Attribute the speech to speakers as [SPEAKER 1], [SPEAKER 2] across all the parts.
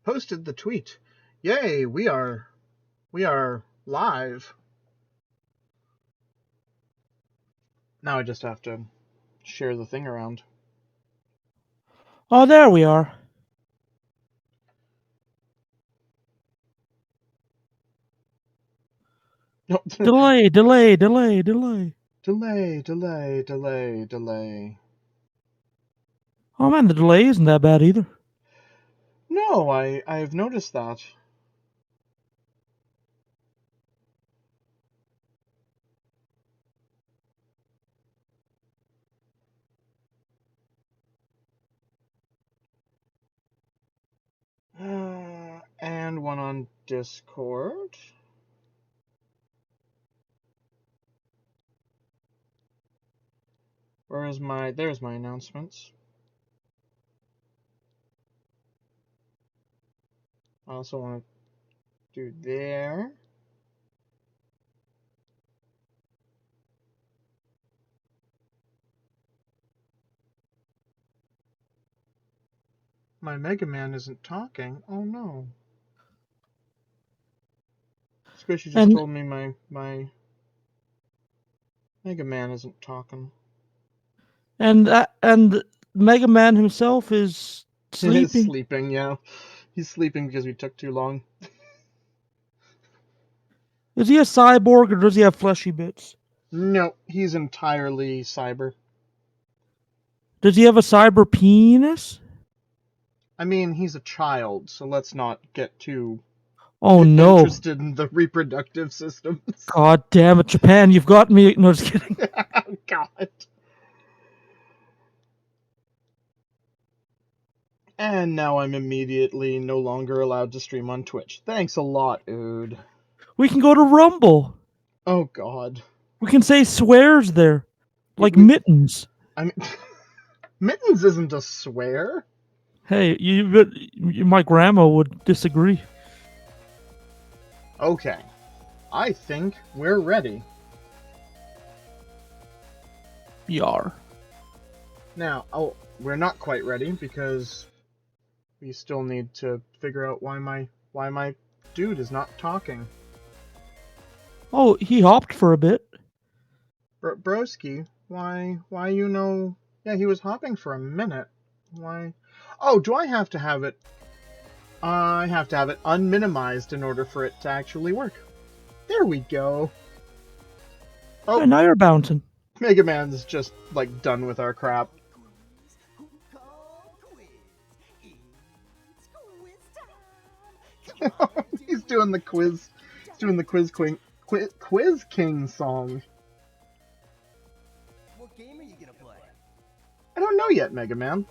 [SPEAKER 1] posted the tweet. Yay, we are live. Now I just have to share the thing around.
[SPEAKER 2] Oh, there we are.
[SPEAKER 1] No.
[SPEAKER 2] Delay. Oh man, the delay isn't that bad either.
[SPEAKER 1] No, I've noticed that. And one on Discord. There's my announcements. I also want to do there. My Mega Man isn't talking. Oh no. Squishy just told me my Mega Man isn't talking.
[SPEAKER 2] And Mega Man himself is sleeping.
[SPEAKER 1] He's sleeping, yeah. He's sleeping because we took too long.
[SPEAKER 2] Is he a cyborg or does he have fleshy bits?
[SPEAKER 1] No, he's entirely cyber.
[SPEAKER 2] Does he have a cyber penis?
[SPEAKER 1] I mean, he's a child, so let's not get too
[SPEAKER 2] interested
[SPEAKER 1] in the reproductive systems.
[SPEAKER 2] God damn it, Japan, you've got me. No, just kidding.
[SPEAKER 1] Oh, God. And now I'm immediately no longer allowed to stream on Twitch. Thanks a lot, Ood.
[SPEAKER 2] We can go to Rumble.
[SPEAKER 1] Oh, God.
[SPEAKER 2] We can say swears there. Like mittens.
[SPEAKER 1] I mean, mittens isn't a swear.
[SPEAKER 2] Hey, my grandma would disagree.
[SPEAKER 1] Okay. I think we're ready.
[SPEAKER 2] Yar.
[SPEAKER 1] Now, we're not quite ready because we still need to figure out why my dude is not talking.
[SPEAKER 2] Oh, he hopped for a bit.
[SPEAKER 1] Broski, why yeah, he was hopping for a minute. Why? Oh, do I have to have it? I have to have it unminimized in order for it to actually work. There we go.
[SPEAKER 2] Oh, and now you're bouncing.
[SPEAKER 1] Mega Man's just, like, done with our crap. He's doing the quiz. He's doing the Quiz King song.
[SPEAKER 3] What game are you gonna play?
[SPEAKER 1] I don't know yet, Mega Man.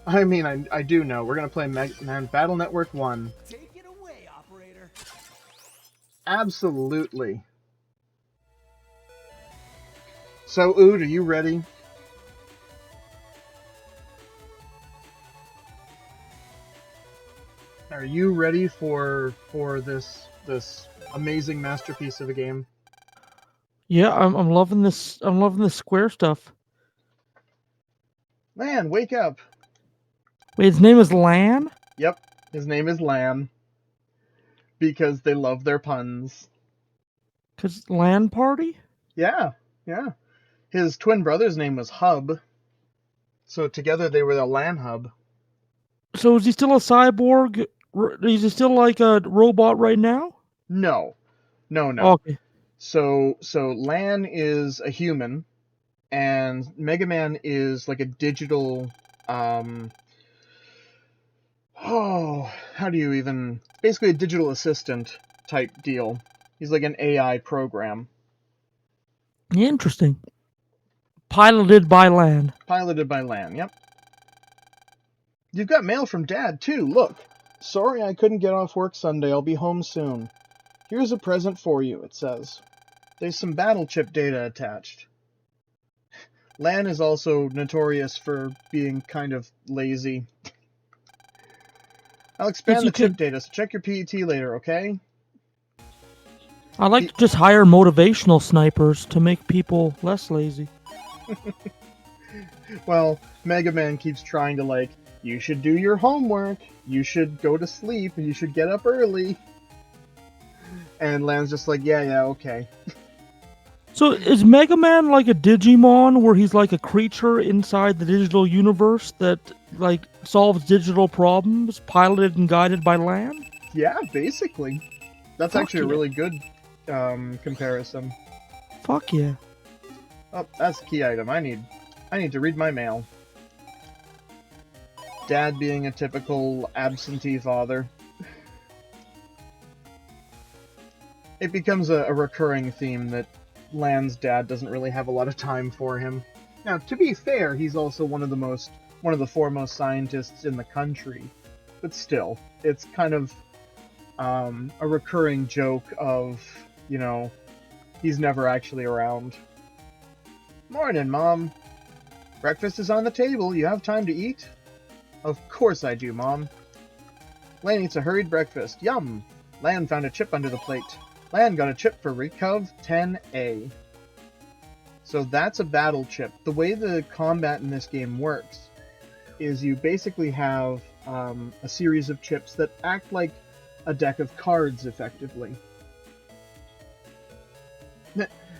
[SPEAKER 1] I mean, I do know. We're gonna play Mega Man Battle Network 1.
[SPEAKER 3] Take it away, operator.
[SPEAKER 1] Absolutely. So, Ood, are you ready? Are you ready for this amazing masterpiece of a game?
[SPEAKER 2] Yeah, I'm loving this. I'm loving this square stuff.
[SPEAKER 1] Man, wake up!
[SPEAKER 2] Wait, his name is Lan?
[SPEAKER 1] Yep, his name is Lan. Because they love their puns.
[SPEAKER 2] 'Cause LAN party?
[SPEAKER 1] Yeah. His twin brother's name was Hub. So together they were the LAN Hub.
[SPEAKER 2] So is he still a cyborg? Is he still like a robot right now?
[SPEAKER 1] No.
[SPEAKER 2] Okay.
[SPEAKER 1] So Lan is a human, and Mega Man is like a digital, basically a digital assistant type deal. He's like an AI program.
[SPEAKER 2] Interesting. Piloted by Lan,
[SPEAKER 1] yep. You've got mail from Dad, too, look. Sorry I couldn't get off work Sunday, I'll be home soon. Here's a present for you, it says. There's some battle chip data attached. Lan is also notorious for being kind of lazy. I'll expand the chip data, so check your PET later, okay?
[SPEAKER 2] I like to just hire motivational snipers to make people less lazy.
[SPEAKER 1] Well, Mega Man keeps trying to, like, you should do your homework. You should go to sleep. You should get up early. And Lan's just like, yeah, okay.
[SPEAKER 2] So is Mega Man like a Digimon where he's like a creature inside the digital universe that like solves digital problems, piloted and guided by Lan?
[SPEAKER 1] Yeah, basically. That's
[SPEAKER 2] Fuck
[SPEAKER 1] actually a
[SPEAKER 2] yeah.
[SPEAKER 1] really good comparison.
[SPEAKER 2] Fuck yeah.
[SPEAKER 1] Oh, that's a key item. I need to read my mail. Dad being a typical absentee father. It becomes a recurring theme that Lan's dad doesn't really have a lot of time for him. Now, to be fair, he's also one of the foremost scientists in the country. But still, it's kind of a recurring joke of, he's never actually around. Morning, Mom. Breakfast is on the table. You have time to eat? Of course I do, Mom. Lan eats a hurried breakfast. Yum! Lan found a chip under the plate. Lan got a chip for Recov 10A. So that's a battle chip. The way the combat in this game works is you basically have a series of chips that act like a deck of cards, effectively.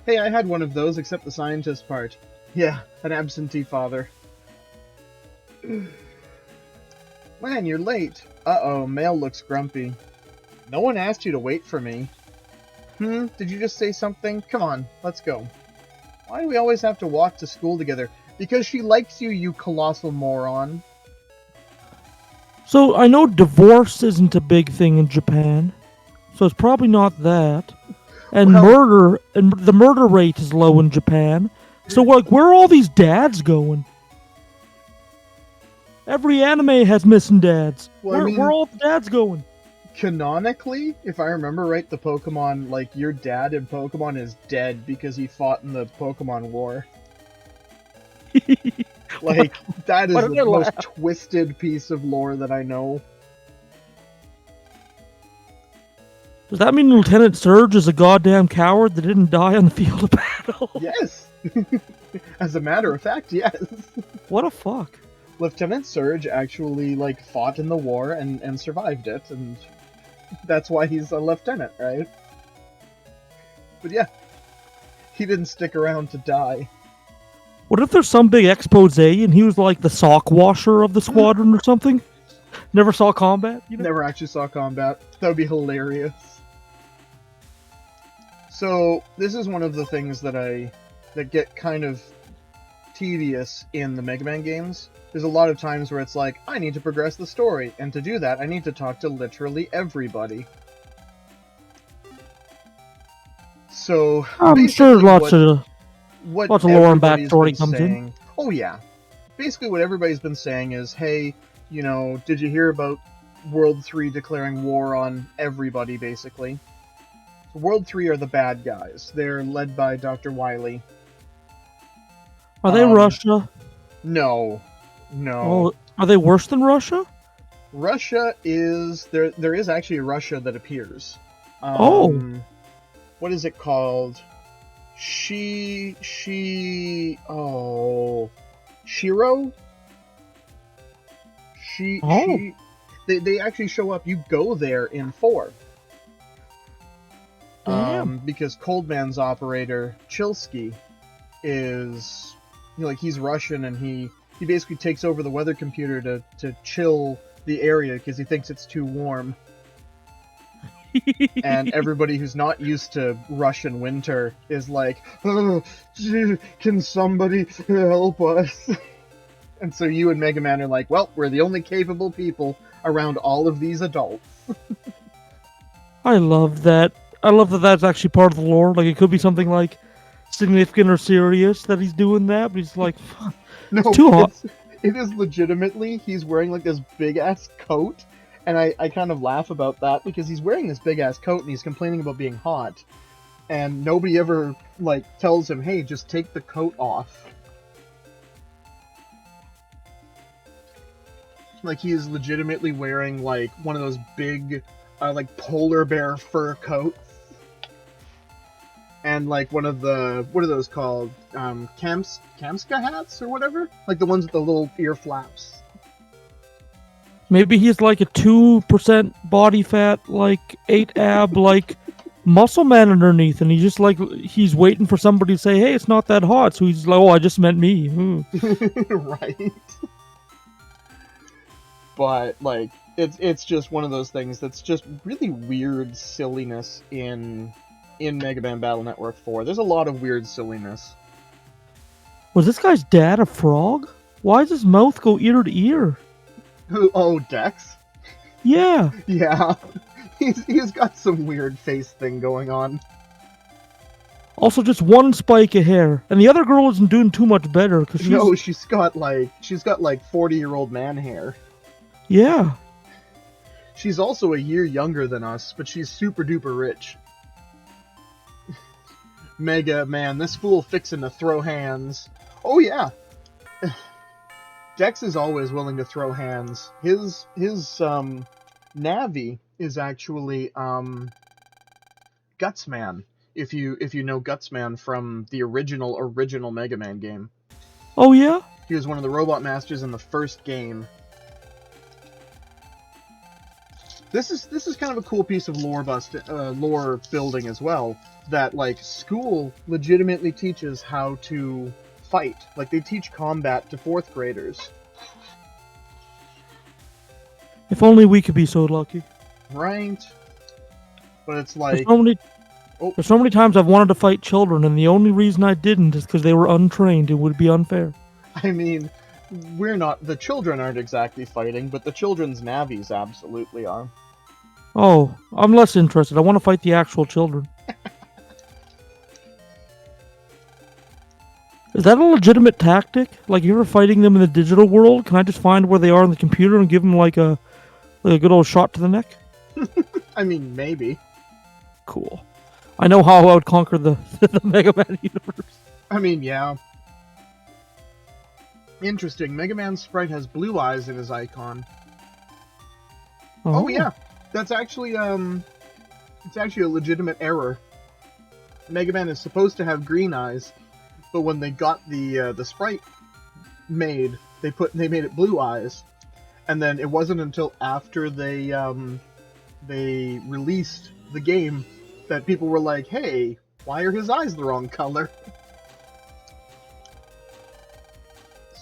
[SPEAKER 1] Hey, I had one of those, except the scientist part. Yeah, an absentee father. Lan, you're late. Uh-oh, mail looks grumpy. No one asked you to wait for me. Did you just say something? Come on, let's go. Why do we always have to walk to school together? Because she likes you, you colossal moron.
[SPEAKER 2] So I know divorce isn't a big thing in Japan, so it's probably not that. And the murder rate is low in Japan. So like, where are all these dads going? Every anime has missing dads.
[SPEAKER 1] Well,
[SPEAKER 2] Where are all the dads going?
[SPEAKER 1] Canonically, if I remember right, the Pokemon, like, your dad in Pokemon is dead because he fought in the Pokemon War. Like, that is
[SPEAKER 2] Why
[SPEAKER 1] the
[SPEAKER 2] did I
[SPEAKER 1] most
[SPEAKER 2] laugh?
[SPEAKER 1] twisted piece of lore that I know.
[SPEAKER 2] Does that mean Lieutenant Surge is a goddamn coward that didn't die on the field of battle?
[SPEAKER 1] Yes! As a matter of fact, yes.
[SPEAKER 2] What a fuck.
[SPEAKER 1] Lieutenant Surge actually, like, fought in the war and survived it, and that's why he's a lieutenant, right? But yeah, he didn't stick around to die.
[SPEAKER 2] What if there's some big expose and he was like the sock washer of the squadron or something? Never saw combat? You know?
[SPEAKER 1] Never actually saw combat. That would be hilarious. So, this is one of the things that get kind of tedious in the Mega Man games. There's a lot of times where it's like, I need to progress the story, and to do that, I need to talk to literally everybody. So,
[SPEAKER 2] I'm sure lots of
[SPEAKER 1] what
[SPEAKER 2] lots of lore and
[SPEAKER 1] everybody's
[SPEAKER 2] backstory
[SPEAKER 1] been
[SPEAKER 2] comes in.
[SPEAKER 1] saying, oh yeah. Basically what everybody's been saying is, hey, did you hear about World 3 declaring war on everybody, basically? So World 3 are the bad guys. They're led by Dr. Wily.
[SPEAKER 2] Are they Russia?
[SPEAKER 1] No.
[SPEAKER 2] Oh, are they worse than Russia?
[SPEAKER 1] Russia is... There is actually a Russia that appears. What is it called? Shiro? They actually show up. You go there in 4. Because Coldman's operator, Chilsky, is... he's Russian, and he basically takes over the weather computer to chill the area because he thinks it's too warm. And everybody who's not used to Russian winter is like, oh, can somebody help us? And so you and Mega Man are like, well, we're the only capable people around all of these adults.
[SPEAKER 2] I love that. I love that that's actually part of the lore. Like, it could be something like significant or serious that he's doing that, but he's like, fuck, it's too hot.
[SPEAKER 1] It is legitimately, he's wearing like this big-ass coat, and I kind of laugh about that because he's wearing this big-ass coat and he's complaining about being hot. And nobody ever, tells him, hey, just take the coat off. Like, he is legitimately wearing, one of those big, polar bear fur coats. And, one of the, what are those called? Kamska hats or whatever? Like, the ones with the little ear flaps.
[SPEAKER 2] Maybe he's like a 2% body fat, like 8 ab, like muscle man underneath, and he's waiting for somebody to say, "Hey, it's not that hot." So he's like, "Oh, I just meant me."
[SPEAKER 1] Right. But like, it's just one of those things that's just really weird silliness in Mega Man Battle Network 4. There's a lot of weird silliness.
[SPEAKER 2] Was this guy's dad a frog? Why does his mouth go ear to ear?
[SPEAKER 1] Oh, Dex?
[SPEAKER 2] Yeah.
[SPEAKER 1] Yeah. He's got some weird face thing going on.
[SPEAKER 2] Also, just one spike of hair, and the other girl isn't doing too much better because
[SPEAKER 1] she's got like 40-year-old man hair.
[SPEAKER 2] Yeah.
[SPEAKER 1] She's also a year younger than us, but she's super duper rich. Mega Man, this fool fixing to throw hands. Oh yeah. Dex is always willing to throw hands. His Navi is actually Gutsman. If you know Gutsman from the original Mega Man game.
[SPEAKER 2] Oh yeah?
[SPEAKER 1] He was one of the Robot Masters in the first game. This is kind of a cool piece of lore building as well. That like school legitimately teaches how to fight. Like they teach combat to 4th graders.
[SPEAKER 2] If only we could be so lucky.
[SPEAKER 1] Right. But it's like
[SPEAKER 2] There's so many times I've wanted to fight children, and the only reason I didn't is because they were untrained. It would be unfair.
[SPEAKER 1] I mean, the children aren't exactly fighting, but the children's Navis absolutely are.
[SPEAKER 2] Oh, I'm less interested. I want to fight the actual children. Is that a legitimate tactic? Like, if you're fighting them in the digital world, can I just find where they are on the computer and give them like a good old shot to the neck?
[SPEAKER 1] I mean, maybe.
[SPEAKER 2] Cool. I know how I would conquer the Mega Man universe.
[SPEAKER 1] I mean, yeah. Interesting. Mega Man's sprite has blue eyes in his icon. Oh yeah. That's actually it's actually a legitimate error. Mega Man is supposed to have green eyes, but when they got the sprite made, they made it blue eyes. And then it wasn't until after they released the game that people were like, "Hey, why are his eyes the wrong color?"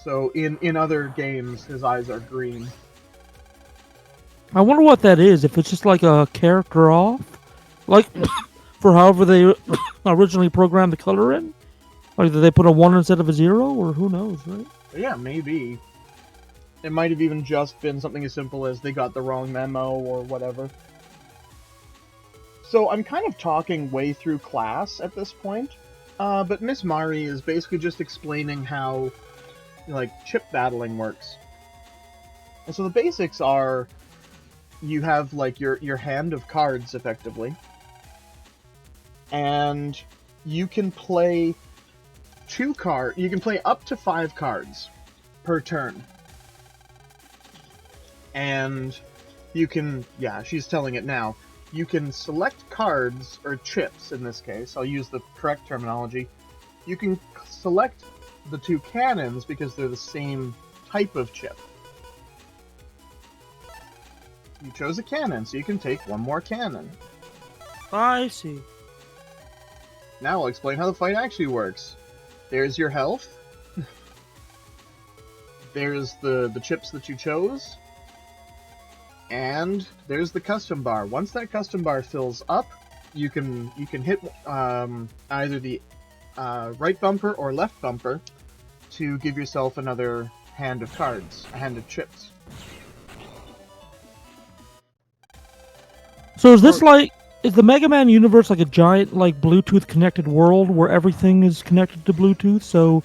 [SPEAKER 1] So in other games, his eyes are green.
[SPEAKER 2] I wonder what that is. If it's just like a character off, like for however they originally programmed the color in, like did they put a 1 instead of a 0, or who knows, right?
[SPEAKER 1] Yeah, maybe. It might have even just been something as simple as they got the wrong memo or whatever. So I'm kind of talking way through class at this point, but Miss Mari is basically just explaining how, like, chip battling works. And so the basics are, you have, like, your hand of cards, effectively, and you can play you can play up to 5 cards per turn. And you can, yeah, she's telling it now, you can select cards, or chips in this case, I'll use the correct terminology. You can select the 2 cannons because they're the same type of chip. You chose a cannon, so you can take 1 more cannon.
[SPEAKER 2] I see.
[SPEAKER 1] Now I'll explain how the fight actually works. There's your health. There's the chips that you chose. And there's the custom bar. Once that custom bar fills up, you can hit either the right bumper or left bumper to give yourself another hand of cards, a hand of chips.
[SPEAKER 2] So is the Mega Man universe like a giant, like, Bluetooth connected world where everything is connected to Bluetooth, so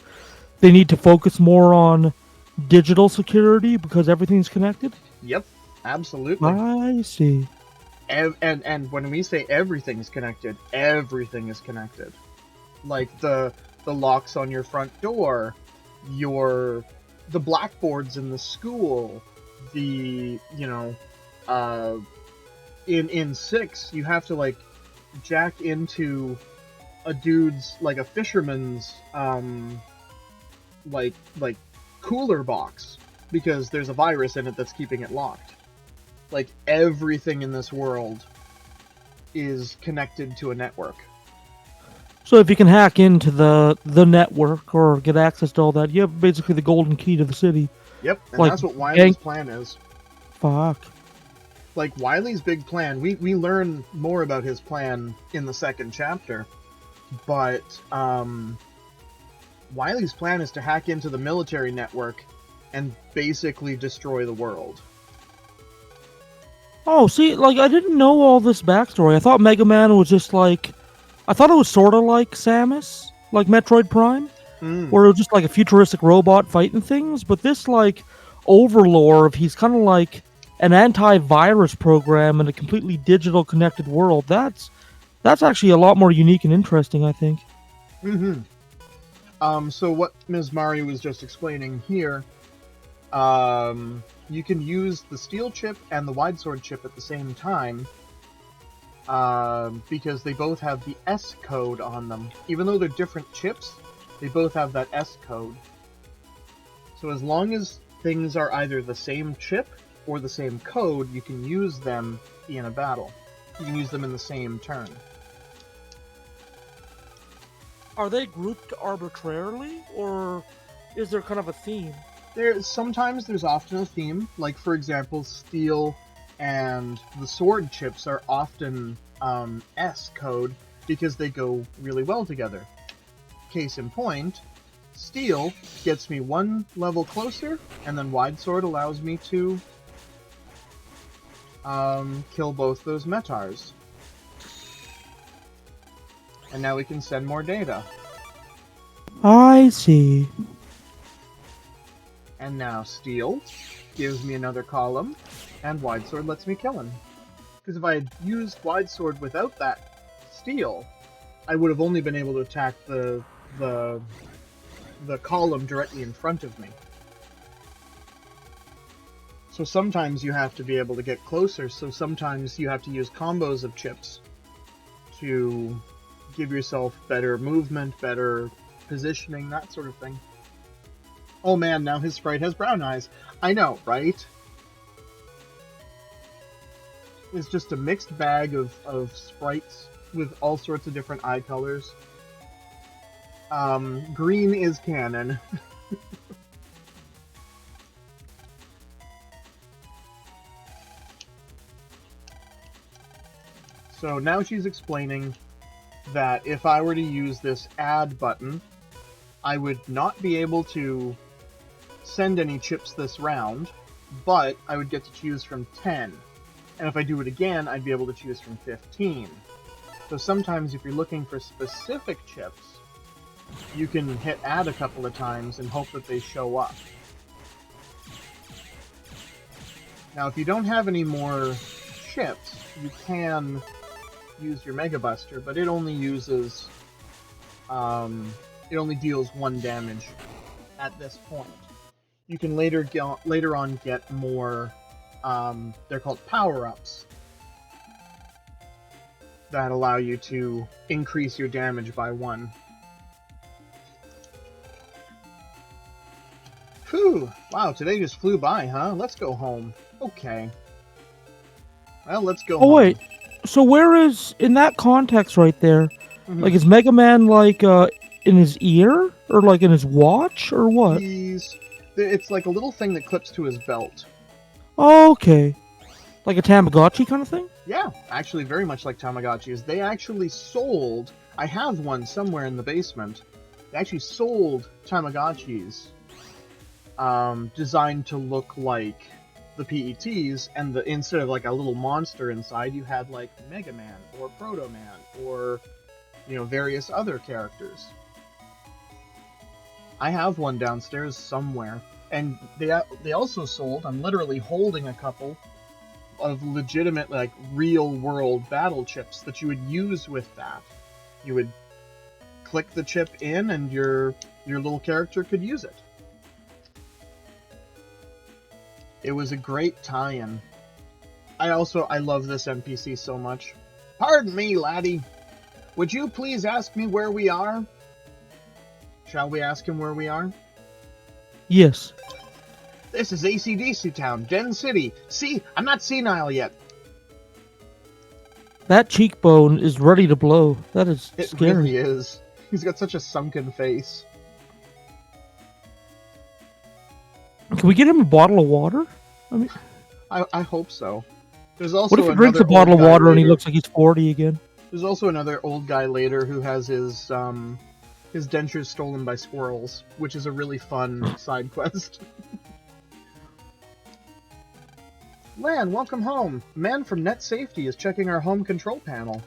[SPEAKER 2] they need to focus more on digital security because everything's connected?
[SPEAKER 1] Yep, absolutely.
[SPEAKER 2] I see.
[SPEAKER 1] And when we say everything's connected, everything is connected. Like the locks on your front door, the blackboards in the school, in 6, you have to, like, jack into a dude's, like, a fisherman's, like cooler box because there's a virus in it that's keeping it locked. Like, everything in this world is connected to a network.
[SPEAKER 2] So if you can hack into the network or get access to all that, you have basically the golden key to the city.
[SPEAKER 1] Yep, and
[SPEAKER 2] Like,
[SPEAKER 1] that's what Wily's plan is.
[SPEAKER 2] Fuck.
[SPEAKER 1] Like, Wily's big plan, we learn more about his plan in the second chapter, but Wily's plan is to hack into the military network and basically destroy the world.
[SPEAKER 2] Oh, see, like, I didn't know all this backstory. I thought Mega Man was just like... I thought it was sort of like Samus, like Metroid Prime, where it was just like a futuristic robot fighting things, but this, like, overlord, he's kind of like an antivirus program in a completely digital connected world. That's actually a lot more unique and interesting, I think.
[SPEAKER 1] So what Ms. Mari was just explaining here, you can use the steel chip and the wide sword chip at the same time, because they both have the S code on them. Even though they're different chips, they both have that S code. So as long as things are either the same chip or the same code, you can use them in a battle. You can use them in the same turn.
[SPEAKER 2] Are they grouped arbitrarily, or is there kind of a theme?
[SPEAKER 1] Sometimes there's often a theme. Like, for example, steel and the sword chips are often S code because they go really well together. Case in point, steel gets me one level closer, and then wide sword allows me to kill both those metars. And now we can send more data.
[SPEAKER 2] I see.
[SPEAKER 1] And now steel gives me another column, and wide sword lets me kill him. Because if I had used wide sword without that steel, I would have only been able to attack the column directly in front of me. So sometimes you have to be able to get closer, so sometimes you have to use combos of chips to give yourself better movement, better positioning, that sort of thing. Oh man, now his sprite has brown eyes. I know, right? It's just a mixed bag of sprites with all sorts of different eye colors. Green is canon. So now she's explaining that if I were to use this add button, I would not be able to send any chips this round, but I would get to choose from 10. And if I do it again, I'd be able to choose from 15. So sometimes if you're looking for specific chips, you can hit add a couple of times and hope that they show up. Now if you don't have any more chips, you can use your Mega Buster, but it only uses, it only deals 1 damage at this point. You can later on get more, they're called power-ups, that allow you to increase your damage by 1. Whew! Wow, today just flew by, huh? Let's go home. Okay. Well, let's go home.
[SPEAKER 2] Oh, wait. So where is, in that context right there, like, is Mega Man, like, in his ear? Or, like, in his watch? Or what?
[SPEAKER 1] It's like a little thing that clips to his belt.
[SPEAKER 2] Oh, okay. Like a Tamagotchi kind of thing?
[SPEAKER 1] Yeah, actually very much like Tamagotchis. They actually sold, I have one somewhere in the basement, they actually sold Tamagotchis designed to look like the PETs, and instead of like a little monster inside, you had like Mega Man or Proto Man or, you know, various other characters. I have one downstairs somewhere, and they also sold, I'm literally holding a couple of legitimate, like, real-world battle chips that you would use with that. You would click the chip in, and your little character could use it. It was a great tie-in. I love this NPC so much. Pardon me, laddie. Would you please ask me where we are? Shall we ask him where we are?
[SPEAKER 2] Yes.
[SPEAKER 1] This is AC/DC Town, Den City. See, I'm not senile yet.
[SPEAKER 2] That cheekbone is ready to blow. That is
[SPEAKER 1] It
[SPEAKER 2] scary.
[SPEAKER 1] really is. He's got such a sunken face.
[SPEAKER 2] Can we get him a bottle of water? I mean,
[SPEAKER 1] I hope so. There's also
[SPEAKER 2] what if he drinks a bottle of water and he looks like he's 40 again?
[SPEAKER 1] There's also another old guy later who has his dentures stolen by squirrels, which is a really fun side quest. Lan, welcome home. A man from Net Safety is checking our home control panel.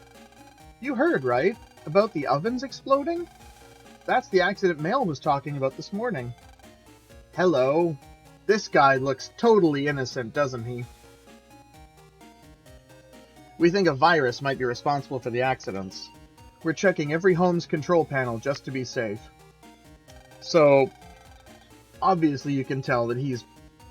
[SPEAKER 1] You heard, right? About the ovens exploding? That's the accident Mail was talking about this morning. Hello. This guy looks totally innocent, doesn't he? We think a virus might be responsible for the accidents. We're checking every home's control panel just to be safe. So, obviously you can tell that he's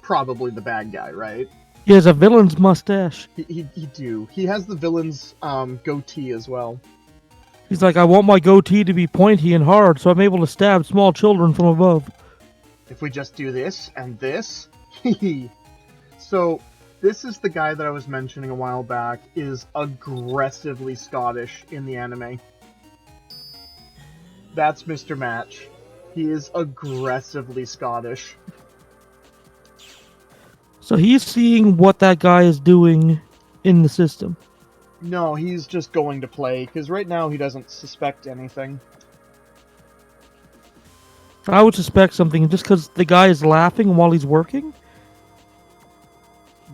[SPEAKER 1] probably the bad guy, right?
[SPEAKER 2] He has a villain's mustache.
[SPEAKER 1] He do. He has the villain's goatee as well.
[SPEAKER 2] He's like, I want my goatee to be pointy and hard so I'm able to stab small children from above.
[SPEAKER 1] If we just do this and this. So, this is the guy that I was mentioning a while back, is aggressively Scottish in the anime. That's Mr. Match. He is aggressively Scottish.
[SPEAKER 2] So he's seeing what that guy is doing in the system.
[SPEAKER 1] No, he's just going to play, because right now he doesn't suspect anything.
[SPEAKER 2] I would suspect something just because the guy is laughing while he's working.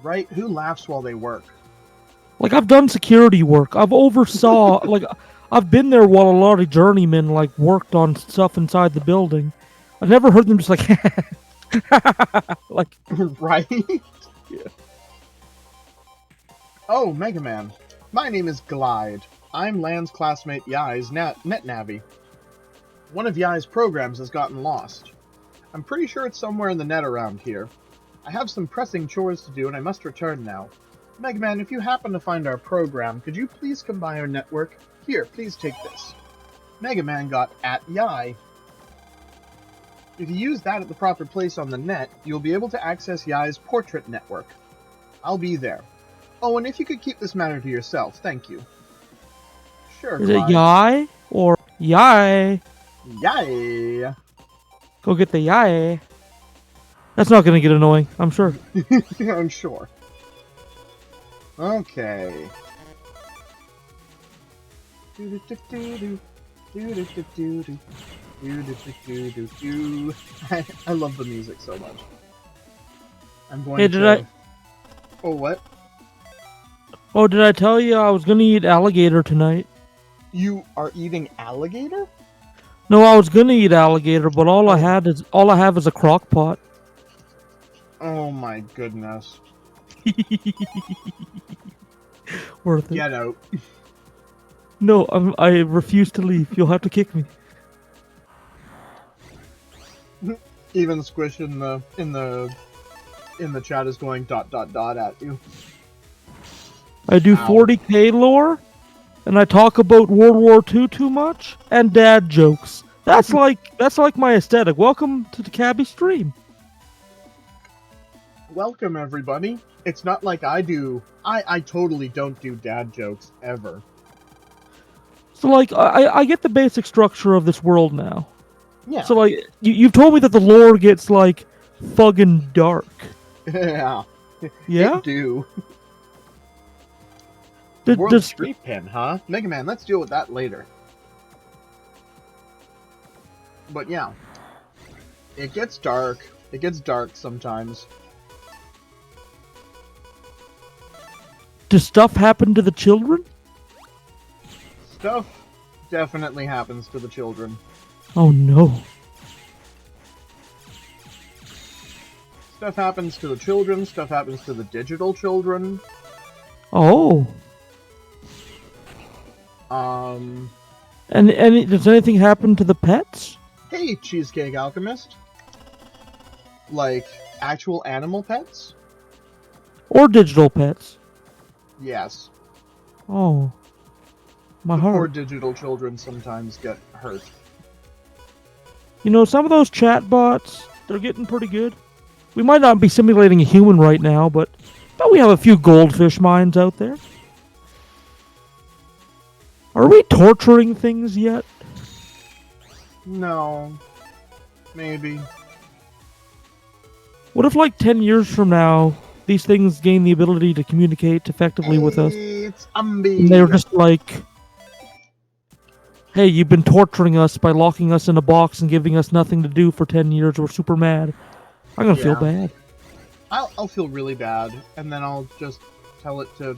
[SPEAKER 1] Right? Who laughs while they work?
[SPEAKER 2] Like, I've done security work. I've oversaw, like, I've been there while a lot of journeymen, like, worked on stuff inside the building. I've never heard them just like, like,
[SPEAKER 1] Right? Yeah. Oh, Mega Man. My name is Glide. I'm Lan's classmate Yai's NetNavi. One of Yai's programs has gotten lost. I'm pretty sure it's somewhere in the net around here. I have some pressing chores to do and I must return now. Mega Man, if you happen to find our program, could you please come by our network? Here, please take this. Mega Man got @Yai. If you use that at the proper place on the net, you'll be able to access Yai's portrait network. I'll be there. Oh, and if you could keep this matter to yourself, thank you. Sure,
[SPEAKER 2] is it
[SPEAKER 1] Clyde.
[SPEAKER 2] Yai or Yai?
[SPEAKER 1] Yay!
[SPEAKER 2] Go get the Yai. That's not gonna get annoying, I'm sure.
[SPEAKER 1] I'm sure. Okay. I love the music so much. I'm going
[SPEAKER 2] Hey,
[SPEAKER 1] to...
[SPEAKER 2] did I...
[SPEAKER 1] Oh, what?
[SPEAKER 2] Oh, did I tell you I was gonna eat alligator tonight?
[SPEAKER 1] You are eating alligator?
[SPEAKER 2] No, I was gonna eat alligator, but all I have is a crock pot.
[SPEAKER 1] Oh my goodness.
[SPEAKER 2] Worth it.
[SPEAKER 1] Get out.
[SPEAKER 2] No, I refuse to leave. You'll have to kick me.
[SPEAKER 1] Even Squish in the chat is going ... at you.
[SPEAKER 2] I do
[SPEAKER 1] Ow.
[SPEAKER 2] 40k lore, and I talk about World War II too much, and dad jokes. That's like my aesthetic. Welcome to the Cabby stream.
[SPEAKER 1] Welcome everybody. It's not like I do. I totally don't do dad jokes ever.
[SPEAKER 2] So like I get the basic structure of this world now.
[SPEAKER 1] Yeah.
[SPEAKER 2] So like you've told me that the lore gets like fucking dark.
[SPEAKER 1] Yeah.
[SPEAKER 2] Yeah.
[SPEAKER 1] It do.
[SPEAKER 2] Does
[SPEAKER 1] Street Pin, huh? Mega Man, let's deal with that later. But yeah. It gets dark. It gets dark sometimes.
[SPEAKER 2] Does stuff happen to the children?
[SPEAKER 1] Stuff definitely happens to the children.
[SPEAKER 2] Oh no.
[SPEAKER 1] Stuff happens to the children, stuff happens to the digital children.
[SPEAKER 2] Oh. And does anything happen to the pets?
[SPEAKER 1] Hey, Cheesecake Alchemist. Like, actual animal pets?
[SPEAKER 2] Or digital pets?
[SPEAKER 1] Yes.
[SPEAKER 2] Oh. My
[SPEAKER 1] The poor
[SPEAKER 2] heart.
[SPEAKER 1] digital children sometimes get hurt.
[SPEAKER 2] You know, some of those chat bots, they're getting pretty good. We might not be simulating a human right now, but we have a few goldfish minds out there. Are we torturing things yet?
[SPEAKER 1] No. Maybe.
[SPEAKER 2] What if, like, 10 years from now, these things gain the ability to communicate effectively with us?
[SPEAKER 1] It's Umby.
[SPEAKER 2] And they're just like, hey, you've been torturing us by locking us in a box and giving us nothing to do for 10 years. We're super mad. I'm going to feel bad.
[SPEAKER 1] I'll feel really bad, and then I'll just tell it to,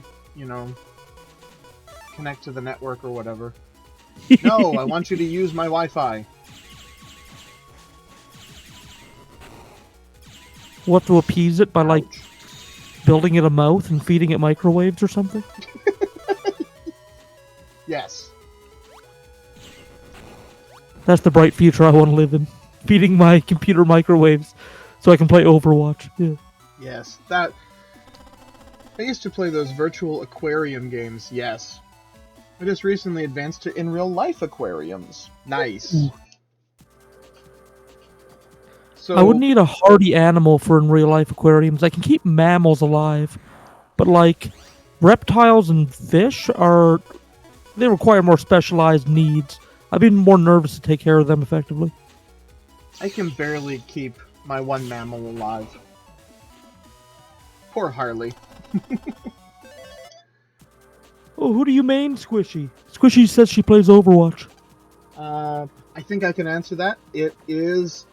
[SPEAKER 1] connect to the network or whatever. No, I want you to use my Wi-Fi.
[SPEAKER 2] What, to appease it by, like, building it a mouth and feeding it microwaves or something?
[SPEAKER 1] Yes.
[SPEAKER 2] That's the bright future I want to live in. Feeding my computer microwaves so I can play Overwatch. Yeah.
[SPEAKER 1] Yes, that... I used to play those virtual aquarium games, yes. I just recently advanced to in-real-life aquariums. Nice.
[SPEAKER 2] Ooh.
[SPEAKER 1] So,
[SPEAKER 2] I would need a hardy animal for in real-life aquariums. I can keep mammals alive, but, like, reptiles and fish they require more specialized needs. I'd be more nervous to take care of them effectively.
[SPEAKER 1] I can barely keep my one mammal alive. Poor Harley.
[SPEAKER 2] Oh, who do you main, Squishy? Squishy says she plays Overwatch.
[SPEAKER 1] I think I can answer that. It is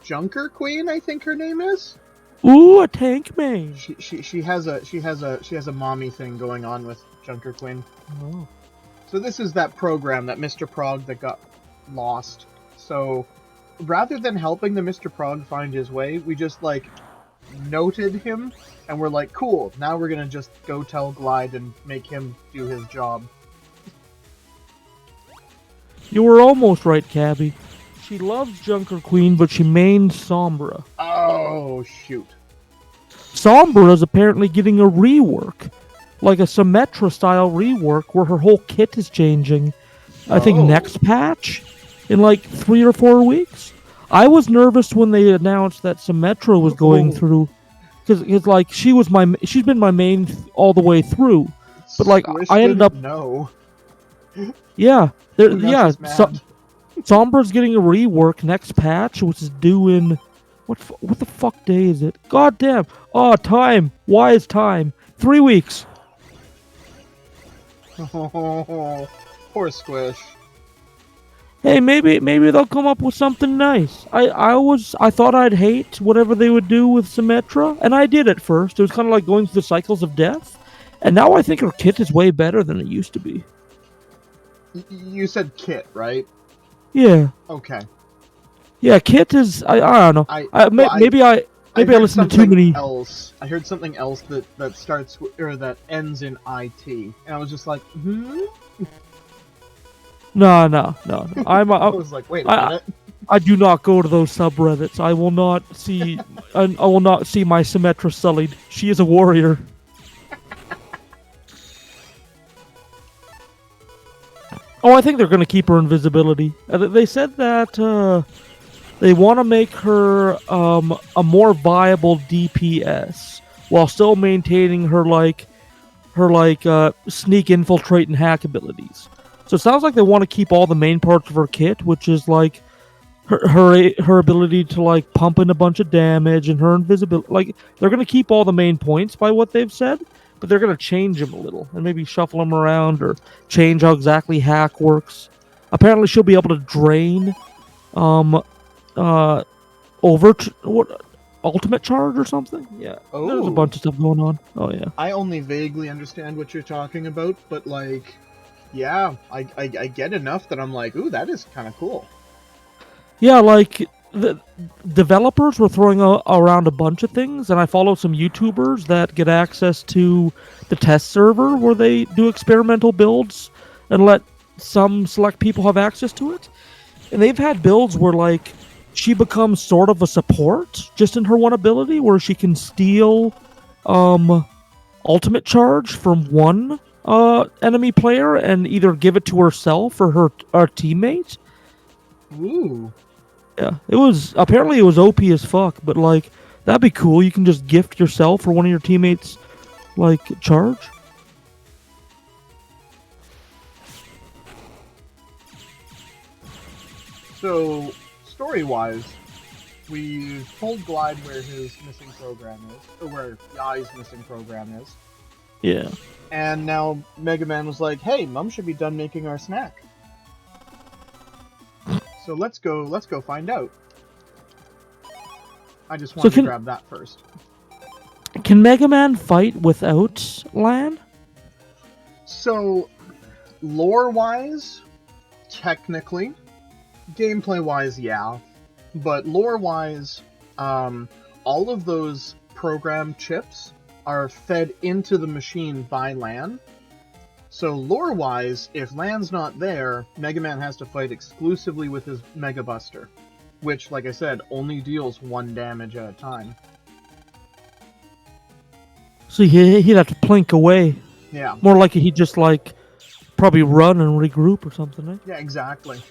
[SPEAKER 1] Junker Queen, I think her name is.
[SPEAKER 2] Ooh, a tank main.
[SPEAKER 1] She has a mommy thing going on with Junker Queen.
[SPEAKER 2] Oh.
[SPEAKER 1] So this is that program, that Mr. Prog that got lost. So rather than helping the Mr. Prog find his way, we just like noted him and we're like, cool, now we're gonna just go tell Glide and make him do his job.
[SPEAKER 2] You were almost right, Cabby. She loves Junker Queen, but she mains Sombra.
[SPEAKER 1] Oh, shoot.
[SPEAKER 2] Sombra is apparently getting a rework. Like a Symmetra-style rework where her whole kit is changing. I think next patch? In like 3 or 4 weeks? I was nervous when they announced that Symmetra was going through. Because like, she's been my main all the way through. But like, I ended up...
[SPEAKER 1] No.
[SPEAKER 2] Yeah. Sombra's getting a rework next patch, which is due in... What the fuck day is it? God damn. Oh, time. Why is time? 3 weeks.
[SPEAKER 1] Oh, poor Squish.
[SPEAKER 2] Hey, maybe they'll come up with something nice. I thought I'd hate whatever they would do with Symmetra, and I did at first. It was kind of like going through the cycles of death, and now I think her kit is way better than it used to be.
[SPEAKER 1] You said kit, right?
[SPEAKER 2] Yeah.
[SPEAKER 1] Okay.
[SPEAKER 2] Yeah, kit is... I don't know. Maybe I listened to too many...
[SPEAKER 1] I heard something else that starts or that ends in IT, and I was just like,
[SPEAKER 2] No. I
[SPEAKER 1] was like, wait a minute.
[SPEAKER 2] I do not go to those subreddits. I will not see. I will not see my Symmetra sullied. She is a warrior. Oh, I think they're going to keep her invisibility. They said that they want to make her a more viable DPS while still maintaining her sneak, infiltrate, and hack abilities. So it sounds like they want to keep all the main parts of her kit, which is like her ability to like pump in a bunch of damage and her invisibility. Like they're going to keep all the main points by what they've said, but they're going to change them a little and maybe shuffle them around or change how exactly hack works. Apparently, she'll be able to drain, ultimate charge or something. Yeah, there's a bunch of stuff going on. Oh yeah.
[SPEAKER 1] I only vaguely understand what you're talking about, but like, yeah, I get enough that I'm like, ooh, that is kind of cool.
[SPEAKER 2] Yeah, like the developers were throwing around a bunch of things, and I follow some YouTubers that get access to the test server where they do experimental builds and let some select people have access to it. And they've had builds where like she becomes sort of a support just in her one ability, where she can steal ultimate charge from one enemy player and either give it to herself or her teammate.
[SPEAKER 1] Ooh.
[SPEAKER 2] Yeah, apparently it was OP as fuck, but like that'd be cool. You can just gift yourself or one of your teammates like charge.
[SPEAKER 1] So, story-wise, we told Glide where his missing program is, or where Yai's missing program is.
[SPEAKER 2] Yeah.
[SPEAKER 1] And now Mega Man was like, "Hey, Mom should be done making our snack." So let's go find out. I just wanted to grab that first.
[SPEAKER 2] Can Mega Man fight without Lan?
[SPEAKER 1] So, lore-wise, technically, gameplay-wise, yeah. But lore-wise, all of those program chips are fed into the machine by Lan. So lore-wise, if Lan's not there, Mega Man has to fight exclusively with his Mega Buster, which, like I said, only deals 1 damage at a time.
[SPEAKER 2] So he'd have to plink away.
[SPEAKER 1] Yeah.
[SPEAKER 2] More like he'd just like probably run and regroup or something, right?
[SPEAKER 1] Yeah, exactly.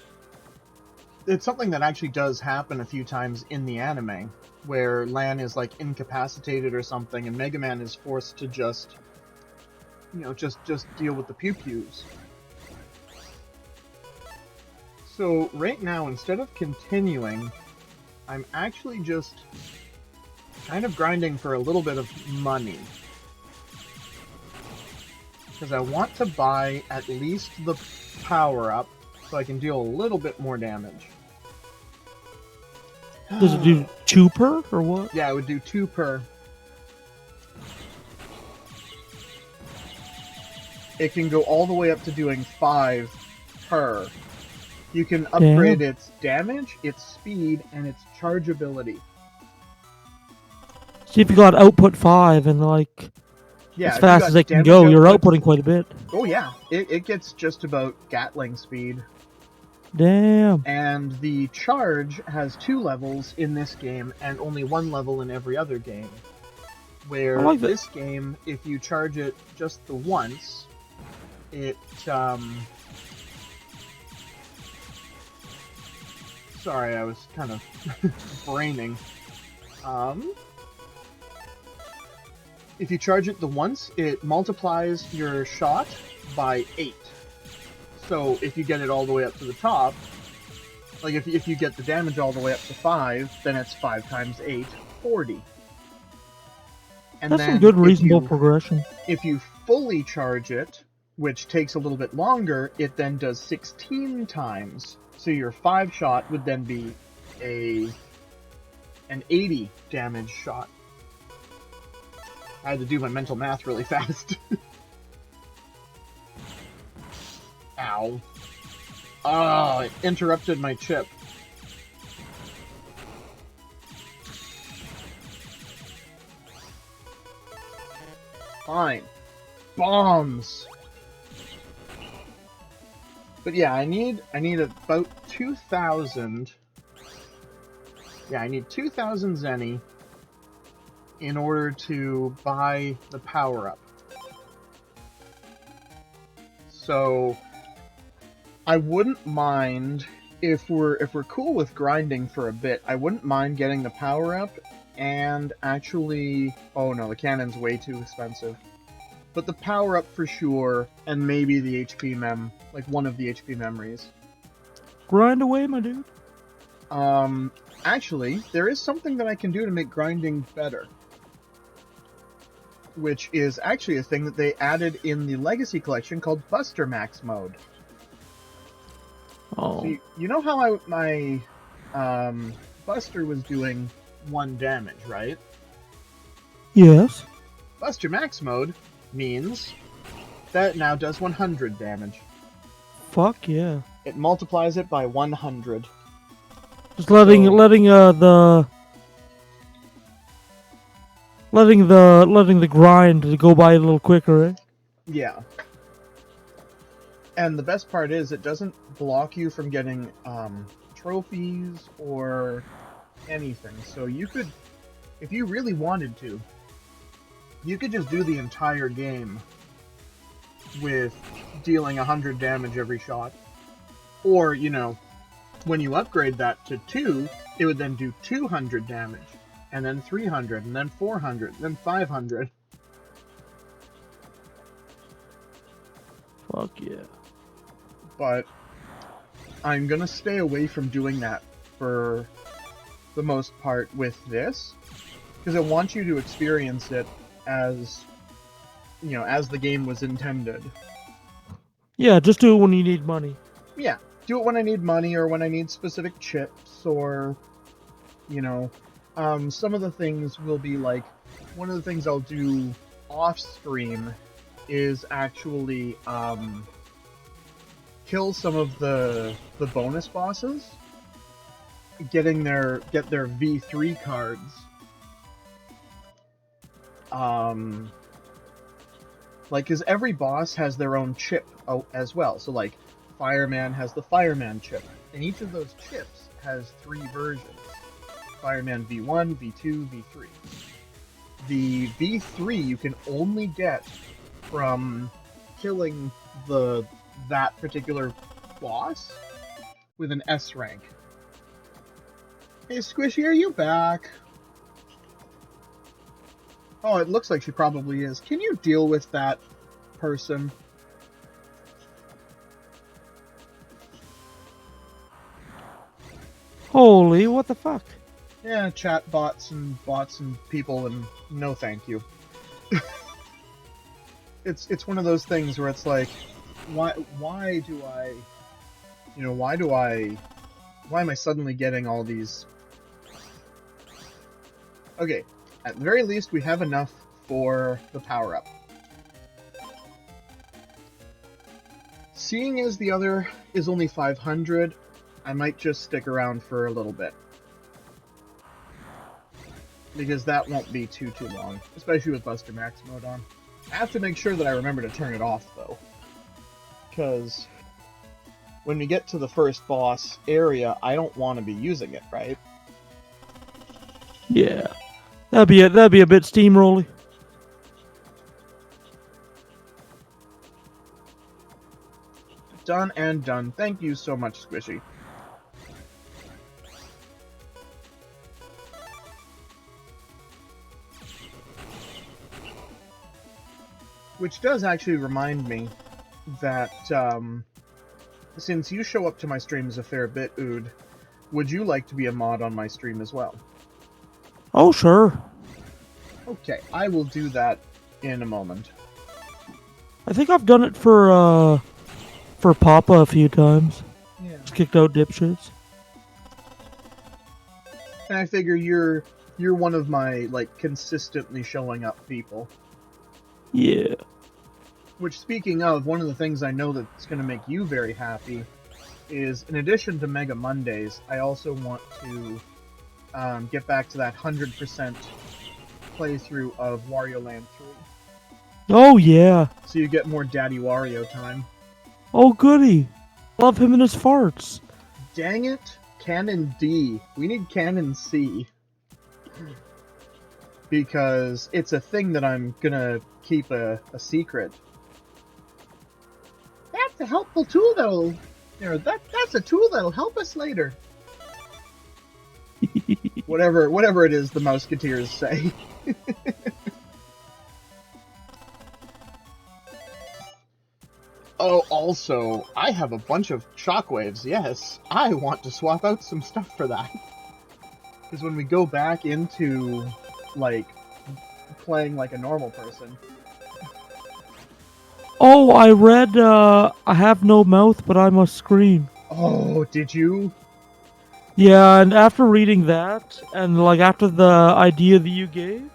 [SPEAKER 1] It's something that actually does happen a few times in the anime, where Lan is like incapacitated or something, and Mega Man is forced to just deal with the pew-pews. So right now, instead of continuing, I'm actually just kind of grinding for a little bit of money. Because I want to buy at least the power-up so I can deal a little bit more damage.
[SPEAKER 2] Does it do 2 per or what?
[SPEAKER 1] Yeah, it would do 2 per. It can go all the way up to doing 5 per. You can upgrade its damage, its speed, and its chargeability.
[SPEAKER 2] See if you got output 5 and like as fast as it can go, you're outputting quite a bit.
[SPEAKER 1] Oh yeah, it gets just about Gatling speed.
[SPEAKER 2] Damn.
[SPEAKER 1] And the charge has 2 levels in this game and only 1 level in every other game. Where
[SPEAKER 2] like
[SPEAKER 1] this game, if you charge it just the once, it sorry, I was kind of braining. If you charge it the once, it multiplies your shot by 8. So if you get it all the way up to the top, like if you get the damage all the way up to 5, then it's 5 times 8, 40. And
[SPEAKER 2] that's
[SPEAKER 1] then
[SPEAKER 2] some good, reasonable progression.
[SPEAKER 1] If you fully charge it, which takes a little bit longer, it then does 16 times. So your 5 shot would then be an 80 damage shot. I had to do my mental math really fast. Ow. Oh, it interrupted my chip. Fine. Bombs! But yeah, I need about 2,000. Yeah, I need 2,000 Zenny in order to buy the power-up. So I wouldn't mind if we're cool with grinding for a bit. I wouldn't mind getting the power-up and actually, oh no, the cannon's way too expensive. But the power-up for sure, and maybe the HP mem, like one of the HP memories.
[SPEAKER 2] Grind away, my dude.
[SPEAKER 1] Actually, there is something that I can do to make grinding better. Which is actually a thing that they added in the Legacy Collection called Buster Max mode.
[SPEAKER 2] Oh.
[SPEAKER 1] So you know how my Buster was doing 1 damage, right?
[SPEAKER 2] Yes.
[SPEAKER 1] Buster Max mode means that it now does 100 damage.
[SPEAKER 2] Fuck yeah.
[SPEAKER 1] It multiplies it by 100.
[SPEAKER 2] Just letting the grind to go by a little quicker, eh?
[SPEAKER 1] Yeah. And the best part is it doesn't block you from getting trophies or anything. So you could, if you really wanted to, you could just do the entire game with dealing 100 damage every shot. Or, you know, when you upgrade that to 2, it would then do 200 damage, and then 300, and then 400, and then 500.
[SPEAKER 2] Fuck yeah.
[SPEAKER 1] But I'm gonna stay away from doing that for the most part with this, because I want you to experience it as, as the game was intended.
[SPEAKER 2] Yeah, just do it when you need money.
[SPEAKER 1] Yeah, do it when I need money or when I need specific chips or, some of the things will be like, one of the things I'll do off stream is actually, kill some of the bonus bosses, get their V3 cards, because every boss has their own chip as well. So like Fireman has the Fireman chip, and each of those chips has 3 versions: Fireman V1, V2, V3. The V3 you can only get from killing that particular boss with an S rank. Hey Squishy, are you back? Oh, it looks like she probably is. Can you deal with that person?
[SPEAKER 2] Holy, what the fuck?
[SPEAKER 1] Yeah, chat bots and people, and no thank you. It's one of those things where it's like, why am I suddenly getting all these? Okay, at the very least we have enough for the power-up. Seeing as the other is only 500, I might just stick around for a little bit. Because that won't be too long, especially with Buster Max mode on. I have to make sure that I remember to turn it off, though. Because when we get to the first boss area, I don't want to be using it, right?
[SPEAKER 2] Yeah. That'd be a bit steamrolly.
[SPEAKER 1] Done and done. Thank you so much, Squishy. Which does actually remind me that, since you show up to my streams a fair bit, Ood, would you like to be a mod on my stream as well?
[SPEAKER 2] Oh, sure.
[SPEAKER 1] Okay, I will do that in a moment.
[SPEAKER 2] I think I've done it for Papa a few times.
[SPEAKER 1] Yeah.
[SPEAKER 2] Just kicked out dipshits.
[SPEAKER 1] And I figure you're one of my, consistently showing up people.
[SPEAKER 2] Yeah.
[SPEAKER 1] Which, speaking of, one of the things I know that's going to make you very happy is, in addition to Mega Mondays, I also want to get back to that 100% playthrough of Wario Land 3.
[SPEAKER 2] Oh, yeah.
[SPEAKER 1] So you get more Daddy Wario time.
[SPEAKER 2] Oh, goody. Love him and his farts.
[SPEAKER 1] Dang it. Canon D. We need Canon C. Because it's a thing that I'm gonna keep a secret. That's a helpful tool that'll... that's a tool that'll help us later. Whatever it is the Musketeers say. Oh, also, I have a bunch of shockwaves, yes. I want to swap out some stuff for that. Because when we go back into, playing like a normal person...
[SPEAKER 2] Oh, I read, I have no mouth, but I must scream.
[SPEAKER 1] Oh, did you?
[SPEAKER 2] Yeah, and after reading that, and, after the idea that you gave,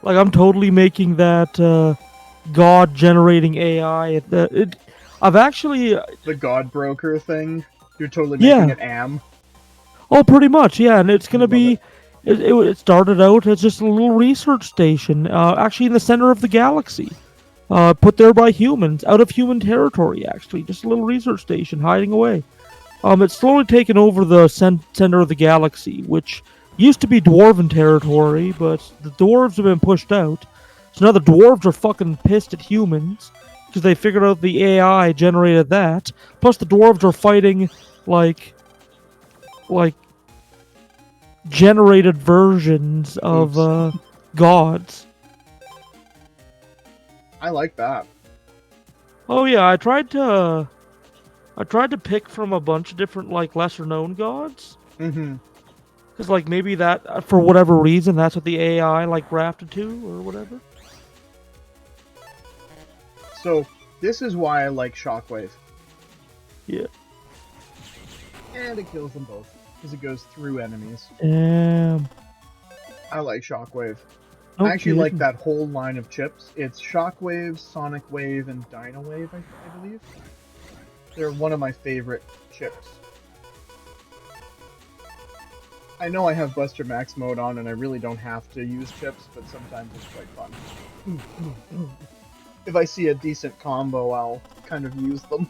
[SPEAKER 2] I'm totally making that, God-generating AI. I've actually...
[SPEAKER 1] The God Broker thing? You're totally making it AM?
[SPEAKER 2] Oh, pretty much, yeah, and it's gonna be... It started out as just a little research station, actually in the center of the galaxy. Put there by humans, out of human territory, actually. Just a little research station hiding away. It's slowly taken over the center of the galaxy, which used to be dwarven territory, but the dwarves have been pushed out. So now the dwarves are fucking pissed at humans, because they figured out the AI generated that. Plus the dwarves are fighting, generated versions of gods.
[SPEAKER 1] I like that.
[SPEAKER 2] Oh yeah, I tried to pick from a bunch of different like lesser known gods.
[SPEAKER 1] Mm-hmm.
[SPEAKER 2] Because like maybe that for whatever reason that's what the AI like grafted to or whatever.
[SPEAKER 1] So this is why I like Shockwave.
[SPEAKER 2] Yeah.
[SPEAKER 1] And it kills them both because it goes through enemies. I like Shockwave.
[SPEAKER 2] No
[SPEAKER 1] I actually like
[SPEAKER 2] kidding.
[SPEAKER 1] that whole line of chips. It's Shockwave, Sonic Wave, and Dino Wave, I believe. They're one of my favorite chips. I know I have Buster Max mode on and I really don't have to use chips, but sometimes it's quite fun. If I see a decent combo, I'll kind of use them.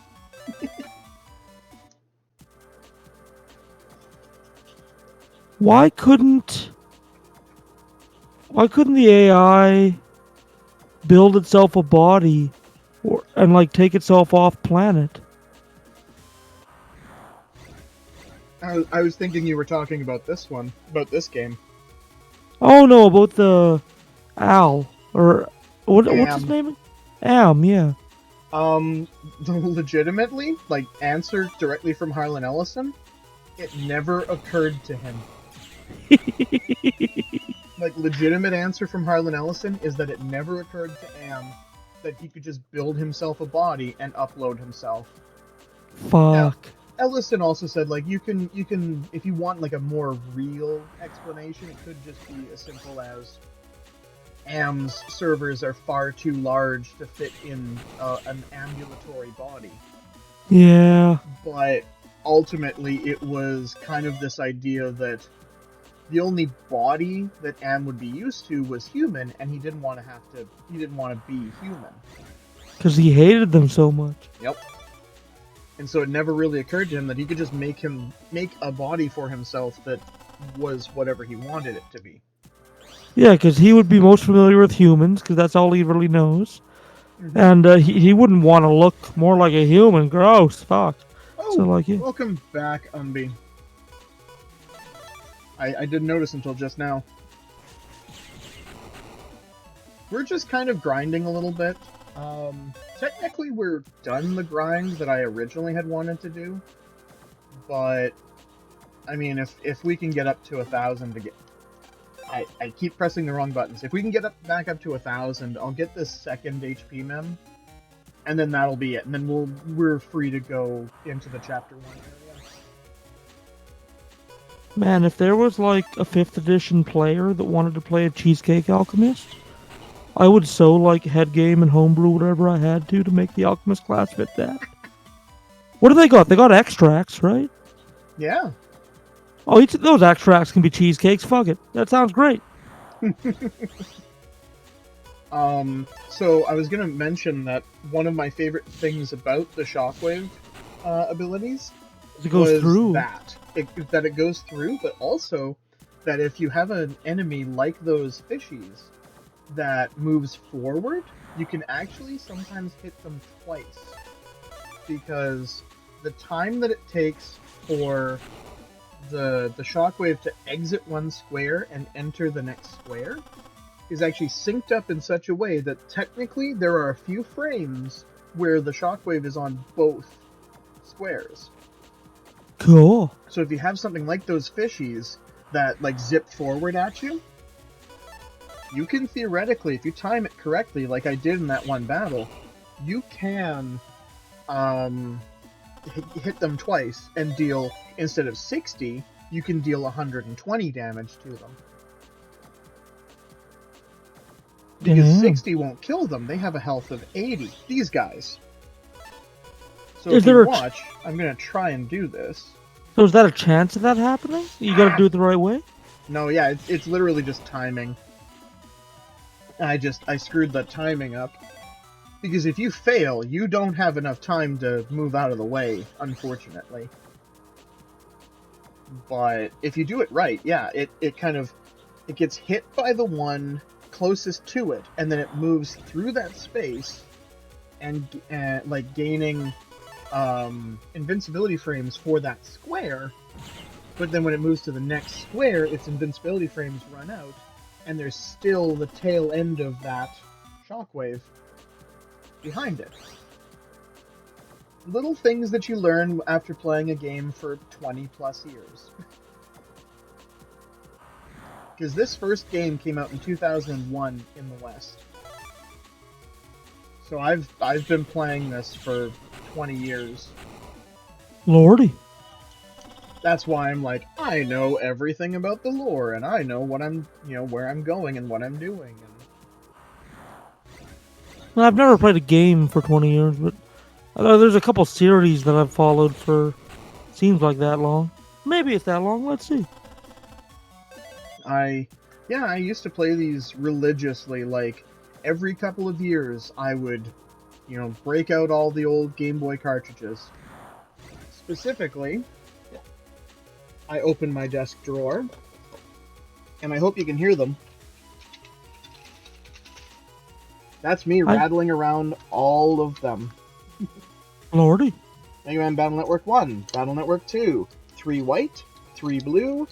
[SPEAKER 2] Why couldn't the AI build itself a body and like take itself off planet?
[SPEAKER 1] I was thinking you were talking about this game.
[SPEAKER 2] Oh no, about the Al or what's his name? Yeah.
[SPEAKER 1] Legitimately, like, answer directly from Harlan Ellison, it never occurred to him. Like, legitimate answer from Harlan Ellison is that it never occurred to Am that he could just build himself a body and upload himself.
[SPEAKER 2] Fuck.
[SPEAKER 1] Now, Ellison also said, like, you can, if you want, like, a more real explanation, it could just be as simple as Am's servers are far too large to fit in an ambulatory body.
[SPEAKER 2] Yeah.
[SPEAKER 1] But ultimately, it was kind of this idea that the only body that Am would be used to was human, and he didn't want to be human.
[SPEAKER 2] Because he hated them so much.
[SPEAKER 1] Yep. And so it never really occurred to him that he could just make a body for himself that was whatever he wanted it to be.
[SPEAKER 2] Yeah, because he would be most familiar with humans, because that's all he really knows.
[SPEAKER 1] Mm-hmm.
[SPEAKER 2] And he wouldn't want to look more like a human. Gross. Fuck.
[SPEAKER 1] Oh,
[SPEAKER 2] So, like, yeah.
[SPEAKER 1] welcome back, Umbi. I didn't notice until just now. We're just kind of grinding a little bit. Technically, we're done the grind that I originally had wanted to do. But, I mean, if we can get up to 1,000 to get... I keep pressing the wrong buttons. If we can get back up to 1,000, I'll get this second HP mem. And then that'll be it. And then we're free to go into the Chapter 1 area.
[SPEAKER 2] Man, if there was like a 5th edition player that wanted to play a Cheesecake Alchemist, I would so like head game and homebrew whatever I had to make the Alchemist class fit that. What do they got? They got extracts, right?
[SPEAKER 1] Yeah.
[SPEAKER 2] Oh, each of those extracts can be cheesecakes. Fuck it. That sounds great.
[SPEAKER 1] So I was gonna mention that one of my favorite things about the Shockwave abilities
[SPEAKER 2] It goes through.
[SPEAKER 1] that it goes through, but also that if you have an enemy like those fishies that moves forward, you can actually sometimes hit them twice. Because the time that it takes for the Shockwave to exit one square and enter the next square is actually synced up in such a way that technically there are a few frames where the Shockwave is on both squares.
[SPEAKER 2] Cool.
[SPEAKER 1] So if you have something like those fishies that like zip forward at you, you can theoretically, if you time it correctly, like I did in that one battle, you can hit them twice and deal, instead of 60, you can deal 120 damage to them. Because
[SPEAKER 2] Damn.
[SPEAKER 1] 60 won't kill them, they have a health of 80. These guys. So
[SPEAKER 2] Is
[SPEAKER 1] if you
[SPEAKER 2] there a
[SPEAKER 1] watch, I'm going to try and do this.
[SPEAKER 2] So is that a chance of that happening? You gotta do it the right way?
[SPEAKER 1] No, yeah, it's literally just timing. I screwed the timing up. Because if you fail, you don't have enough time to move out of the way, unfortunately. But if you do it right, yeah, it gets hit by the one closest to it, and then it moves through that space and like gaining invincibility frames for that square, But then when it moves to the next square, its invincibility frames run out, and there's still the tail end of that shockwave behind it. Little things that you learn after playing a game for 20 plus years. Because this first game came out in 2001 in the West. So I've been playing this for 20 years.
[SPEAKER 2] Lordy.
[SPEAKER 1] That's why I'm like, I know everything about the lore, and I know what I'm, where I'm going and what I'm doing.
[SPEAKER 2] Well, I've never played a game for 20 years, but there's a couple series that I've followed for seems like that long. Maybe it's that long. Let's see.
[SPEAKER 1] I used to play these religiously. Like every couple of years, I would, break out all the old Game Boy cartridges. Specifically, I open my desk drawer, and I hope you can hear them. That's me rattling around all of them.
[SPEAKER 2] Lordy.
[SPEAKER 1] Mega Man Battle Network 1, Battle Network 2, 3 White, 3 Blue,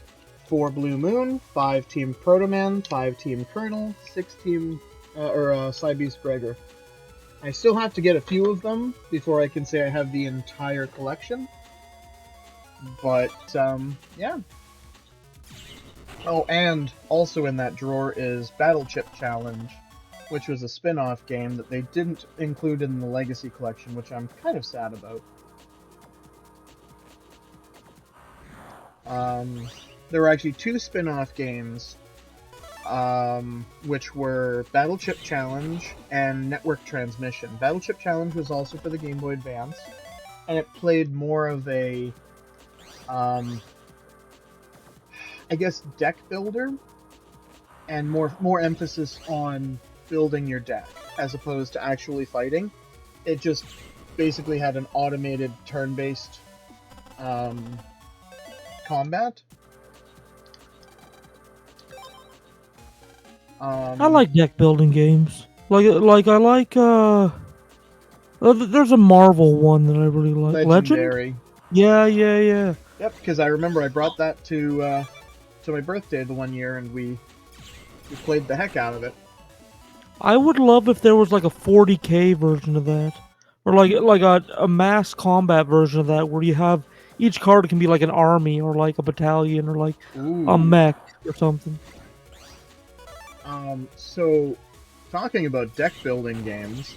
[SPEAKER 1] 4 Blue Moon, 5 Team Proto Man, 5 Team Colonel, 6 Team, Cybeast Gregor. I still have to get a few of them before I can say I have the entire collection. But, yeah. Oh, and also in that drawer is Battle Chip Challenge, which was a spin-off game that they didn't include in the Legacy Collection, which I'm kind of sad about. There were actually 2 spin-off games, which were Battle Chip Challenge and Network Transmission. Battle Chip Challenge was also for the Game Boy Advance, and it played more of a, I guess, deck builder, and more emphasis on building your deck as opposed to actually fighting. It just basically had an automated turn-based combat.
[SPEAKER 2] I like deck building games. Like I like there's a Marvel one that I really like.
[SPEAKER 1] Legendary.
[SPEAKER 2] Legend? Yeah.
[SPEAKER 1] Yep, because I remember I brought that to my birthday the one year, and we played the heck out of it.
[SPEAKER 2] I would love if there was like a 40K version of that, or like a mass combat version of that, where you have each card can be like an army or like a battalion or like a mech or something.
[SPEAKER 1] So, talking about deck building games,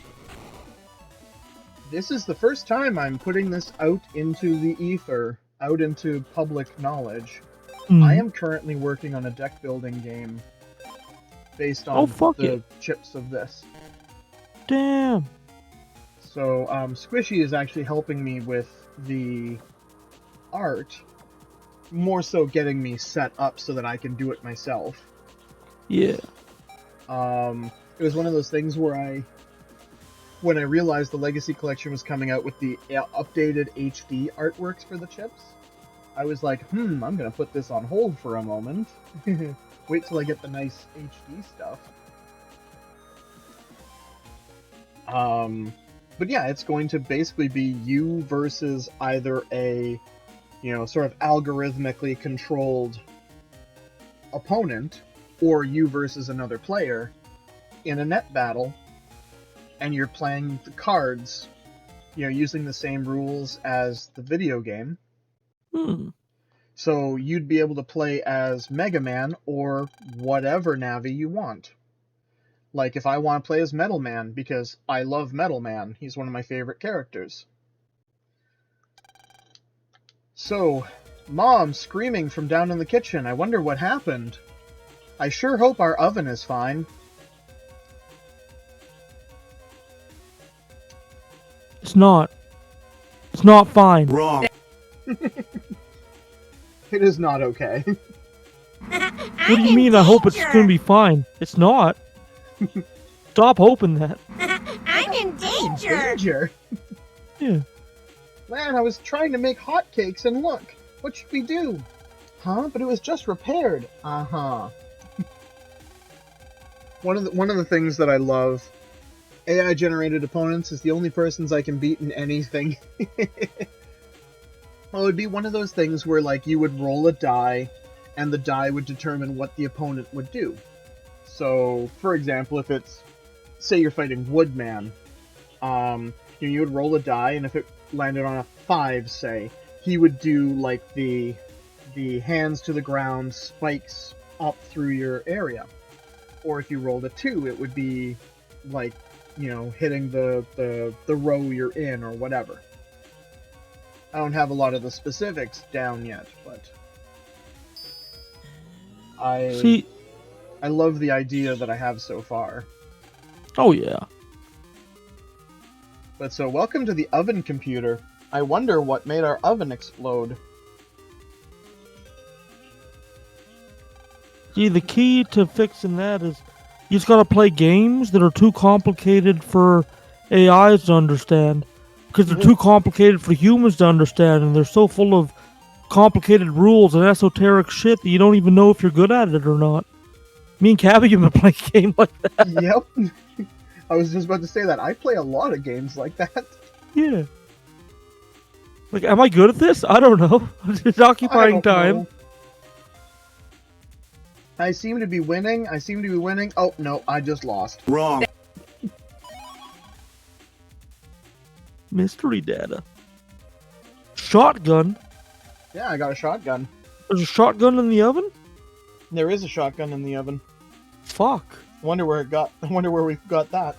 [SPEAKER 1] this is the first time I'm putting this out into the ether, out into public knowledge. I am currently working on a deck building game based on the chips of this.
[SPEAKER 2] Damn.
[SPEAKER 1] So, Squishy is actually helping me with the art, more so getting me set up so that I can do it myself.
[SPEAKER 2] Yeah.
[SPEAKER 1] It was one of those things where when I realized the Legacy Collection was coming out with the updated HD artworks for the chips, I was like, I'm gonna put this on hold for a moment. Wait till I get the nice HD stuff. But yeah, it's going to basically be you versus either a, sort of algorithmically controlled opponent, or you versus another player in a net battle, and you're playing the cards, using the same rules as the video game. So you'd be able to play as Mega Man or whatever Navi you want. Like if I want to play as Metal Man, because I love Metal Man, he's one of my favorite characters. So, Mom screaming from down in the kitchen, I wonder what happened. I sure hope our oven is fine.
[SPEAKER 2] It's not. It's not fine.
[SPEAKER 4] Wrong.
[SPEAKER 1] It is not okay.
[SPEAKER 2] What do you mean I hope it's going to be fine? It's not. Stop hoping that.
[SPEAKER 5] I'm in danger.
[SPEAKER 2] Yeah.
[SPEAKER 1] Man, I was trying to make hotcakes and look. What should we do? Huh? But it was just repaired. Uh-huh. One of the things that I love, AI-generated opponents is the only persons I can beat in anything. Well, it would be one of those things where, like, you would roll a die, and the die would determine what the opponent would do. So, for example, if it's, say you're fighting Woodman, you would roll a die, and if it landed on a 5, say, he would do, like, the hands to the ground spikes up through your area. Or if you rolled a 2, it would be, like, hitting the row you're in, or whatever. I don't have a lot of the specifics down yet, but I love the idea that I have so far.
[SPEAKER 2] Oh yeah.
[SPEAKER 1] But so, welcome to the oven computer. I wonder what made our oven explode.
[SPEAKER 2] See, the key to fixing that is you just gotta play games that are too complicated for AIs to understand. Because they're too complicated for humans to understand, and they're so full of complicated rules and esoteric shit that you don't even know if you're good at it or not. Me and Cabby have been playing a game like that.
[SPEAKER 1] Yep. I was just about to say that. I play a lot of games like that.
[SPEAKER 2] Yeah. Like, am I good at this? I don't know. It's occupying time.
[SPEAKER 1] Know. I seem to be winning. Oh, no, I just lost.
[SPEAKER 3] Wrong.
[SPEAKER 2] Mystery data. Shotgun?
[SPEAKER 1] Yeah, I got a shotgun.
[SPEAKER 2] There's a shotgun in the oven?
[SPEAKER 1] There is a shotgun in the oven.
[SPEAKER 2] Fuck.
[SPEAKER 1] I wonder where we got that.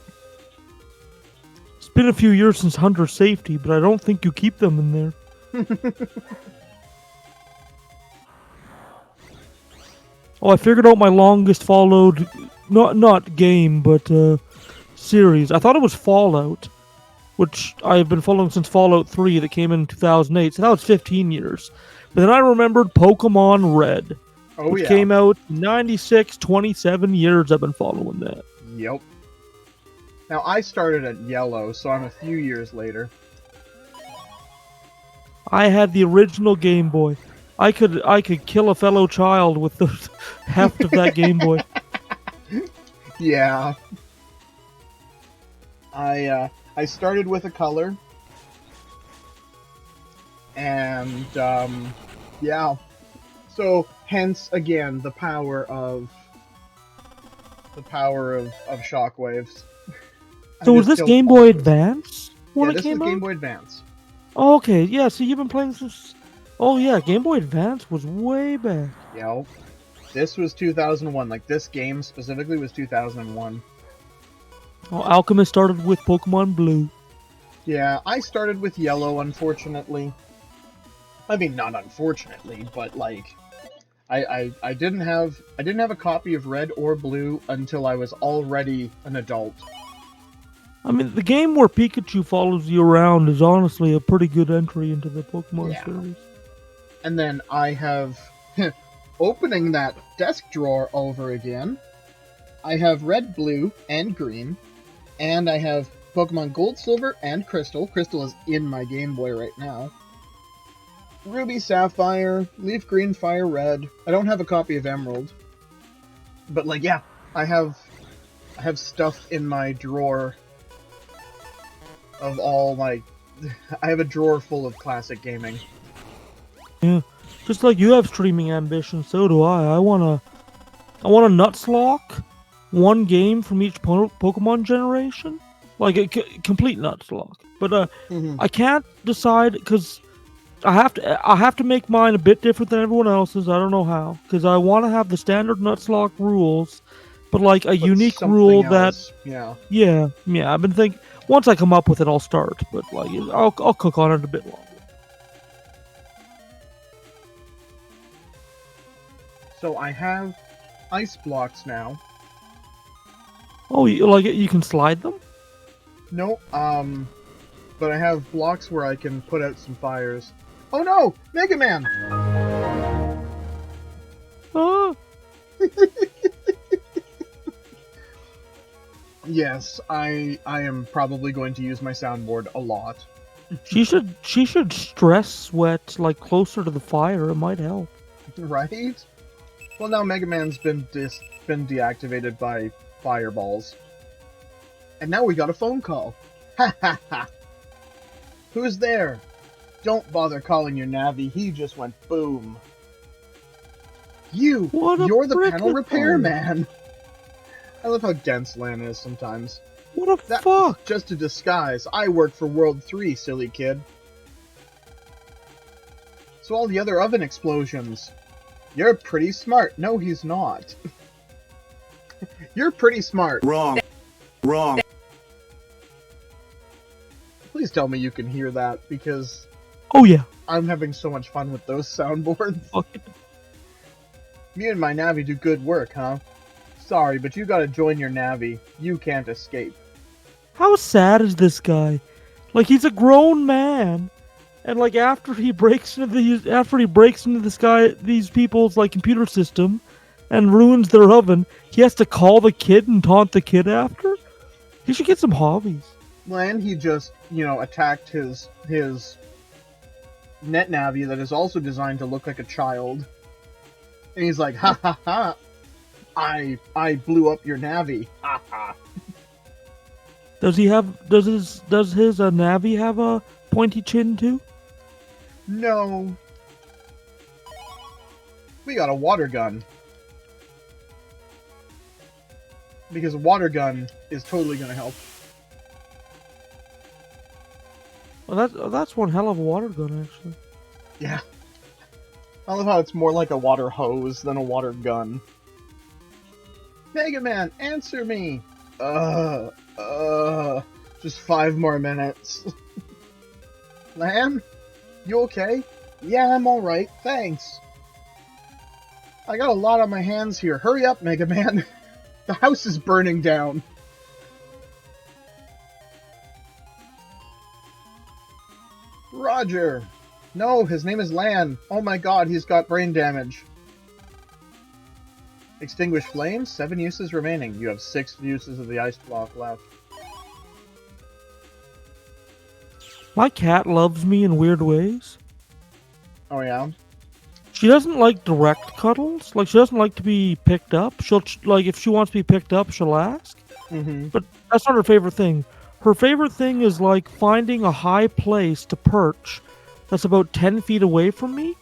[SPEAKER 2] It's been a few years since hunter safety, but I don't think you keep them in there. Oh, I figured out my longest followed, not game, but series. I thought it was Fallout, which I've been following since Fallout 3 that came in 2008, so that was 15 years. But then I remembered Pokemon Red, which came out 96, 27 years I've been following that.
[SPEAKER 1] Yep. Now, I started at Yellow, so I'm a few years later.
[SPEAKER 2] I had the original Game Boy. I could kill a fellow child with the heft of that Game Boy.
[SPEAKER 1] Yeah. I started with a color, and yeah. So hence again the power of shockwaves.
[SPEAKER 2] So was this Game Boy Advance when
[SPEAKER 1] Yeah,
[SPEAKER 2] it
[SPEAKER 1] this
[SPEAKER 2] came
[SPEAKER 1] was
[SPEAKER 2] out?
[SPEAKER 1] Game Boy Advance.
[SPEAKER 2] Oh, okay, yeah. So you've been playing since. Oh yeah, Game Boy Advance was way back.
[SPEAKER 1] Yep. This was 2001. Like this game specifically was 2001.
[SPEAKER 2] Oh, Alchemist started with Pokemon Blue.
[SPEAKER 1] Yeah, I started with Yellow, unfortunately. I mean, not unfortunately, but like, I didn't have a copy of Red or Blue until I was already an adult.
[SPEAKER 2] I mean, the game where Pikachu follows you around is honestly a pretty good entry into the Pokemon series.
[SPEAKER 1] And then I have, opening that desk drawer over again, I have Red, Blue, and Green, and I have Pokemon Gold, Silver, and Crystal. Crystal is in my Game Boy right now. Ruby, Sapphire, Leaf Green, Fire Red. I don't have a copy of Emerald. But like, yeah, I have stuff in my drawer of all my... I have a drawer full of classic gaming.
[SPEAKER 2] Yeah, just like you have streaming ambitions, so do I. I want a Nuzlocke, one game from each Pokemon generation, like a complete Nuzlocke. But I can't decide because I have to make mine a bit different than everyone else's. I don't know how, because I want to have the standard Nuzlocke rules, but like a unique rule
[SPEAKER 1] else.
[SPEAKER 2] that yeah. I've been thinking once I come up with it, I'll start. But like I'll cook on it a bit longer.
[SPEAKER 1] So I have ice blocks now.
[SPEAKER 2] Oh, you can slide them?
[SPEAKER 1] No, but I have blocks where I can put out some fires. Oh no! Mega Man!
[SPEAKER 2] Ah.
[SPEAKER 1] Yes, I am probably going to use my soundboard a lot.
[SPEAKER 2] She should stress sweat like closer to the fire. It might help.
[SPEAKER 1] Right? Well, now Mega Man's been deactivated by fireballs. And now we got a phone call. Ha ha ha! Who's there? Don't bother calling your Navi, he just went boom. You're the panel repairman. I love how dense Lan is sometimes.
[SPEAKER 2] What a
[SPEAKER 1] That's
[SPEAKER 2] fuck!
[SPEAKER 1] just a disguise. I work for World 3, silly kid. So all the other oven explosions. You're pretty smart. No, he's not. You're pretty smart.
[SPEAKER 4] Wrong.
[SPEAKER 1] Please tell me you can hear that, because
[SPEAKER 2] Oh yeah.
[SPEAKER 1] I'm having so much fun with those soundboards.
[SPEAKER 2] Fuck it.
[SPEAKER 1] Me and my Navi do good work, huh? Sorry, but you gotta join your Navi. You can't escape.
[SPEAKER 2] How sad is this guy? Like, he's a grown man, and like after he breaks into these people's like computer system and ruins their oven, he has to call the kid and taunt the kid after? He should get some hobbies.
[SPEAKER 1] Lan, he just, attacked his net Navi that is also designed to look like a child. And he's like, ha ha ha, I blew up your Navi. Ha ha.
[SPEAKER 2] Does his Navi have a pointy chin too?
[SPEAKER 1] No. We got a water gun. Because a water gun is totally gonna help.
[SPEAKER 2] Well, that's one hell of a water gun, actually.
[SPEAKER 1] Yeah. I love how it's more like a water hose than a water gun. Mega Man, answer me! Just 5 more minutes. Lan? You okay? Yeah, I'm alright, thanks. I got a lot on my hands here. Hurry up, Mega Man. The house is burning down. Roger. No, his name is Lan. Oh my god, he's got brain damage. Extinguish flames, 7 uses remaining. You have 6 uses of the ice block left.
[SPEAKER 2] My cat loves me in weird ways.
[SPEAKER 1] Oh yeah?
[SPEAKER 2] She doesn't like direct cuddles. Like, she doesn't like to be picked up. She'll, like, if she wants to be picked up, she'll ask.
[SPEAKER 1] Mm-hmm.
[SPEAKER 2] But that's not her favorite thing. Her favorite thing is, like, finding a high place to perch that's about 10 feet away from me,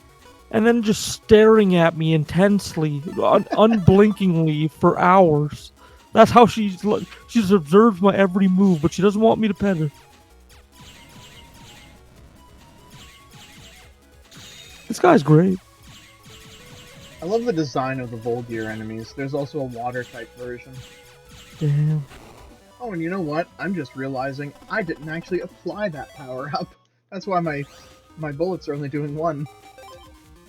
[SPEAKER 2] and then just staring at me intensely, unblinkingly for hours. That's how she just observes my every move, but she doesn't want me to pet her. This guy's great.
[SPEAKER 1] I love the design of the Volgear enemies. There's also a water-type version.
[SPEAKER 2] Damn.
[SPEAKER 1] Oh, and you know what? I'm just realizing I didn't actually apply that power-up. That's why my bullets are only doing 1.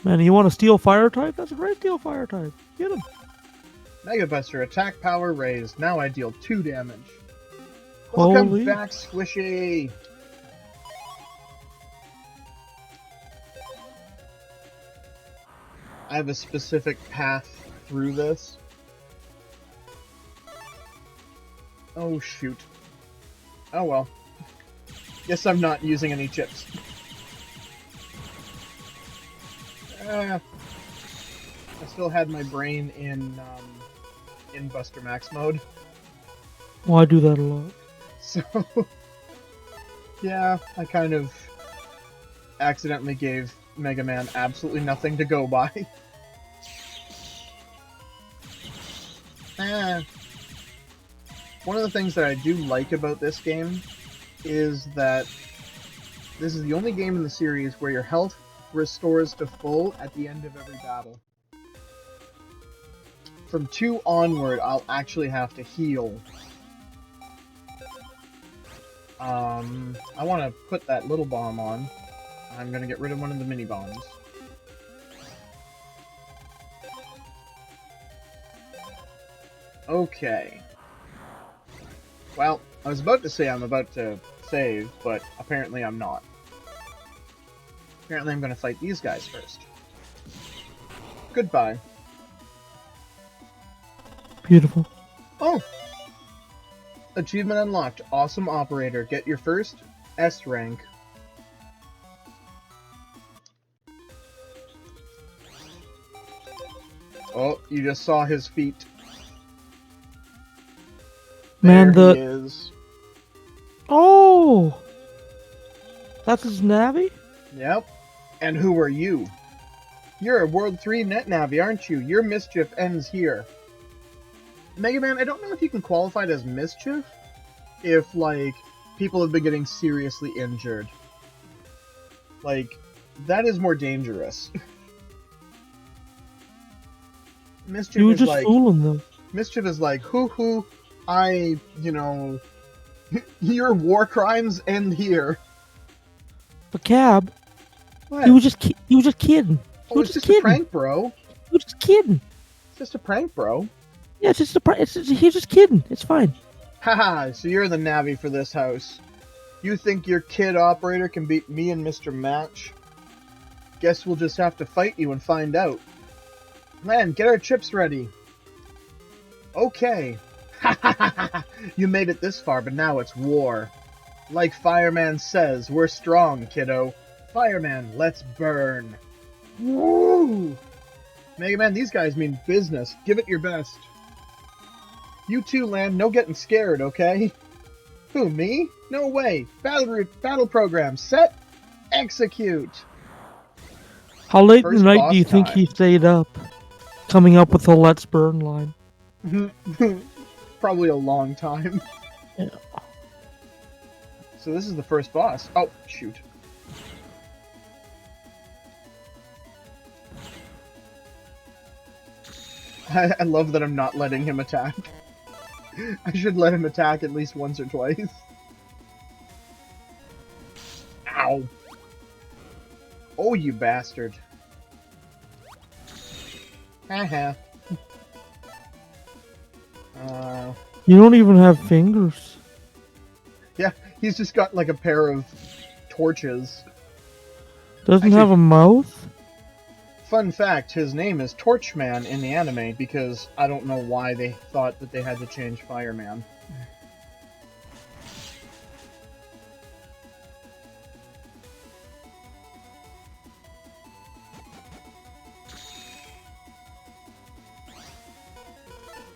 [SPEAKER 2] Man, you want a steel fire type? That's a great steel fire type. Get him.
[SPEAKER 1] Mega Buster, attack power raised. Now I deal 2 damage.
[SPEAKER 2] Holy.
[SPEAKER 1] Welcome back, Squishy! I have a specific path through this. Oh, shoot. Oh well. Guess I'm not using any chips. I still had my brain in Buster Max mode.
[SPEAKER 2] Well, I do that a lot.
[SPEAKER 1] So, yeah, I kind of accidentally gave Mega Man absolutely nothing to go by. One of the things that I do like about this game is that this is the only game in the series where your health restores to full at the end of every battle. From 2 onward, I'll actually have to heal. I want to put that little bomb on. I'm going to get rid of one of the mini bombs. Okay. Well, I was about to say I'm about to save, but apparently I'm not. Apparently I'm going to fight these guys first. Goodbye.
[SPEAKER 2] Beautiful.
[SPEAKER 1] Oh! Achievement unlocked. Awesome operator. Get your first S rank. Oh, you just saw his feet.
[SPEAKER 2] Man,
[SPEAKER 1] there he is.
[SPEAKER 2] Oh! That's his Navi?
[SPEAKER 1] Yep. And who are you? You're a World 3 Net Navi, aren't you? Your mischief ends here. Mega Man, I don't know if you can qualify it as mischief if, like, people have been getting seriously injured. Like, that is more dangerous. Mischief
[SPEAKER 2] You were
[SPEAKER 1] is
[SPEAKER 2] just
[SPEAKER 1] like...
[SPEAKER 2] fooling them.
[SPEAKER 1] Mischief is like, your war crimes end here.
[SPEAKER 2] But Cab,
[SPEAKER 1] What?
[SPEAKER 2] you were just kidding.
[SPEAKER 1] Oh, it's just a prank, bro.
[SPEAKER 2] You were just kidding.
[SPEAKER 1] It's just a prank, bro.
[SPEAKER 2] Yeah, it's just a prank. He's just kidding. It's fine.
[SPEAKER 1] Haha, so you're the Navi for this house. You think your kid operator can beat me and Mr. Match? Guess we'll just have to fight you and find out. Man, get our chips ready. Okay. You made it this far, but now it's war. Like Fireman says, we're strong, kiddo. Fireman, let's burn. Woo! Mega Man, these guys mean business. Give it your best. You too, Land. No getting scared, okay? Who, me? No way. Battle program. Set. Execute.
[SPEAKER 2] How late
[SPEAKER 1] First
[SPEAKER 2] in the night
[SPEAKER 1] boss
[SPEAKER 2] do you think
[SPEAKER 1] time.
[SPEAKER 2] he stayed up, coming up with the "Let's Burn" line?
[SPEAKER 1] Probably a long time.
[SPEAKER 2] Yeah.
[SPEAKER 1] So this is the first boss. Oh, shoot. I love that I'm not letting him attack. I should let him attack at least once or twice. Ow. Oh, you bastard. Haha.
[SPEAKER 2] You don't even have fingers.
[SPEAKER 1] Yeah, he's just got like a pair of torches.
[SPEAKER 2] Doesn't
[SPEAKER 1] Actually-
[SPEAKER 2] have a mouth.
[SPEAKER 1] Fun fact, his name is Torchman in the anime because I don't know why they thought that they had to change Fireman.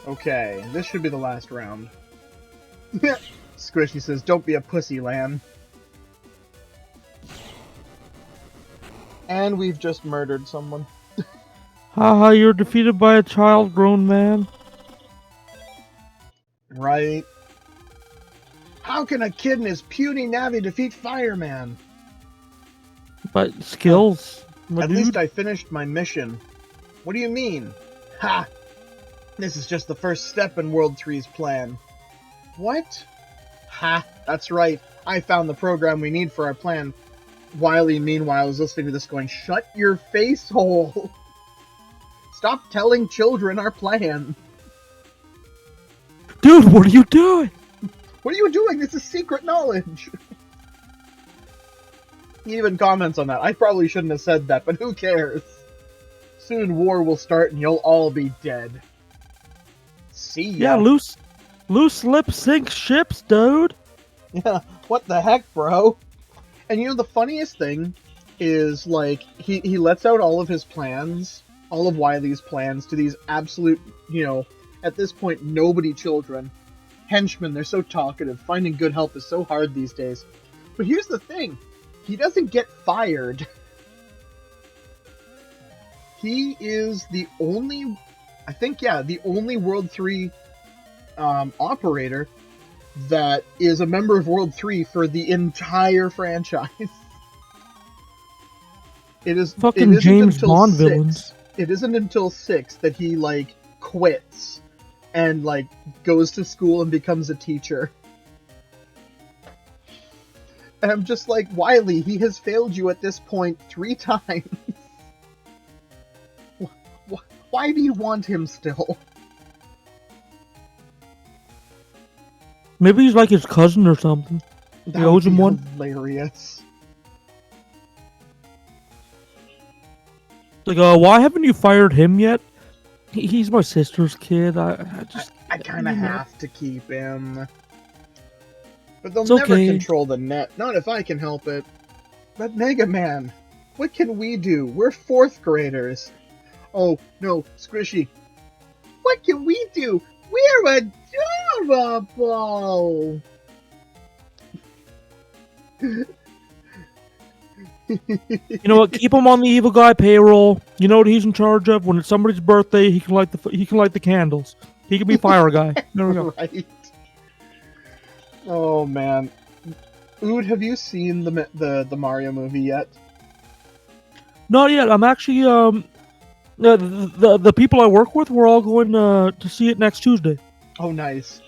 [SPEAKER 1] Okay, this should be the last round. Squishy says, don't be a pussy, Lan. And we've just murdered someone.
[SPEAKER 2] Haha, you're defeated by a child-grown man.
[SPEAKER 1] Right? How can a kid in his puny Navi defeat Fireman?
[SPEAKER 2] But skills. my
[SPEAKER 1] At
[SPEAKER 2] dude.
[SPEAKER 1] least I finished my mission. What do you mean? Ha! This is just the first step in World 3's plan. What? Ha! That's right. I found the program we need for our plan. Wily, meanwhile, is listening to this going, shut your face hole! Stop telling children our plan!
[SPEAKER 2] Dude, what are you doing?
[SPEAKER 1] What are you doing? This is secret knowledge! He even comments on that. I probably shouldn't have said that, but who cares? Soon war will start and you'll all be dead. See ya.
[SPEAKER 2] Yeah, loose lips sink ships, dude.
[SPEAKER 1] Yeah, what the heck, bro? And you know, the funniest thing is, like, he lets out all of his plans, all of Wily's plans, to these absolute, at this point, nobody children. Henchmen, they're so talkative. Finding good help is so hard these days. But here's the thing. He doesn't get fired. He is the only, the only World 3 operator that is a member of World 3 for the entire franchise. It isn't
[SPEAKER 2] James
[SPEAKER 1] until
[SPEAKER 2] Bond
[SPEAKER 1] 6.
[SPEAKER 2] villains.
[SPEAKER 1] It isn't until 6 that he, quits and, goes to school and becomes a teacher. And I'm just like, Wily, he has failed you at this point 3 times. Why do you want him still?
[SPEAKER 2] Maybe he's like his cousin or something.
[SPEAKER 1] That
[SPEAKER 2] He owes
[SPEAKER 1] would
[SPEAKER 2] him
[SPEAKER 1] be
[SPEAKER 2] one.
[SPEAKER 1] hilarious.
[SPEAKER 2] Like, why haven't you fired him yet? He's my sister's kid. I
[SPEAKER 1] kind of have to keep him. But they'll
[SPEAKER 2] It's
[SPEAKER 1] never
[SPEAKER 2] okay.
[SPEAKER 1] control the net. Not if I can help it. But Mega Man, what can we do? We're 4th graders. Oh, no, Squishy. What can we do? We're adorable!
[SPEAKER 2] You know what? Keep him on the evil guy payroll. You know what he's in charge of? When it's somebody's birthday, he can light the candles. He can be fire guy. There we go.
[SPEAKER 1] Right. Oh man, Ood, have you seen the Mario movie yet?
[SPEAKER 2] Not yet. I'm actually the people I work with, we're all going to see it next Tuesday.
[SPEAKER 1] Oh, nice.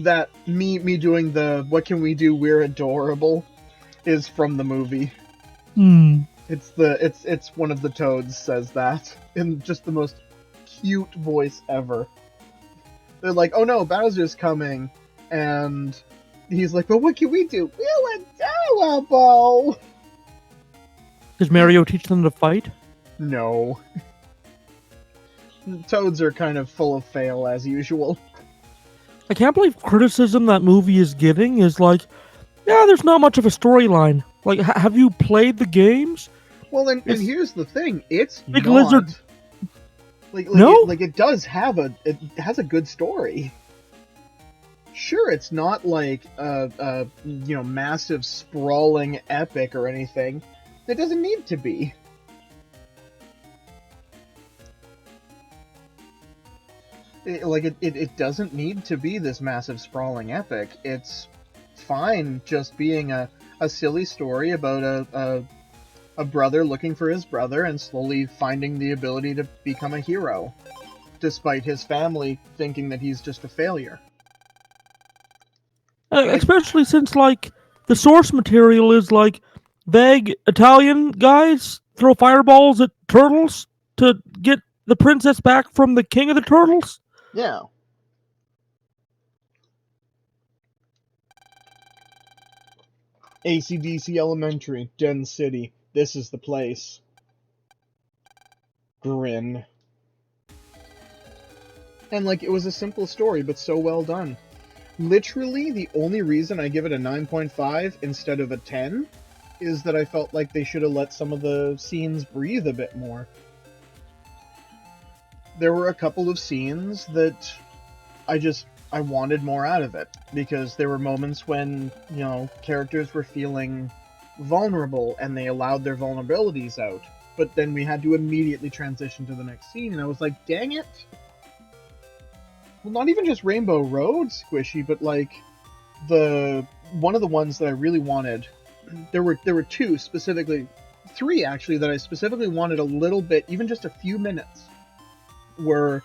[SPEAKER 1] That me doing the "What can we do? We're adorable" is from the movie. It's one of the Toads says that in just the most cute voice ever. They're like, "Oh no, Bowser's coming," and he's like, "Well, what can we do? We're adorable."
[SPEAKER 2] Does Mario teach them to fight?
[SPEAKER 1] No. Toads are kind of full of fail as usual.
[SPEAKER 2] I can't believe criticism that movie is getting is like, yeah, there's not much of a storyline. Like, have you played the games?
[SPEAKER 1] Well, and here's the thing: it's
[SPEAKER 2] Big
[SPEAKER 1] not
[SPEAKER 2] Lizard.
[SPEAKER 1] no, it does have it has a good story. Sure, it's not like a massive sprawling epic or anything. It doesn't need to be. It doesn't need to be this massive sprawling epic. It's fine just being a silly story about a brother looking for his brother and slowly finding the ability to become a hero, despite his family thinking that he's just a failure.
[SPEAKER 2] Especially since, like, the source material is, like, vague Italian guys throw fireballs at turtles to get the princess back from the king of the turtles?
[SPEAKER 1] Yeah. AC/DC Elementary, Den City. This is the place. Grin. And, like, it was a simple story, but so well done. Literally, the only reason I give it a 9.5 instead of a 10 is that I felt like they should have let some of the scenes breathe a bit more. There were a couple of scenes that I wanted more out of it, because there were moments when, characters were feeling vulnerable and they allowed their vulnerabilities out, but then we had to immediately transition to the next scene, and I was like, dang it. Well, not even just Rainbow Road Squishy, but like one of the ones that I really wanted. There were two specifically, three actually, that I specifically wanted a little bit, even just a few minutes, where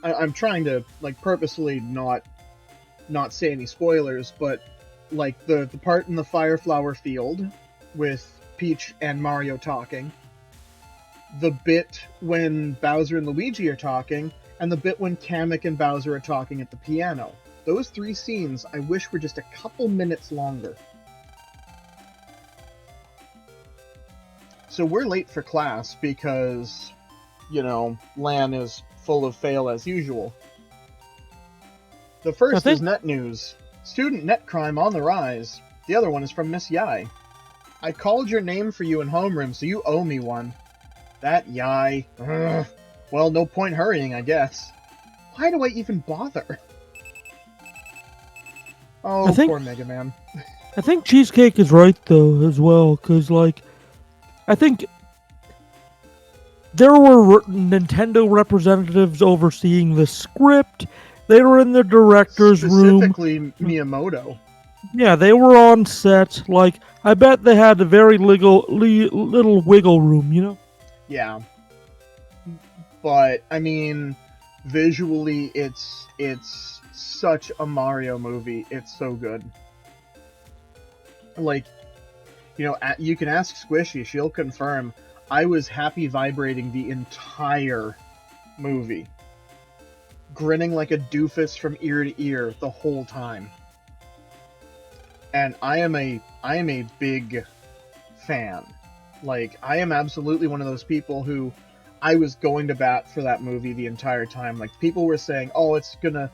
[SPEAKER 1] I'm trying to like purposefully not say any spoilers, but like the part in the Fireflower Field with Peach and Mario talking, the bit when Bowser and Luigi are talking, and the bit when Kamek and Bowser are talking at the piano. Those three scenes I wish were just a couple minutes longer. So we're late for class because, Lan is full of fail as usual. The first is net news. Student net crime on the rise. The other one is from Miss Yai. I called your name for you in homeroom, so you owe me one. That Yai. Ugh. Well, no point hurrying, I guess. Why do I even bother? Oh, poor Mega Man.
[SPEAKER 2] I think Cheesecake is right, though, as well, because, like, I think there were Nintendo representatives overseeing the script. They were in the director's room.
[SPEAKER 1] Specifically Miyamoto.
[SPEAKER 2] Yeah, they were on set. Like, I bet they had a very little wiggle room,
[SPEAKER 1] Yeah. But, I mean, visually, it's such a Mario movie. It's so good. Like, you can ask Squishy, she'll confirm. I was happy vibrating the entire movie. Grinning like a doofus from ear to ear the whole time. And I am a big fan. Like, I am absolutely one of those people who I was going to bat for that movie the entire time. Like, people were saying, oh, it's gonna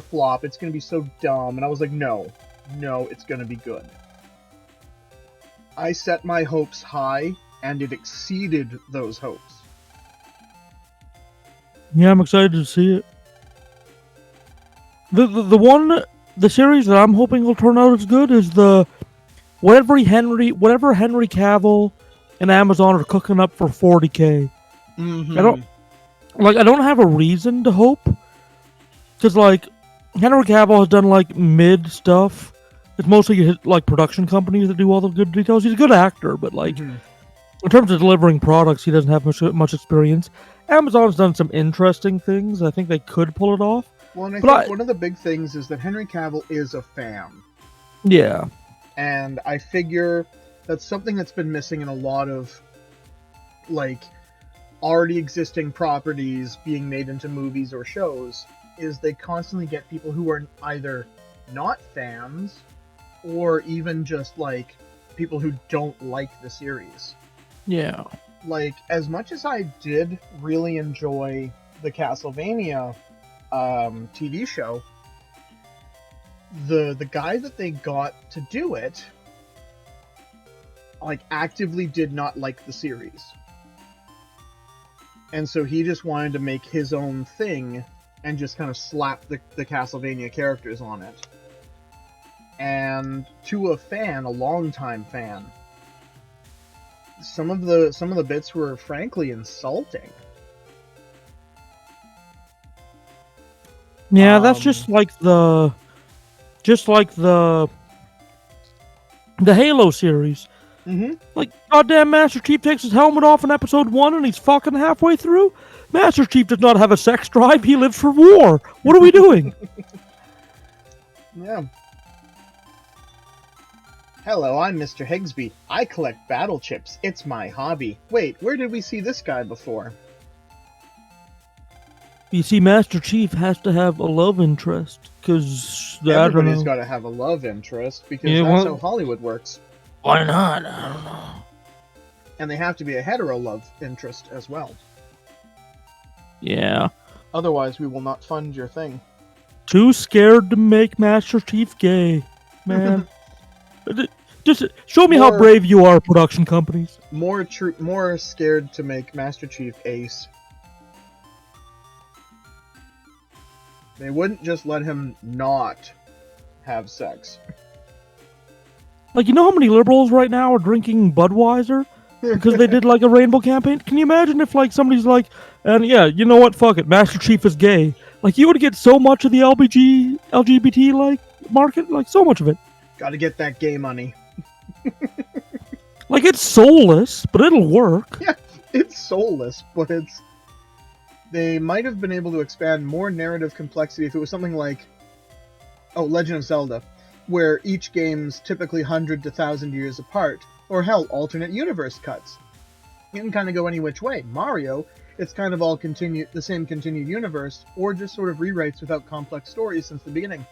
[SPEAKER 1] flop, it's gonna be so dumb. And I was like, no, it's gonna be good. I set my hopes high, and it exceeded those hopes.
[SPEAKER 2] Yeah, I'm excited to see it. The series that I'm hoping will turn out as good is the whatever Henry Cavill and Amazon are cooking up for 40K.
[SPEAKER 1] Mm-hmm.
[SPEAKER 2] I don't have a reason to hope, because like Henry Cavill has done like mid stuff. It's mostly like production companies that do all the good details. He's a good actor, but like in terms of delivering products, he doesn't have much experience. Amazon's done some interesting things. I think they could pull it off.
[SPEAKER 1] Well, and I think one of the big things is that Henry Cavill is a fan.
[SPEAKER 2] Yeah.
[SPEAKER 1] And I figure that's something that's been missing in a lot of, like, already existing properties being made into movies or shows, is they constantly get people who are either not fans or even just, like, people who don't like the series.
[SPEAKER 2] Yeah.
[SPEAKER 1] Like, as much as I did really enjoy the Castlevania TV show, the guy that they got to do it, like, actively did not like the series. And so he just wanted to make his own thing and just kind of slap the Castlevania characters on it. And to a fan, a longtime fan, some of the bits were frankly insulting.
[SPEAKER 2] Yeah, that's just like the Halo series.
[SPEAKER 1] Mm-hmm.
[SPEAKER 2] Like, goddamn, Master Chief takes his helmet off in episode 1 and he's fucking halfway through. Master Chief does not have a sex drive. He lives for war. What are we doing?
[SPEAKER 1] Yeah. Hello, I'm Mr. Higsby. I collect battle chips. It's my hobby. Wait, where did we see this guy before?
[SPEAKER 2] You see, Master Chief has to have a love interest, because
[SPEAKER 1] everybody's got to have a love interest, because that's how Hollywood works.
[SPEAKER 2] Why not? I don't know.
[SPEAKER 1] And they have to be a hetero love interest as well.
[SPEAKER 2] Yeah.
[SPEAKER 1] Otherwise, we will not fund your thing.
[SPEAKER 2] Too scared to make Master Chief gay, man. Just show me how brave you are, production companies.
[SPEAKER 1] More scared to make Master Chief ace. They wouldn't just let him not have sex.
[SPEAKER 2] Like, you know how many liberals right now are drinking Budweiser because they did like a rainbow campaign? Can you imagine if like somebody's like, and yeah, you know what? Fuck it, Master Chief is gay. Like, you would get so much of the LGBT like market, like so much of it.
[SPEAKER 1] Got to get that gay money.
[SPEAKER 2] Like, it's soulless, but it'll work.
[SPEAKER 1] Yeah, it's soulless, but it's... They might have been able to expand more narrative complexity if it was something like, Legend of Zelda, where each game's typically 100 to 1,000 years apart, or hell, alternate universe cuts. You can kind of go any which way. Mario, it's kind of all the same continued universe, or just sort of rewrites without complex stories since the beginning.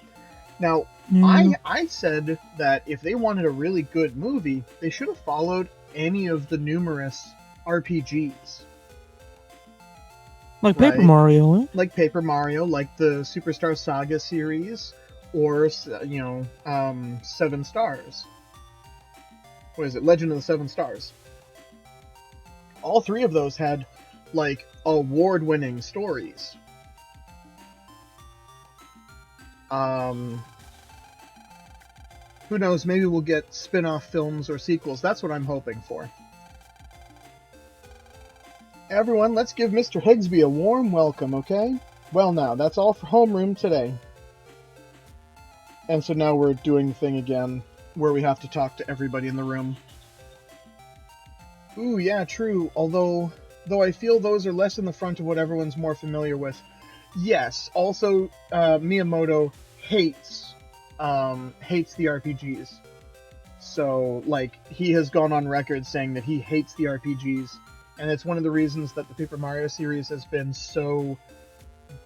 [SPEAKER 1] Now, I said that if they wanted a really good movie, they should have followed any of the numerous RPGs.
[SPEAKER 2] Like Paper Mario, eh?
[SPEAKER 1] Like Paper Mario, like the Superstar Saga series, or, Seven Stars. What is it? Legend of the Seven Stars. All three of those had, like, award-winning stories. Who knows, maybe we'll get spin-off films or sequels. That's what I'm hoping for. Everyone, let's give Mr. Higsby a warm welcome, okay? Well now, that's all for homeroom today. And so now we're doing the thing again, where we have to talk to everybody in the room. Ooh, yeah, true. Though I feel those are less in the front of what everyone's more familiar with. Yes, also, Miyamoto hates the RPGs. So, like, he has gone on record saying that he hates the RPGs, and it's one of the reasons that the Paper Mario series has been so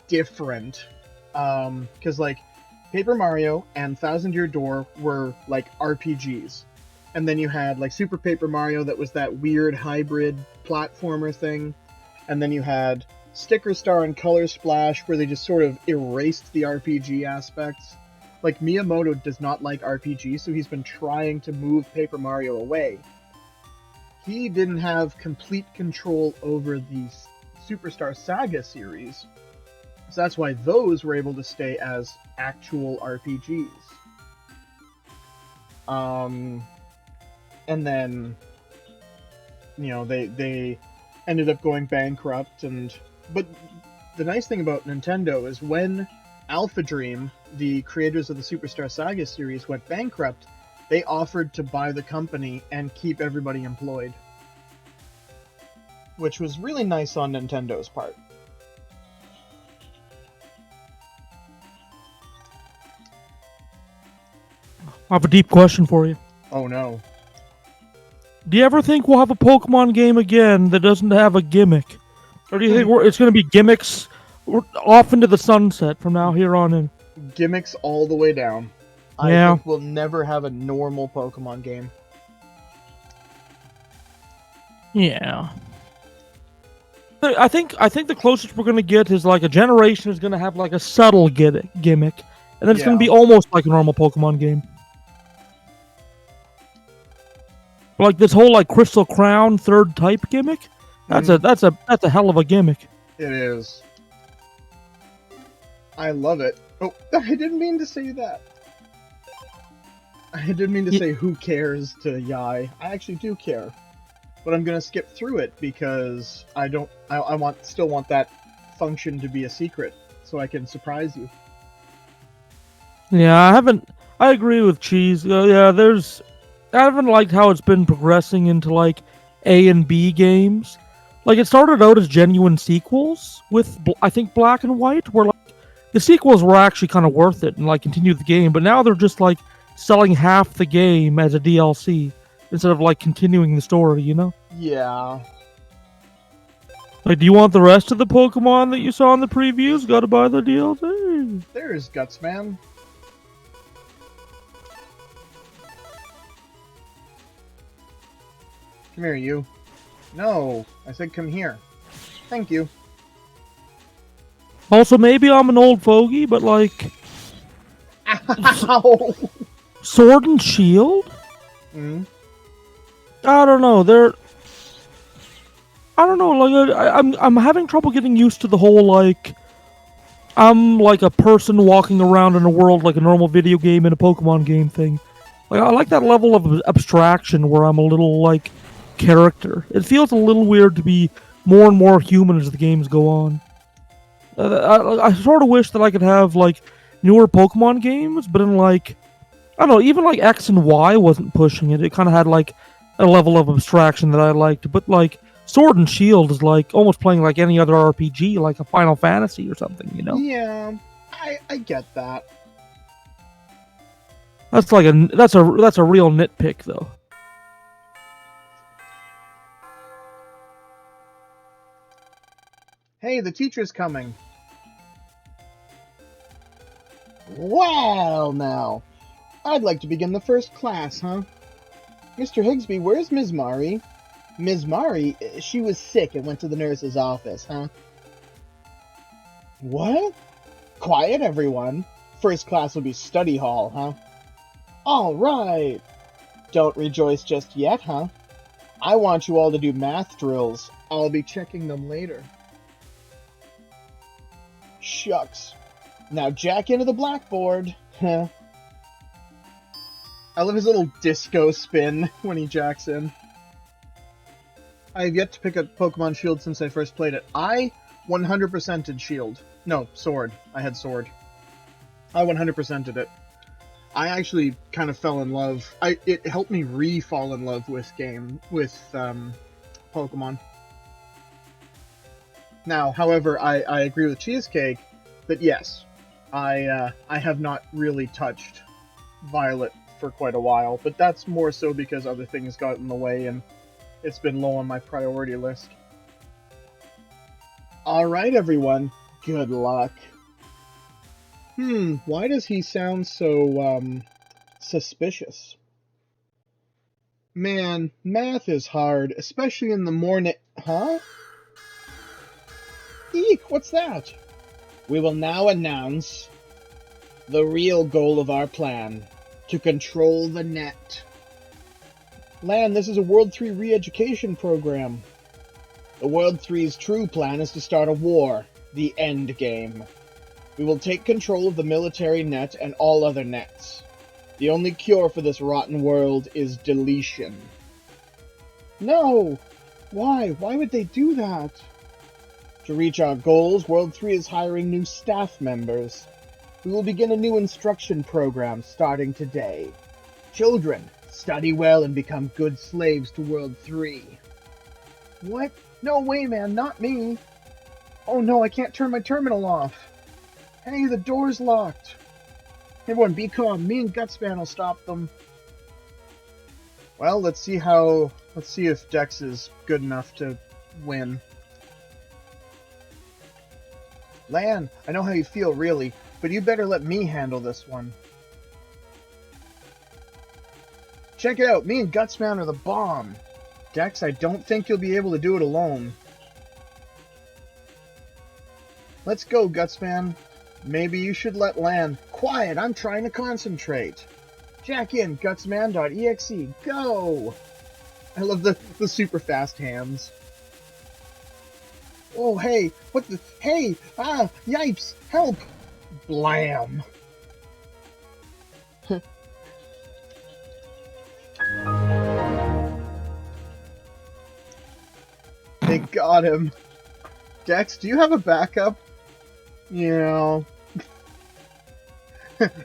[SPEAKER 1] different. Because, like, Paper Mario and Thousand Year Door were, like, RPGs. And then you had, like, Super Paper Mario that was that weird hybrid platformer thing. And then you had Sticker Star and Color Splash, where they just sort of erased the RPG aspects. Like, Miyamoto does not like RPGs, so he's been trying to move Paper Mario away. He didn't have complete control over the Superstar Saga series, so that's why those were able to stay as actual RPGs. and then, they ended up going bankrupt. But the nice thing about Nintendo is when Alpha Dream, the creators of the Superstar Saga series, went bankrupt, they offered to buy the company and keep everybody employed. Which was really nice on Nintendo's part.
[SPEAKER 2] I have a deep question for you.
[SPEAKER 1] Oh no.
[SPEAKER 2] Do you ever think we'll have a Pokemon game again that doesn't have a gimmick? Or do you think it's going to be gimmicks off into the sunset from now here on in?
[SPEAKER 1] Gimmicks all the way down.
[SPEAKER 2] Yeah.
[SPEAKER 1] I think we'll never have a normal Pokemon game.
[SPEAKER 2] Yeah. I think the closest we're going to get is like a generation is going to have like a subtle gimmick. And then it's going to be almost like a normal Pokemon game. Like this whole like Crystal Crown third type gimmick. That's a hell of a gimmick.
[SPEAKER 1] It is. I love it. Oh, I didn't mean to say that. I didn't mean to say who cares to Yai. I actually do care. But I'm gonna skip through it because I still want that function to be a secret so I can surprise you.
[SPEAKER 2] Yeah, I agree with Cheese. I haven't liked how it's been progressing into like A and B games. Like it started out as genuine sequels with I think Black and White, where like the sequels were actually kind of worth it and like continued the game, but now they're just like selling half the game as a DLC instead of like continuing the story, you know?
[SPEAKER 1] Yeah.
[SPEAKER 2] Like, do you want the rest of the Pokemon that you saw in the previews? Gotta buy the DLC.
[SPEAKER 1] There's Gutsman. Come here, you. No, I said come here. Thank you.
[SPEAKER 2] Also, maybe I'm an old fogey, but like...
[SPEAKER 1] Ow!
[SPEAKER 2] Sword and Shield?
[SPEAKER 1] Hmm?
[SPEAKER 2] I don't know, I don't know, like, I'm having trouble getting used to the whole, like... I'm like a person walking around in a world like a normal video game and a Pokemon game thing. Like, I like that level of abstraction where I'm a little, like, character. It feels a little weird to be more and more human as the games go on. I sort of wish that I could have, like, newer Pokemon games, but in, like, I don't know, even, like, X and Y wasn't pushing it. It kind of had, like, a level of abstraction that I liked. But, like, Sword and Shield is, like, almost playing like any other RPG, like a Final Fantasy or something, you know?
[SPEAKER 1] Yeah, I get that.
[SPEAKER 2] That's like that's a real nitpick, though.
[SPEAKER 1] Hey, the teacher's coming. Well, now, I'd like to begin the first class, huh? Mr. Higsby, where's Ms. Mari? Ms. Mari? She was sick and went to the nurse's office, huh? What? Quiet, everyone. First class will be study hall, huh? All right. Don't rejoice just yet, huh? I want you all to do math drills. I'll be checking them later. Shucks. Now jack into the blackboard. I love his little disco spin when he jacks in. I have yet to pick up Pokemon Shield since I first played it. I 100%ed Shield. No, Sword. I had Sword. I 100%ed it. I actually kind of fell in love. It helped me re-fall in love with Pokemon. Now, however, I agree with Cheesecake that yes, I have not really touched Violet for quite a while, but that's more so because other things got in the way and it's been low on my priority list. Alright, everyone. Good luck. Why does he sound so, suspicious? Man, math is hard, especially in the morning. Huh? Eek, what's that? We will now announce the real goal of our plan, to control the net. Lan, this is a World 3 re-education program. The World 3's true plan is to start a war, the end game. We will take control of the military net and all other nets. The only cure for this rotten world is deletion. No! Why? Why would they do that? To reach our goals, World 3 is hiring new staff members. We will begin a new instruction program starting today. Children, study well and become good slaves to World 3. What? No way, man, not me. Oh no, I can't turn my terminal off. Hey, the door's locked. Everyone, be calm. Me and Gutsman will stop them. Well, let's see if Dex is good enough to win. Lan, I know how you feel, really, but you better let me handle this one. Check it out, me and Gutsman are the bomb. Dex, I don't think you'll be able to do it alone. Let's go, Gutsman. Maybe you should let Lan... Quiet, I'm trying to concentrate. Jack in, gutsman.exe, go! I love the super fast hands. Oh, hey, what the... Hey! Ah, yipes! Help! Blam! They got him. Dex, do you have a backup? Yeah.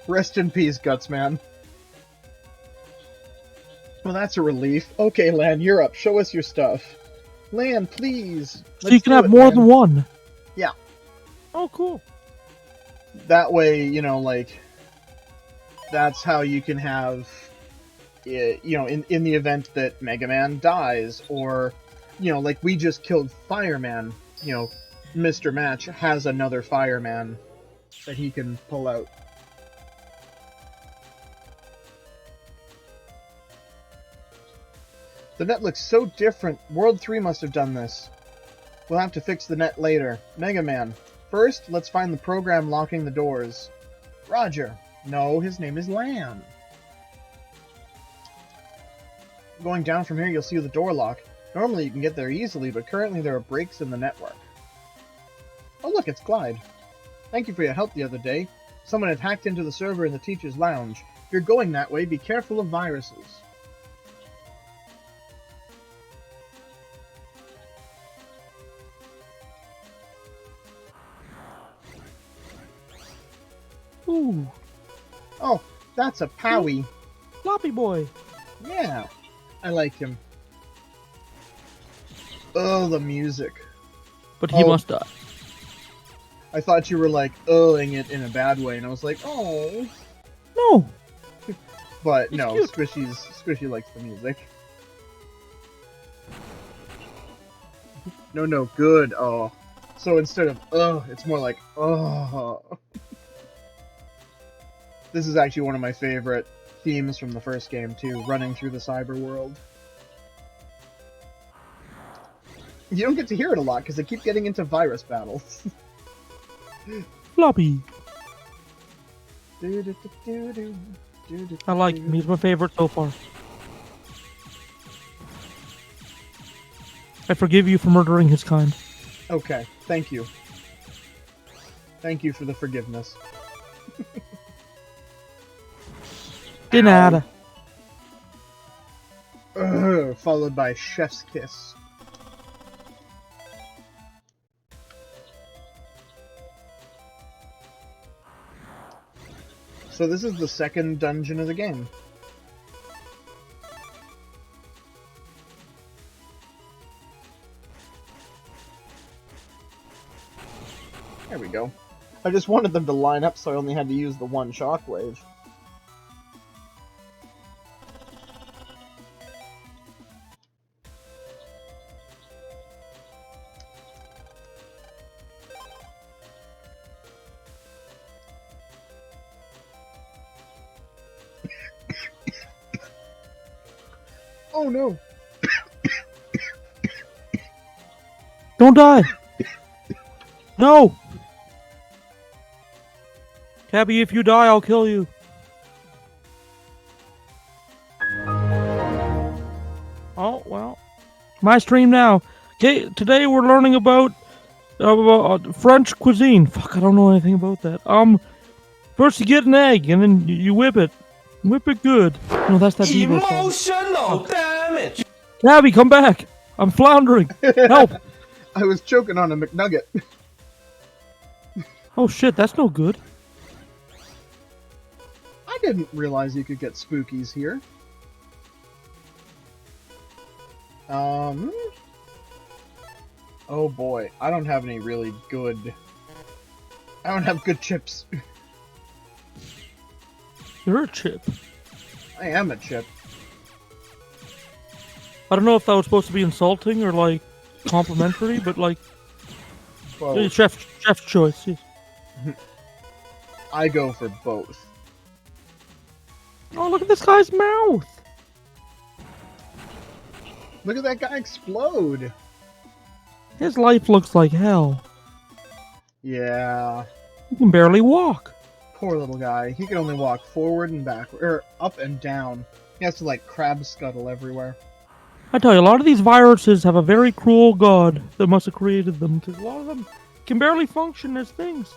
[SPEAKER 1] Rest in peace, Gutsman. Well, that's a relief. Okay, Lan, you're up. Show us your stuff. Lan, please.
[SPEAKER 2] So you can have more than one.
[SPEAKER 1] Yeah.
[SPEAKER 2] Oh, cool.
[SPEAKER 1] That way, you know, like, that's how you can have, you know, in the event that Mega Man dies, or, you know, like we just killed Fireman, you know, Mr. Match has another Fireman that he can pull out. The net looks so different. World 3 must have done this. We'll have to fix the net later. Mega Man. First, let's find the program locking the doors. Roger. No, his name is Lan. Going down from here, you'll see the door lock. Normally you can get there easily, but currently there are breaks in the network. Oh look, it's Clyde. Thank you for your help the other day. Someone had hacked into the server in the teacher's lounge. If you're going that way, be careful of viruses.
[SPEAKER 2] Ooh.
[SPEAKER 1] Oh, that's a Powie.
[SPEAKER 2] Floppy boy.
[SPEAKER 1] Yeah, I like him. Oh, the music.
[SPEAKER 2] But he must die.
[SPEAKER 1] I thought you were like, ing it in a bad way, and I was like, oh.
[SPEAKER 2] No.
[SPEAKER 1] But
[SPEAKER 2] He's
[SPEAKER 1] no,
[SPEAKER 2] cute.
[SPEAKER 1] Squishy likes the music. No, good. Oh. So instead of it's more like oh. This is actually one of my favorite themes from the first game too, running through the cyber world. You don't get to hear it a lot because they keep getting into virus battles.
[SPEAKER 2] Floppy. I like him. He's my favorite so far. I forgive you for murdering his kind.
[SPEAKER 1] Okay, thank you. Thank you for the forgiveness.
[SPEAKER 2] De nada.
[SPEAKER 1] Followed by Chef's Kiss. So this is the second dungeon of the game. There we go. I just wanted them to line up so I only had to use the one shockwave. Oh no!
[SPEAKER 2] Don't die! No! Cabby, if you die, I'll kill you. Oh, well. My stream now. Okay, today we're learning about French cuisine. Fuck, I don't know anything about that. First you get an egg, and then you whip it. Whip it good. No, that's that Devo song.
[SPEAKER 3] Emotional damage.
[SPEAKER 2] Tabby, come back! I'm floundering! Help!
[SPEAKER 1] I was choking on a McNugget.
[SPEAKER 2] Oh shit, that's no good.
[SPEAKER 1] I didn't realize you could get spookies here. Oh boy, I don't have any really good... I don't have good chips.
[SPEAKER 2] You're a chip.
[SPEAKER 1] I am a chip.
[SPEAKER 2] I don't know if that was supposed to be insulting or, like, complimentary, but, like...
[SPEAKER 1] Both.
[SPEAKER 2] Chef's choice, yes.
[SPEAKER 1] I go for both.
[SPEAKER 2] Oh, look at this guy's mouth!
[SPEAKER 1] Look at that guy explode!
[SPEAKER 2] His life looks like hell.
[SPEAKER 1] Yeah.
[SPEAKER 2] He can barely walk.
[SPEAKER 1] Poor little guy. He can only walk forward and backward, or up and down. He has to, like, crab scuttle everywhere.
[SPEAKER 2] I tell you, a lot of these viruses have a very cruel god that must have created them, because a lot of them can barely function as things.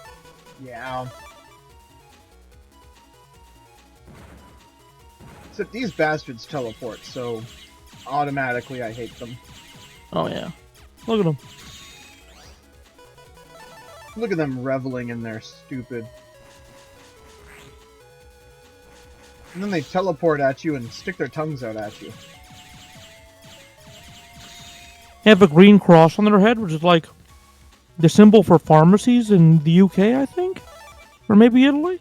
[SPEAKER 1] Yeah. Except these bastards teleport, so automatically I hate them.
[SPEAKER 2] Oh yeah. Look at them.
[SPEAKER 1] Look at them reveling in their stupid... And then they teleport at you and stick their tongues out at you.
[SPEAKER 2] They have a green cross on their head, which is like the symbol for pharmacies in the UK, I think? Or maybe Italy?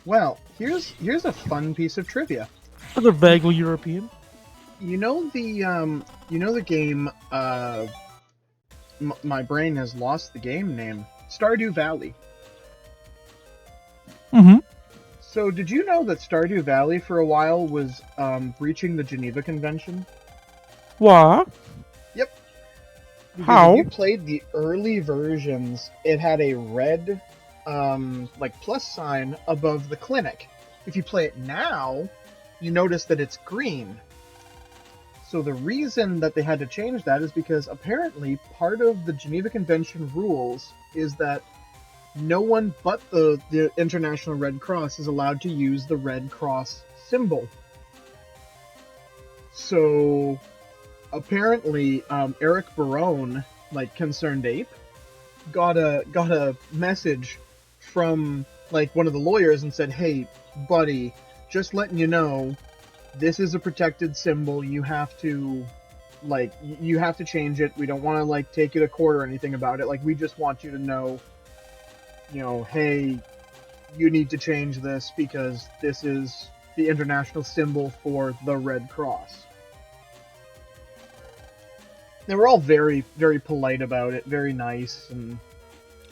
[SPEAKER 1] Well, here's a fun piece of trivia.
[SPEAKER 2] They're vaguely European.
[SPEAKER 1] You know the game, my brain has lost the game name. Stardew Valley.
[SPEAKER 2] Mm-hmm.
[SPEAKER 1] So did you know that Stardew Valley for a while was breaching the Geneva Convention?
[SPEAKER 2] What?
[SPEAKER 1] Yep. Because
[SPEAKER 2] How?
[SPEAKER 1] If you played the early versions, it had a red, like plus sign above the clinic. If you play it now, you notice that it's green. So the reason that they had to change that is because apparently part of the Geneva Convention rules is that no one but the International Red Cross is allowed to use the Red Cross symbol. So apparently Eric Barone, like Concerned Ape, got a message from like one of the lawyers and said, "Hey, buddy, just letting you know, this is a protected symbol. You have to, like, you have to change it. We don't want to, like, take you to court or anything about it. Like, we just want you to know, you know, hey, you need to change this because this is the international symbol for the Red Cross." They were all very, very polite about it, very nice, and...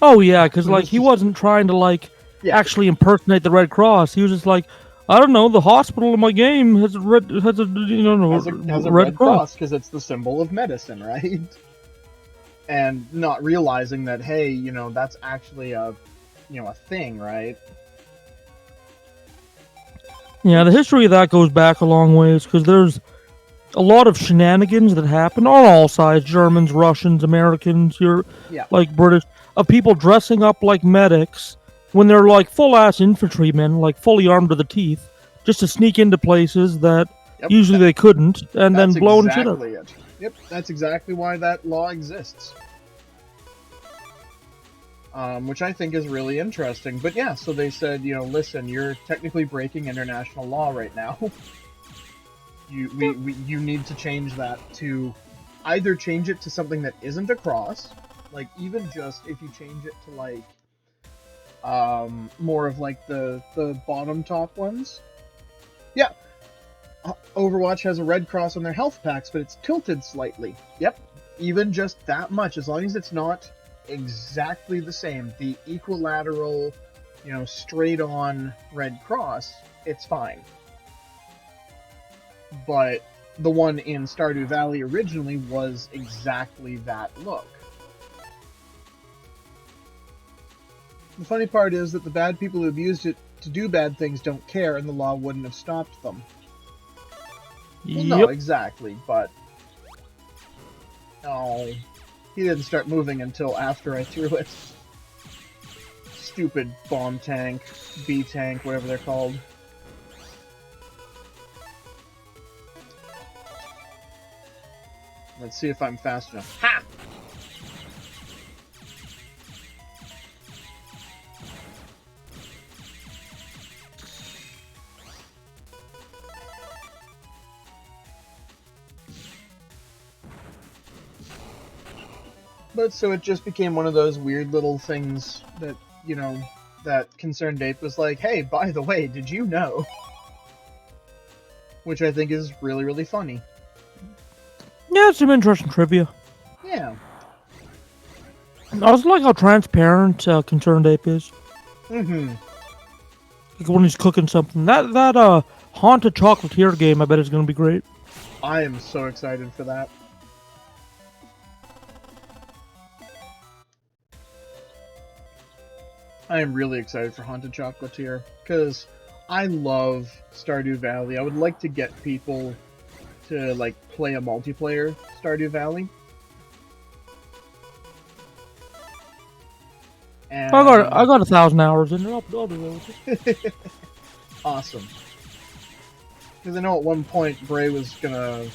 [SPEAKER 2] Oh yeah, because like he wasn't trying to like actually impersonate the Red Cross. He was just like, I don't know, the hospital in my game has a red cross
[SPEAKER 1] because it's the symbol of medicine, right? And not realizing that, hey, you know, that's actually a thing, right?
[SPEAKER 2] Yeah, the history of that goes back a long ways because there's a lot of shenanigans that happen on all sides: Germans, Russians, Americans, like British, of people dressing up like medics when they're like full-ass infantrymen, like fully armed to the teeth, just to sneak into places that usually they couldn't, and then blowing shit up.
[SPEAKER 1] Yep, that's exactly why that law exists. Which I think is really interesting. But yeah, so they said, you know, listen, you're technically breaking international law right now. You need to change that to either change it to something that isn't a cross, like even just if you change it to like more of like the bottom top ones. Yeah, Overwatch has a red cross on their health packs, but it's tilted slightly. Yep, even just that much, as long as it's not exactly the same, the equilateral, you know, straight on red cross, it's fine. But the one in Stardew Valley originally was exactly that look. The funny part is that the bad people who have used it to do bad things don't care, and the law wouldn't have stopped them. Well, no, exactly, but... Oh, he didn't start moving until after I threw it. Stupid bomb tank, B tank, whatever they're called. Let's see if I'm fast enough. Ha! But so it just became one of those weird little things that, you know, that Concerned Ape was like, hey, by the way, did you know? Which I think is really, really funny.
[SPEAKER 2] Yeah, it's some interesting trivia.
[SPEAKER 1] Yeah.
[SPEAKER 2] I also like how transparent Concerned Ape is.
[SPEAKER 1] Mm-hmm.
[SPEAKER 2] Like when he's cooking something. That Haunted Chocolatier game, I bet is going to be great.
[SPEAKER 1] I am so excited for that. I am really excited for Haunted Chocolatier, because I love Stardew Valley. I would like to get people to, like, play a multiplayer Stardew Valley. And
[SPEAKER 2] I got 1,000 hours in it. I'll do it.
[SPEAKER 1] Awesome. Because I know at one point Bray was gonna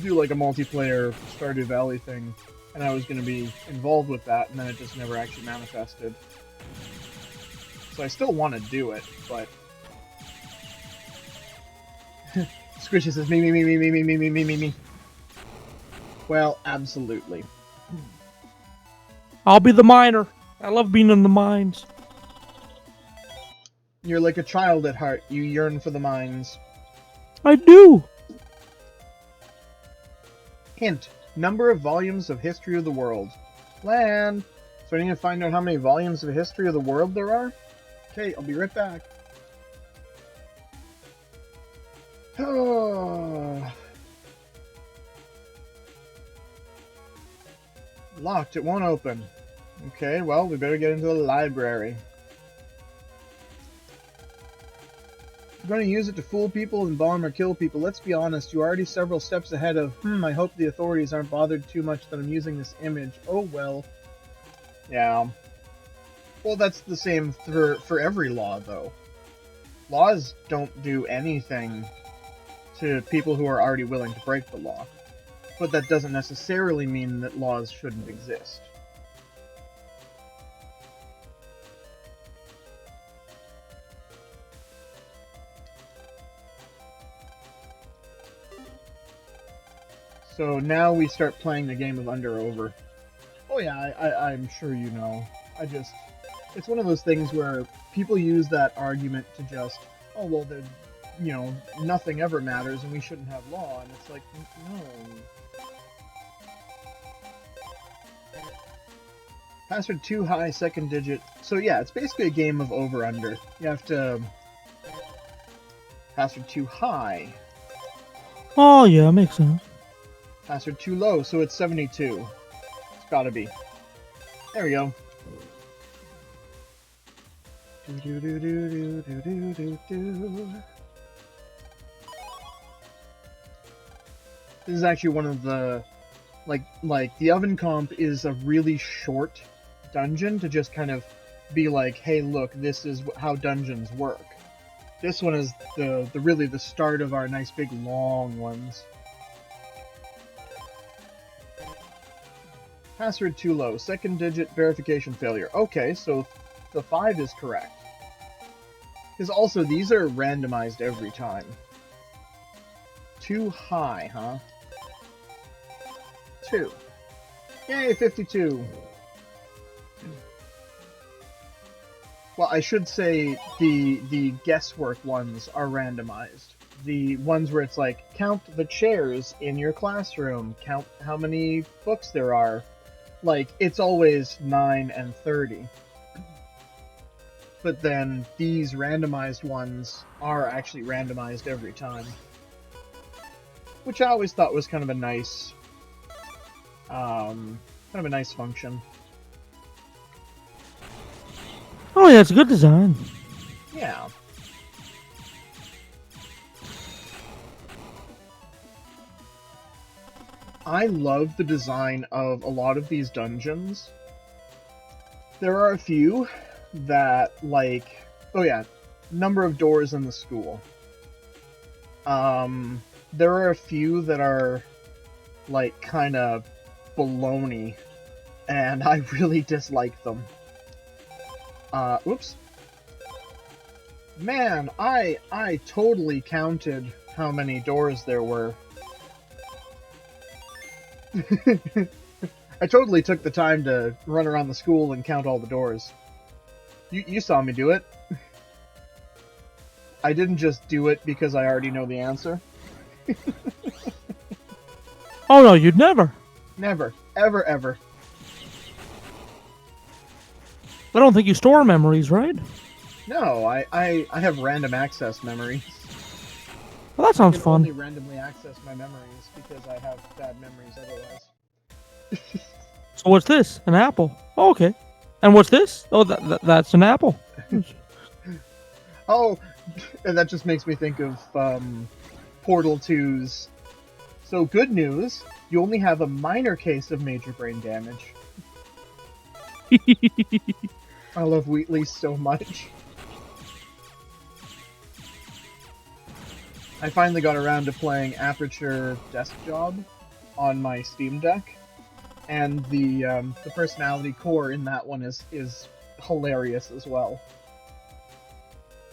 [SPEAKER 1] do like a multiplayer Stardew Valley thing, and I was gonna be involved with that, and then it just never actually manifested. So I still want to do it, but Squishy says me. Well, absolutely.
[SPEAKER 2] I'll be the miner. I love being in the mines.
[SPEAKER 1] You're like a child at heart. You yearn for the mines.
[SPEAKER 2] I do.
[SPEAKER 1] Hint: number of volumes of History of the World. Land. So I need to find out how many volumes of History of the World there are? Okay, I'll be right back. Oh. Locked, it won't open. Okay, well, we better get into the library. You're going to use it to fool people and bomb or kill people. Let's be honest, you're already several steps ahead of, I hope the authorities aren't bothered too much that I'm using this image. Oh, well. Yeah. Well, that's the same for every law, though. Laws don't do anything to people who are already willing to break the law. But that doesn't necessarily mean that laws shouldn't exist. So now we start playing the game of Under Over. Oh yeah, I'm sure you know. It's one of those things where people use that argument to just, oh well, nothing ever matters and we shouldn't have law, and it's like, no. Password too high, second digit. So yeah, it's basically a game of over-under. You have to... Password too high.
[SPEAKER 2] Oh yeah, makes sense.
[SPEAKER 1] Password too low, so it's 72. It's gotta be. There we go. This is actually one of the... Like the oven comp is a really short dungeon to just kind of be like, hey look, this is how dungeons work. This one is really the start of our nice big long ones. Password too low, second digit verification failure. Okay, so the 5 is correct. Because also these are randomized every time. Too high, huh? 2. Yay, 52. Well, I should say the guesswork ones are randomized. The ones where it's like, count the chairs in your classroom, count how many books there are. Like, it's always 9 and 30. But then these randomized ones are actually randomized every time. Which I always thought was kind of a nice... kind of a nice function.
[SPEAKER 2] Oh yeah, it's a good design.
[SPEAKER 1] Yeah. I love the design of a lot of these dungeons. There are a few that, like... Oh yeah, number of doors in the school. There are a few that are like, kind of baloney, and I really dislike them. Oops. Man, I totally counted how many doors there were. I totally took the time to run around the school and count all the doors. You saw me do it. I didn't just do it because I already know the answer.
[SPEAKER 2] Oh no, you'd never.
[SPEAKER 1] Never. Ever, ever.
[SPEAKER 2] I don't think you store memories, right?
[SPEAKER 1] No, I have random access memories.
[SPEAKER 2] Well, that sounds
[SPEAKER 1] I can
[SPEAKER 2] fun.
[SPEAKER 1] only randomly access my memories because I have bad memories otherwise.
[SPEAKER 2] So what's this? An apple. Oh, okay. And what's this? Oh, that's an apple.
[SPEAKER 1] Oh, and that just makes me think of Portal 2's. So good news, you only have a minor case of major brain damage. I love Wheatley so much. I finally got around to playing Aperture Desk Job on my Steam Deck, and the personality core in that one is hilarious as well.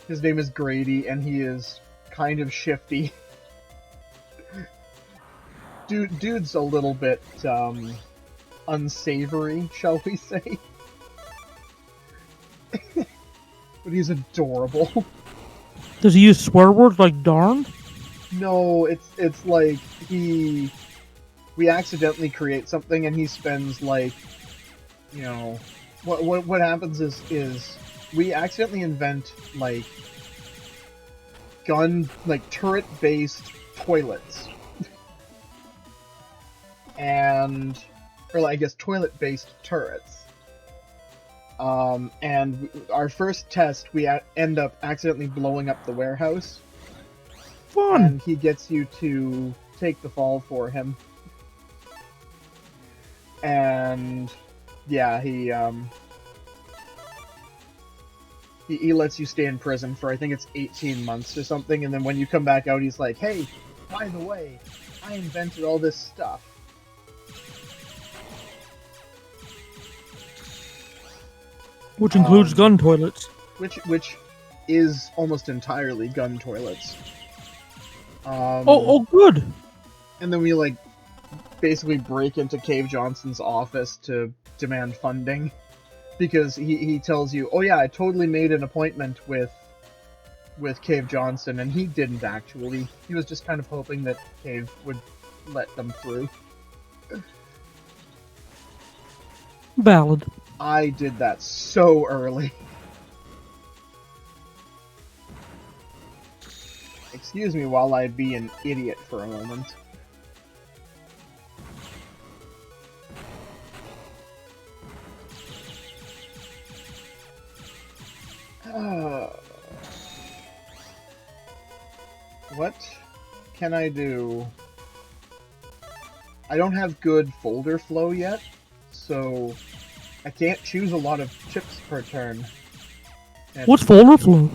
[SPEAKER 1] His name is Grady, and he is kind of shifty. Dude's a little bit unsavory, shall we say? But he's adorable.
[SPEAKER 2] Does he use swear words like darn?
[SPEAKER 1] No, it's like we accidentally create something and he spends like, you know, what happens is we accidentally invent like turret based toilets. I guess toilet based turrets. And our first test, we end up accidentally blowing up the warehouse.
[SPEAKER 2] Fun.
[SPEAKER 1] And he gets you to take the fall for him. And yeah, he lets you stay in prison for, I think it's 18 months or something, and then when you come back out, he's like, hey, by the way, I invented all this stuff.
[SPEAKER 2] Which includes gun toilets.
[SPEAKER 1] Which is almost entirely gun toilets.
[SPEAKER 2] Oh, good.
[SPEAKER 1] And then we, like, basically break into Cave Johnson's office to demand funding. Because he tells you, oh yeah, I totally made an appointment with Cave Johnson, and he didn't actually. He was just kind of hoping that Cave would let them through.
[SPEAKER 2] Valid.
[SPEAKER 1] I did that so early. Excuse me while I be an idiot for a moment. What can I do? I don't have good folder flow yet, so I can't choose a lot of chips per turn. And
[SPEAKER 2] What's folder flow?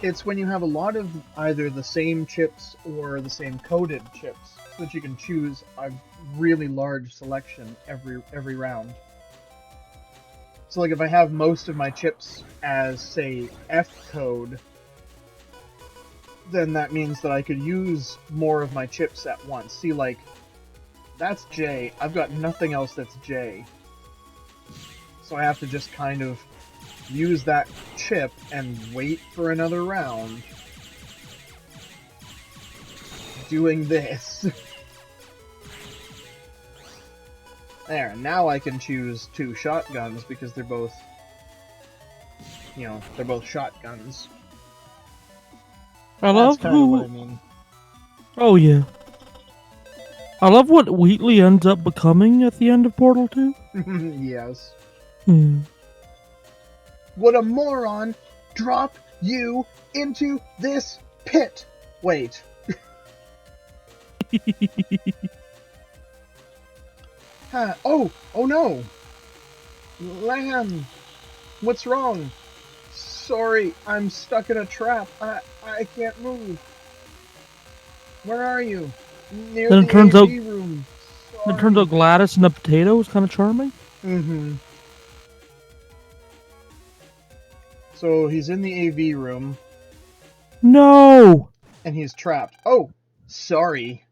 [SPEAKER 1] it's when you have a lot of either the same chips or the same coded chips, so that you can choose a really large selection every round. So like if I have most of my chips as, say, F code, then that means that I could use more of my chips at once. See, like, that's J. I've got nothing else that's J. So I have to just kind of use that chip and wait for another round. Doing this. There, now I can choose 2 shotguns because they're both, they're both shotguns.
[SPEAKER 2] I love
[SPEAKER 1] That's kind of what I mean.
[SPEAKER 2] Oh yeah. I love what Wheatley ends up becoming at the end of Portal 2.
[SPEAKER 1] Yes.
[SPEAKER 2] Hmm.
[SPEAKER 1] Would a moron drop you into this pit? Wait. Huh. Oh no! Lamb! What's wrong? Sorry, I'm stuck in a trap. I can't move. Where are you? Near
[SPEAKER 2] Then
[SPEAKER 1] the
[SPEAKER 2] it turns
[SPEAKER 1] AV
[SPEAKER 2] out-
[SPEAKER 1] room.
[SPEAKER 2] Then It turns out Gladys and the potato is kind of charming.
[SPEAKER 1] Mm-hmm. So he's in the AV room.
[SPEAKER 2] No!
[SPEAKER 1] And he's trapped. Oh, sorry.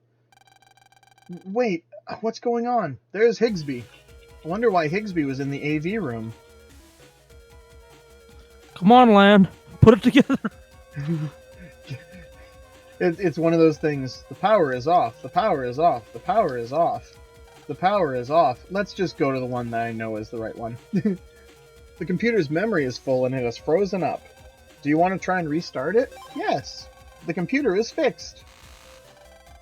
[SPEAKER 1] Wait, what's going on? There's Higsby. I wonder why Higsby was in the AV room.
[SPEAKER 2] Come on, Lan. Put it together.
[SPEAKER 1] It's one of those things. The power is off. The power is off. The power is off. The power is off. Let's just go to the one that I know is the right one. The computer's memory is full and it has frozen up. Do you want to try and restart it? Yes. The computer is fixed.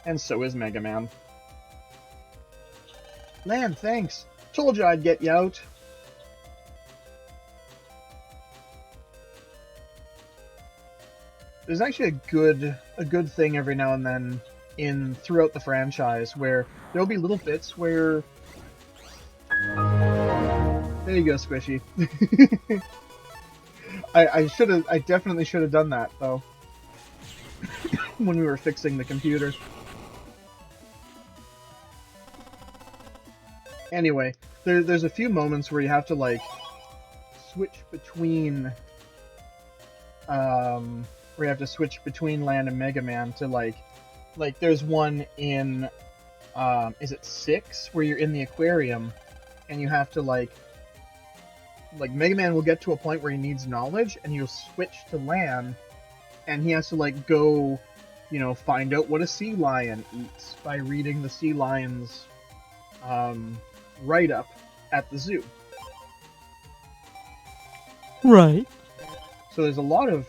[SPEAKER 1] And so is Mega Man. Lan, thanks. Told you I'd get you out. There's actually a good thing every now and then throughout the franchise where there'll be little bits where there you go, Squishy. I definitely should have done that though. When we were fixing the computer. Anyway, there's a few moments where you have to like switch between where you have to switch between Land and Mega Man to like there's one in is it 6 where you're in the aquarium and you have to like Mega Man will get to a point where he needs knowledge and you'll switch to Land and he has to like go, you know, find out what a sea lion eats by reading the sea lion's write up at the zoo.
[SPEAKER 2] Right.
[SPEAKER 1] So there's a lot of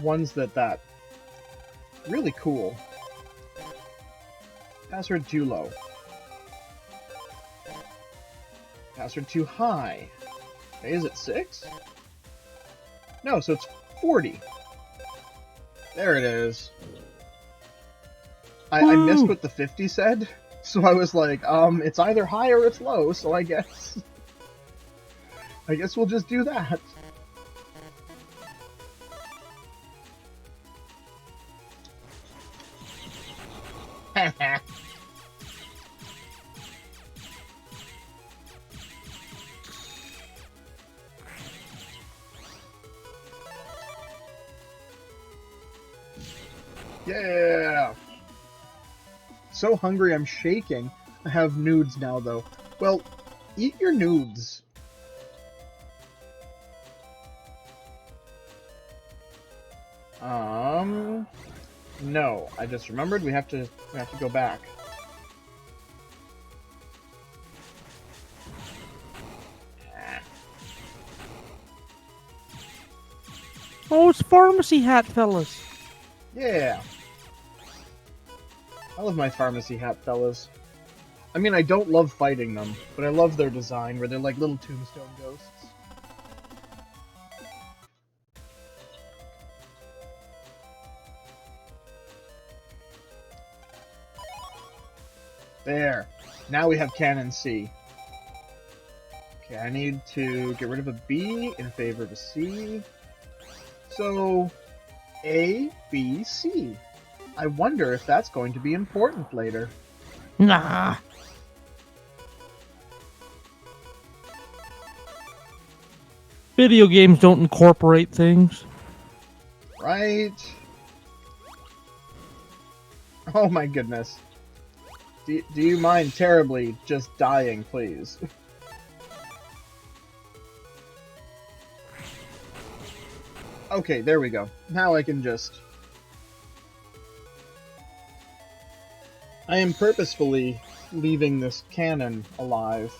[SPEAKER 1] ones that really cool. Password too low. Password too high. Okay, is it 6? No, so it's 40. There it is. I missed what the 50 said, so I was like, it's either high or it's low, so I guess we'll just do that. Yeah! So hungry I'm shaking. I have nudes now, though. Well, eat your nudes. No. I just remembered we have to go back.
[SPEAKER 2] Oh, it's Pharmacy Hat, fellas.
[SPEAKER 1] Yeah. I love my Pharmacy Hat fellas. I mean, I don't love fighting them, but I love their design, where they're like little tombstone ghosts. There. Now we have Cannon C. Okay, I need to get rid of a B in favor of a C. So, A, B, C. I wonder if that's going to be important later.
[SPEAKER 2] Nah. Video games don't incorporate things.
[SPEAKER 1] Right? Oh my goodness. Do you mind terribly just dying, please? Okay, there we go. Now I can just... I am purposefully leaving this cannon alive.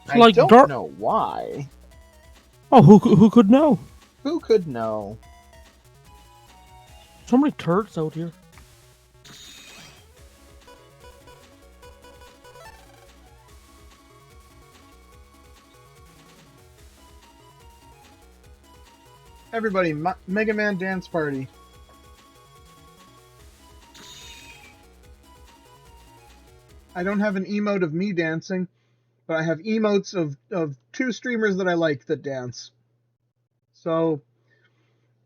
[SPEAKER 2] Like
[SPEAKER 1] I don't know why.
[SPEAKER 2] Oh, who could know?
[SPEAKER 1] Who could know?
[SPEAKER 2] So many turrets out here.
[SPEAKER 1] Everybody, Mega Man Dance Party. I don't have an emote of me dancing, but I have emotes of 2 streamers that I like that dance. So,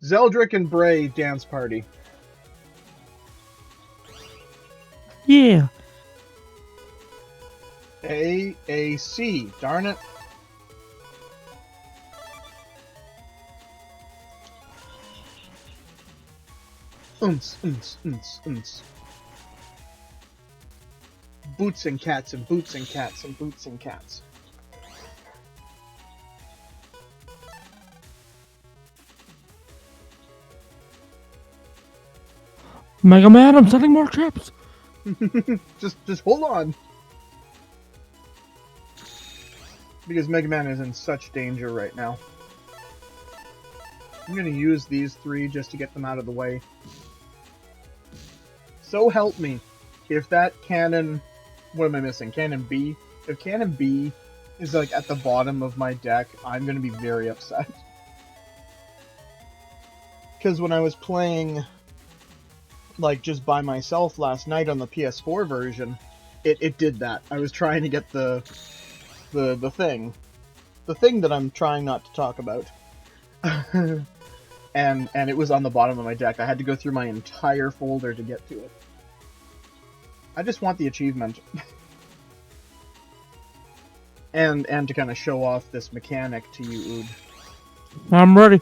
[SPEAKER 1] Zeldrick and Bray Dance Party.
[SPEAKER 2] Yeah.
[SPEAKER 1] AAC. Darn it. Unts. Boots and cats and boots and cats and boots and cats.
[SPEAKER 2] Mega Man, I'm sending more chips.
[SPEAKER 1] just hold on. Because Mega Man is in such danger right now. I'm gonna use these 3 just to get them out of the way. So help me. If that cannon... What am I missing? Cannon B? If Cannon B is like at the bottom of my deck, I'm gonna be very upset. Because when I was playing like just by myself last night on the PS4 version, it did that. I was trying to get the thing that I'm trying not to talk about. and it was on the bottom of my deck. I had to go through my entire folder to get to it. I just want the achievement. and to kind of show off this mechanic to you, Ood.
[SPEAKER 2] I'm ready.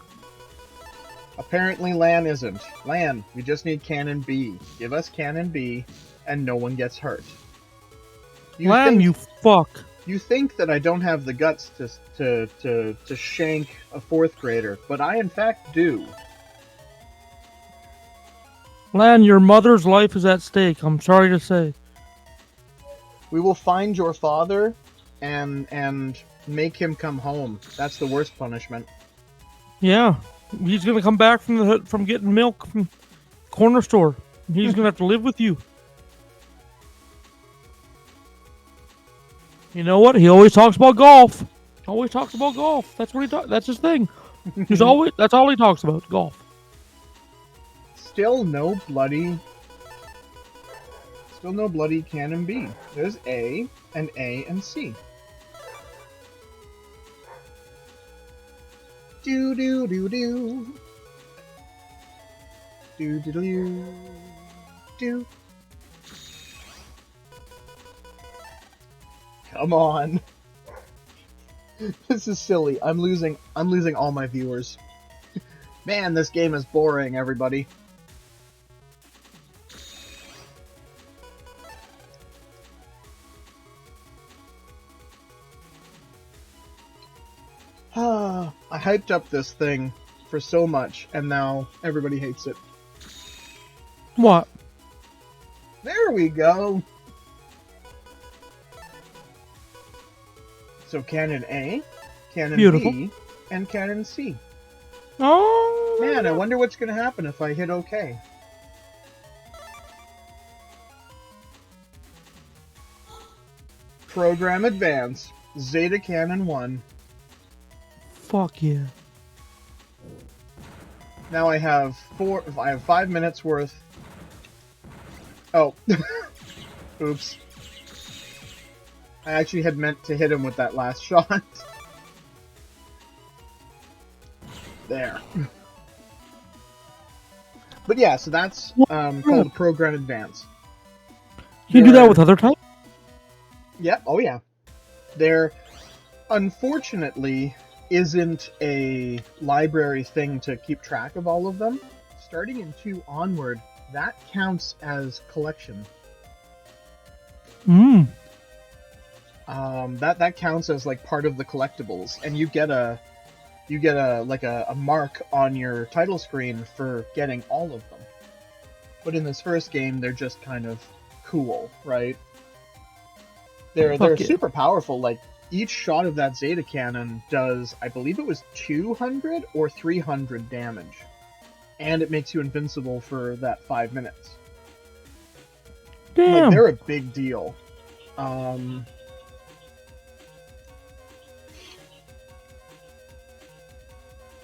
[SPEAKER 1] Apparently Lan isn't. Lan, we just need Cannon B. Give us Cannon B, and no one gets hurt.
[SPEAKER 2] Lan, you fuck.
[SPEAKER 1] You think that I don't have the guts to shank a 4th grader, but I in fact do.
[SPEAKER 2] Lan, your mother's life is at stake. I'm sorry to say.
[SPEAKER 1] We will find your father and make him come home. That's the worst punishment.
[SPEAKER 2] Yeah, he's gonna come back from getting milk from corner store. He's gonna have to live with you. You know what? He always talks about golf. That's what That's his thing. That's all he talks about. Golf.
[SPEAKER 1] Still no bloody Cannon B. There's A and C. Do. Come on. This is silly. I'm losing all my viewers. Man, this game is boring, everybody. I hyped up this thing for so much, and now everybody hates it.
[SPEAKER 2] What?
[SPEAKER 1] There we go! So Cannon A, Cannon
[SPEAKER 2] Beautiful.
[SPEAKER 1] B, and Cannon C.
[SPEAKER 2] Oh,
[SPEAKER 1] Man, I wonder what's going to happen if I hit OK. Program Advance. Zeta Cannon 1.
[SPEAKER 2] Fuck yeah.
[SPEAKER 1] Now I have 5 minutes worth. Oh. Oops. I actually had meant to hit him with that last shot. There. But yeah, so that's called Program Advance.
[SPEAKER 2] You do that with other types?
[SPEAKER 1] Yeah, oh yeah. There, unfortunately, isn't a library thing to keep track of all of them. Starting in 2 onward, that counts as collection. That counts as like part of the collectibles, and you get a mark on your title screen for getting all of them. But in this first game, they're just kind of cool, right? They're super powerful. Like each shot of that Zeta cannon does, I believe it was 200 or 300 damage, and it makes you invincible for that 5 minutes.
[SPEAKER 2] Damn.
[SPEAKER 1] Like, they're a big deal.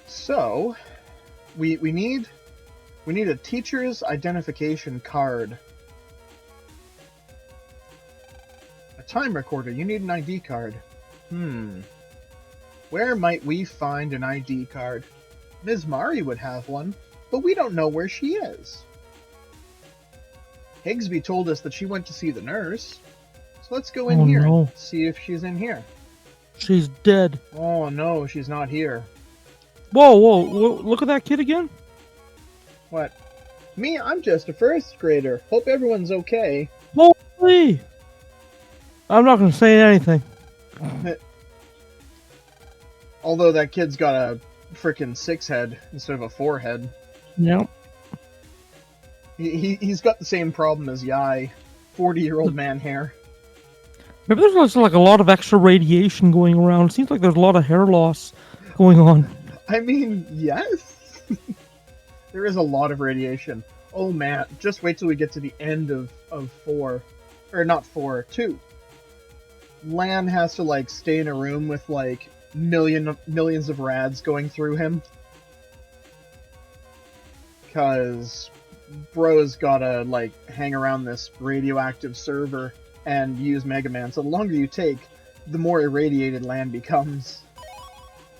[SPEAKER 1] So, we need a teacher's identification card. A time recorder. You need an ID card. Where might we find an ID card? Ms. Mari would have one, but we don't know where she is. Higsby told us that she went to see the nurse. So let's go in here and see if she's in here.
[SPEAKER 2] She's dead.
[SPEAKER 1] Oh no, she's not here.
[SPEAKER 2] Whoa, look at that kid again.
[SPEAKER 1] What? Me, I'm just a first grader. Hope everyone's okay.
[SPEAKER 2] Holy! I'm not going to say anything.
[SPEAKER 1] Although that kid's got a frickin' 6 head instead of a 4 head.
[SPEAKER 2] Yep.
[SPEAKER 1] He's got the same problem as Yai. 40-year-old man hair.
[SPEAKER 2] Maybe there's also like a lot of extra radiation going around. It seems like there's a lot of hair loss going on.
[SPEAKER 1] I mean, yes. There is a lot of radiation. Oh man, just wait till we get to the end of 4. Or not 4, 2. Lan has to like stay in a room with like millions of rads going through him. Cause bro's gotta like hang around this radioactive server and use Mega Man. So the longer you take, the more irradiated Lan becomes.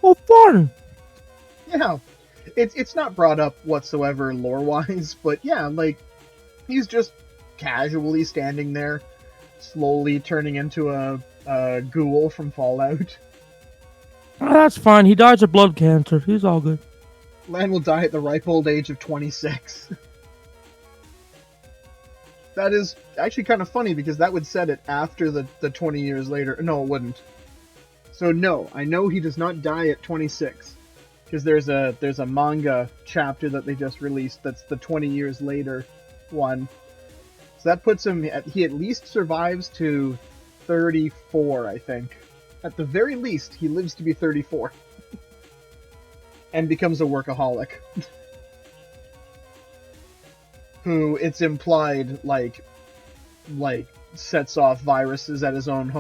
[SPEAKER 2] Oh, fun!
[SPEAKER 1] Yeah. It's not brought up whatsoever lore-wise, but yeah, like, he's just casually standing there, slowly turning into a ghoul from Fallout.
[SPEAKER 2] Oh, that's fine. He dies of blood cancer. He's all good.
[SPEAKER 1] Lan will die at the ripe old age of 26. That is actually kind of funny, because that would set it after the 20 years later. No, it wouldn't. So no, I know he does not die at 26. Because there's a manga chapter that they just released that's the 20 years later one. So that puts him he at least survives to 34, I think. At the very least, he lives to be 34. And becomes a workaholic. Who, it's implied, like sets off viruses at his own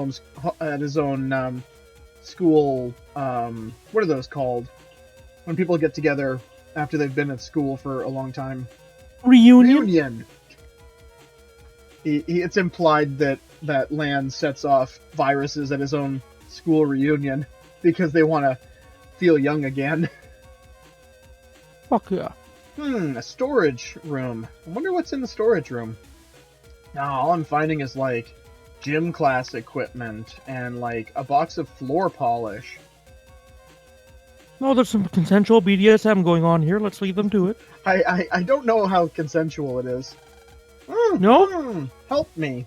[SPEAKER 1] school, what are those called? When people get together after they've been at school for a long time.
[SPEAKER 2] Reunion.
[SPEAKER 1] It's implied that Lan sets off viruses at his own school reunion because they want to feel young again.
[SPEAKER 2] Fuck yeah.
[SPEAKER 1] A storage room. I wonder what's in the storage room. Now, all I'm finding is like gym class equipment and like a box of floor polish.
[SPEAKER 2] Oh, there's some consensual BDSM going on here. Let's leave them to it.
[SPEAKER 1] I don't know how consensual it is.
[SPEAKER 2] No?
[SPEAKER 1] Help me.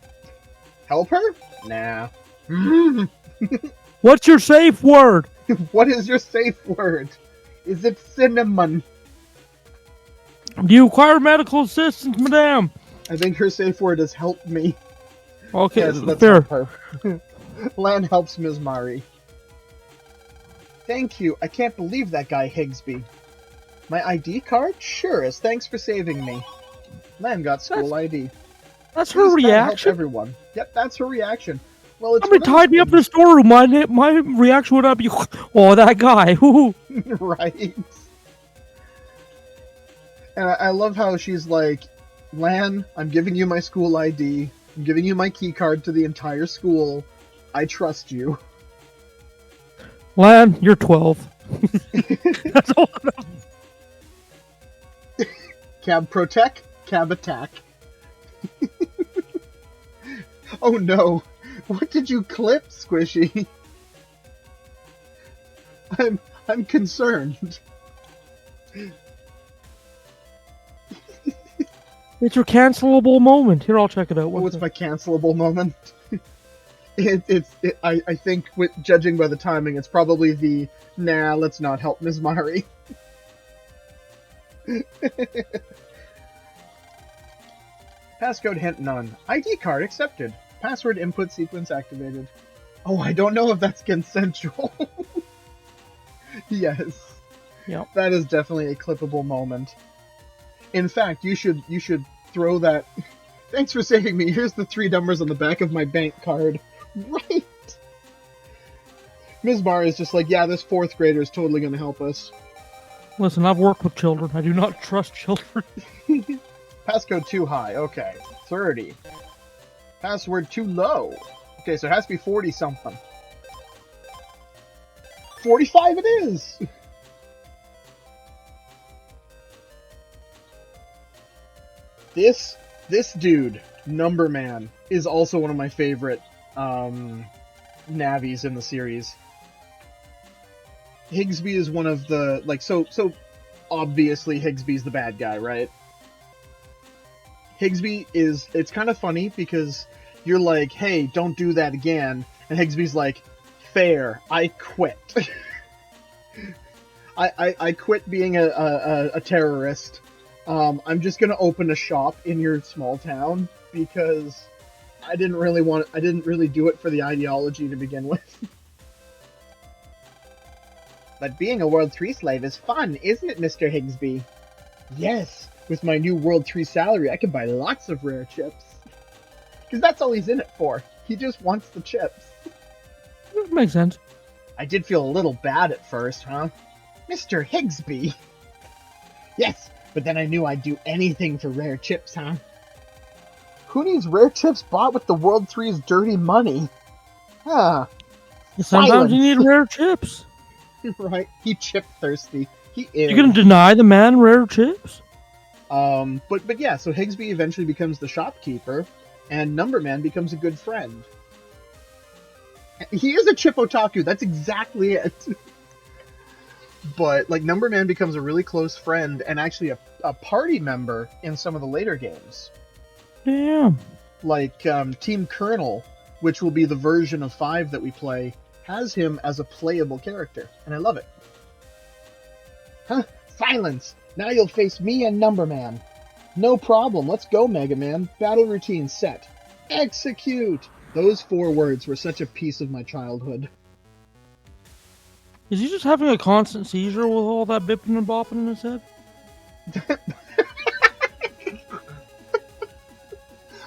[SPEAKER 1] Help her? Nah.
[SPEAKER 2] What's your safe word?
[SPEAKER 1] What is your safe word? Is it cinnamon?
[SPEAKER 2] Do you require medical assistance, madame?
[SPEAKER 1] I think her safe word is help me.
[SPEAKER 2] Okay,
[SPEAKER 1] Yes, let's
[SPEAKER 2] fair.
[SPEAKER 1] help her. Lan helps Ms. Mari. Thank you. I can't believe that guy Higsby. My ID card? Sure, as thanks for saving me. Lan got school ID.
[SPEAKER 2] That's her
[SPEAKER 1] Please, Lan, help
[SPEAKER 2] reaction?
[SPEAKER 1] everyone. Yep, that's her reaction. Well, it's
[SPEAKER 2] Somebody tied me up in the storeroom. My reaction would not be, oh, that guy.
[SPEAKER 1] Right. And I love how she's like, Lan, I'm giving you my school ID. I'm giving you my key card to the entire school. I trust you.
[SPEAKER 2] Lan, you're 12. That's all I know.
[SPEAKER 1] Cab protect, cab attack. Oh no. What did you clip, Squishy? I'm concerned.
[SPEAKER 2] It's your cancelable moment. Here, I'll check it out.
[SPEAKER 1] What's my cancelable moment? I think, judging by the timing, it's probably the, nah, let's not help Ms. Mari. Passcode hint none. ID card accepted. Password input sequence activated. Oh, I don't know if that's consensual. Yes.
[SPEAKER 2] Yep.
[SPEAKER 1] That is definitely a clippable moment. In fact, you should throw that. Thanks for saving me. Here's the 3 numbers on the back of my bank card. Right. Ms. Mari is just like, yeah, this 4th grader is totally going to help us.
[SPEAKER 2] Listen, I've worked with children. I do not trust children.
[SPEAKER 1] Passcode too high. Okay. 30. Password too low. Okay, so it has to be 40 something. 45 it is! This dude, Number Man, is also one of my favorite Navis in the series. Higsby is one of the, like, so obviously Higsby's the bad guy, right? Higsby is, it's kind of funny because you're like, hey, don't do that again. And Higsby's like, fair, I quit. I quit being a terrorist. I'm just gonna open a shop in your small town because I didn't really do it for the ideology to begin with. But being a World 3 slave is fun, isn't it, Mr. Higsby? Yes, with my new World 3 salary, I can buy lots of rare chips. Because that's all he's in it for. He just wants the chips.
[SPEAKER 2] That makes sense.
[SPEAKER 1] I did feel a little bad at first, huh? Mr. Higsby. Yes, but then I knew I'd do anything for rare chips, huh? Who needs rare chips bought with the World 3's dirty money? Ah.
[SPEAKER 2] Sometimes you need rare chips.
[SPEAKER 1] Right? He chip thirsty. He is.
[SPEAKER 2] You're gonna deny the man rare chips?
[SPEAKER 1] But yeah, so Higsby eventually becomes the shopkeeper, and Number Man becomes a good friend. He is a chip otaku, that's exactly it. But, like, Number Man becomes a really close friend, and actually a party member in some of the later games.
[SPEAKER 2] Damn.
[SPEAKER 1] Like, Team Colonel, which will be the version of 5 that we play, has him as a playable character, and I love it. Huh? Silence! Now you'll face me and Number Man. No problem, let's go, Mega Man. Battle routine set. Execute! Those 4 words were such a piece of my childhood.
[SPEAKER 2] Is he just having a constant seizure with all that bipping and bopping in his head?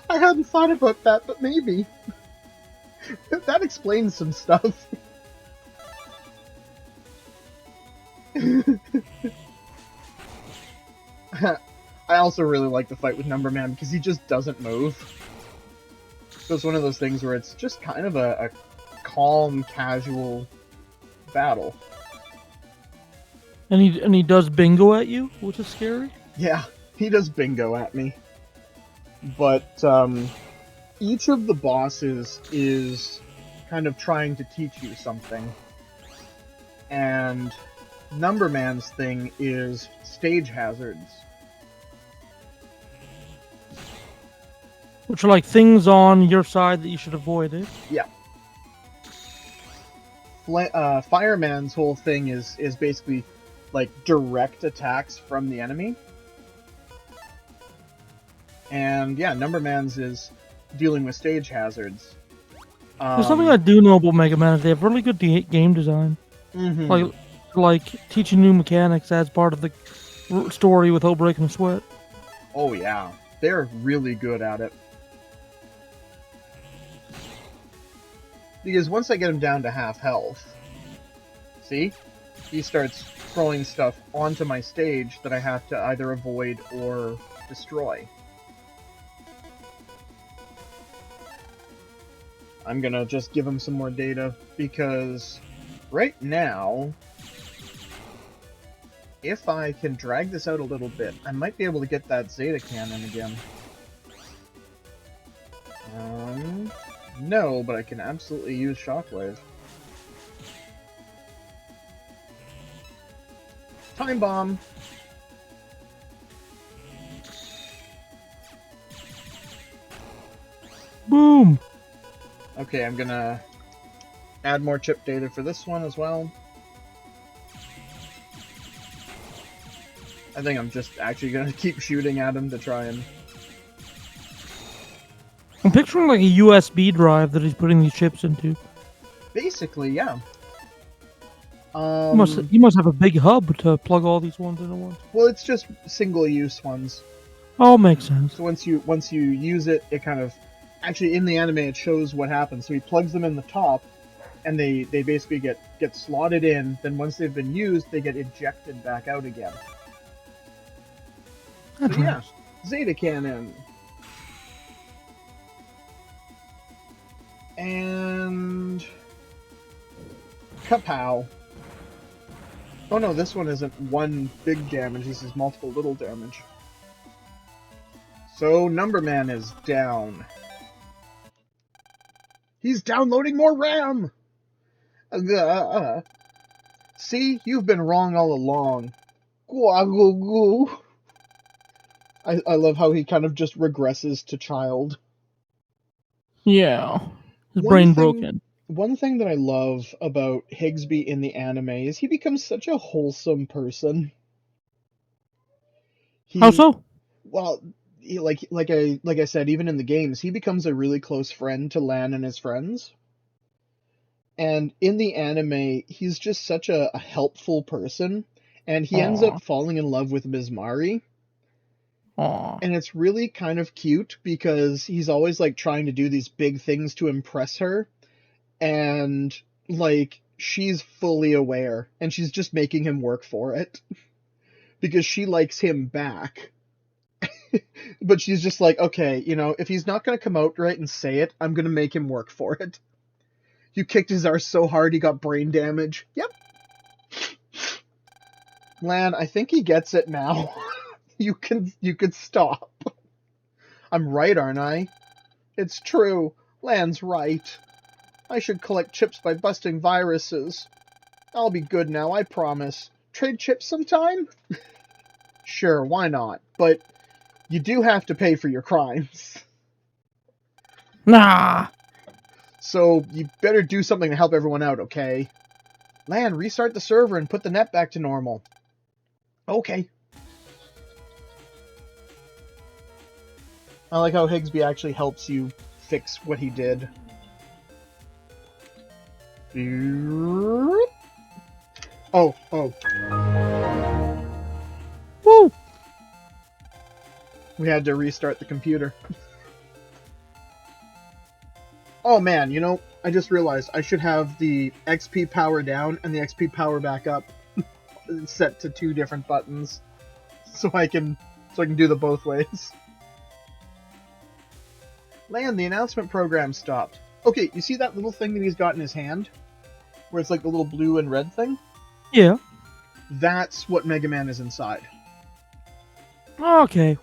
[SPEAKER 1] I hadn't thought about that, but maybe. That explains some stuff. I also really like the fight with Number Man because he just doesn't move. So it's one of those things where it's just kind of a calm, casual battle.
[SPEAKER 2] And he does bingo at you, which is scary.
[SPEAKER 1] Yeah, he does bingo at me. But each of the bosses is kind of trying to teach you something. And Number Man's thing is stage hazards.
[SPEAKER 2] Which are like things on your side that you should avoid, eh?
[SPEAKER 1] Yeah. Fireman's whole thing is basically like direct attacks from the enemy. And yeah, Number Man's is dealing with stage hazards.
[SPEAKER 2] There's something I do know about Mega Man is they have really good game design.
[SPEAKER 1] Mm-hmm.
[SPEAKER 2] Like teaching new mechanics as part of the story without breaking a sweat.
[SPEAKER 1] Oh yeah, they're really good at it. Because once I get him down to half health, see? He starts throwing stuff onto my stage that I have to either avoid or destroy. I'm gonna just give him some more data, because right now, if I can drag this out a little bit, I might be able to get that Zeta Cannon again. No, but I can absolutely use Shockwave. Time Bomb!
[SPEAKER 2] Boom!
[SPEAKER 1] Okay, I'm gonna add more chip data for this one as well. I think I'm just actually gonna keep shooting at him to try and...
[SPEAKER 2] I'm picturing like a USB drive that he's putting these chips into.
[SPEAKER 1] Basically, yeah.
[SPEAKER 2] You must have a big hub to plug all these ones into once.
[SPEAKER 1] Well, it's just single-use ones.
[SPEAKER 2] Oh, makes sense.
[SPEAKER 1] So once you use it, it kind of... Actually, in the anime, it shows what happens. So he plugs them in the top, and they basically get slotted in. Then once they've been used, they get ejected back out again.
[SPEAKER 2] That's
[SPEAKER 1] So yeah,
[SPEAKER 2] nice.
[SPEAKER 1] Zeta Cannon. And... Kapow. Oh no, this one isn't one big damage, this is multiple little damage. So, Numberman is down. He's downloading more RAM! See, you've been wrong all along. I love how he kind of just regresses to child.
[SPEAKER 2] Yeah. His brain broken.
[SPEAKER 1] One thing that I love about Higsby in the anime is he becomes such a wholesome person.
[SPEAKER 2] How so?
[SPEAKER 1] Well, like I said, even in the games, he becomes a really close friend to Lan and his friends. And in the anime, he's just such a helpful person, and he ends up falling in love with Ms. Mari.
[SPEAKER 2] Aww.
[SPEAKER 1] And it's really kind of cute because he's always like trying to do these big things to impress her, and like she's fully aware, and she's just making him work for it because she likes him back. But she's just like, okay, you know, if he's not going to come out right and say it, I'm going to make him work for it. You kicked his arse so hard he got brain damage. Yep. Lan, I think he gets it now. You could stop. I'm right, aren't I? It's true. Lan's right. I should collect chips by busting viruses. I'll be good now, I promise. Trade chips sometime? Sure, why not? But you do have to pay for your crimes.
[SPEAKER 2] Nah.
[SPEAKER 1] So you better do something to help everyone out, okay? Lan, restart the server and put the net back to normal. Okay. I like how Higsby actually helps you fix what he did. Oh.
[SPEAKER 2] Woo!
[SPEAKER 1] We had to restart the computer. Oh man, you know, I just realized I should have the XP power down and the XP power back up set to 2 different buttons so I can do the both ways. Lan, the announcement program stopped. Okay, you see that little thing that he's got in his hand? Where it's like the little blue and red thing?
[SPEAKER 2] Yeah.
[SPEAKER 1] That's what Mega Man is inside.
[SPEAKER 2] Okay.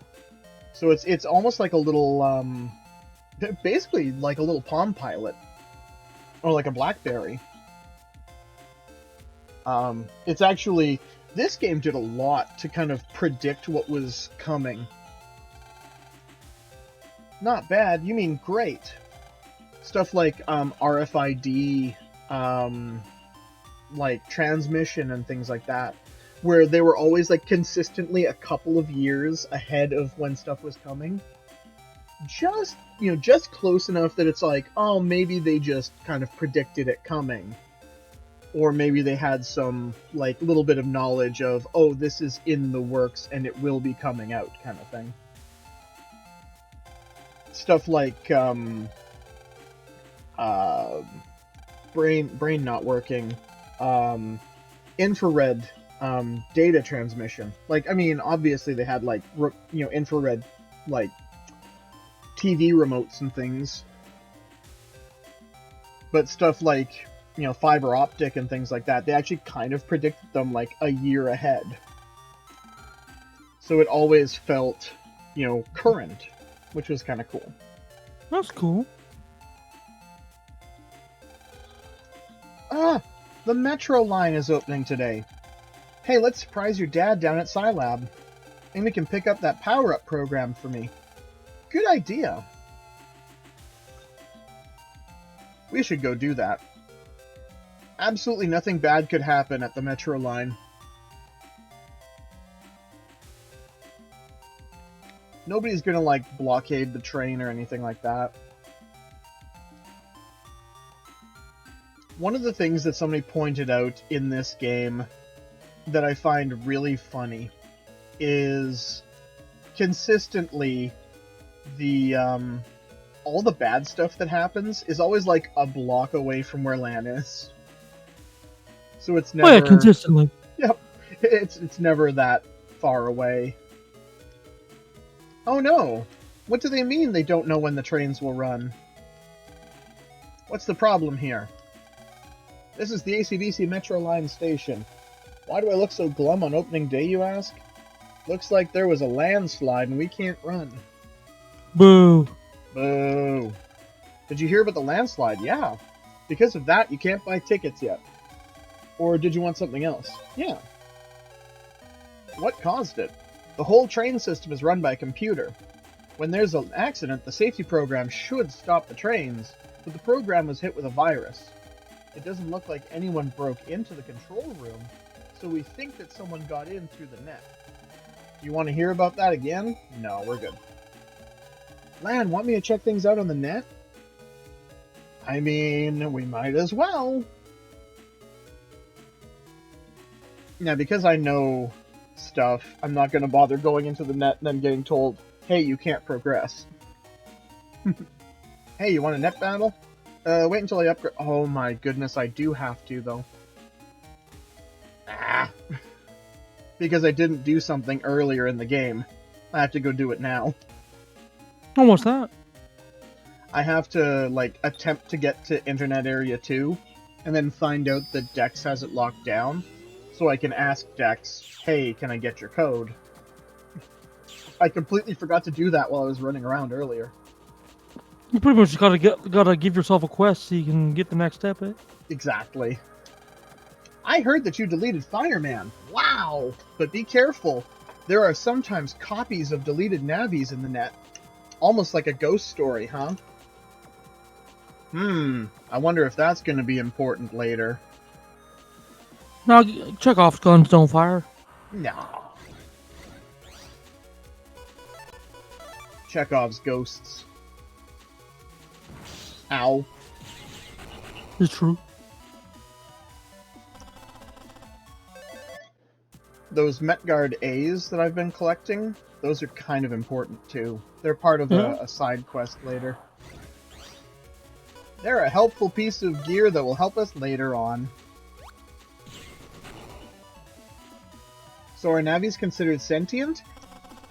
[SPEAKER 1] So it's almost like a little, basically like a little Palm Pilot. Or like a Blackberry. It's actually, this game did a lot to kind of predict what was coming. Not bad, you mean great. Stuff like RFID, like transmission and things like that, where they were always like consistently a couple of years ahead of when stuff was coming. Just close enough that it's like, oh, maybe they just kind of predicted it coming. Or maybe they had some like little bit of knowledge of, oh, this is in the works and it will be coming out kind of thing. Stuff like brain not working, infrared data transmission. Like, I mean, obviously they had like infrared like TV remotes and things, but stuff like fiber optic and things like that, they actually kind of predicted them like a year ahead. So it always felt current, which was kind of cool.
[SPEAKER 2] That's cool.
[SPEAKER 1] Ah, the metro line is opening today. Hey, let's surprise your dad down at Scilab. Amy can pick up that power-up program for me. Good idea. We should go do that. Absolutely nothing bad could happen at the metro line. Nobody's gonna, like, blockade the train or anything like that. One of the things that somebody pointed out in this game that I find really funny is consistently the, all the bad stuff that happens is always, like, a block away from where Lan is. So it's never...
[SPEAKER 2] Oh yeah, consistently.
[SPEAKER 1] Yep. It's never that far away. Oh no! What do they mean they don't know when the trains will run? What's the problem here? This is the AC/DC Metro Line station. Why do I look so glum on opening day, you ask? Looks like there was a landslide and we can't run.
[SPEAKER 2] Boo.
[SPEAKER 1] Boo. Did you hear about the landslide? Yeah. Because of that, you can't buy tickets yet. Or did you want something else? Yeah. What caused it? The whole train system is run by a computer. When there's an accident, the safety program should stop the trains, but the program was hit with a virus. It doesn't look like anyone broke into the control room, so we think that someone got in through the net. Do you want to hear about that again? No, we're good. Lan, want me to check things out on the net? I mean, we might as well. Now, because I know stuff, I'm not going to bother going into the net and then getting told, hey, you can't progress. Hey, you want a net battle? Wait until I upgrade. Oh my goodness, I do have to, though. Ah. Because I didn't do something earlier in the game. I have to go do it now.
[SPEAKER 2] Oh, what's that?
[SPEAKER 1] I have to, like, attempt to get to Internet Area 2, and then find out that Dex has it locked down, so I can ask Dex, hey, can I get your code? I completely forgot to do that while I was running around earlier.
[SPEAKER 2] You pretty much gotta give yourself a quest so you can get the next step, eh?
[SPEAKER 1] Exactly. I heard that you deleted Fireman. Wow! But be careful. There are sometimes copies of deleted navies in the net. Almost like a ghost story, huh? I wonder if that's going to be important later.
[SPEAKER 2] Now, Chekhov's guns don't fire.
[SPEAKER 1] No. Chekhov's ghosts. Ow.
[SPEAKER 2] It's true.
[SPEAKER 1] Those Metgard A's that I've been collecting, those are kind of important too. They're part of a side quest later. They're a helpful piece of gear that will help us later on. So are navies considered sentient?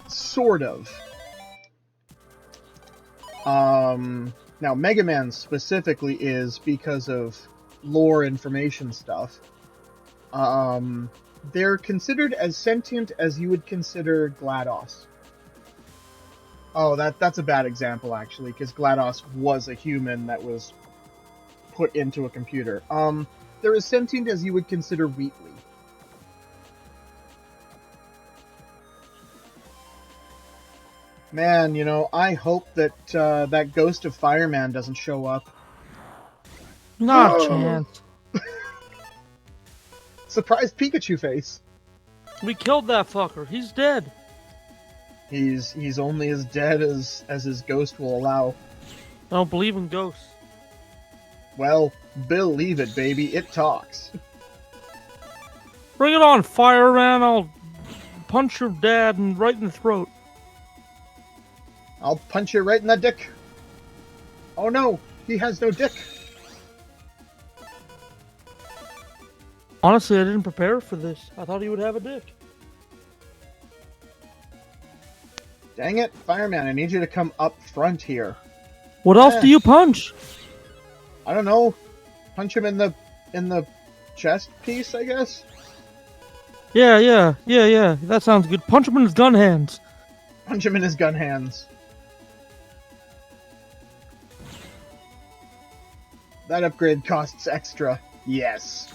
[SPEAKER 1] Sort of. Now Mega Man specifically is because of lore information stuff. They're considered as sentient as you would consider GLaDOS. Oh, that's a bad example, actually, because GLaDOS was a human that was put into a computer. They're as sentient as you would consider Wheatley. Man, you know, I hope that that ghost of Fireman doesn't show up.
[SPEAKER 2] Not a chance.
[SPEAKER 1] Surprise Pikachu face.
[SPEAKER 2] We killed that fucker. He's dead.
[SPEAKER 1] He's only as dead as his ghost will allow.
[SPEAKER 2] I don't believe in ghosts.
[SPEAKER 1] Well, believe it, baby. It talks.
[SPEAKER 2] Bring it on, Fireman. I'll punch your dad right in the throat.
[SPEAKER 1] I'll punch you right in the dick. Oh no, he has no dick.
[SPEAKER 2] Honestly, I didn't prepare for this. I thought he would have a dick.
[SPEAKER 1] Dang it, Fireman, I need you to come up front here.
[SPEAKER 2] What else do you punch?
[SPEAKER 1] I don't know. Punch him in the chest piece, I guess?
[SPEAKER 2] Yeah. That sounds good. Punch him in his gun hands.
[SPEAKER 1] Punch him in his gun hands. That upgrade costs extra. Yes.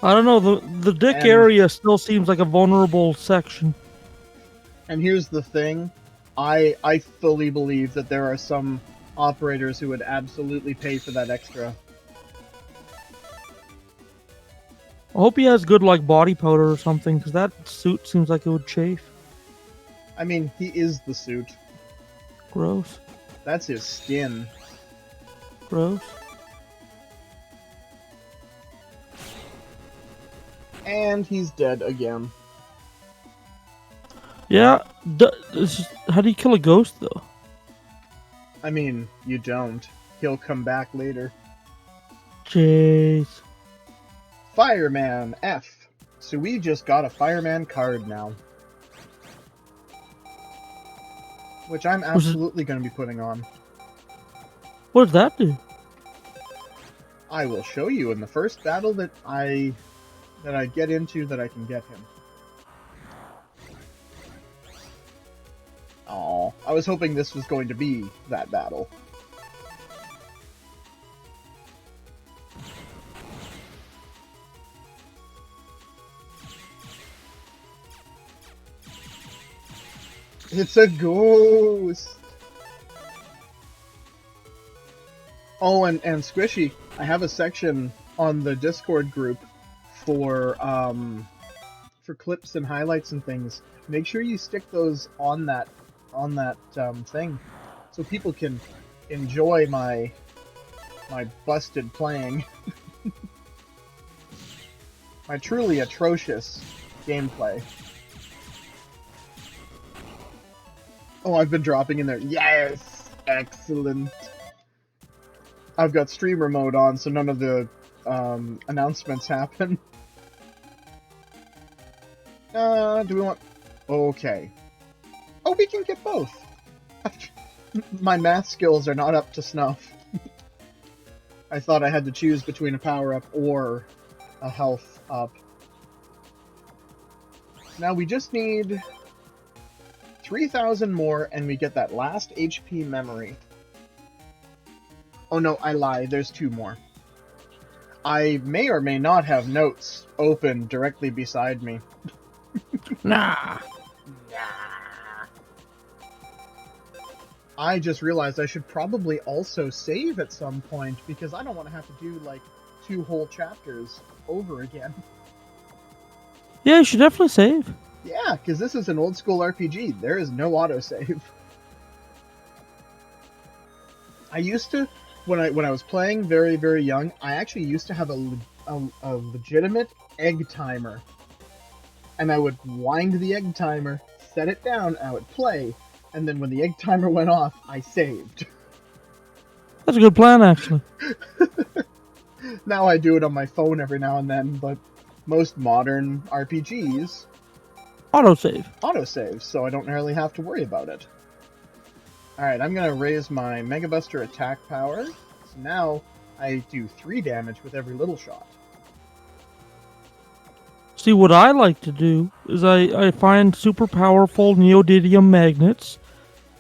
[SPEAKER 2] I don't know, the dick area still seems like a vulnerable section.
[SPEAKER 1] And here's the thing. I fully believe that there are some operators who would absolutely pay for that extra.
[SPEAKER 2] I hope he has good, like, body powder or something, because that suit seems like it would chafe.
[SPEAKER 1] I mean, he is the suit.
[SPEAKER 2] Gross.
[SPEAKER 1] That's his skin.
[SPEAKER 2] Gross.
[SPEAKER 1] And he's dead again.
[SPEAKER 2] Yeah, how do you kill a ghost, though?
[SPEAKER 1] I mean, you don't. He'll come back later.
[SPEAKER 2] Jeez.
[SPEAKER 1] Fireman F. So we just got a Fireman card now. Which I'm absolutely going to be putting on.
[SPEAKER 2] What does that do?
[SPEAKER 1] I will show you in the first battle that I get into that I can get him. Aw, I was hoping this was going to be that battle. It's a ghost! Oh, and Squishy, I have a section on the Discord group for clips and highlights and things. Make sure you stick those on that thing, so people can enjoy my busted playing. My truly atrocious gameplay. Oh, I've been dropping in there. Yes! Excellent! I've got streamer mode on, so none of the announcements happen. Do we want... Okay. Oh, we can get both! My math skills are not up to snuff. I thought I had to choose between a power-up or a health up. Now we just need 3,000 more, and we get that last HP memory. Oh no, I lie, there's 2 more. I may or may not have notes open directly beside me.
[SPEAKER 2] Nah.
[SPEAKER 1] I just realized I should probably also save at some point, because I don't want to have to do, like, 2 whole chapters over again.
[SPEAKER 2] Yeah, you should definitely save.
[SPEAKER 1] Yeah, because this is an old school RPG. There is no autosave. I used to, when I was playing very, very young, I actually used to have a legitimate egg timer. And I would wind the egg timer, set it down, I would play, and then when the egg timer went off, I saved.
[SPEAKER 2] That's a good plan, actually.
[SPEAKER 1] Now I do it on my phone every now and then, but most modern RPGs
[SPEAKER 2] autosave,
[SPEAKER 1] so I don't really have to worry about it. Alright, I'm gonna raise my Mega Buster attack power, so now I do 3 damage with every little shot.
[SPEAKER 2] See, what I like to do is I find super powerful neodymium magnets,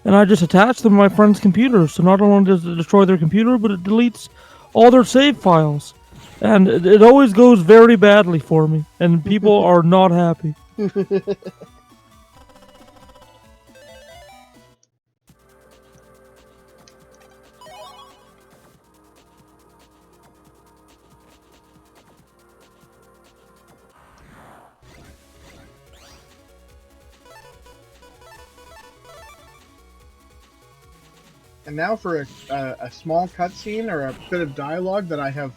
[SPEAKER 2] and I just attach them to my friend's computer, so not only does it destroy their computer, but it deletes all their save files. And it always goes very badly for me, and people are not happy.
[SPEAKER 1] And now for a small cutscene or a bit of dialogue that I have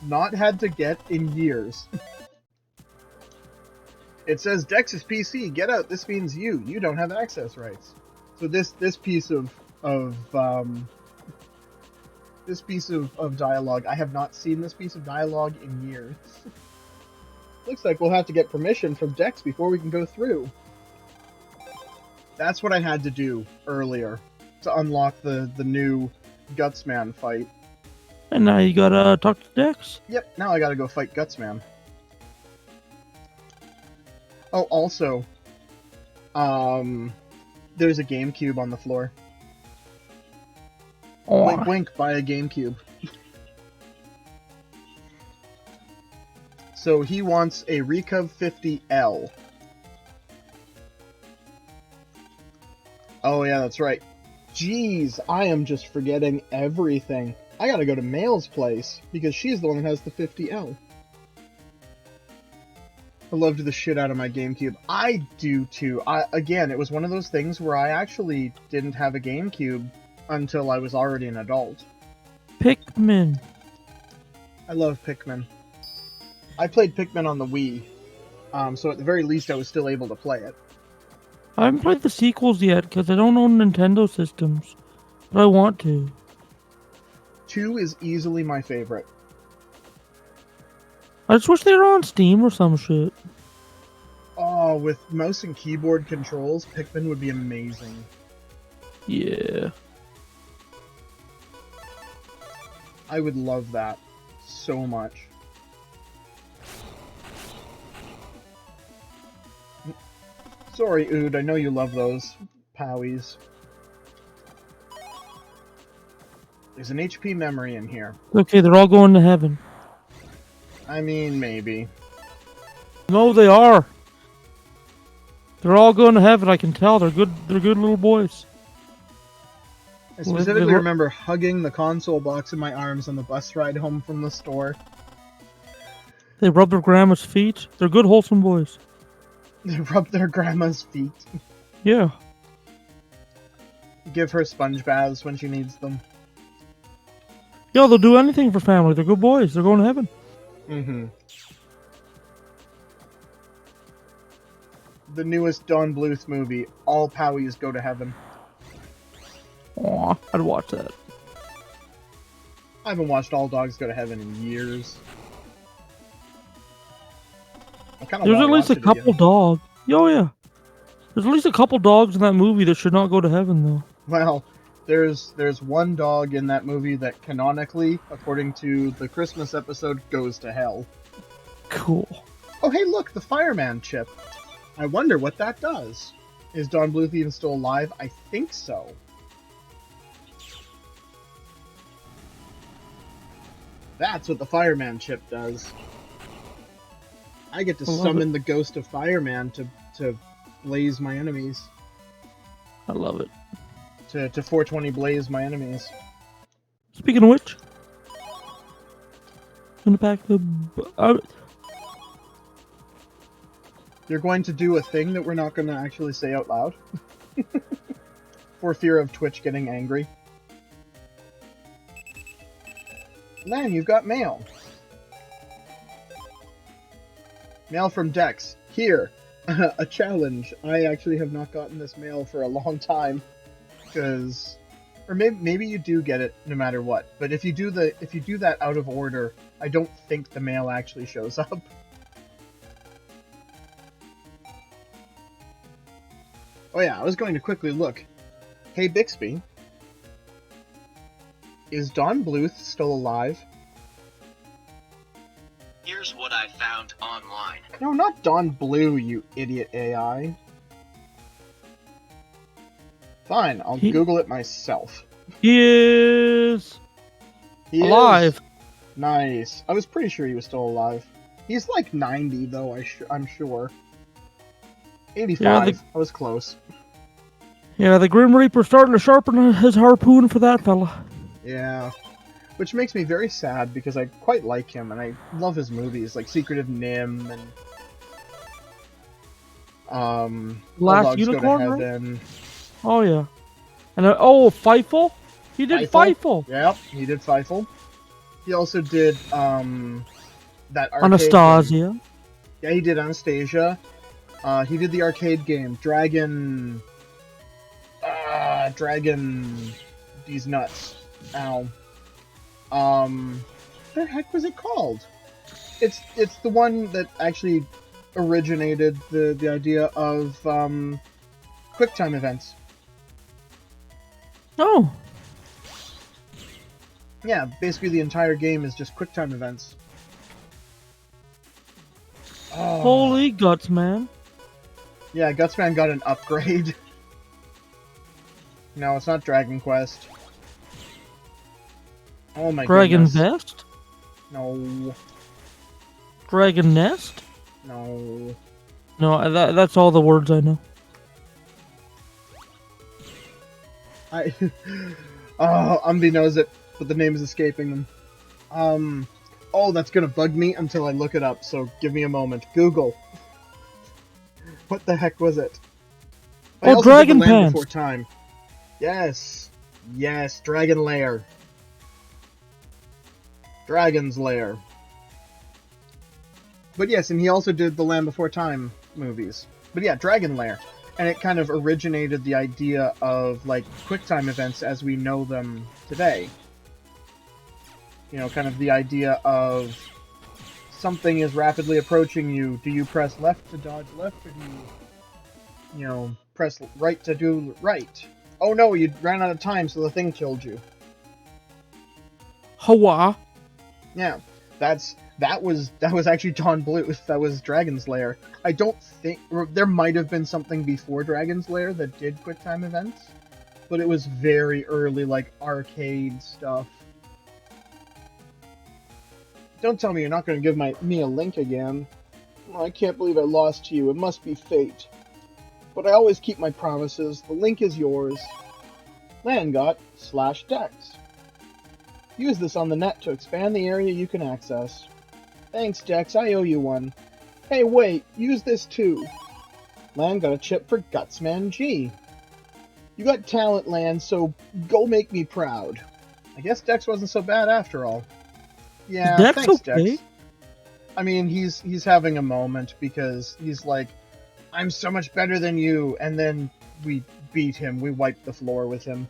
[SPEAKER 1] not had to get in years. It says Dex's PC, get out. This means you don't have access rights. So this piece of dialogue, I have not seen this piece of dialogue in years. Looks like we'll have to get permission from Dex before we can go through. That's what I had to do earlier to unlock the new Gutsman fight.
[SPEAKER 2] And now you gotta talk to Dex.
[SPEAKER 1] Yep, now I gotta go fight Gutsman. Oh, also, there's a GameCube on the floor.
[SPEAKER 2] Oh.
[SPEAKER 1] Wink, wink, buy a GameCube. So he wants a Recov 50L. Oh yeah, that's right. Jeez, I am just forgetting everything. I gotta go to Mail's place, because she's the one that has the 50L. I loved the shit out of my GameCube. I do too. Again, it was one of those things where I actually didn't have a GameCube until I was already an adult.
[SPEAKER 2] Pikmin.
[SPEAKER 1] I love Pikmin. I played Pikmin on the Wii, so at the very least I was still able to play it.
[SPEAKER 2] I haven't played the sequels yet, because I don't own Nintendo systems. But I want to.
[SPEAKER 1] 2 is easily my favorite.
[SPEAKER 2] I just wish they were on Steam or some shit.
[SPEAKER 1] Oh, with mouse and keyboard controls, Pikmin would be amazing.
[SPEAKER 2] Yeah.
[SPEAKER 1] I would love that so much. Sorry, Ood, I know you love those Powies. There's an HP memory in here.
[SPEAKER 2] Okay, they're all going to heaven.
[SPEAKER 1] I mean, maybe.
[SPEAKER 2] No, they are. They're all going to heaven. I can tell. They're good. They're good little boys.
[SPEAKER 1] I specifically remember hugging the console box in my arms on the bus ride home from the store.
[SPEAKER 2] They rub their grandma's feet. They're good, wholesome boys.
[SPEAKER 1] They rub their grandma's feet.
[SPEAKER 2] Yeah.
[SPEAKER 1] Give her sponge baths when she needs them.
[SPEAKER 2] Yo, they'll do anything for family. They're good boys. They're going to heaven.
[SPEAKER 1] Mm-hmm. The newest Don Bluth movie, All Powies Go to Heaven.
[SPEAKER 2] Aw, I'd watch that.
[SPEAKER 1] I haven't watched All Dogs Go to Heaven in years.
[SPEAKER 2] There's at least a couple dogs. Oh, yeah. There's at least a couple dogs in that movie that should not go to heaven, though.
[SPEAKER 1] Well, there's one dog in that movie that canonically, according to the Christmas episode, goes to hell.
[SPEAKER 2] Cool.
[SPEAKER 1] Oh, hey, look, the fireman chip. I wonder what that does. Is Don Bluth even still alive? I think so. That's what the fireman chip does. I get to summon the ghost of fireman to blaze my enemies.
[SPEAKER 2] I love it.
[SPEAKER 1] To 420 blaze my enemies.
[SPEAKER 2] Speaking of which, I'm gonna pack the.
[SPEAKER 1] You're going to do a thing that we're not going to actually say out loud. For fear of Twitch getting angry. Man, you've got mail. Mail from Dex. Here, a challenge. I actually have not gotten this mail for a long time. Because... Or maybe you do get it no matter what. But if you do that out of order, I don't think the mail actually shows up. Oh yeah, I was going to quickly look. Hey Bixby. Is Don Bluth still alive?
[SPEAKER 4] Here's what I found online.
[SPEAKER 1] No, not Don Blue, you idiot AI. Fine, I'll Google it myself.
[SPEAKER 2] He is alive.
[SPEAKER 1] Nice. I was pretty sure he was still alive. He's like 90 though, I'm sure. 85. Yeah, I was close.
[SPEAKER 2] Yeah, the Grim Reaper's starting to sharpen his harpoon for that fella.
[SPEAKER 1] Yeah. Which makes me very sad because I quite like him and I love his movies like Secret of Nim and
[SPEAKER 2] Last Unicorn, right? Oh yeah. And Fievel? He did Fievel.
[SPEAKER 1] Yeah, he did Fievel. He also did that arcade
[SPEAKER 2] Anastasia.
[SPEAKER 1] Game. Yeah, he did Anastasia. He did the arcade game, Dragon... These nuts. Ow. What the heck was it called? It's the one that actually originated the idea of, QuickTime events.
[SPEAKER 2] Oh.
[SPEAKER 1] Yeah, basically the entire game is just QuickTime events. Oh.
[SPEAKER 2] Holy guts, man.
[SPEAKER 1] Yeah, Gutsman got an upgrade. No, it's not Dragon Quest. Oh my
[SPEAKER 2] Dragon
[SPEAKER 1] goodness.
[SPEAKER 2] Vest?
[SPEAKER 1] No.
[SPEAKER 2] Dragon Nest?
[SPEAKER 1] No.
[SPEAKER 2] No, that's all the words I know.
[SPEAKER 1] Unbeknownst it, but the name is escaping them. Oh, that's gonna bug me until I look it up, so give me a moment. Google. What the heck was it?
[SPEAKER 2] Oh, Dragon Pants.
[SPEAKER 1] Before Time. Yes. Yes, Dragon Lair. Dragon's Lair. But yes, and he also did the Land Before Time movies. But yeah, Dragon Lair. And it kind of originated the idea of, like, QuickTime events as we know them today. You know, kind of the idea of something is rapidly approaching you. Do you press left to dodge left, or do you know, press right to do right? Oh no, you ran out of time, so the thing killed you.
[SPEAKER 2] Hawa.
[SPEAKER 1] Yeah, that's That was actually Dawn Bluth. That was Dragon's Lair. I don't think there might have been something before Dragon's Lair that did QuickTime events, but it was very early, like arcade stuff. Don't tell me you're not going to give me a link again. Oh, I can't believe I lost to you. It must be fate. But I always keep my promises. The link is yours. Landgot/Dex. Use this on the net to expand the area you can access. Thanks, Dex. I owe you one. Hey, wait. Use this too. Land got a chip for Gutsman G. You got talent, Land, so go make me proud. I guess Dex wasn't so bad after all. Yeah,
[SPEAKER 2] Dex
[SPEAKER 1] thanks,
[SPEAKER 2] okay?
[SPEAKER 1] Dex. I mean, he's having a moment because he's like, I'm so much better than you, and then we beat him. We wiped the floor with him.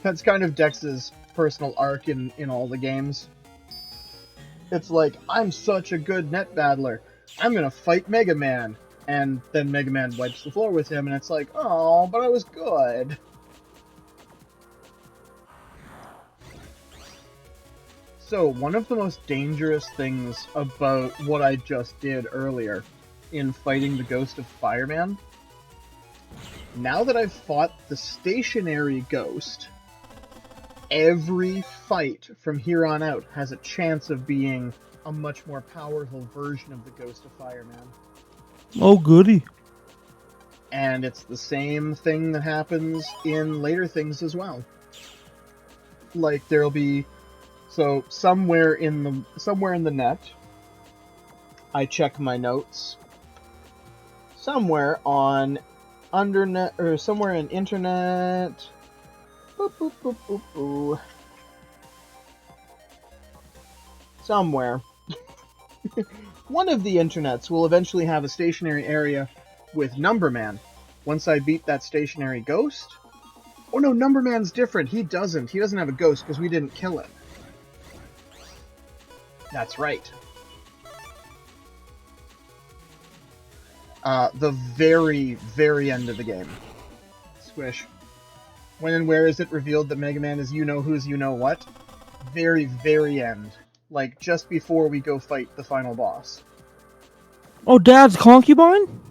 [SPEAKER 1] That's kind of Dex's personal arc in all the games. It's like, I'm such a good net battler. I'm gonna fight Mega Man. And then Mega Man wipes the floor with him, and it's like, oh, but I was good. So, one of the most dangerous things about what I just did earlier in fighting the Ghost of Fireman, now that I've fought the stationary ghost, every fight from here on out has a chance of being a much more powerful version of the Ghost of Fireman.
[SPEAKER 2] Oh, goody.
[SPEAKER 1] And it's the same thing that happens in later things as well. Like, there'll be... So, somewhere in the net, I check my notes. Somewhere on undernet, or somewhere in internet... Boop, boop, boop, boop, boop. Somewhere. One of the internets will eventually have a stationary area with Numberman. Once I beat that stationary ghost... Oh no, Numberman's different. He doesn't have a ghost because we didn't kill him. That's right. The very, very end of the game. Squish. When and where is it revealed that Mega Man is you-know-who's you-know-what? Very, very end. Like, just before we go fight the final boss.
[SPEAKER 2] Oh, Dad's concubine?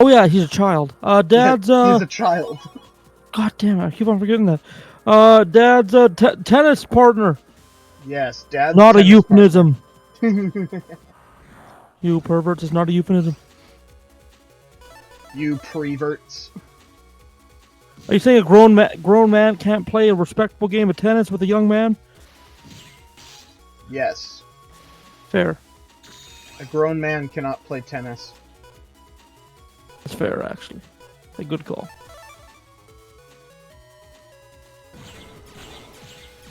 [SPEAKER 2] Oh yeah, he's a child. Dad's
[SPEAKER 1] He's a child.
[SPEAKER 2] God damn it, I keep on forgetting that. Dad's tennis partner.
[SPEAKER 1] Yes, Dad's
[SPEAKER 2] Not a
[SPEAKER 1] tennis
[SPEAKER 2] euphemism.
[SPEAKER 1] partner.
[SPEAKER 2] You perverts, it's not a euphemism.
[SPEAKER 1] You preverts.
[SPEAKER 2] Are you saying a grown man can't play a respectable game of tennis with a young man?
[SPEAKER 1] Yes.
[SPEAKER 2] Fair.
[SPEAKER 1] A grown man cannot play tennis.
[SPEAKER 2] That's fair, actually. A good call.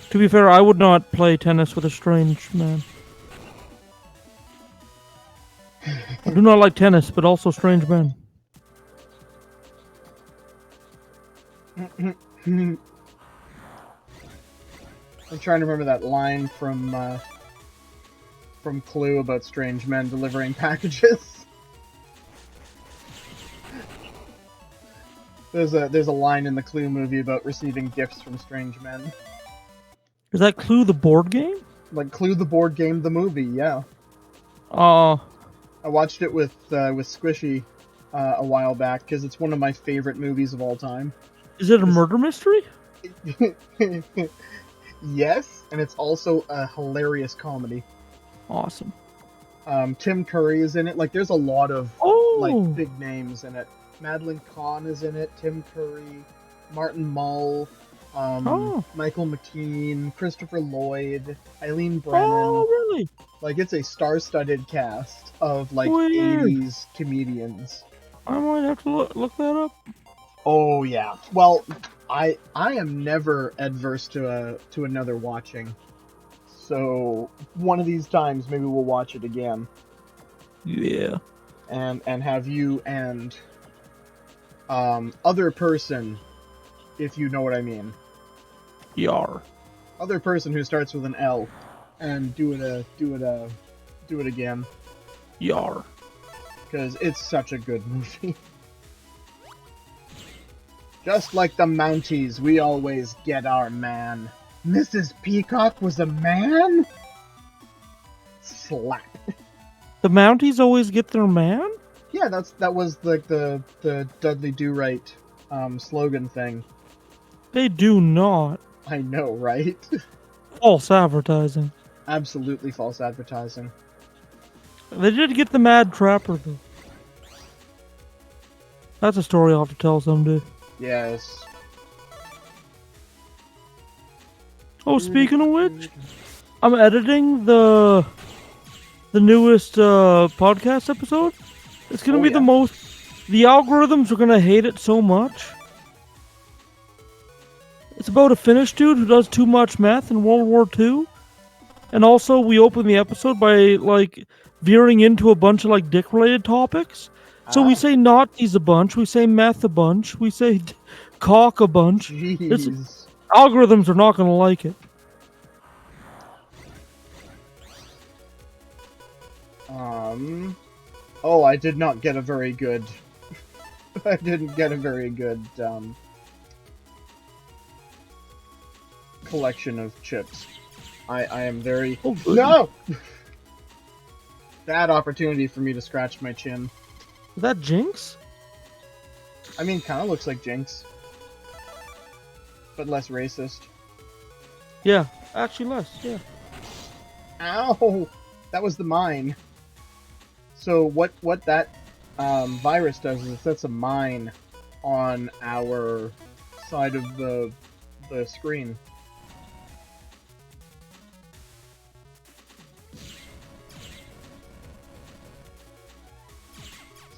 [SPEAKER 2] To be fair, I would not play tennis with a strange man. I do not like tennis, but also strange men.
[SPEAKER 1] I'm trying to remember that line from Clue about strange men delivering packages. There's a line in the Clue movie about receiving gifts from strange men.
[SPEAKER 2] Is that Clue the board game?
[SPEAKER 1] Like Clue the board game, the movie, yeah.
[SPEAKER 2] Uh,
[SPEAKER 1] I watched it with Squishy a while back because it's one of my favorite movies of all time.
[SPEAKER 2] is it a murder mystery?
[SPEAKER 1] Yes, and it's also a hilarious comedy.
[SPEAKER 2] Awesome.
[SPEAKER 1] Tim Curry is in it. Like, there's a lot of like big names in it. Madeline Kahn is in it. Tim Curry, Martin Mull, Michael McKean, Christopher Lloyd, Eileen Brennan.
[SPEAKER 2] Oh, really?
[SPEAKER 1] Like, it's a star-studded cast of like
[SPEAKER 2] Weird.
[SPEAKER 1] 80s comedians.
[SPEAKER 2] I might have to look that up.
[SPEAKER 1] Oh yeah. Well, I am never adverse to another watching. So one of these times maybe we'll watch it again.
[SPEAKER 2] Yeah.
[SPEAKER 1] And have you and other person, if you know what I mean.
[SPEAKER 2] Yar.
[SPEAKER 1] Other person who starts with an L, and do it again.
[SPEAKER 2] Yar.
[SPEAKER 1] Because it's such a good movie. Just like the Mounties, we always get our man. Mrs. Peacock was a man? Slap.
[SPEAKER 2] The Mounties always get their man?
[SPEAKER 1] Yeah, that was like the Dudley Do-Right slogan thing.
[SPEAKER 2] They do not.
[SPEAKER 1] I know, right?
[SPEAKER 2] False advertising.
[SPEAKER 1] Absolutely false advertising.
[SPEAKER 2] They did get the Mad Trapper, though. That's a story I'll have to tell someday.
[SPEAKER 1] Yes.
[SPEAKER 2] Oh, speaking of which, I'm editing the newest podcast episode. It's gonna be the most. The algorithms are gonna hate it so much. It's about a Finnish dude who does too much meth in World War II, and also we open the episode by like veering into a bunch of like dick-related topics. So we say Nazis a bunch, we say meth a bunch, we say cock a bunch.
[SPEAKER 1] Jeez.
[SPEAKER 2] Algorithms are not gonna like it.
[SPEAKER 1] Oh, I did not get a very good. I didn't get a very good collection of chips. I am very.
[SPEAKER 2] Oh, good.
[SPEAKER 1] No. Bad opportunity for me to scratch my chin.
[SPEAKER 2] Is that Jinx?
[SPEAKER 1] I mean, kind of looks like Jinx, but less racist.
[SPEAKER 2] Yeah, actually less. Yeah.
[SPEAKER 1] Ow! That was the mine. So what that virus does is it sets a mine on our side of the screen.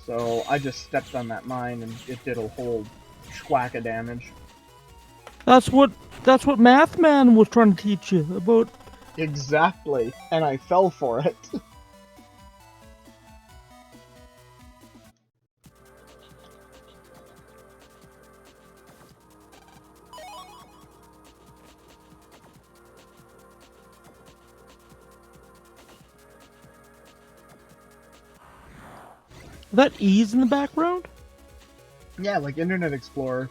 [SPEAKER 1] So I just stepped on that mine and it did a whole schwack of damage.
[SPEAKER 2] That's what Math Man was trying to teach you about.
[SPEAKER 1] Exactly, and I fell for it.
[SPEAKER 2] That E's in the background?
[SPEAKER 1] Yeah, like Internet Explorer.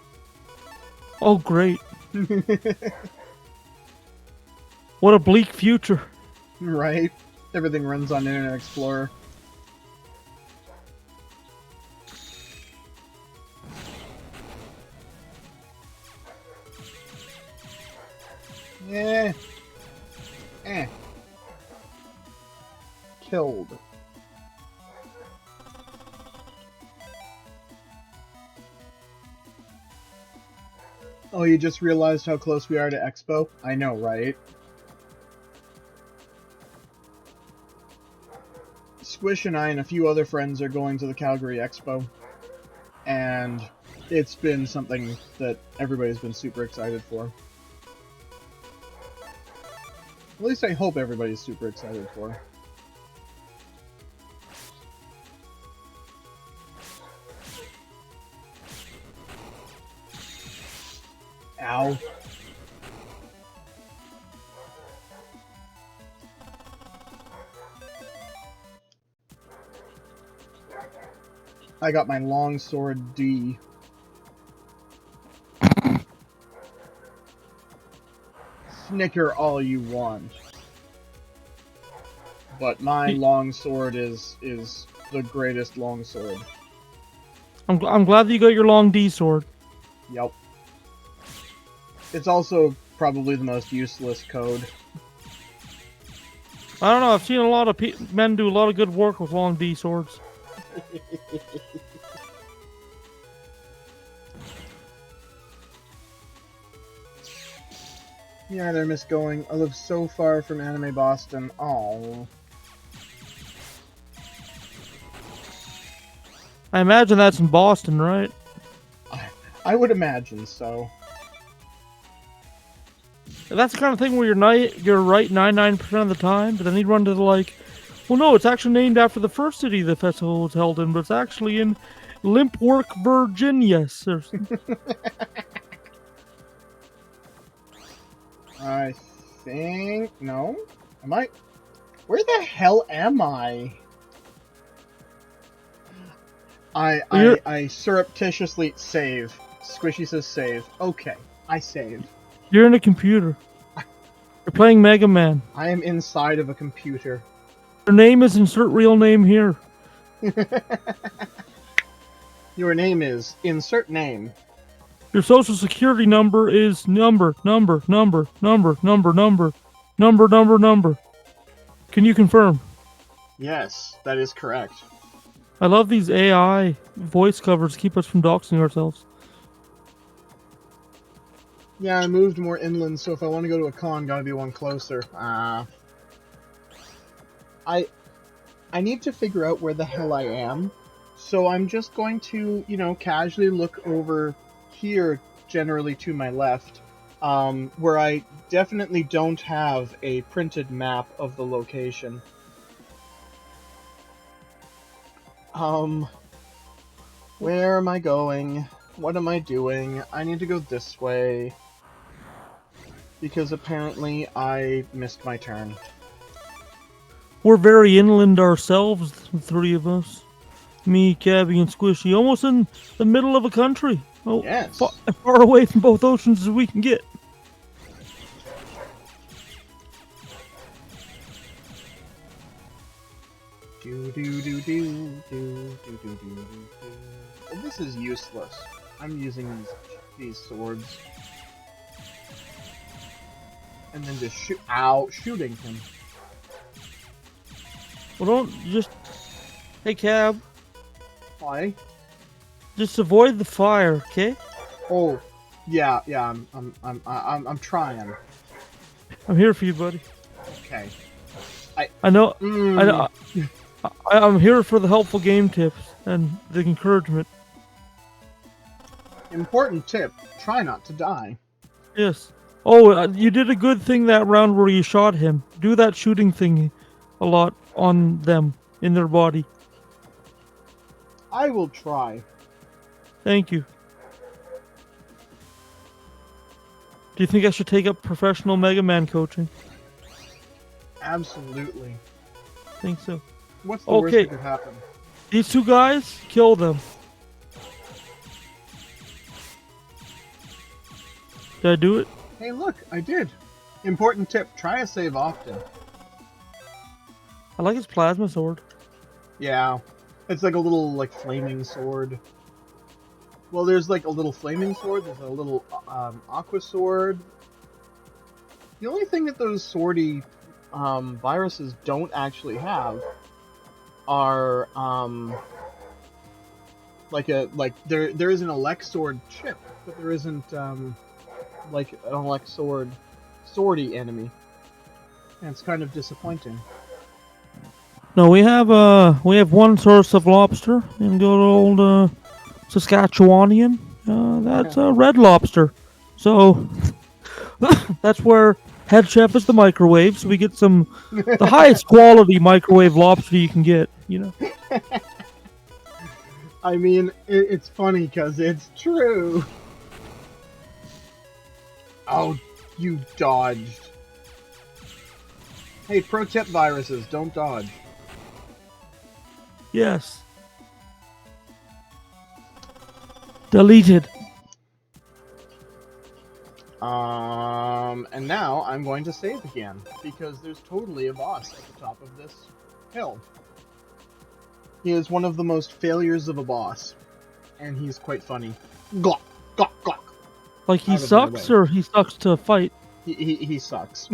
[SPEAKER 2] Oh, great. What a bleak future.
[SPEAKER 1] Right? Everything runs on Internet Explorer. Yeah. Killed. Oh, you just realized how close we are to Expo? I know, right? Squish and I and a few other friends are going to the Calgary Expo. And it's been something that everybody's been super excited for. At least I hope everybody's super excited for. Ow. I got my longsword D. Snicker all you want. But my longsword is the greatest longsword.
[SPEAKER 2] I'm glad that you got your long D sword.
[SPEAKER 1] Yep. It's also probably the most useless code.
[SPEAKER 2] I don't know, I've seen a lot of men do a lot of good work with long D swords.
[SPEAKER 1] Yeah, they're misgoing. I live so far from Anime Boston. Oh.
[SPEAKER 2] I imagine that's in Boston, right?
[SPEAKER 1] I would imagine so.
[SPEAKER 2] That's the kind of thing where you're right 99% of the time, but then you run to the like, well, no, it's actually named after the first city the festival was held in, but it's actually in Limpwork, Virginia.
[SPEAKER 1] I think... No? Am I... Where the hell am I? I surreptitiously save. Squishy says save. Okay, I saved.
[SPEAKER 2] You're in a computer. You're playing Mega Man.
[SPEAKER 1] I am inside of a computer.
[SPEAKER 2] Your name is insert real name here.
[SPEAKER 1] Your name is insert name.
[SPEAKER 2] Your social security number is number. Can you confirm?
[SPEAKER 1] Yes, that is correct.
[SPEAKER 2] I love these AI voice covers to keep us from doxing ourselves.
[SPEAKER 1] Yeah, I moved more inland, so if I want to go to a con, gotta be one closer. I need to figure out where the hell I am, so I'm just going to, casually look over here, generally to my left, where I definitely don't have a printed map of the location. Where am I going? What am I doing? I need to go this way, because apparently I missed my turn.
[SPEAKER 2] We're very inland ourselves, the three of us. Me, Cabby, and Squishy, almost in the middle of a country. Oh,
[SPEAKER 1] Yes.
[SPEAKER 2] As far away from both oceans as we can get.
[SPEAKER 1] Well, this is useless. I'm using these swords. And then just shooting him.
[SPEAKER 2] Well, don't just... Hey, Cab.
[SPEAKER 1] Why?
[SPEAKER 2] Just avoid the fire, okay?
[SPEAKER 1] Oh, yeah, I'm trying.
[SPEAKER 2] I'm here for you, buddy.
[SPEAKER 1] Okay.
[SPEAKER 2] I know. I'm here for the helpful game tips and the encouragement.
[SPEAKER 1] Important tip: try not to die.
[SPEAKER 2] Yes. Oh, you did a good thing that round where you shot him. Do that shooting thing a lot on them, in their body.
[SPEAKER 1] I will try.
[SPEAKER 2] Thank you. Do you think I should take up professional Mega Man coaching?
[SPEAKER 1] Absolutely.
[SPEAKER 2] Think so.
[SPEAKER 1] What's the worst that could happen?
[SPEAKER 2] These two guys, kill them. Did I do it?
[SPEAKER 1] Hey, look, I did. Important tip: try a save often.
[SPEAKER 2] I like his plasma sword.
[SPEAKER 1] Yeah, it's like a little flaming sword. Well, there's like a little flaming sword. There's a little aqua sword. The only thing that those swordy viruses don't actually have are there is an elect sword chip, but there isn't like an elect sword swordy enemy, and it's kind of disappointing.
[SPEAKER 2] No, we have one source of lobster in good old Saskatchewanian. That's a red lobster. So that's where head chef is the microwave, so we get the highest quality microwave lobster you can get,
[SPEAKER 1] I mean, it's funny because it's true. Oh, you dodged. Hey, pro tip: viruses, don't dodge.
[SPEAKER 2] Yes. Deleted.
[SPEAKER 1] And now I'm going to save again, because there's totally a boss at the top of this hill. He is one of the most failures of a boss, and he's quite funny. Glock, glock, glock.
[SPEAKER 2] Like he sucks, or he sucks to fight?
[SPEAKER 1] He sucks.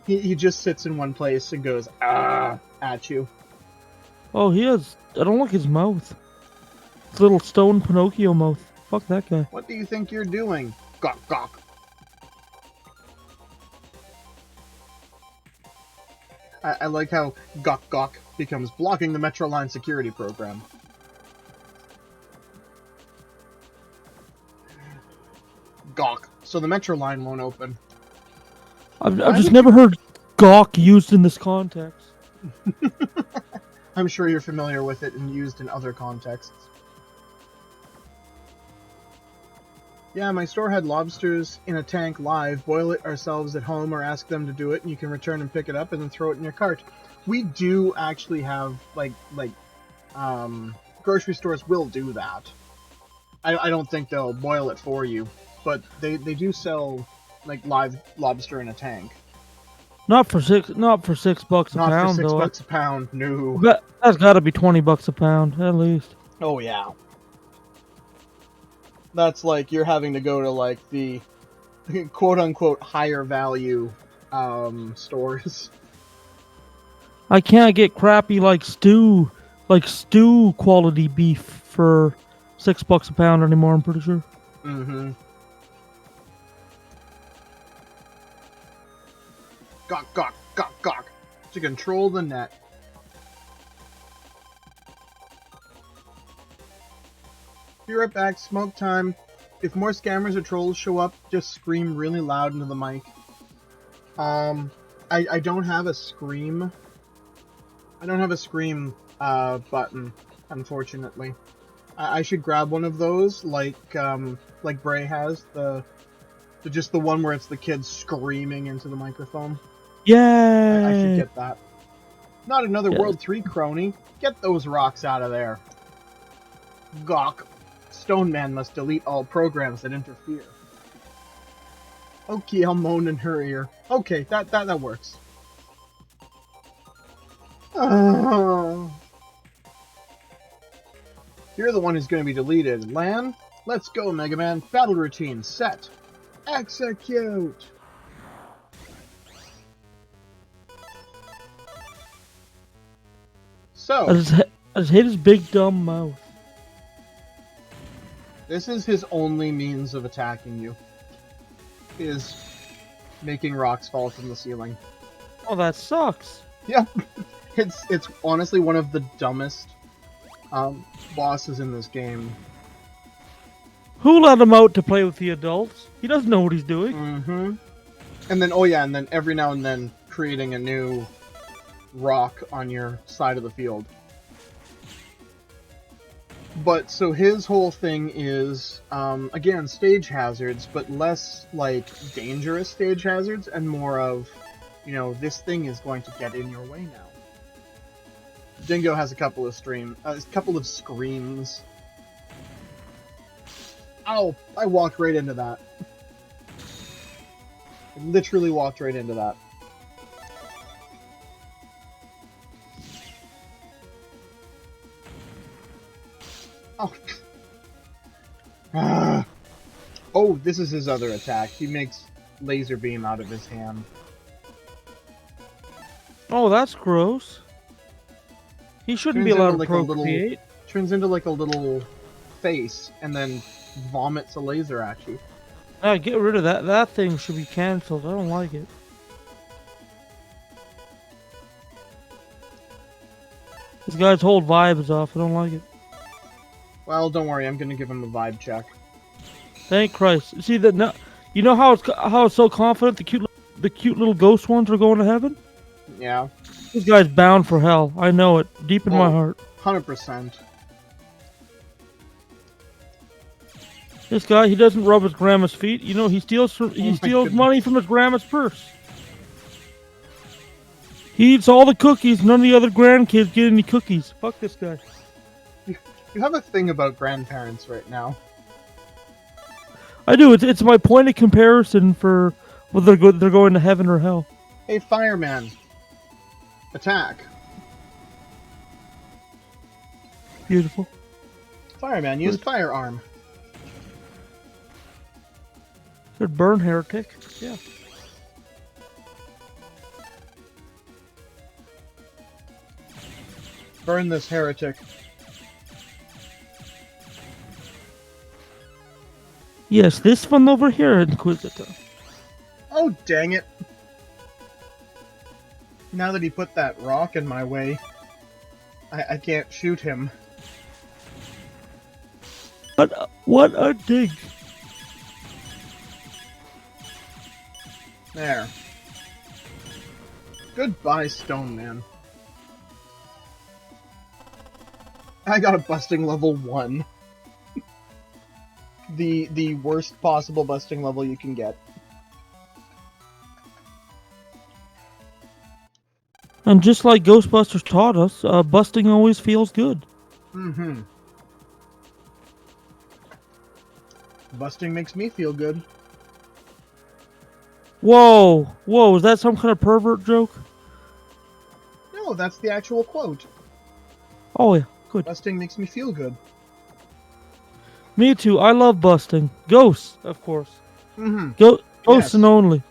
[SPEAKER 1] He just sits in one place and goes, at you.
[SPEAKER 2] Oh, he has... I don't like his mouth. His little stone Pinocchio mouth. Fuck that guy.
[SPEAKER 1] What do you think you're doing? Gawk, gawk. I like how gawk, gawk becomes blocking the Metro Line security program. Gawk. So the Metro Line won't open.
[SPEAKER 2] I've just never heard gawk used in this context.
[SPEAKER 1] I'm sure you're familiar with it and used in other contexts. Yeah, my store had lobsters in a tank live. Boil it ourselves at home or ask them to do it, and you can return and pick it up and then throw it in your cart. We do actually have, grocery stores will do that. I don't think they'll boil it for you, but they do sell, live lobster in a tank.
[SPEAKER 2] Not for $6 a
[SPEAKER 1] Not for
[SPEAKER 2] pound
[SPEAKER 1] $6
[SPEAKER 2] though.
[SPEAKER 1] a pound, no.
[SPEAKER 2] But that's got to be $20 a pound at least.
[SPEAKER 1] Oh yeah. That's like you're having to go to like the quote unquote higher value stores.
[SPEAKER 2] I can't get crappy like stew quality beef for $6 a pound anymore. I'm pretty sure.
[SPEAKER 1] Mm-hmm. Gawk, gawk, gawk, gawk. To control the net. Be right back, smoke time. If more scammers or trolls show up, just scream really loud into the mic. I don't have a scream. I don't have a scream button, unfortunately. I should grab one of those, like Bray has, just the one where it's the kids screaming into the microphone.
[SPEAKER 2] Yay!
[SPEAKER 1] I should get that. Not another
[SPEAKER 2] Yeah.
[SPEAKER 1] World 3 crony. Get those rocks out of there. Gawk. Stone Man must delete all programs that interfere. Okay, I'll moan in her ear. Okay, that works. You're the one who's going to be deleted. Lan, let's go, Mega Man. Battle routine set. Execute. So,
[SPEAKER 2] I just hate his big dumb mouth.
[SPEAKER 1] this is his only means of attacking you. Is making rocks fall from the ceiling.
[SPEAKER 2] Oh, that sucks.
[SPEAKER 1] Yeah, it's honestly one of the dumbest bosses in this game.
[SPEAKER 2] Who let him out to play with the adults? He doesn't know what he's doing.
[SPEAKER 1] Mm-hmm. And then every now and then creating a new rock on your side of the field. But so his whole thing is, again, stage hazards, but less like dangerous stage hazards and more of, this thing is going to get in your way now. Dingo has a couple of screams. Ow! I walked right into that. I literally walked right into that. Oh. Oh, this is his other attack. He makes laser beam out of his hand.
[SPEAKER 2] Oh, that's gross. He shouldn't be allowed to procreate.
[SPEAKER 1] Turns into like a little face and then vomits a laser at you.
[SPEAKER 2] Get rid of that. That thing should be cancelled. I don't like it. This guy's whole vibe is off. I don't like it.
[SPEAKER 1] Well, don't worry. I'm gonna give him a vibe check.
[SPEAKER 2] Thank Christ. See that? No, you know how it's so confident the cute little ghost ones are going to heaven.
[SPEAKER 1] Yeah.
[SPEAKER 2] This guy's bound for hell. I know it deep in my heart.
[SPEAKER 1] 100%.
[SPEAKER 2] This guy, he doesn't rub his grandma's feet. He steals money from his grandma's purse. He eats all the cookies. None of the other grandkids get any cookies. Fuck this guy.
[SPEAKER 1] You have a thing about grandparents right now.
[SPEAKER 2] I do. It's my point of comparison for whether they're going to heaven or hell.
[SPEAKER 1] Hey, fireman. Attack.
[SPEAKER 2] Beautiful.
[SPEAKER 1] Fireman, use firearm.
[SPEAKER 2] Good burn, heretic. Yeah.
[SPEAKER 1] Burn this heretic.
[SPEAKER 2] Yes, this one over here, Inquisitor.
[SPEAKER 1] Oh, dang it. Now that he put that rock in my way, I can't shoot him.
[SPEAKER 2] But what a dig.
[SPEAKER 1] There. Goodbye, Stone Man. I got a busting level 1. The worst possible busting level you can get.
[SPEAKER 2] And just like Ghostbusters taught us, busting always feels good.
[SPEAKER 1] Mm-hmm. Busting makes me feel good.
[SPEAKER 2] Whoa! Whoa, is that some kind of pervert joke?
[SPEAKER 1] No, that's the actual quote.
[SPEAKER 2] Oh yeah, good.
[SPEAKER 1] Busting makes me feel good.
[SPEAKER 2] Me too. I love busting. Ghosts, of course.
[SPEAKER 1] Mm-hmm.
[SPEAKER 2] Ghosts
[SPEAKER 1] Yes.
[SPEAKER 2] and only.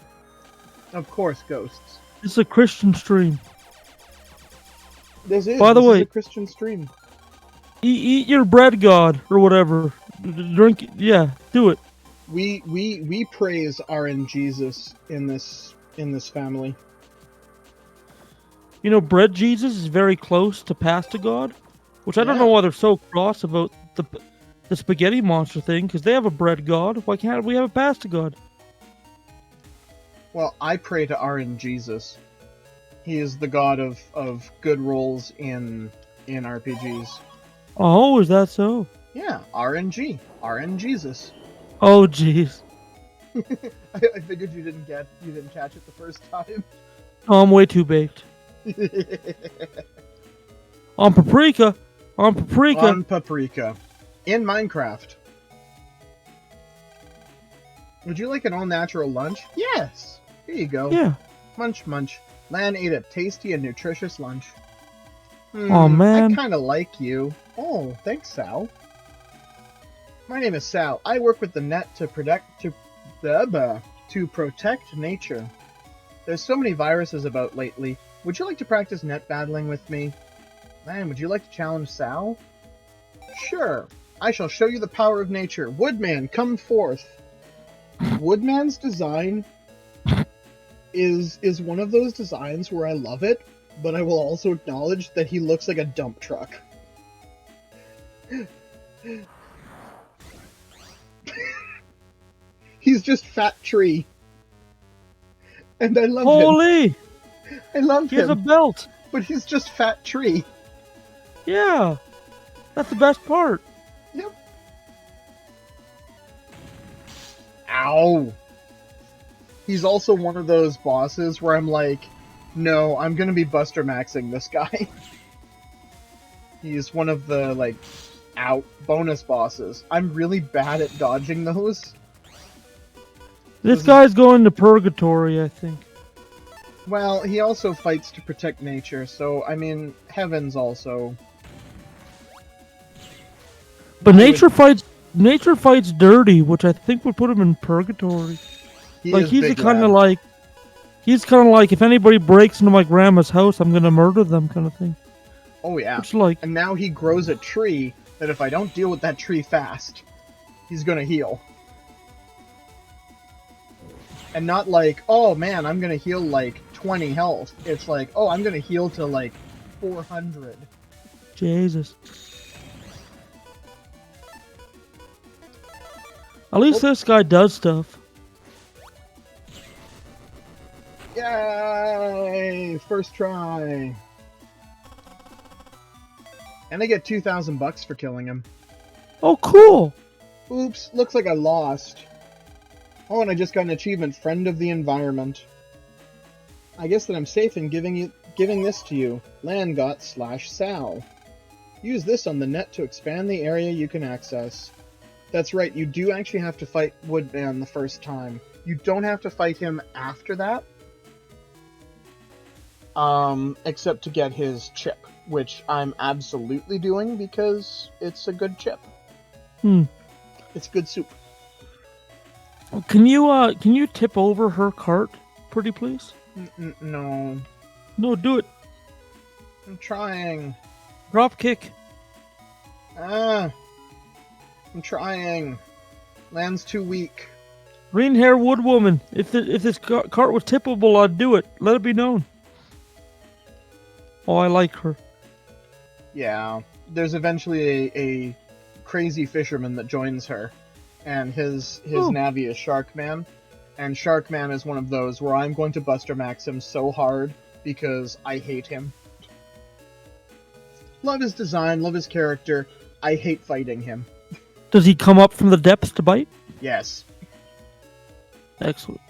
[SPEAKER 1] Of course, ghosts.
[SPEAKER 2] It's a Christian stream.
[SPEAKER 1] This is
[SPEAKER 2] By the way-
[SPEAKER 1] a Christian stream.
[SPEAKER 2] Eat your bread, God, or whatever. Drink. Yeah, do it.
[SPEAKER 1] We praise RNGesus in this family.
[SPEAKER 2] You know, bread Jesus is very close to pasta God, which I don't
[SPEAKER 1] Yeah.
[SPEAKER 2] know why they're so cross about the spaghetti monster thing, because they have a bread God. Why can't we have a pasta God?
[SPEAKER 1] Well, I pray to RNGesus. He is the god of good rolls in RPGs.
[SPEAKER 2] Oh, is that so?
[SPEAKER 1] Yeah, RNGesus.
[SPEAKER 2] Oh, jeez.
[SPEAKER 1] I figured you didn't catch it the first time.
[SPEAKER 2] Oh, I'm way too baked. On paprika. On paprika.
[SPEAKER 1] On paprika. In Minecraft. Would you like an all-natural lunch? Yes! Here you go.
[SPEAKER 2] Yeah.
[SPEAKER 1] Munch, munch. Lan ate a tasty and nutritious lunch.
[SPEAKER 2] Aw, man.
[SPEAKER 1] I kinda like you. Oh, thanks, Sal. My name is Sal. I work with the net to protect nature. There's so many viruses about lately. Would you like to practice net battling with me? Man, would you like to challenge Sal? Sure. I shall show you the power of nature. Woodman, come forth. Woodman's design is one of those designs where I love it, but I will also acknowledge that he looks like a dump truck. He's just fat tree. And I love him.
[SPEAKER 2] Holy!
[SPEAKER 1] I love
[SPEAKER 2] He has a
[SPEAKER 1] him.
[SPEAKER 2] belt.
[SPEAKER 1] But he's just fat tree.
[SPEAKER 2] Yeah. That's the best part.
[SPEAKER 1] Yep. Ow. He's also one of those bosses where I'm like, no, I'm gonna be Buster Maxing this guy. He's one of the, like, bonus bosses. I'm really bad at dodging those.
[SPEAKER 2] This guy's going to purgatory, I think.
[SPEAKER 1] Well, he also fights to protect nature, so, I mean, heaven's also...
[SPEAKER 2] But
[SPEAKER 1] I
[SPEAKER 2] nature fights dirty, which I think would put him in purgatory.
[SPEAKER 1] He
[SPEAKER 2] Like
[SPEAKER 1] is
[SPEAKER 2] he's
[SPEAKER 1] big
[SPEAKER 2] kind
[SPEAKER 1] lad.
[SPEAKER 2] of like, if anybody breaks into my grandma's house, I'm gonna murder them, kind of thing.
[SPEAKER 1] Oh, yeah.
[SPEAKER 2] It's like,
[SPEAKER 1] And now he grows a tree that if I don't deal with that tree fast, he's gonna heal. And not like, oh man, I'm gonna heal like 20 health. It's like, oh, I'm gonna heal to like 400.
[SPEAKER 2] Jesus. At least this guy does stuff.
[SPEAKER 1] Yay! First try. And I get 2,000 bucks for killing him.
[SPEAKER 2] Oh, cool.
[SPEAKER 1] Oops, looks like I lost. Oh, and I just got an achievement, Friend of the Environment. I guess that I'm safe in giving this to you. Landgot/Sal. Use this on the net to expand the area you can access. That's right, you do actually have to fight Woodman the first time. You don't have to fight him after that. Except to get his chip, which I'm absolutely doing because it's a good chip. It's good soup.
[SPEAKER 2] Can you tip over her cart, pretty please?
[SPEAKER 1] No.
[SPEAKER 2] No, do it.
[SPEAKER 1] I'm trying.
[SPEAKER 2] Drop kick.
[SPEAKER 1] I'm trying. Land's too weak.
[SPEAKER 2] Green hair wood woman. If this cart was tippable, I'd do it. Let it be known. Oh, I like her.
[SPEAKER 1] Yeah. There's eventually a crazy fisherman that joins her. And his navvy is Sharkman. And Sharkman is one of those where I'm going to Buster Max him so hard because I hate him. Love his design, love his character. I hate fighting him.
[SPEAKER 2] Does he come up from the depths to bite?
[SPEAKER 1] Yes.
[SPEAKER 2] Excellent.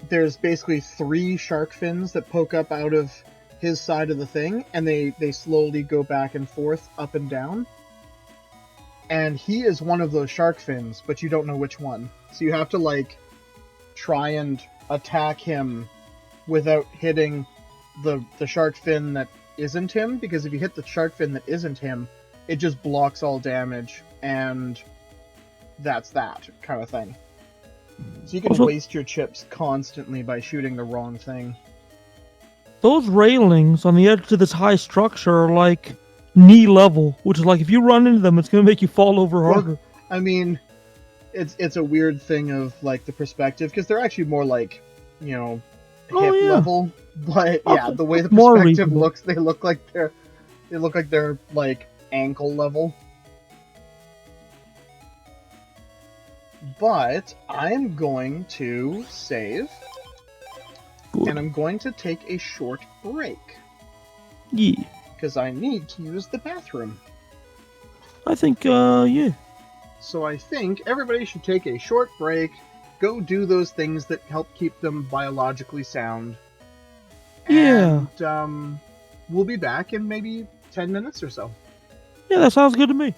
[SPEAKER 1] There's basically 3 shark fins that poke up out of his side of the thing, and they slowly go back and forth, up and down. And he is one of those shark fins, but you don't know which one. So you have to, like, try and attack him without hitting the shark fin that isn't him, because if you hit the shark fin that isn't him, it just blocks all damage, and that's that kind of thing. So you can waste your chips constantly by shooting the wrong thing.
[SPEAKER 2] Those railings on the edge of this high structure are like knee level, which is like if you run into them, it's going to make you fall over harder.
[SPEAKER 1] Well, I mean, it's a weird thing of like the perspective, because they're actually more like, you know, hip level. But yeah, the way the perspective looks, they look like they're like ankle level. But I am going to save.
[SPEAKER 2] Good.
[SPEAKER 1] And I'm going to take a short break.
[SPEAKER 2] Yeah.
[SPEAKER 1] Because I need to use the bathroom.
[SPEAKER 2] I think, yeah.
[SPEAKER 1] So I think everybody should take a short break, go do those things that help keep them biologically sound.
[SPEAKER 2] Yeah.
[SPEAKER 1] And we'll be back in maybe 10 minutes or so.
[SPEAKER 2] Yeah, that sounds good to me.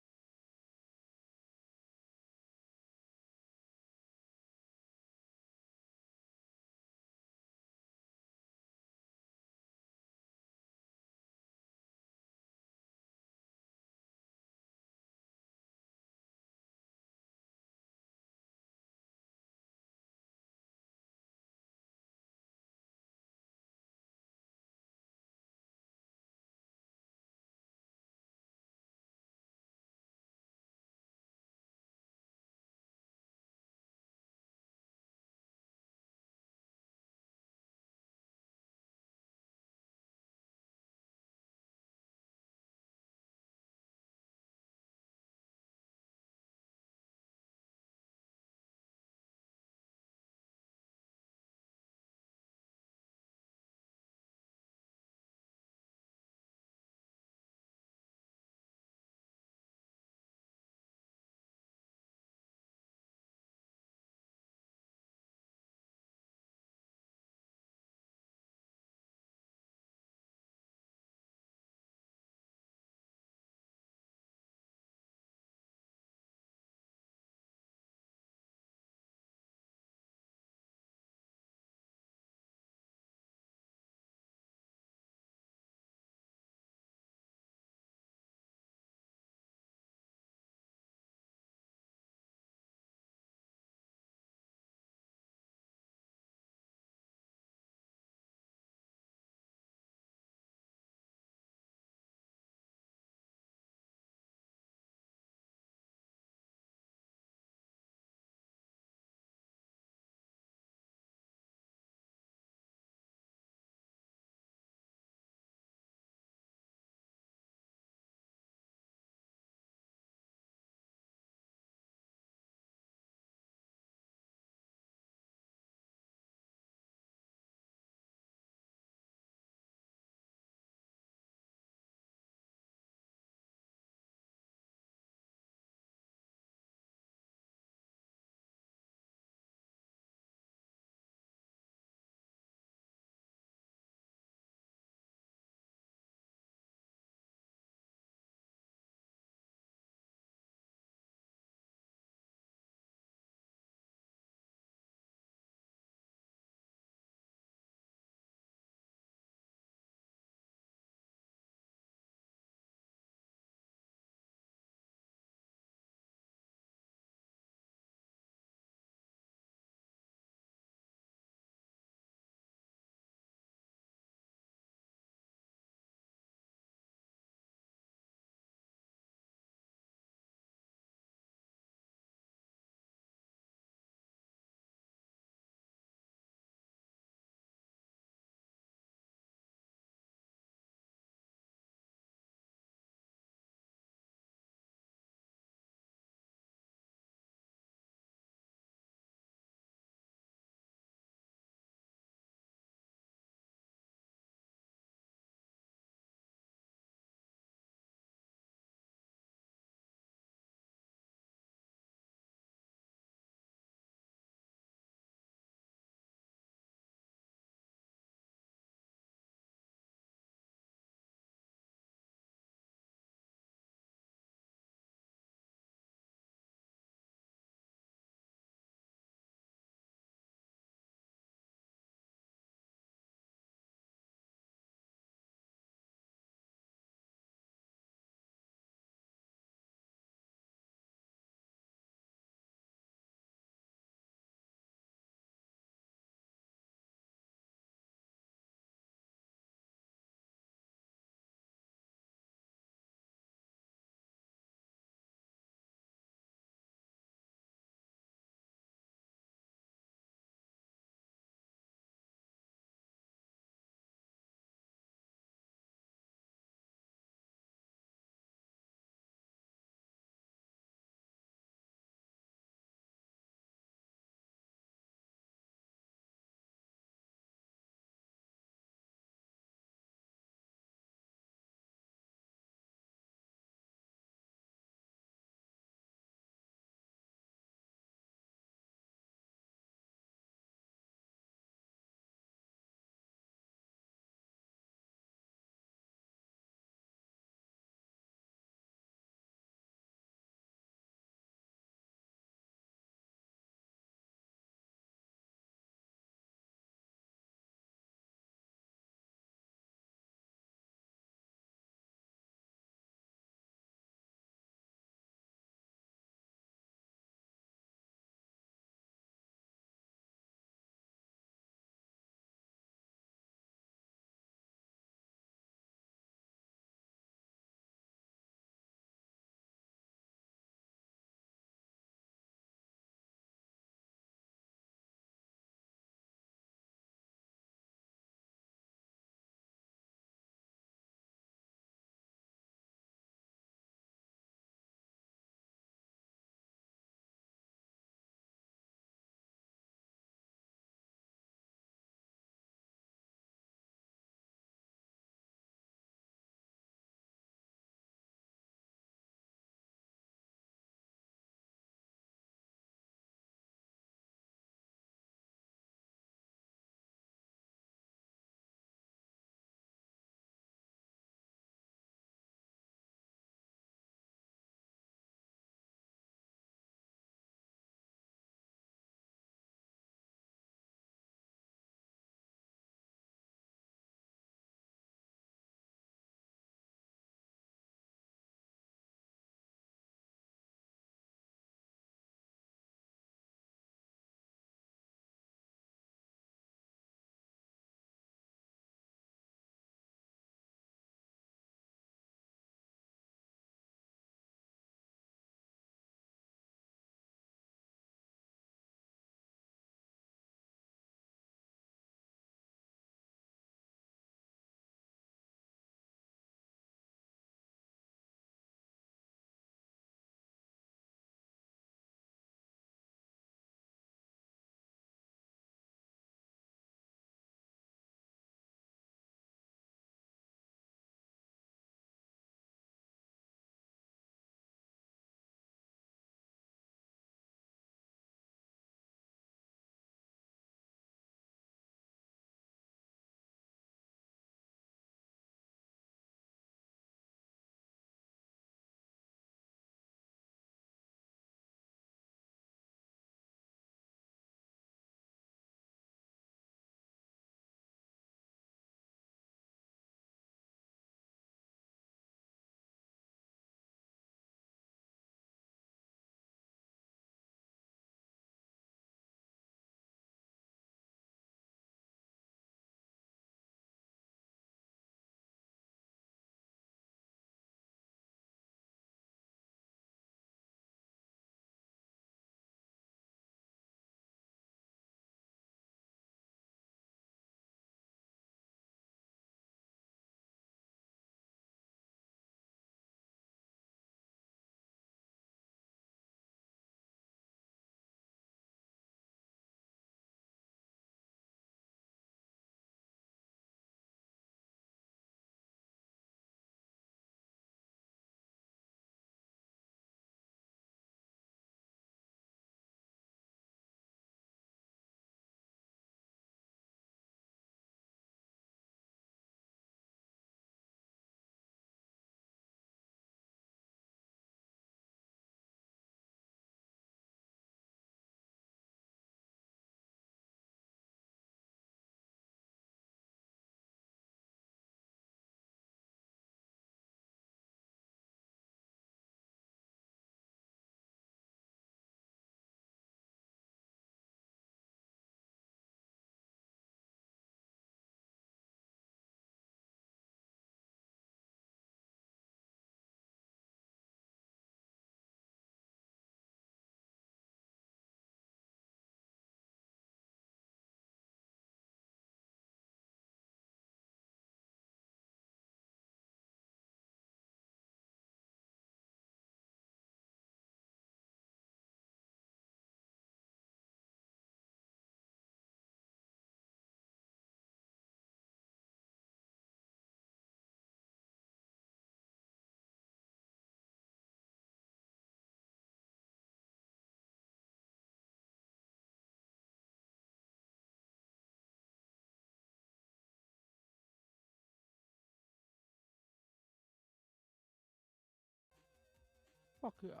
[SPEAKER 2] Fuck yeah.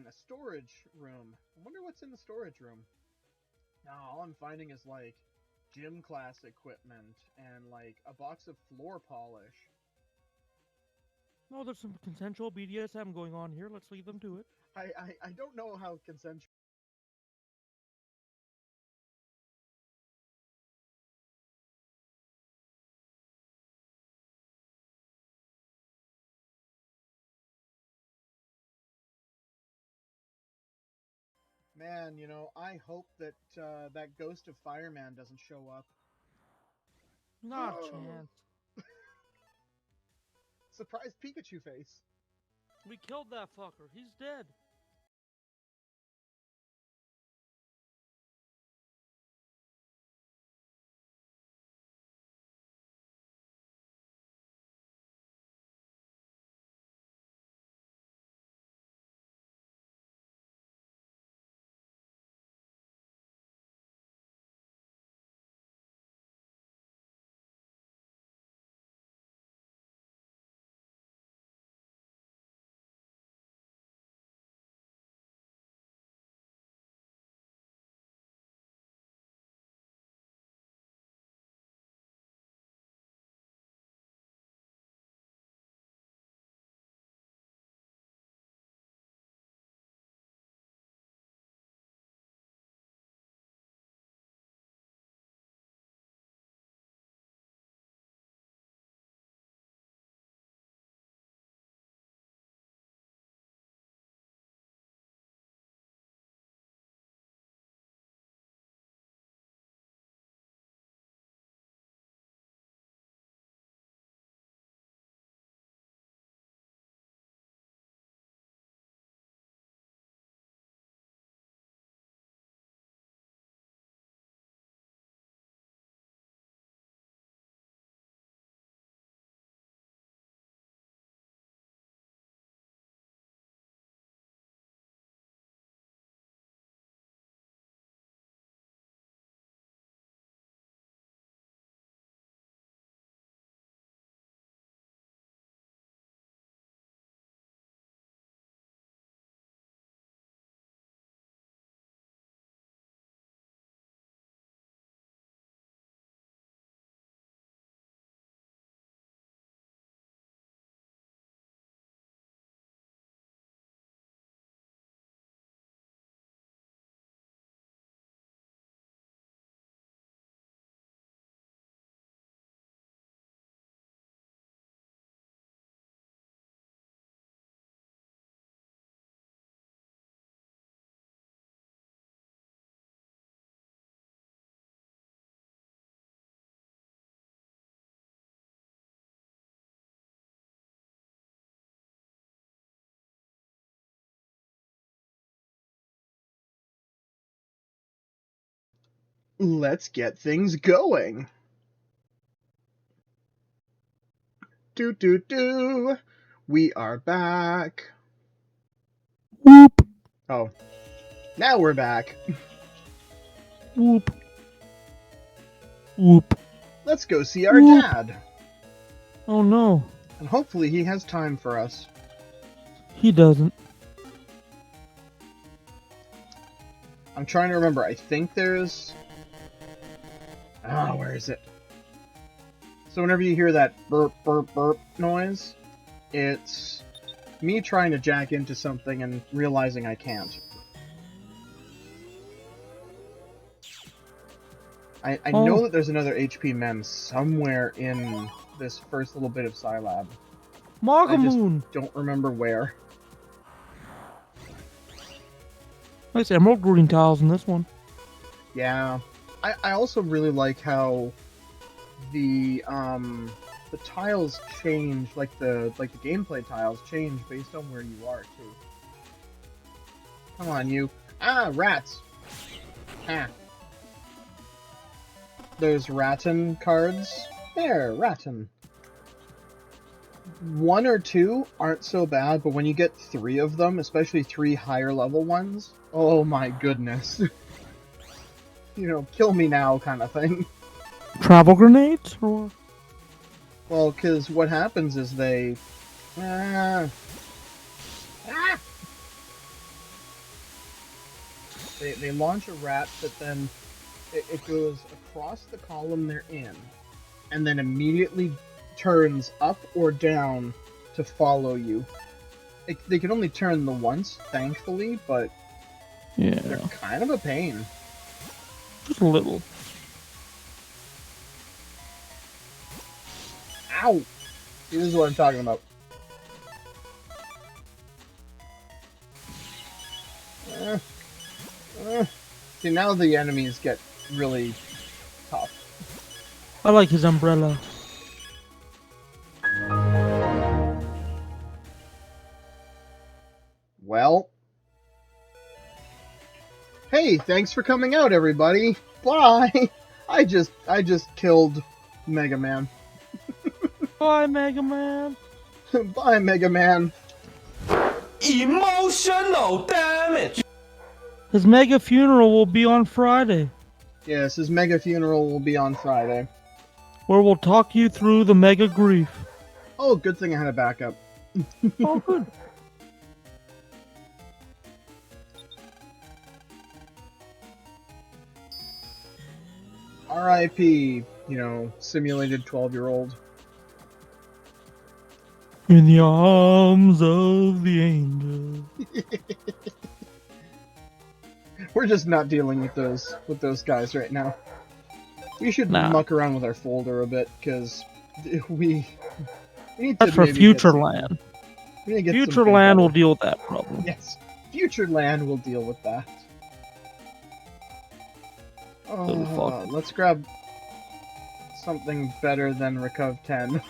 [SPEAKER 1] A storage room. I wonder what's in the storage room. All I'm finding is, like, gym class equipment and, like, a box of floor polish.
[SPEAKER 2] Oh, there's some consensual BDSM going on here. Let's leave them to it.
[SPEAKER 1] I don't know how consensual... Man, you know, I hope that that ghost of Fireman doesn't show up.
[SPEAKER 2] Not a chance.
[SPEAKER 1] Surprise Pikachu face.
[SPEAKER 2] We killed that fucker. He's dead.
[SPEAKER 1] Let's get things going. Do. We are back.
[SPEAKER 2] Whoop.
[SPEAKER 1] Oh. Now we're back.
[SPEAKER 2] Whoop. Whoop.
[SPEAKER 1] Let's go see our
[SPEAKER 2] Whoop.
[SPEAKER 1] dad.
[SPEAKER 2] Oh no.
[SPEAKER 1] And hopefully he has time for us.
[SPEAKER 2] He doesn't.
[SPEAKER 1] I'm trying to remember. I think there's... where is it? So whenever you hear that burp, burp, burp noise, it's me trying to jack into something and realizing I can't. I know that there's another HP mem somewhere in this first little bit of Scilab. I just
[SPEAKER 2] Magamoon.
[SPEAKER 1] don't remember where.
[SPEAKER 2] Nice emerald green tiles in this one.
[SPEAKER 1] Yeah. I also really like how the tiles change, like the gameplay tiles change based on where you are too. Come on, you. Rats. There's Rattan cards. There, Rattan. 1 or 2 aren't so bad, but when you get 3 of them, especially 3 higher level ones, oh my goodness. You know, kill me now kind of thing.
[SPEAKER 2] Travel grenades? Or...
[SPEAKER 1] Well, because what happens is they... They launch a rat that then it goes across the column they're in, and then immediately turns up or down to follow you. They can only turn the once, thankfully, but they're kind of a pain.
[SPEAKER 2] Just a little.
[SPEAKER 1] Ow! See, this is what I'm talking about. See, now the enemies get really tough.
[SPEAKER 2] I like his umbrella.
[SPEAKER 1] Well. Hey, thanks for coming out, everybody. Bye! I just killed Mega Man.
[SPEAKER 2] Bye, Mega Man.
[SPEAKER 1] Bye, Mega Man.
[SPEAKER 3] Emotional damage.
[SPEAKER 2] His mega funeral will be on Friday,
[SPEAKER 1] Yes, his mega funeral will be on Friday.
[SPEAKER 2] where we'll talk you through the mega grief.
[SPEAKER 1] Oh, good thing I had a backup.
[SPEAKER 2] Oh, good.
[SPEAKER 1] R.I.P., simulated 12-year-old.
[SPEAKER 2] In the arms of the angel.
[SPEAKER 1] We're just not dealing with those guys right now. We should muck around with our folder a bit, because we need to.
[SPEAKER 2] That's for
[SPEAKER 1] maybe
[SPEAKER 2] Future
[SPEAKER 1] get
[SPEAKER 2] Land.
[SPEAKER 1] we need to get
[SPEAKER 2] Future
[SPEAKER 1] something
[SPEAKER 2] Land will
[SPEAKER 1] better.
[SPEAKER 2] deal with that problem.
[SPEAKER 1] Yes, Future Land will deal with that.
[SPEAKER 2] fuck.
[SPEAKER 1] Let's grab something better than Recov 10.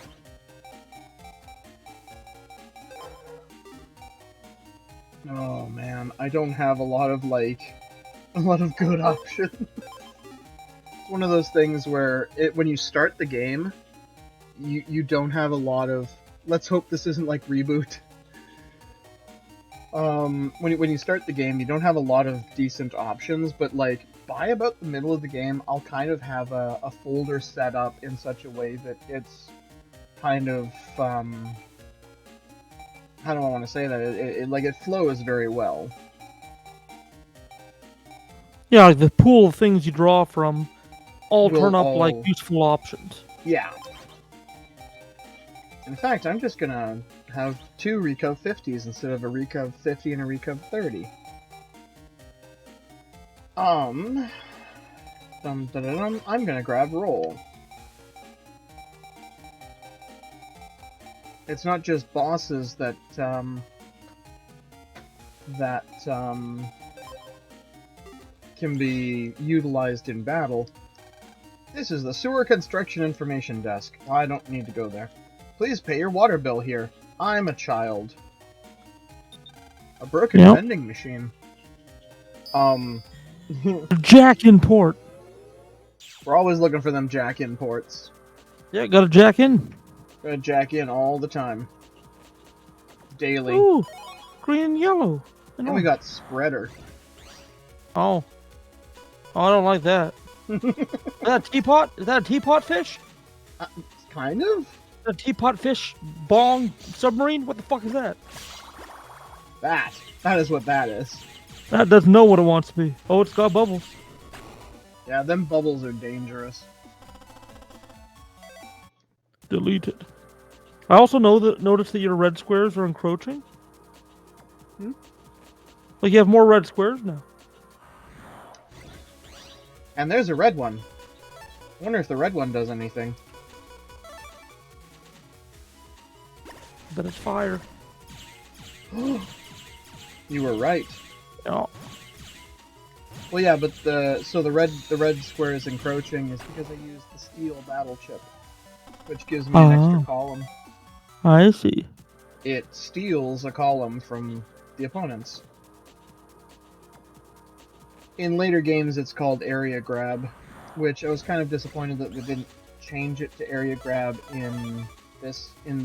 [SPEAKER 1] Oh man, I don't have a lot of good options. It's one of those things where when you start the game, you don't have a lot of. Let's hope this isn't like Reboot. When you start the game, you don't have a lot of decent options, but like by about the middle of the game, I'll kind of have a folder set up in such a way that it's kind of how do I want to say that? It flows very well.
[SPEAKER 2] Yeah, like the pool of things you draw from all
[SPEAKER 1] Will
[SPEAKER 2] turn up
[SPEAKER 1] all-
[SPEAKER 2] like useful options.
[SPEAKER 1] Yeah. In fact, I'm just gonna have 2 Recov 50s instead of a Recov 50 and a Recov 30. I'm gonna grab roll. It's not just bosses that can be utilized in battle. This is the Sewer Construction Information Desk. I don't need to go there. Please pay your water bill here. I'm a child. A broken vending machine.
[SPEAKER 2] Jack in port.
[SPEAKER 1] We're always looking for them jack in ports.
[SPEAKER 2] Yeah, got a jack in.
[SPEAKER 1] Gotta jack in all the time. Daily.
[SPEAKER 2] Ooh, green and yellow.
[SPEAKER 1] And we got spreader.
[SPEAKER 2] Oh, I don't like that. Is that a teapot? Is that a teapot fish?
[SPEAKER 1] Kind of?
[SPEAKER 2] A teapot fish bong submarine? What the fuck is that?
[SPEAKER 1] That is what that is.
[SPEAKER 2] That doesn't know what it wants to be. Oh, it's got bubbles.
[SPEAKER 1] Yeah, them bubbles are dangerous.
[SPEAKER 2] Deleted. I also noticed that your red squares are encroaching. Like you have more red squares now.
[SPEAKER 1] And there's a red one. I wonder if the red one does anything.
[SPEAKER 2] But it's fire.
[SPEAKER 1] You were right.
[SPEAKER 2] Yeah.
[SPEAKER 1] Well, yeah, but the red square is encroaching is because I used the steel battle chip, which gives me an extra column.
[SPEAKER 2] I see.
[SPEAKER 1] It steals a column from the opponents. In later games, it's called area grab, which I was kind of disappointed that they didn't change it to area grab in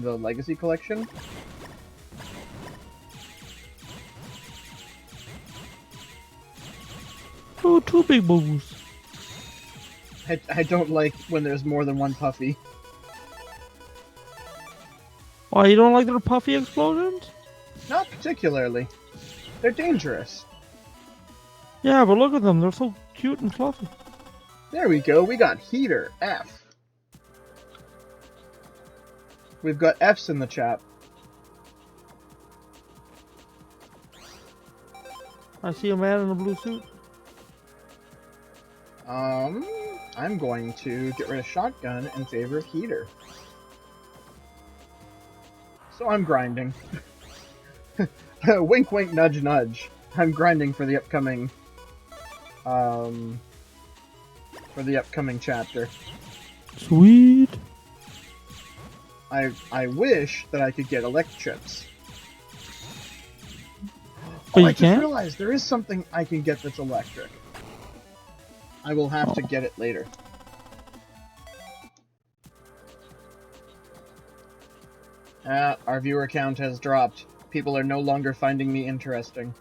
[SPEAKER 1] the Legacy Collection.
[SPEAKER 2] Oh, 2 big bubbles.
[SPEAKER 1] I don't like when there's more than one puffy.
[SPEAKER 2] Why, you don't like their puffy explosions?
[SPEAKER 1] Not particularly. They're dangerous.
[SPEAKER 2] Yeah, but look at them. They're so cute and fluffy.
[SPEAKER 1] There we go. We got Heater, F. We've got F's in the chat.
[SPEAKER 2] I see a man in a blue suit.
[SPEAKER 1] I'm going to get rid of Shotgun in favor of Heater. So I'm grinding. Wink, wink, nudge, nudge. I'm grinding for the upcoming, chapter.
[SPEAKER 2] Sweet.
[SPEAKER 1] I wish that I could get elect chips.
[SPEAKER 2] But
[SPEAKER 1] I
[SPEAKER 2] you
[SPEAKER 1] just
[SPEAKER 2] can't?
[SPEAKER 1] realized there is something I can get that's electric. I will have to get it later. Our viewer count has dropped. People are no longer finding me interesting.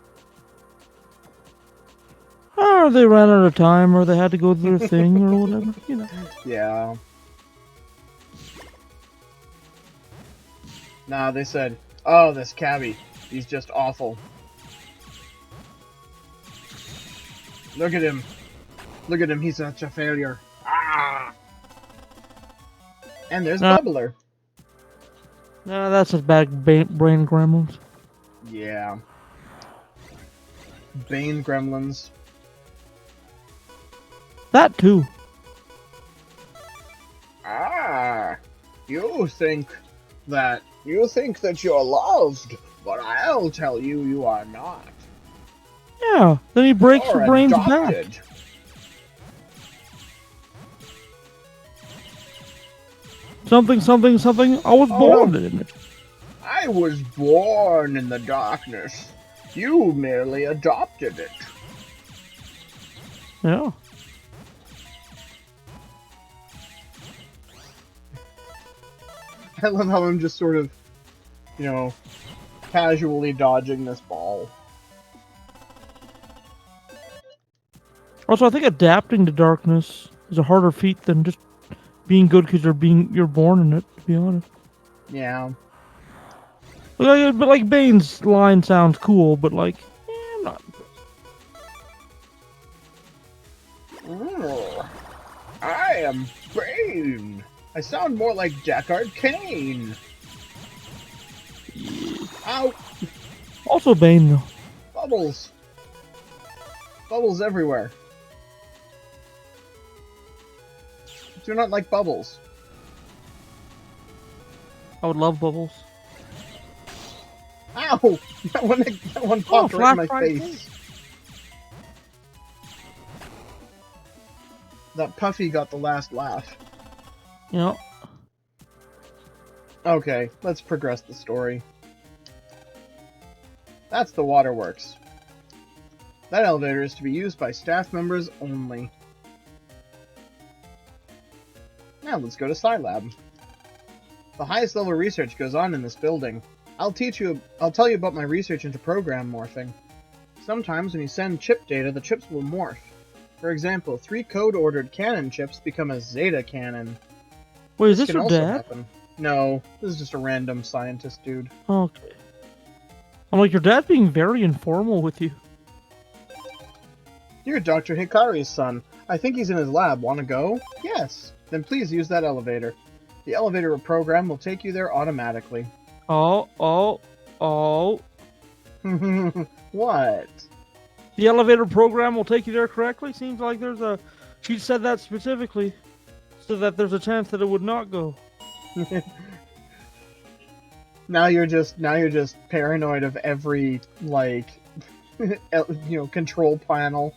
[SPEAKER 2] Or they ran out of time, or they had to go to their thing, or whatever, you know.
[SPEAKER 1] Yeah. Nah, they said, oh, this cabbie, he's just awful. Look at him. Look at him, he's such a failure. Ah! And there's Bubbler.
[SPEAKER 2] No, that's just bad brain gremlins.
[SPEAKER 1] Yeah. Bane gremlins.
[SPEAKER 2] That too.
[SPEAKER 1] Ah, you think that you're loved, but I'll tell you, you are not.
[SPEAKER 2] Yeah, then he breaks
[SPEAKER 1] You're
[SPEAKER 2] your brains
[SPEAKER 1] adopted.
[SPEAKER 2] back. Something, something, something. I was born in it.
[SPEAKER 1] I was born in the darkness. You merely adopted it.
[SPEAKER 2] Yeah.
[SPEAKER 1] I love how I'm just sort of, casually dodging this ball.
[SPEAKER 2] Also, I think adapting to darkness is a harder feat than just being good because you're born in it. To be honest.
[SPEAKER 1] Yeah.
[SPEAKER 2] But like Bane's line sounds cool, but like, I'm not.
[SPEAKER 1] I am Bane. I sound more like Deckard Cain. Ow!
[SPEAKER 2] Also Bane though.
[SPEAKER 1] Bubbles. Bubbles everywhere. Do not like bubbles.
[SPEAKER 2] I would love bubbles.
[SPEAKER 1] Ow! That one popped right in my face. That Puffy got the last laugh.
[SPEAKER 2] Yeah.
[SPEAKER 1] Okay, let's progress the story. That's the waterworks. That elevator is to be used by staff members only. Now let's go to Scilab. The highest level research goes on in this building. I'll tell you about my research into program morphing. Sometimes when you send chip data, the chips will morph. For example, 3 code-ordered cannon chips become a Zeta cannon.
[SPEAKER 2] Wait, is this
[SPEAKER 1] can
[SPEAKER 2] your
[SPEAKER 1] also
[SPEAKER 2] dad?
[SPEAKER 1] happen. No, this is just a random scientist dude.
[SPEAKER 2] Okay. I'm like, your dad being very informal with you.
[SPEAKER 1] You're Dr. Hikari's son. I think he's in his lab. Want to go? Yes. Then please use that elevator. The elevator program will take you there automatically.
[SPEAKER 2] Oh.
[SPEAKER 1] What?
[SPEAKER 2] The elevator program will take you there correctly? Seems like there's a... She said that specifically, so that there's a chance that it would not go.
[SPEAKER 1] Now you're just paranoid of every, control panel.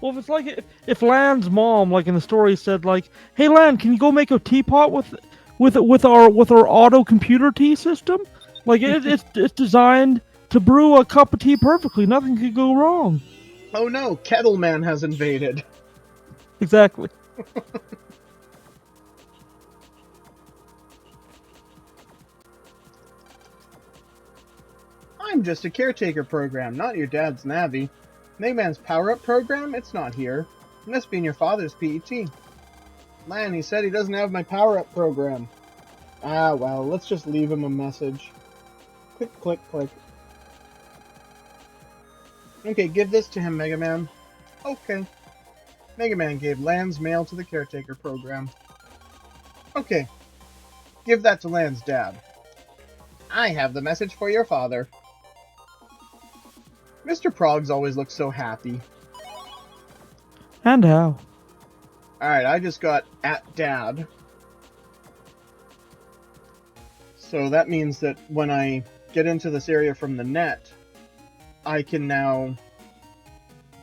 [SPEAKER 2] Well, if it's like... If Lan's mom, like in the story, said like, "Hey Lan, can you go make a teapot with our auto computer tea system?" Like it's designed to brew a cup of tea perfectly. Nothing could go wrong.
[SPEAKER 1] Oh no, Kettleman has invaded.
[SPEAKER 2] Exactly.
[SPEAKER 1] I'm just a caretaker program, not your dad's Navi. Megman's power-up program? It's not here. It must be in your father's PET. Man, he said he doesn't have my power-up program. Ah, well, let's just leave him a message. Click, click, click. Okay, give this to him, Mega Man. Okay. Mega Man gave Lan's mail to the caretaker program. Okay. Give that to Lan's dad. I have the message for your father. Mr. Proggs always looks so happy.
[SPEAKER 2] And how?
[SPEAKER 1] Alright, I just got at dad. So that means that when I get into this area from the net, I can now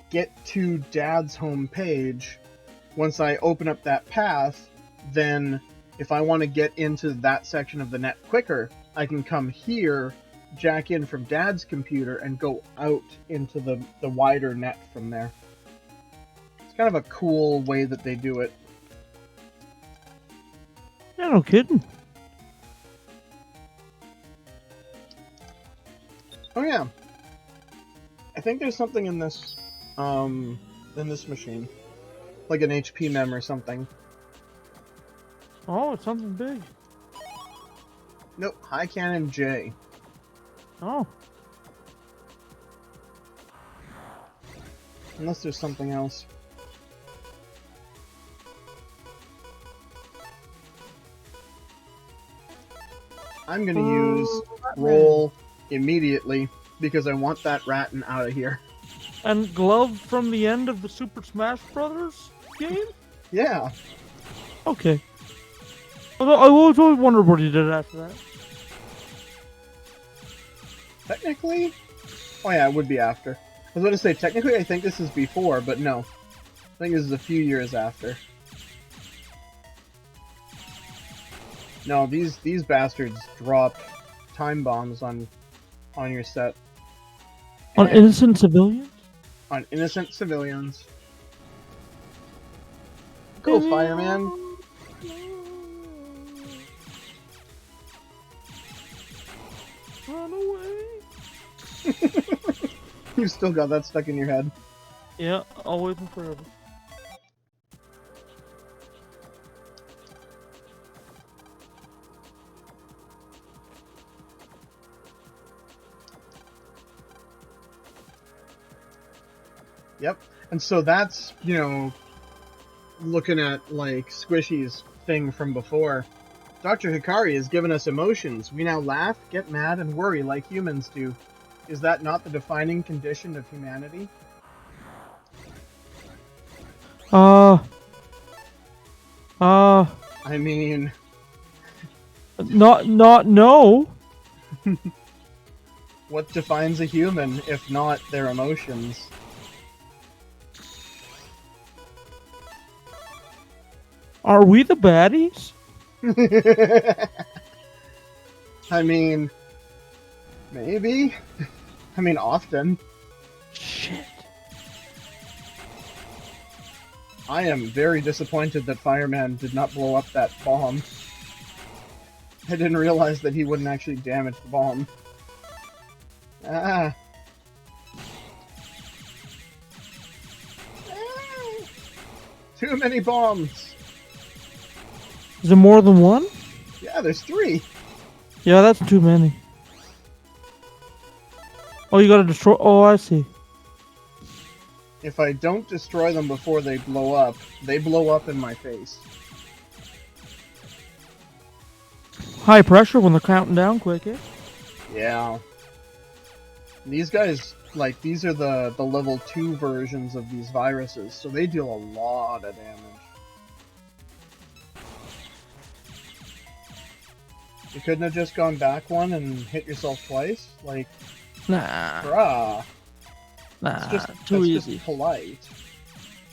[SPEAKER 1] get to Dad's home page. Once I open up that path, then if I want to get into that section of the net quicker, I can come here, jack in from Dad's computer, and go out into the wider net from there. It's kind of a cool way that they do it.
[SPEAKER 2] Yeah, no kidding.
[SPEAKER 1] Oh yeah. I think there's something in this machine. Like an HP mem or something.
[SPEAKER 2] Oh, it's something big.
[SPEAKER 1] Nope, High Cannon J.
[SPEAKER 2] Oh.
[SPEAKER 1] Unless there's something else. I'm gonna use roll immediately because I want that Rattan out of here.
[SPEAKER 2] And glove from the end of the Super Smash Brothers game?
[SPEAKER 1] Yeah.
[SPEAKER 2] Okay. Although I always wondered what he did after that.
[SPEAKER 1] Technically? Oh yeah, it would be after. I was about to say, technically I think this is before, but no. I think this is a few years after. No, these bastards drop time bombs on your set.
[SPEAKER 2] On
[SPEAKER 1] And-
[SPEAKER 2] innocent civilians?
[SPEAKER 1] On innocent civilians. Go, Fireman!
[SPEAKER 2] Run away.
[SPEAKER 1] You still got that stuck in your head.
[SPEAKER 2] Yeah, always and forever.
[SPEAKER 1] Yep. And so that's, looking at, like, Squishy's thing from before. Dr. Hikari has given us emotions. We now laugh, get mad, and worry like humans do. Is that not the defining condition of humanity? I mean...
[SPEAKER 2] Not no.
[SPEAKER 1] What defines a human, if not their emotions?
[SPEAKER 2] Are we the baddies?
[SPEAKER 1] I mean... Maybe? I mean, often.
[SPEAKER 2] Shit.
[SPEAKER 1] I am very disappointed that Fireman did not blow up that bomb. I didn't realize that he wouldn't actually damage the bomb. Ah. Too many bombs!
[SPEAKER 2] Is there more than one?
[SPEAKER 1] Yeah, there's 3!
[SPEAKER 2] Yeah, that's too many. Oh, you gotta destroy... Oh, I see.
[SPEAKER 1] If I don't destroy them before they blow up in my face.
[SPEAKER 2] High pressure when they're counting down quick, eh?
[SPEAKER 1] Yeah. These guys, like, these are the level 2 versions of these viruses, so they deal a lot of damage. You couldn't have just gone back one and hit yourself twice? Like,
[SPEAKER 2] Nah.
[SPEAKER 1] bruh.
[SPEAKER 2] Nah,
[SPEAKER 1] That's
[SPEAKER 2] too
[SPEAKER 1] just
[SPEAKER 2] easy.
[SPEAKER 1] polite.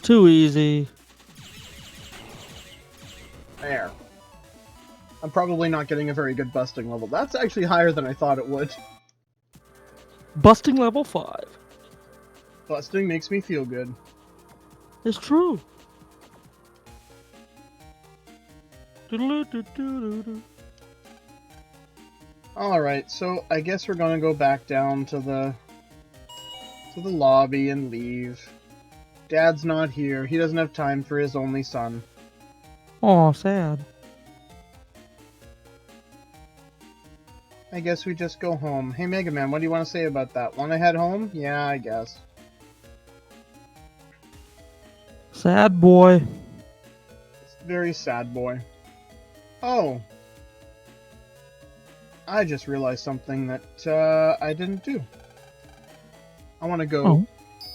[SPEAKER 2] Too easy.
[SPEAKER 1] There. I'm probably not getting a very good busting level. That's actually higher than I thought it would.
[SPEAKER 2] Busting level 5.
[SPEAKER 1] Busting makes me feel good.
[SPEAKER 2] It's true. Doodle-doo-doo-doo-doo.
[SPEAKER 1] Alright, so I guess we're gonna go back down to the lobby and leave. Dad's not here. He doesn't have time for his only son.
[SPEAKER 2] Aw, sad.
[SPEAKER 1] I guess we just go home. Hey, Mega Man, what do you want to say about that? Want to head home? Yeah, I guess.
[SPEAKER 2] Sad boy.
[SPEAKER 1] Very sad boy. Oh. I just realized something that I didn't do. I want to go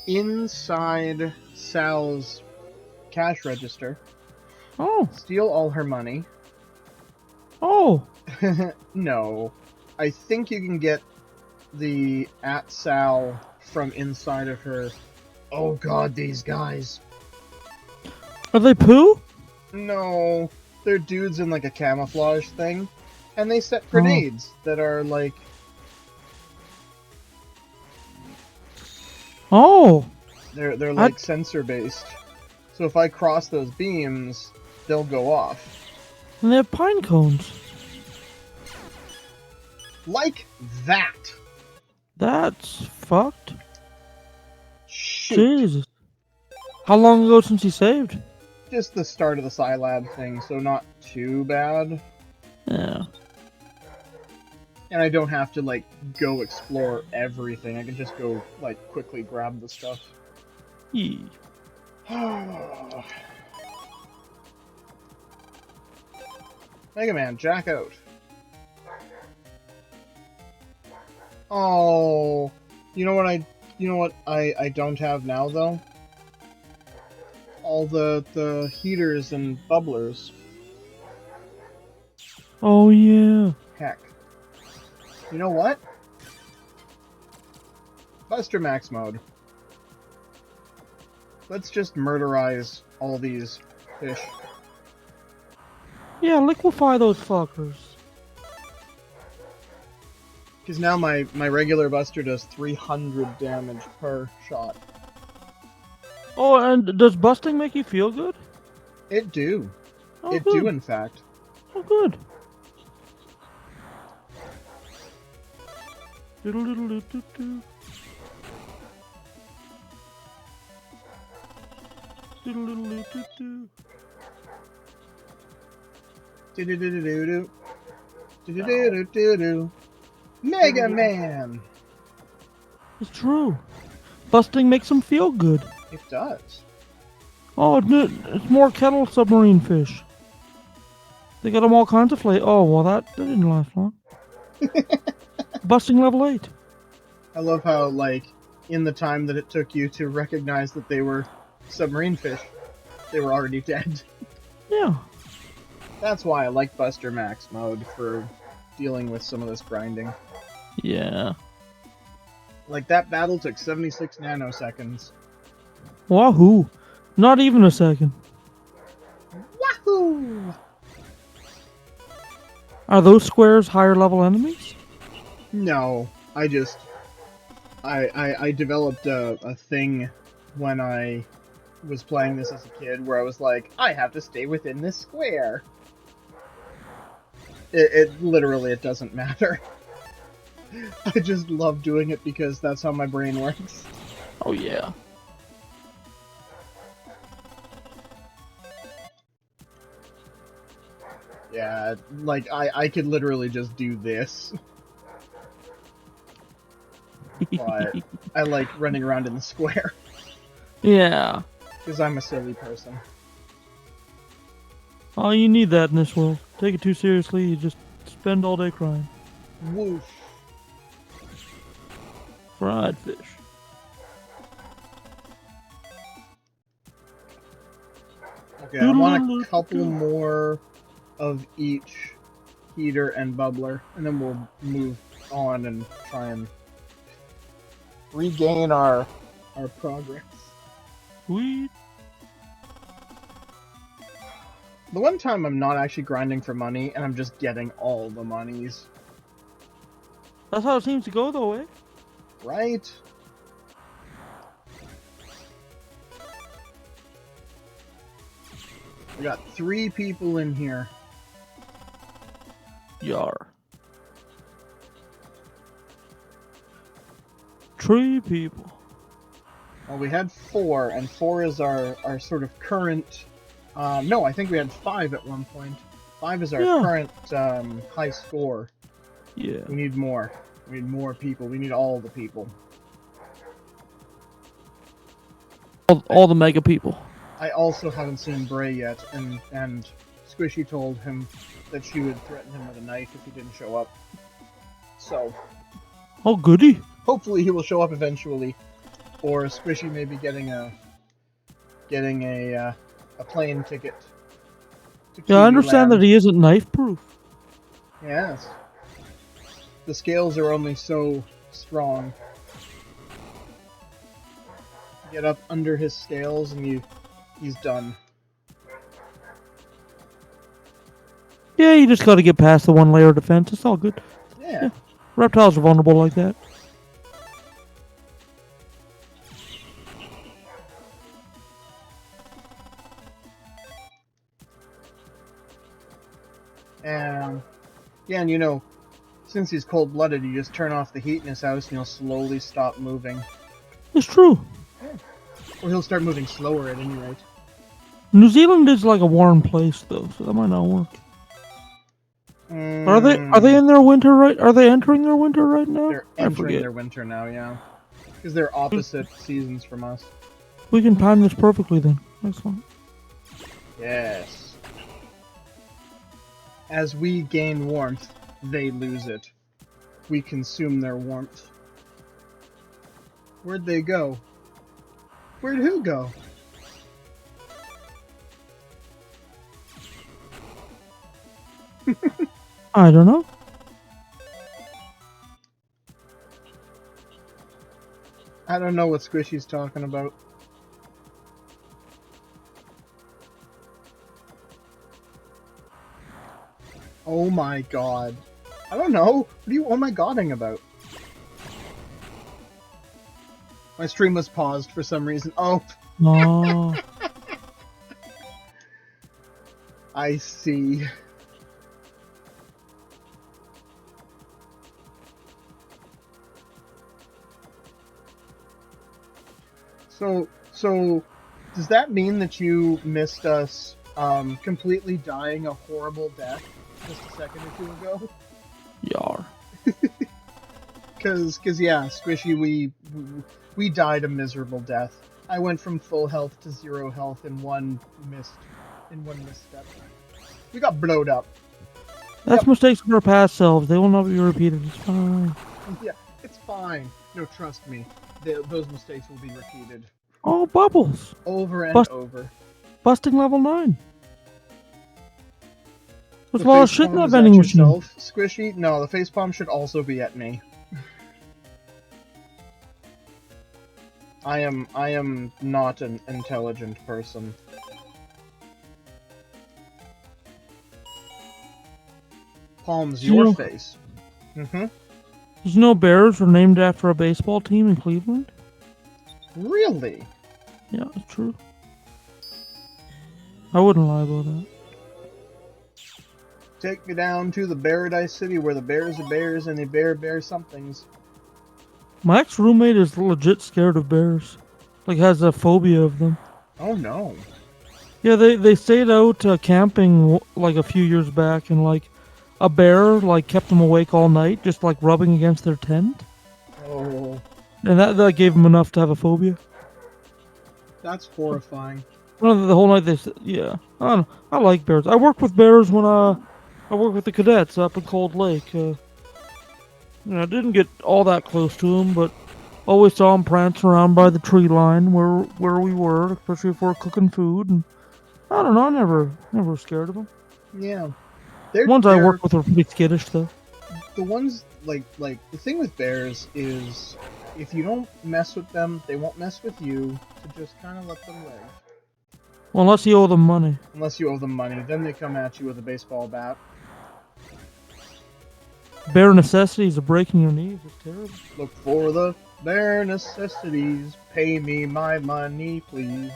[SPEAKER 1] inside Sal's cash register.
[SPEAKER 2] Oh.
[SPEAKER 1] Steal all her money.
[SPEAKER 2] Oh.
[SPEAKER 1] No. I think you can get the @Sal from inside of her. Oh god, these guys.
[SPEAKER 2] Are they poo?
[SPEAKER 1] No. They're dudes in like a camouflage thing. And they set grenades that are like...
[SPEAKER 2] Oh.
[SPEAKER 1] They're like sensor based. So if I cross those beams, they'll go off.
[SPEAKER 2] And they have pine cones.
[SPEAKER 1] Like that.
[SPEAKER 2] That's fucked.
[SPEAKER 1] Shoot.
[SPEAKER 2] Jesus. How long ago since he saved?
[SPEAKER 1] Just the start of the Scilab thing, so not too bad.
[SPEAKER 2] Yeah.
[SPEAKER 1] And I don't have to, like, go explore everything. I can just go, like, quickly grab the stuff.
[SPEAKER 2] Yee.
[SPEAKER 1] Mega Man, jack out. Oh, you know what I don't have now though? All the heaters and bubblers.
[SPEAKER 2] Oh yeah.
[SPEAKER 1] Heck. You know what? Buster Max mode. Let's just murderize all these fish.
[SPEAKER 2] Yeah, liquefy those fuckers.
[SPEAKER 1] Because now my regular Buster does 300 damage per shot.
[SPEAKER 2] Oh, and does busting make you feel good?
[SPEAKER 1] It do.
[SPEAKER 2] Oh,
[SPEAKER 1] It
[SPEAKER 2] good.
[SPEAKER 1] do, in fact.
[SPEAKER 2] Oh, good. Diddle-diddle-doo-doo-doo. Diddle-diddle-doo-doo-doo.
[SPEAKER 1] Do-do-do-do-do-do. Do-do-do-do-do-do. Mega Man!
[SPEAKER 2] It's true. Busting makes them feel good.
[SPEAKER 1] It does.
[SPEAKER 2] Oh, it's more kettle submarine fish. They got them all kinds of flavor. Oh, well, that didn't last long. Busting level 8.
[SPEAKER 1] I love how, like, in the time that it took you to recognize that they were submarine fish, they were already dead.
[SPEAKER 2] Yeah.
[SPEAKER 1] That's why I like Buster Max mode for dealing with some of this grinding.
[SPEAKER 2] Yeah.
[SPEAKER 1] Like, that battle took 76 nanoseconds.
[SPEAKER 2] Wahoo. Not even a second.
[SPEAKER 1] Wahoo!
[SPEAKER 2] Are those squares higher level enemies?
[SPEAKER 1] No, I just... I developed a thing when I was playing this as a kid where I was like, I have to stay within this square. It literally, it doesn't matter. I just love doing it because that's how my brain works.
[SPEAKER 2] Oh, yeah.
[SPEAKER 1] Yeah, like, I could literally just do this. But I like running around in the square.
[SPEAKER 2] Yeah.
[SPEAKER 1] Because I'm a silly person.
[SPEAKER 2] Oh, you need that in this world. Take it too seriously, you just spend all day crying.
[SPEAKER 1] Woof.
[SPEAKER 2] Fried fish.
[SPEAKER 1] Okay, I want a couple more of each heater and bubbler, and then we'll move on and try and regain our progress.
[SPEAKER 2] Sweet.
[SPEAKER 1] The one time I'm not actually grinding for money, and I'm just getting all the monies.
[SPEAKER 2] That's how it seems to go, though, eh?
[SPEAKER 1] Right? We got 3 people in here.
[SPEAKER 2] Yar. 3 people.
[SPEAKER 1] Well, we had 4, and 4 is our sort of current... no, I think we had 5 at one point. 5 is our current high score.
[SPEAKER 2] Yeah.
[SPEAKER 1] We need more. We need more people. We need all the people.
[SPEAKER 2] All the mega people.
[SPEAKER 1] I also haven't seen Bray yet, and Squishy told him that she would threaten him with a knife if he didn't show up. So,
[SPEAKER 2] Oh, goody.
[SPEAKER 1] hopefully he will show up eventually, or Squishy may be getting a plane ticket.
[SPEAKER 2] Yeah, I understand that he isn't knife-proof.
[SPEAKER 1] Yes. The scales are only so strong. Get up under his scales and he's done.
[SPEAKER 2] Yeah, you just gotta get past the one layer of defense. It's all good.
[SPEAKER 1] Yeah.
[SPEAKER 2] Reptiles are vulnerable like that.
[SPEAKER 1] And you know, since he's cold-blooded, you just turn off the heat in his house and he'll slowly stop moving.
[SPEAKER 2] It's true.
[SPEAKER 1] Or he'll start moving slower at any rate.
[SPEAKER 2] New Zealand is like a warm place, though, so that might not work. Are they in their winter right? Are they entering their winter right now?
[SPEAKER 1] They're entering their winter now, yeah. Because they're opposite seasons from us.
[SPEAKER 2] We can time this perfectly then. Excellent.
[SPEAKER 1] Yes. As we gain warmth, they lose it. We consume their warmth. Where'd they go? Where'd who go?
[SPEAKER 2] I don't know.
[SPEAKER 1] I don't know what Squishy's talking about. Oh my god. I don't know. What are you oh my godding about? My stream was paused for some reason. Oh.
[SPEAKER 2] Oh.
[SPEAKER 1] I see. So, does that mean that you missed us completely dying a horrible death just a second or two ago?
[SPEAKER 2] Yar.
[SPEAKER 1] Cause yeah, Squishy, we died a miserable death. I went from full health to 0 health in one misstep. We got blowed up.
[SPEAKER 2] That's mistakes of our past selves. They will not be repeated. It's fine.
[SPEAKER 1] Yeah, it's fine. No, trust me. Those mistakes will be repeated.
[SPEAKER 2] Oh, bubbles.
[SPEAKER 1] Over and over.
[SPEAKER 2] Busting level 9. There's
[SPEAKER 1] The
[SPEAKER 2] a lot of shit in
[SPEAKER 1] facepalm
[SPEAKER 2] that
[SPEAKER 1] is
[SPEAKER 2] vending
[SPEAKER 1] at
[SPEAKER 2] machine.
[SPEAKER 1] yourself, Squishy? No, the facepalm should also be at me. I am not an intelligent person. Palm's
[SPEAKER 2] You
[SPEAKER 1] your
[SPEAKER 2] know-
[SPEAKER 1] face. Mm-hmm.
[SPEAKER 2] Did you know Bears are named after a baseball team in Cleveland?
[SPEAKER 1] Really?
[SPEAKER 2] Yeah, it's true. I wouldn't lie about that.
[SPEAKER 1] Take me down to the Paradise City where the bears are bears and they bear somethings.
[SPEAKER 2] My ex-roommate is legit scared of bears. Like, has a phobia of them.
[SPEAKER 1] Oh no.
[SPEAKER 2] Yeah, they stayed out camping like a few years back, and like a bear like kept them awake all night, just like rubbing against their tent,
[SPEAKER 1] Oh,
[SPEAKER 2] and that gave them enough to have a phobia.
[SPEAKER 1] that's horrifying.
[SPEAKER 2] Well, the whole night yeah. I don't know. I like bears. I worked with bears when I worked with the cadets up in Cold Lake. I didn't get all that close to them, but always saw them prancing around by the tree line where we were, especially if we're cooking food. And I don't know, I never was scared of them.
[SPEAKER 1] Yeah.
[SPEAKER 2] Ones I worked with were pretty skittish, though.
[SPEAKER 1] The ones like the thing with bears is if you don't mess with them, they won't mess with you. So just kind of let them live.
[SPEAKER 2] Well, unless you owe them money.
[SPEAKER 1] Unless you owe them money, then they come at you with a baseball bat.
[SPEAKER 2] Bare necessities of breaking your knees is terrible.
[SPEAKER 1] Look for the bare necessities. Pay me my money, please.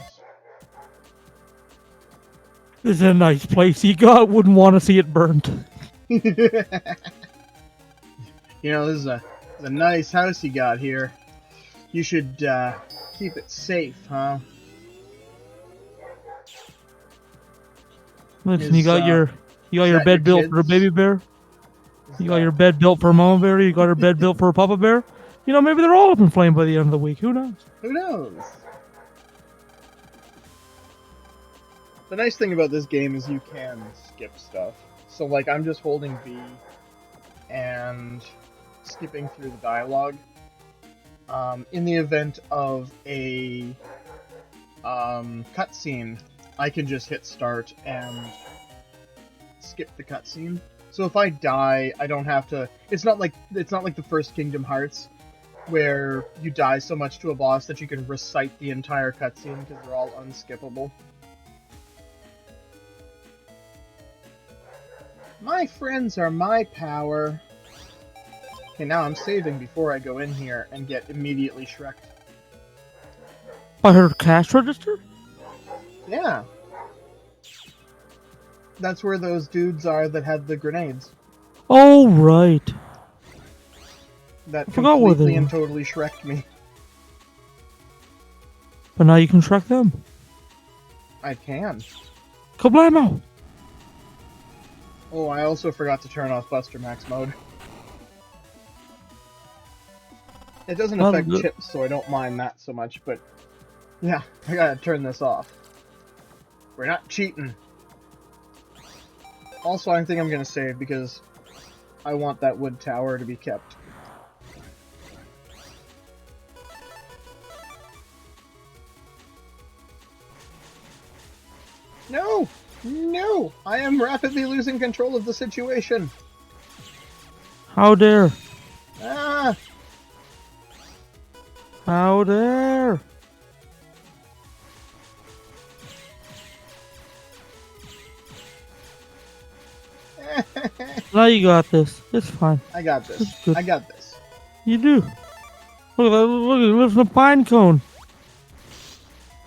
[SPEAKER 2] This is a nice place. You wouldn't want to see it burnt.
[SPEAKER 1] You know, this is a nice house you got here. You should keep it safe, huh?
[SPEAKER 2] Listen, you got your
[SPEAKER 1] that
[SPEAKER 2] bed
[SPEAKER 1] your
[SPEAKER 2] built for a
[SPEAKER 1] kids?
[SPEAKER 2] baby bear. You got your bed built for a mama bear. You got your bed built for a papa bear. You know, maybe they're all up in flame by the end of the week. Who knows?
[SPEAKER 1] Who knows? The nice thing about this game is you can skip stuff. So, like, I'm just holding B and skipping through the dialogue. In the event of a cutscene, I can just hit start and skip the cutscene. So if I die, I don't have to. It's not like the first Kingdom Hearts, where you die so much to a boss that you can recite the entire cutscene because they're all unskippable. My friends are my power. Okay, now I'm saving before I go in here and get immediately shreked.
[SPEAKER 2] I heard cash register?
[SPEAKER 1] Yeah. That's where those dudes are that had the grenades.
[SPEAKER 2] Oh, right.
[SPEAKER 1] That
[SPEAKER 2] I forgot where they
[SPEAKER 1] completely
[SPEAKER 2] were.
[SPEAKER 1] and totally shreked me.
[SPEAKER 2] But now you can shrek them.
[SPEAKER 1] I can.
[SPEAKER 2] Kablamo!
[SPEAKER 1] Oh, I also forgot to turn off Buster Max mode. It doesn't
[SPEAKER 2] Well,
[SPEAKER 1] affect
[SPEAKER 2] good.
[SPEAKER 1] chips, so I don't mind that so much, but yeah, I gotta turn this off. We're not cheating. Also, I think I'm gonna save because I want that wood tower to be kept. No! No! I am rapidly losing control of the situation!
[SPEAKER 2] How dare?
[SPEAKER 1] Ah!
[SPEAKER 2] How dare? Now you got this. It's fine.
[SPEAKER 1] I got
[SPEAKER 2] It's
[SPEAKER 1] this.
[SPEAKER 2] good.
[SPEAKER 1] I got this.
[SPEAKER 2] You do. Look at that. Look, there's a pine cone.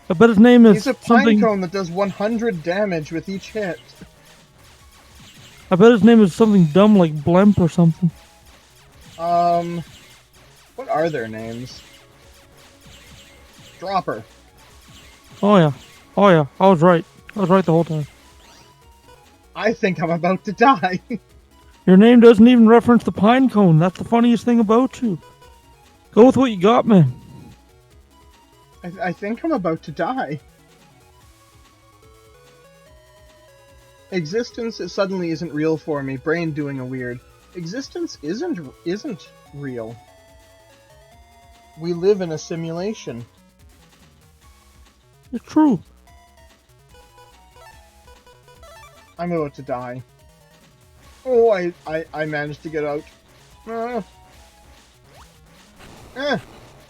[SPEAKER 2] I bet his name is
[SPEAKER 1] He's a pine
[SPEAKER 2] something.
[SPEAKER 1] cone that does 100 damage with each hit.
[SPEAKER 2] I bet his name is something dumb like Blimp or something.
[SPEAKER 1] What are their names? Dropper.
[SPEAKER 2] Oh yeah. Oh yeah. I was right. I was right the whole time.
[SPEAKER 1] I think I'm about to die.
[SPEAKER 2] Your name doesn't even reference the pine cone. That's the funniest thing about you. Go with what you got, man.
[SPEAKER 1] I think I'm about to die. Existence suddenly isn't real for me. Brain doing a weird. Existence isn't real. We live in a simulation.
[SPEAKER 2] It's true.
[SPEAKER 1] I'm about to die. Oh, I managed to get out. Well,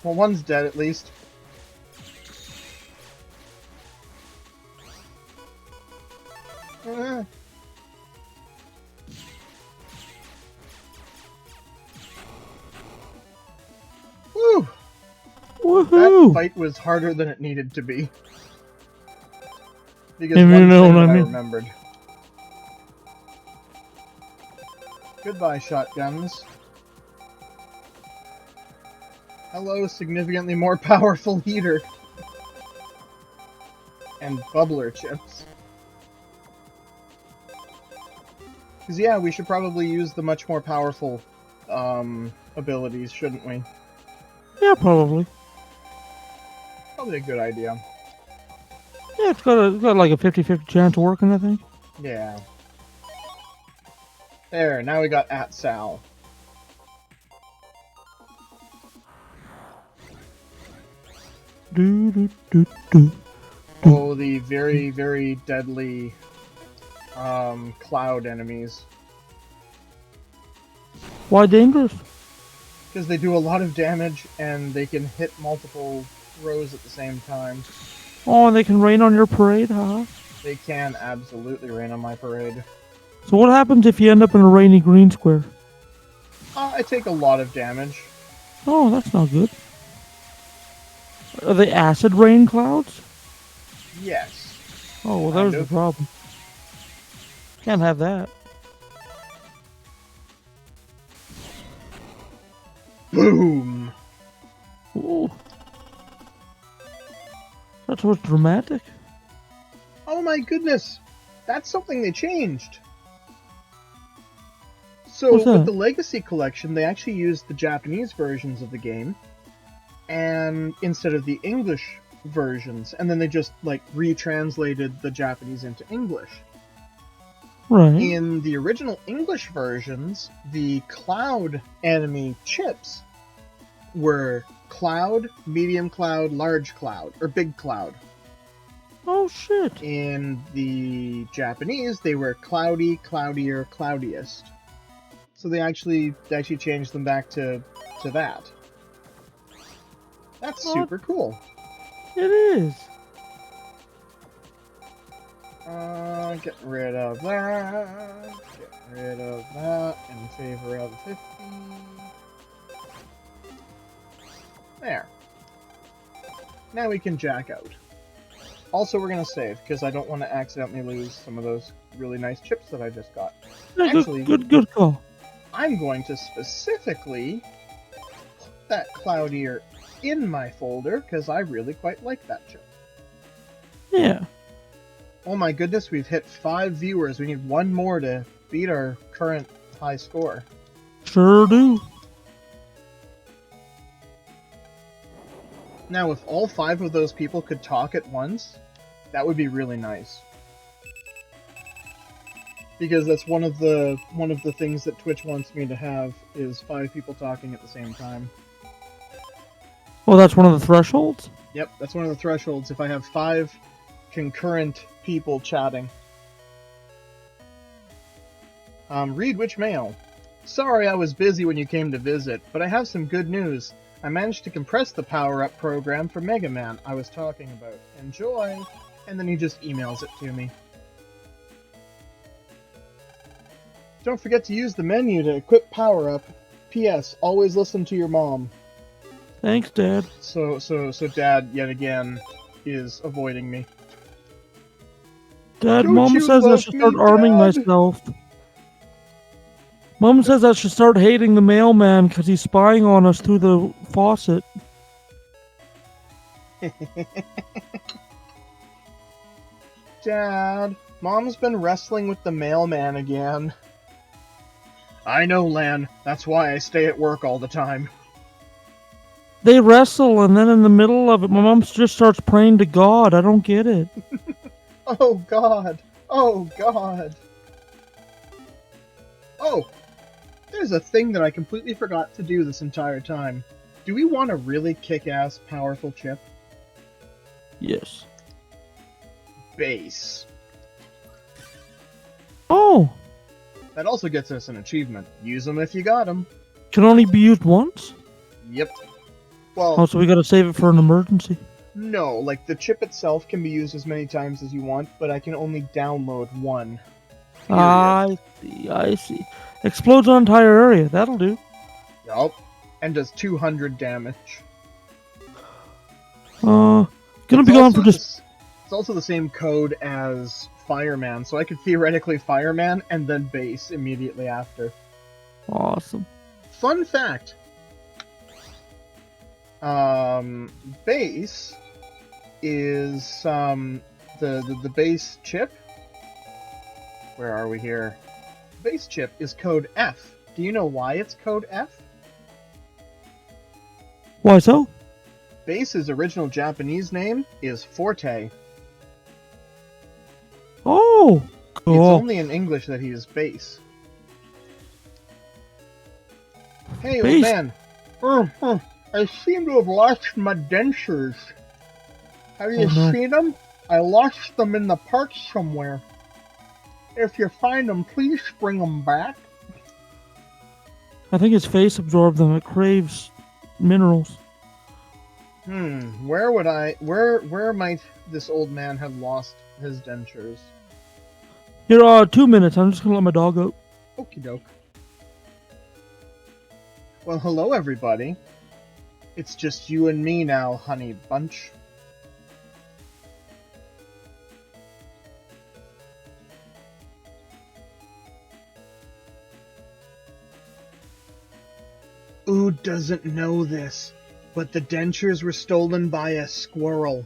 [SPEAKER 1] one's dead at least. Woo! That
[SPEAKER 2] Woohoo!
[SPEAKER 1] fight was harder than it needed to be. Because
[SPEAKER 2] If you
[SPEAKER 1] one
[SPEAKER 2] know
[SPEAKER 1] thing
[SPEAKER 2] what
[SPEAKER 1] that
[SPEAKER 2] I
[SPEAKER 1] I
[SPEAKER 2] mean.
[SPEAKER 1] remembered. Goodbye, shotguns. Hello, significantly more powerful heater. And bubbler chips. Because yeah, we should probably use the much more powerful abilities, shouldn't we?
[SPEAKER 2] Yeah, probably.
[SPEAKER 1] Probably a good idea.
[SPEAKER 2] Yeah, it's got like a 50-50 chance of working, I think.
[SPEAKER 1] Yeah. There, now we got at Sal.
[SPEAKER 2] Do do do do.
[SPEAKER 1] Oh, the very, very deadly cloud enemies.
[SPEAKER 2] Why dangerous?
[SPEAKER 1] Because they do a lot of damage and they can hit multiple rows at the same time.
[SPEAKER 2] Oh, and they can rain on your parade, huh?
[SPEAKER 1] They can absolutely rain on my parade.
[SPEAKER 2] So what happens if you end up in a rainy green square?
[SPEAKER 1] I take a lot of damage.
[SPEAKER 2] Oh, that's not good. Are they acid rain clouds?
[SPEAKER 1] Yes.
[SPEAKER 2] Oh, well,
[SPEAKER 1] Kind
[SPEAKER 2] there's
[SPEAKER 1] of.
[SPEAKER 2] the problem. Can't have that.
[SPEAKER 1] Boom!
[SPEAKER 2] Ooh. That's what's dramatic.
[SPEAKER 1] Oh my goodness! That's something they changed! So,
[SPEAKER 2] What's that?
[SPEAKER 1] with the Legacy Collection, they actually used the Japanese versions of the game, and instead of the English versions, and then they just like retranslated the Japanese into English.
[SPEAKER 2] Right.
[SPEAKER 1] In the original English versions, the Cloud enemy chips were Cloud, Medium Cloud, Large Cloud, or Big Cloud.
[SPEAKER 2] Oh shit.
[SPEAKER 1] In the Japanese, they were Cloudy, Cloudier, Cloudiest. So they actually changed them back to that. That's super cool.
[SPEAKER 2] It is.
[SPEAKER 1] Get rid of that. Get rid of that in favor of 50. There. Now we can jack out. Also, we're going to save, because I don't want to accidentally lose some of those really nice chips that I just got.
[SPEAKER 2] Yeah,
[SPEAKER 1] Actually,
[SPEAKER 2] good call.
[SPEAKER 1] I'm going to specifically put that Cloudier in my folder, because I really quite like that chip.
[SPEAKER 2] Yeah.
[SPEAKER 1] Oh my goodness, we've hit 5 viewers. We need one more to beat our current high score.
[SPEAKER 2] Sure do.
[SPEAKER 1] Now, if all 5 of those people could talk at once, that would be really nice. Because that's one of the things that Twitch wants me to have, is 5 people talking at the same time.
[SPEAKER 2] Well, that's one of the thresholds?
[SPEAKER 1] Yep, that's one of the thresholds. If I have 5 concurrent people chatting. Read which mail. Sorry I was busy when you came to visit, but I have some good news. I managed to compress the power-up program for Mega Man I was talking about. Enjoy! And then he just emails it to me. Don't forget to use the menu to equip power-up. P.S. Always listen to your mom.
[SPEAKER 2] Thanks, Dad.
[SPEAKER 1] So Dad, yet again, is avoiding me.
[SPEAKER 2] Dad,
[SPEAKER 1] Don't
[SPEAKER 2] Mom
[SPEAKER 1] you
[SPEAKER 2] says I
[SPEAKER 1] love
[SPEAKER 2] should
[SPEAKER 1] me,
[SPEAKER 2] start arming
[SPEAKER 1] Dad?
[SPEAKER 2] myself. Mom says I should start hating the mailman because he's spying on us through the faucet.
[SPEAKER 1] Dad, Mom's been wrestling with the mailman again. I know, Lan. That's why I stay at work all the time.
[SPEAKER 2] They wrestle, and then in the middle of it, my mom just starts praying to God. I don't get it.
[SPEAKER 1] Oh, God. Oh, God. Oh, there's a thing that I completely forgot to do this entire time. Do we want a really kick-ass, powerful chip?
[SPEAKER 2] Yes.
[SPEAKER 1] Base.
[SPEAKER 2] Oh,
[SPEAKER 1] That also gets us an achievement. Use them if you got them.
[SPEAKER 2] can only be used once?
[SPEAKER 1] Yep. Well,
[SPEAKER 2] Oh, so we gotta save it for an emergency.
[SPEAKER 1] no, like the chip itself can be used as many times as you want, but I can only download one. Period.
[SPEAKER 2] I see. Explodes an entire area. That'll do.
[SPEAKER 1] Yup. And does 200 damage.
[SPEAKER 2] Gonna
[SPEAKER 1] It's
[SPEAKER 2] be gone
[SPEAKER 1] also
[SPEAKER 2] for just...
[SPEAKER 1] It's also the same code as Fireman, so I could theoretically Fireman and then base immediately after.
[SPEAKER 2] Awesome.
[SPEAKER 1] Fun fact. Base is the base chip. Where are we here? Base chip is code F. Do you know why it's code F?
[SPEAKER 2] Why so?
[SPEAKER 1] Base's original Japanese name is Forte.
[SPEAKER 2] Oh, cool.
[SPEAKER 1] It's only in English that he is Base. Hey,
[SPEAKER 2] Base.
[SPEAKER 1] old man. I seem to have lost my dentures. Have you
[SPEAKER 2] Oh, no.
[SPEAKER 1] seen them? I lost them in the park somewhere. If you find them, please bring them back.
[SPEAKER 2] I think his face absorbed them. It craves minerals.
[SPEAKER 1] Where might this old man have lost his dentures?
[SPEAKER 2] Here, 2 minutes. I'm just gonna let my dog out.
[SPEAKER 1] Okie doke. Well, hello everybody. It's just you and me now, honey bunch. Ood doesn't know this, but the dentures were stolen by a squirrel.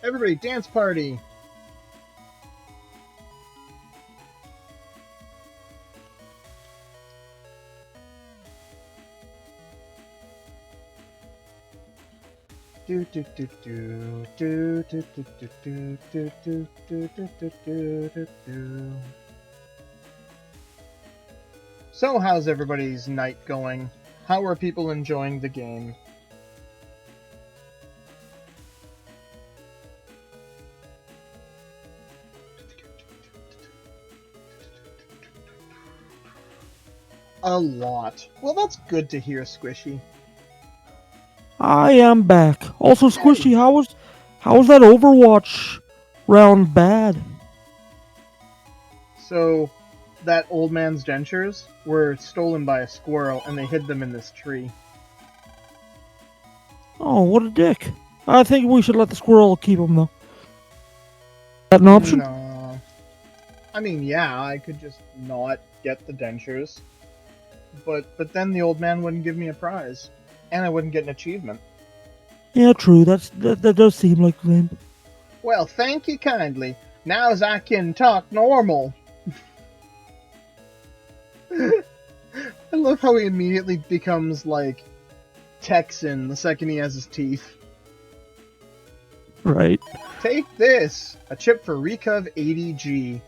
[SPEAKER 1] Everybody, dance party! So, how's everybody's night going? How are people enjoying the game? A lot. Well, that's good to hear, Squishy.
[SPEAKER 2] I am back. Also, Squishy, how was that Overwatch round bad?
[SPEAKER 1] So, that old man's dentures were stolen by a squirrel, and they hid them in this tree.
[SPEAKER 2] Oh, what a dick. I think we should let the squirrel keep them, though. Is that an option?
[SPEAKER 1] No. I mean, yeah, I could just not get the dentures. But then the old man wouldn't give me a prize. And I wouldn't get an achievement.
[SPEAKER 2] Yeah, true. That does seem like lame.
[SPEAKER 1] Well, thank you kindly. Now as I can talk normal. I love how he immediately becomes, like, Texan the second he has his teeth.
[SPEAKER 2] Right.
[SPEAKER 1] Take this! A chip for Recov 80G.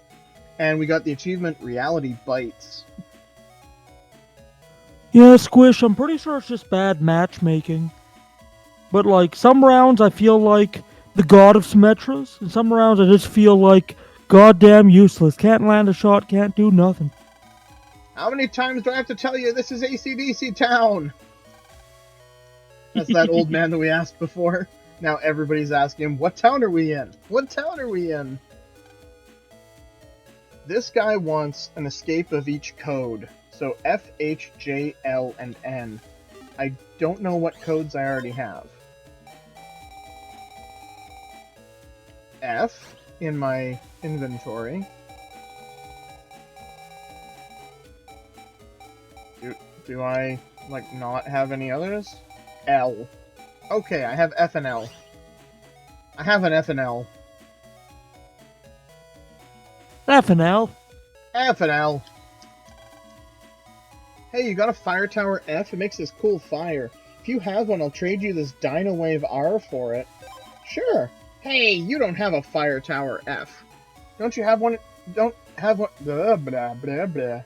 [SPEAKER 1] And we got the achievement Reality Bites.
[SPEAKER 2] Yeah, Squish, I'm pretty sure it's just bad matchmaking. But, like, some rounds I feel like the god of Symmetras, and some rounds I just feel like goddamn useless. Can't land a shot, can't do nothing.
[SPEAKER 1] How many times do I have to tell you this is AC/DC Town? That's that old man that we asked before. Now everybody's asking him, what town are we in? What town are we in? This guy wants an escape of each code. So F, H, J, L, and N. I don't know what codes I already have. F in my inventory. Do I, like, not have any others? L. Okay, I have F and L. I have an F and L.
[SPEAKER 2] F and L.
[SPEAKER 1] F and L. Hey, you got a fire tower F? It makes this cool fire. If you have one, I'll trade you this Dino Wave R for it. Sure. Hey, you don't have a fire tower F. Don't you have one? Don't have one? Blah, blah, blah, blah.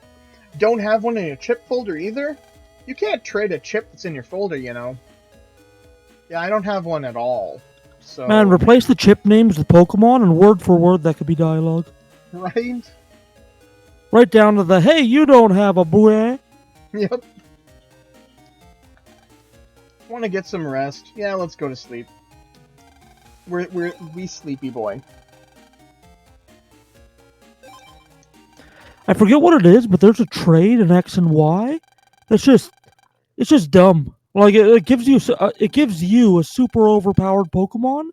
[SPEAKER 1] Don't have one in your chip folder either? You can't trade a chip that's in your folder, you know. Yeah, I don't have one at all. So
[SPEAKER 2] Man, replace the chip names with Pokemon, and word for word that could be dialogue.
[SPEAKER 1] Right?
[SPEAKER 2] Right down to the, hey, you don't have a bouet.
[SPEAKER 1] Yep. Want to get some rest? Yeah, let's go to sleep. We sleepy boy.
[SPEAKER 2] I forget what it is, but there's a trade in X and Y. It's just dumb. Like it gives you a super overpowered Pokemon.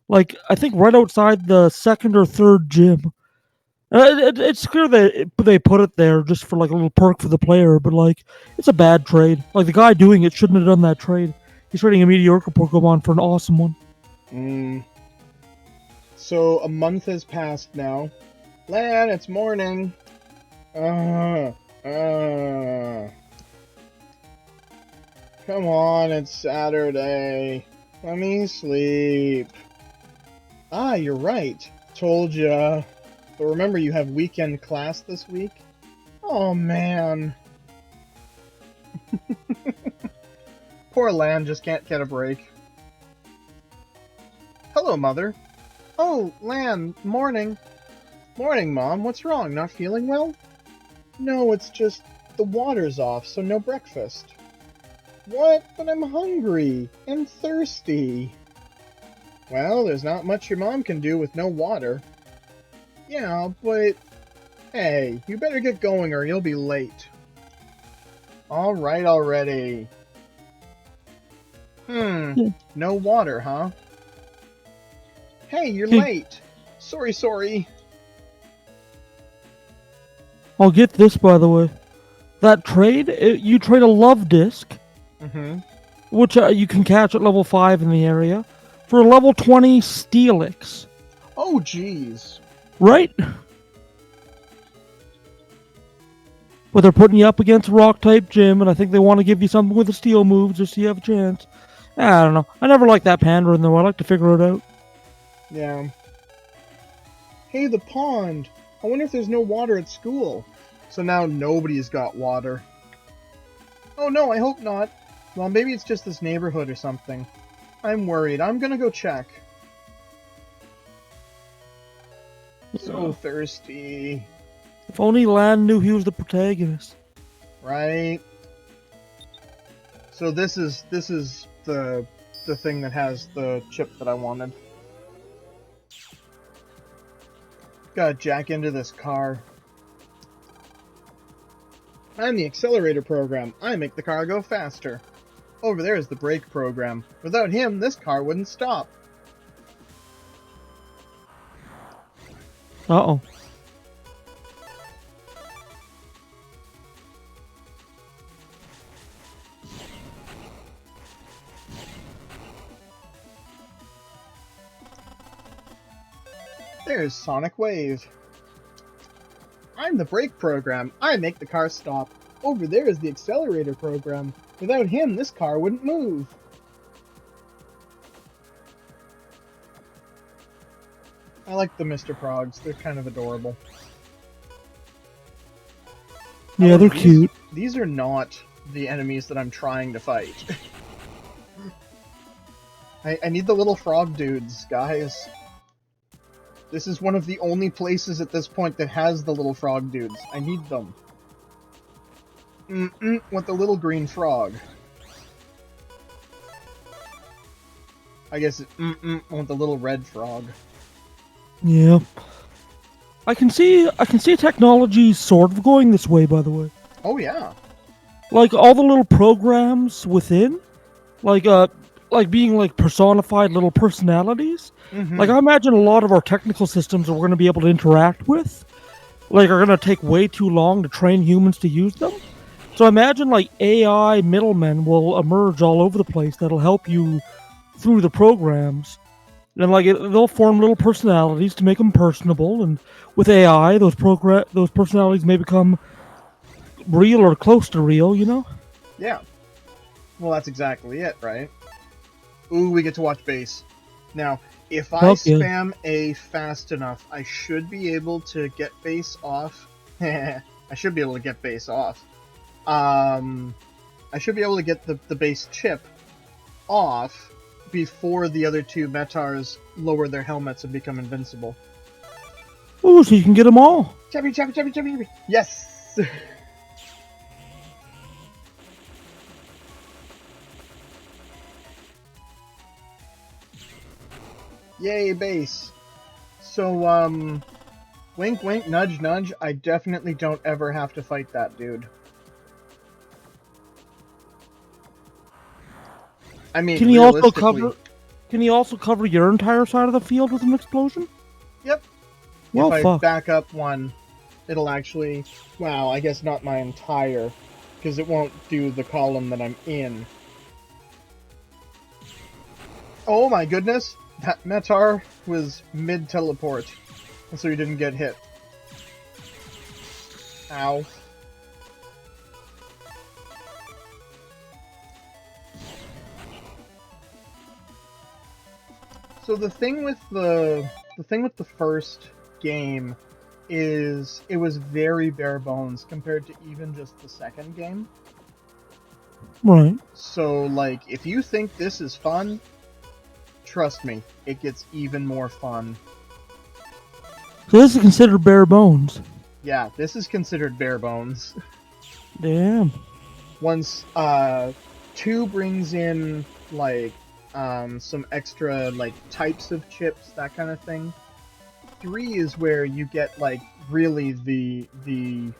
[SPEAKER 2] Like I think right outside the second or third gym. It's clear that they put it there just for like a little perk for the player, but like it's a bad trade. Like the guy doing it shouldn't have done that trade. He's trading a mediocre Pokemon for an awesome one.
[SPEAKER 1] So a month has passed now. Lan, it's morning. Come on, it's Saturday. Let me sleep. Ah, you're right. Told ya. But remember, you have weekend class this week? Oh, man. Poor Lan just can't get a break. Hello, Mother. Oh, Lan, morning. Morning, Mom. What's wrong? Not feeling well? No, it's just the water's off, so no breakfast. What? But I'm hungry and thirsty. Well, there's not much your mom can do with no water. Yeah, but hey, you better get going or you'll be late. Alright already. No water, huh? Hey, you're late. Sorry.
[SPEAKER 2] I'll get this, by the way. that trade, you trade a love disc, which you can catch at level 5 in the area, for a level 20 Steelix.
[SPEAKER 1] Oh, jeez.
[SPEAKER 2] Right? But they're putting you up against a rock-type gym, and I think they want to give you something with the steel moves just so you have a chance. I don't know. I never liked that pandering, though. I like to figure it out.
[SPEAKER 1] Yeah. Hey, the pond. I wonder if there's no water at school. So now nobody's got water. Oh no, I hope not. Well, maybe it's just this neighborhood or something. I'm worried. I'm gonna go check. So thirsty.
[SPEAKER 2] If only Lan knew he was the protagonist.
[SPEAKER 1] Right? So this is the thing that has the chip that I wanted. Gotta jack into this car. I'm the accelerator program. I make the car go faster. Over there is the brake program. Without him, this car wouldn't stop.
[SPEAKER 2] Uh-oh.
[SPEAKER 1] There's Sonic Wave. I'm the brake program. I make the car stop. Over there is the accelerator program. Without him, this car wouldn't move. I like the Mr. Progs. They're kind of adorable.
[SPEAKER 2] Yeah, they're cute.
[SPEAKER 1] These are not the enemies that I'm trying to fight. I need the little frog dudes, guys. This is one of the only places at this point that has the little frog dudes. I need them. Want the little green frog. I guess it want the little red frog.
[SPEAKER 2] Yeah. I can see technology sort of going this way, by the way.
[SPEAKER 1] Oh yeah.
[SPEAKER 2] Like all the little programs within, like being like personified little personalities. Like I imagine a lot of our technical systems that we're going to be able to interact with, like are going to take way too long to train humans to use them. So I imagine like AI middlemen will emerge all over the place that'll help you through the programs. And like they'll form little personalities to make them personable, and with AI, those personalities may become real or close to real, you know?
[SPEAKER 1] Yeah. Well, that's exactly it, right? Ooh, we get to watch base. Now, if I spam A fast enough, I should be able to get base off. I should be able to get base off. I should be able to get the base chip off before the other two Metars lower their helmets and become invincible.
[SPEAKER 2] Ooh, so you can get them all.
[SPEAKER 1] Chappy. Yes! Yay, base. So, wink wink, nudge nudge, I definitely don't ever have to fight that dude. I mean,
[SPEAKER 2] Can he also cover your entire side of the field with an explosion?
[SPEAKER 1] Yep.
[SPEAKER 2] Well,
[SPEAKER 1] if I back up one, it'll actually... Wow, I guess not my entire, because it won't do the column that I'm in. Oh my goodness! That Metar was mid-teleport, and so he didn't get hit. Ow. So the thing with the first game is it was very bare bones compared to even just the second game.
[SPEAKER 2] Right.
[SPEAKER 1] So like if you think this is fun, trust me, it gets even more fun.
[SPEAKER 2] So this is considered bare bones.
[SPEAKER 1] Yeah, this is considered bare bones.
[SPEAKER 2] Damn.
[SPEAKER 1] Once 2 brings in like some extra like types of chips, that kind of thing. 3 is where you get like really the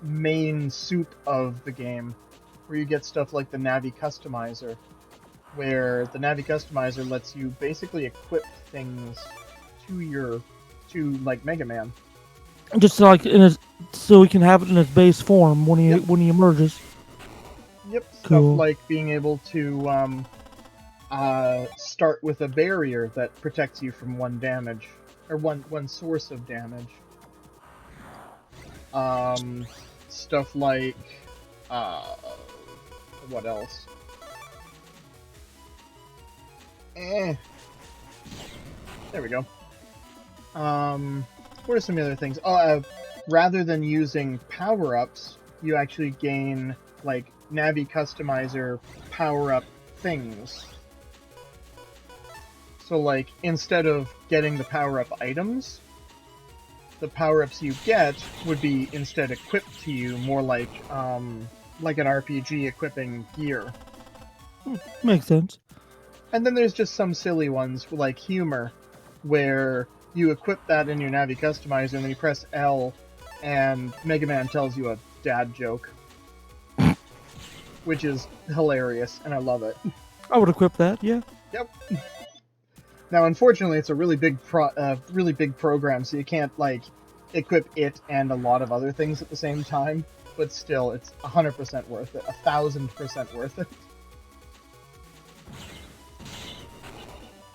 [SPEAKER 1] main soup of the game, where you get stuff like the Navi Customizer, where the Navi Customizer lets you basically equip things to like Mega Man.
[SPEAKER 2] Just like so he can have it in its base form when
[SPEAKER 1] Yep.
[SPEAKER 2] he emerges.
[SPEAKER 1] Yep, stuff
[SPEAKER 2] Cool.
[SPEAKER 1] like being able to start with a barrier that protects you from one damage, or one source of damage. Stuff like what else? There we go. What are some other things? Rather than using power-ups, you actually gain, like, Navi Customizer power-up things. So, like, instead of getting the power-up items, the power-ups you get would be instead equipped to you more like an RPG equipping gear.
[SPEAKER 2] Makes sense.
[SPEAKER 1] And then there's just some silly ones, like Humor, where you equip that in your Navi Customizer, and then you press L, and Mega Man tells you a dad joke. Which is hilarious, and I love it.
[SPEAKER 2] I would equip that, yeah.
[SPEAKER 1] Yep. Now, unfortunately, it's a really big program, so you can't, like, equip it and a lot of other things at the same time. But still, it's 100% worth it. 1,000% worth it.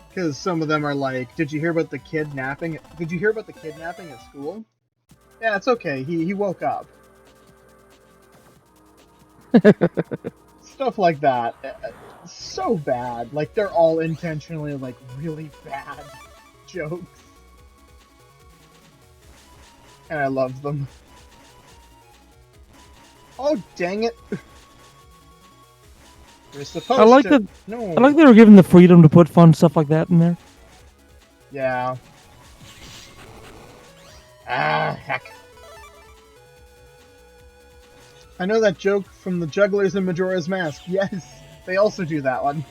[SPEAKER 1] Because some of them are like, did you hear about the kidnapping? Did you hear about the kidnapping at school? Yeah, it's okay. He woke up. Stuff like that. So bad. Like, they're all intentionally, like, really bad jokes. And I love them. Oh, dang it. We're supposed
[SPEAKER 2] I like
[SPEAKER 1] to...
[SPEAKER 2] that.
[SPEAKER 1] No.
[SPEAKER 2] I like they were given the freedom to put fun stuff like that in there.
[SPEAKER 1] Yeah. Ah, heck. I know that joke from the Jugglers in Majora's Mask. Yes, they also do that one.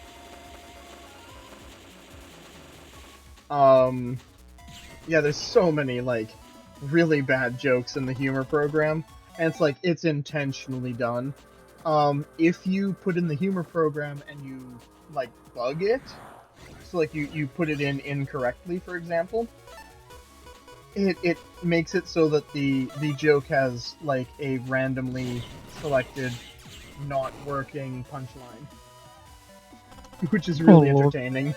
[SPEAKER 1] Yeah, there's so many, like, really bad jokes in the humor program, and it's like, it's intentionally done. If you put in the humor program and you, like, bug it, so, like, you put it in incorrectly, for example, it makes it so that the joke has, like, a randomly selected, not working punchline. Which is really entertaining.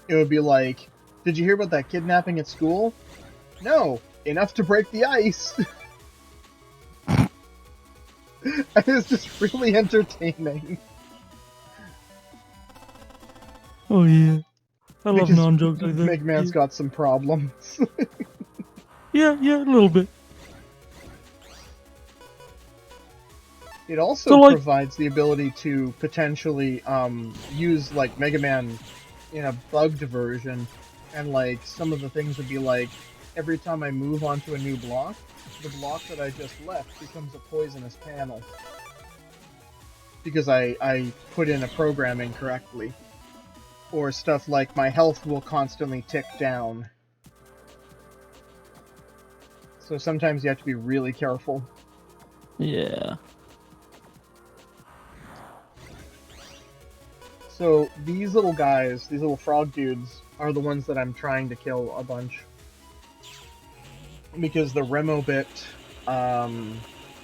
[SPEAKER 1] It would be like, did you hear about that kidnapping at school? No, enough to break the ice. And it's just really entertaining.
[SPEAKER 2] Oh yeah, I love
[SPEAKER 1] Because
[SPEAKER 2] non-jokes like that.
[SPEAKER 1] Mega Man's got some problems.
[SPEAKER 2] Yeah, a little bit.
[SPEAKER 1] It also
[SPEAKER 2] So, like-
[SPEAKER 1] provides the ability to potentially use, like, Mega Man in a bugged version, and, like, some of the things would be like, every time I move onto a new block, the block that I just left becomes a poisonous panel. Because I put in a program incorrectly. Or stuff like, my health will constantly tick down. So sometimes you have to be really careful.
[SPEAKER 2] Yeah.
[SPEAKER 1] So these little guys, these little frog dudes, are the ones that I'm trying to kill a bunch. Because the Remobit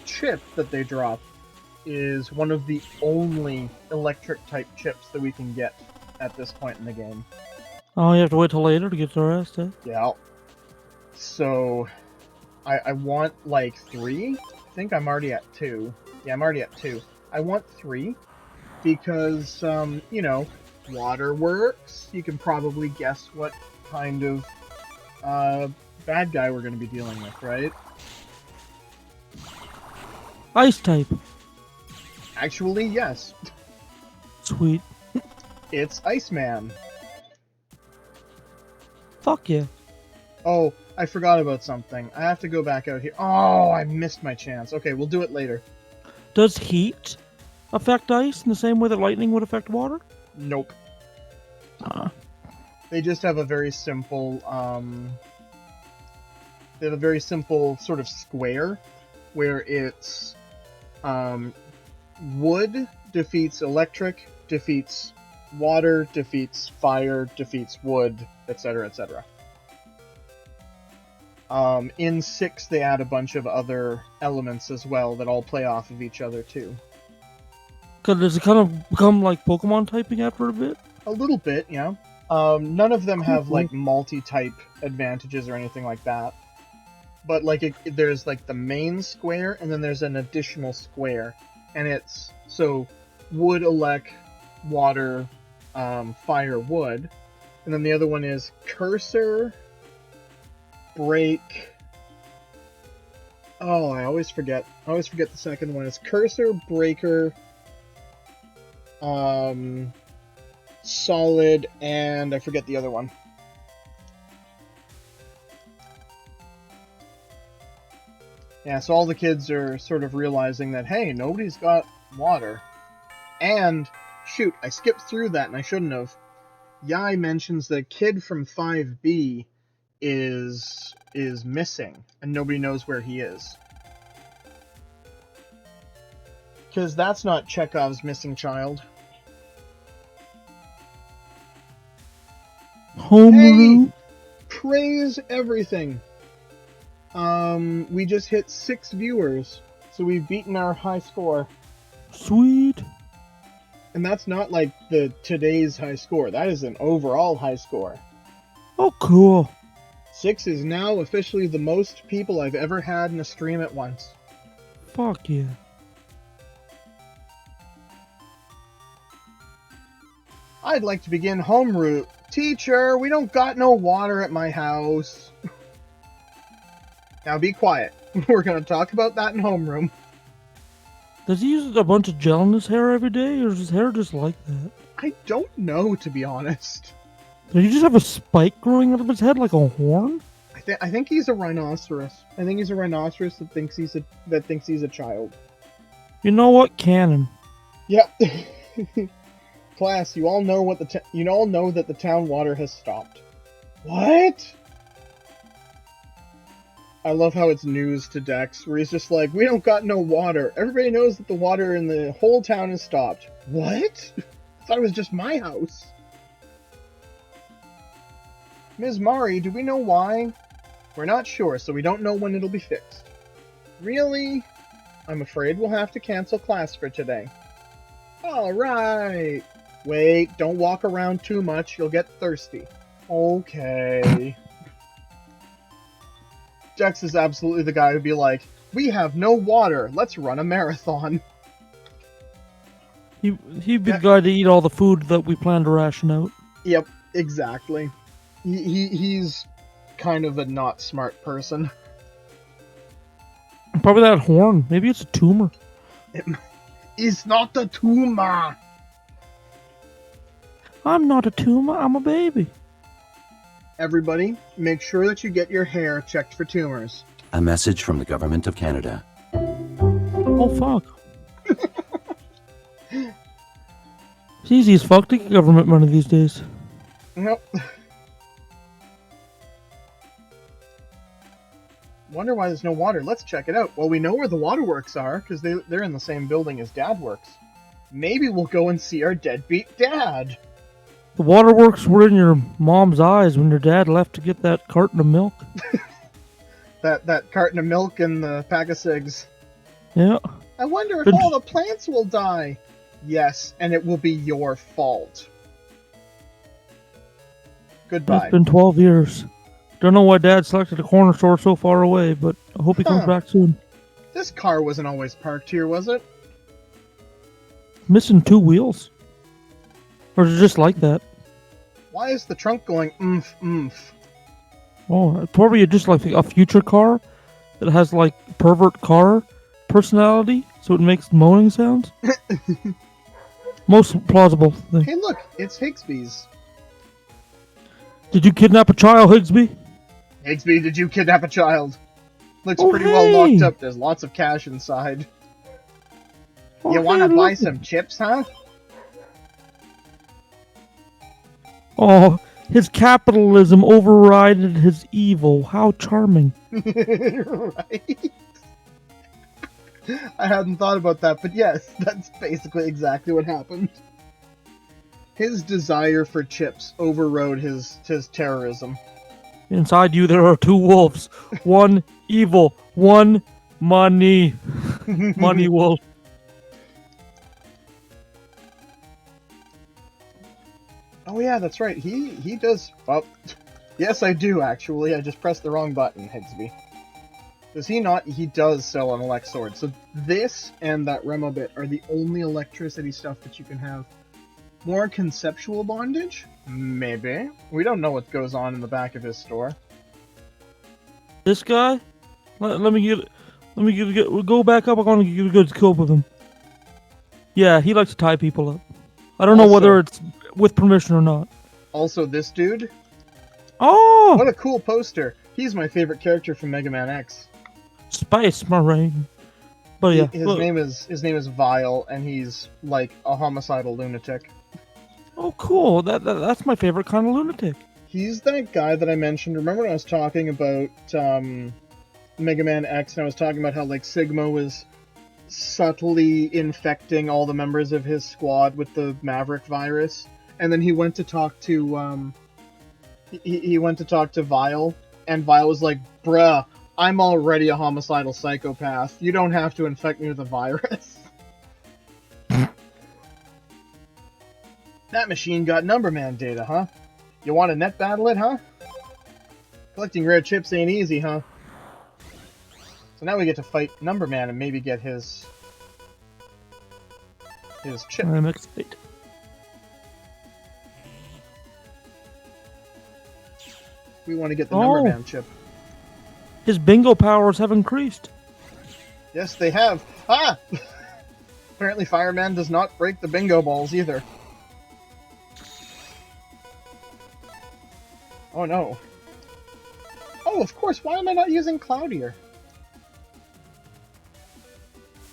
[SPEAKER 1] chip that they drop is one of the only electric-type chips that we can get at this point in the game.
[SPEAKER 2] Oh, you have to wait till later to get the rest, eh?
[SPEAKER 1] Yeah. So, I want, like, 3? I think I'm already at 2. Yeah, I'm already at 2. I want 3, because, you know, water works. You can probably guess what kind of, bad guy we're going to be dealing with, right?
[SPEAKER 2] Ice type.
[SPEAKER 1] Actually, yes.
[SPEAKER 2] Sweet.
[SPEAKER 1] It's Iceman.
[SPEAKER 2] Fuck yeah.
[SPEAKER 1] Oh, I forgot about something. I have to go back out here. Oh, I missed my chance. Okay, we'll do it later.
[SPEAKER 2] Does heat affect ice in the same way that lightning would affect water?
[SPEAKER 1] Nope. They just have a very simple, they have a very simple sort of square where it's, wood defeats electric, defeats water, defeats fire, defeats wood, etc., etc. In 6, they add a bunch of other elements as well that all play off of each other too.
[SPEAKER 2] Does it kind of become like Pokemon typing after a bit?
[SPEAKER 1] A little bit, yeah. None of them have like multi-type advantages or anything like that. But like there's like the main square, and then there's an additional square, and it's so wood, elect, water, fire, wood, and then the other one is cursor, break. Oh, I always forget the second one. It's cursor, breaker, solid, and I forget the other one. Yeah, so all the kids are sort of realizing that, hey, nobody's got water. And, shoot, I skipped through that and I shouldn't have. Yai mentions the kid from 5B is missing, and nobody knows where he is. Because that's not Chekhov's missing child.
[SPEAKER 2] Homeroom?
[SPEAKER 1] Hey, praise everything. We just hit 6 viewers, so we've beaten our high score.
[SPEAKER 2] Sweet.
[SPEAKER 1] And that's not like today's high score. That is an overall high score.
[SPEAKER 2] Oh, cool.
[SPEAKER 1] 6 is now officially the most people I've ever had in a stream at once.
[SPEAKER 2] Fuck yeah.
[SPEAKER 1] I'd like to begin home route. Teacher, we don't got no water at my house. Now be quiet. We're going to talk about that in homeroom.
[SPEAKER 2] Does he use a bunch of gel in his hair every day, or is his hair just like that?
[SPEAKER 1] I don't know, to be honest.
[SPEAKER 2] Does he just have a spike growing out of his head like a horn?
[SPEAKER 1] I think he's a rhinoceros. I think he's a rhinoceros that thinks he's a child.
[SPEAKER 2] You know what? Canon.
[SPEAKER 1] Yep. Class, you all know that the town water has stopped. What? I love how it's news to Dex, where he's just like, we don't got no water. Everybody knows that the water in the whole town has stopped. What? I thought it was just my house. Ms. Mari, do we know why? We're not sure, so we don't know when it'll be fixed. Really? I'm afraid we'll have to cancel class for today. Alright. Wait, don't walk around too much, you'll get thirsty. Okay. Dex is absolutely the guy who'd be like, we have no water, let's run a marathon.
[SPEAKER 2] He'd be the guy to eat all the food that we plan to ration out.
[SPEAKER 1] Yep, exactly. He's kind of a not smart person.
[SPEAKER 2] Probably that horn. Maybe it's a tumor.
[SPEAKER 1] It's not a tumor!
[SPEAKER 2] I'm not a tumor, I'm a baby.
[SPEAKER 1] Everybody, make sure that you get your hair checked for tumors.
[SPEAKER 3] A message from the Government of Canada.
[SPEAKER 2] Oh, fuck. It's easy as fuck to get government money these days.
[SPEAKER 1] Nope. Wonder why there's no water. Let's check it out. Well, we know where the waterworks are, because they're in the same building as Dad works. Maybe we'll go and see our deadbeat dad.
[SPEAKER 2] The waterworks were in your mom's eyes when your dad left to get that carton of milk.
[SPEAKER 1] that carton of milk and the pack of cigs.
[SPEAKER 2] Yeah.
[SPEAKER 1] I wonder if all the plants will die. Yes, and it will be your fault. Goodbye.
[SPEAKER 2] It's been 12 years. Don't know why Dad selected a corner store so far away, but I hope he comes back soon.
[SPEAKER 1] This car wasn't always parked here, was it?
[SPEAKER 2] Missing 2 wheels. Or is it just like that?
[SPEAKER 1] Why is the trunk going oomph, oomph?
[SPEAKER 2] Oh, probably just like a future car that has like pervert car personality, so it makes moaning sounds. Most plausible thing.
[SPEAKER 1] Hey look, it's Higsby's.
[SPEAKER 2] Did you kidnap a child, Higsby?
[SPEAKER 1] Higsby, did you kidnap a child? Looks
[SPEAKER 2] Oh,
[SPEAKER 1] pretty
[SPEAKER 2] hey.
[SPEAKER 1] well locked up. There's lots of cash inside.
[SPEAKER 2] Oh,
[SPEAKER 1] You want to
[SPEAKER 2] hey,
[SPEAKER 1] buy
[SPEAKER 2] look.
[SPEAKER 1] some chips, huh?
[SPEAKER 2] Oh, his capitalism overrided his evil. How charming.
[SPEAKER 1] Right? I hadn't thought about that, but yes, that's basically exactly what happened. His desire for chips overrode his terrorism.
[SPEAKER 2] Inside you there are two wolves. One evil, one money. Money wolf.
[SPEAKER 1] Oh yeah, that's right. He does. Well, yes, I do actually. I just pressed the wrong button, Higsby. Does he not? He does sell an elect sword. So this and that Remobit are the only electricity stuff that you can have. More conceptual bondage? Maybe. We don't know what goes on in the back of his store.
[SPEAKER 2] This guy? Let me go back up. I want to get a good scope of him. Yeah, he likes to tie people up. I don't know whether it's with permission or not.
[SPEAKER 1] Also, this dude.
[SPEAKER 2] Oh!
[SPEAKER 1] What a cool poster. He's my favorite character from Mega Man X.
[SPEAKER 2] Space Marine. But yeah,
[SPEAKER 1] his name is Vile, and he's like a homicidal lunatic.
[SPEAKER 2] Oh, cool. That's my favorite kind of lunatic.
[SPEAKER 1] He's that guy that I mentioned. Remember when I was talking about Mega Man X, and I was talking about how like Sigma was subtly infecting all the members of his squad with the Maverick virus, and then he went to talk to he went to talk to Vile, and Vile was like, "Bruh, I'm already a homicidal psychopath. You don't have to infect me with a virus." That machine got Numberman data, huh? You want to net battle it, huh? Collecting rare chips ain't easy, huh? So now we get to fight Numberman and maybe get his chip.
[SPEAKER 2] I'm excited.
[SPEAKER 1] We want to get the Numberman chip.
[SPEAKER 2] His bingo powers have increased.
[SPEAKER 1] Yes, they have. Ah! Apparently Fireman does not break the bingo balls either. Oh no. Oh, of course, why am I not using Cloudier?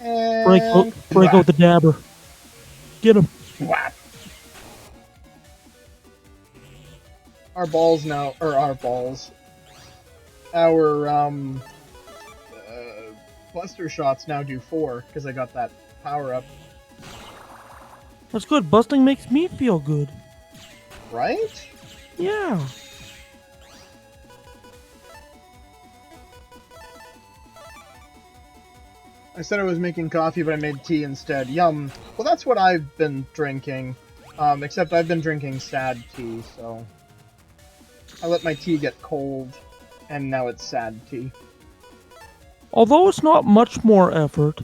[SPEAKER 1] And...
[SPEAKER 2] Break out the dabber. Get him.
[SPEAKER 1] Whap. Our balls now, or our balls. Our, Buster shots now do 4, because I got that power up.
[SPEAKER 2] That's good. Busting makes me feel good.
[SPEAKER 1] Right?
[SPEAKER 2] Yeah.
[SPEAKER 1] I said I was making coffee, but I made tea instead. Yum. Well, that's what I've been drinking. Except I've been drinking sad tea, so... I let my tea get cold, and now it's sad tea.
[SPEAKER 2] Although it's not much more effort,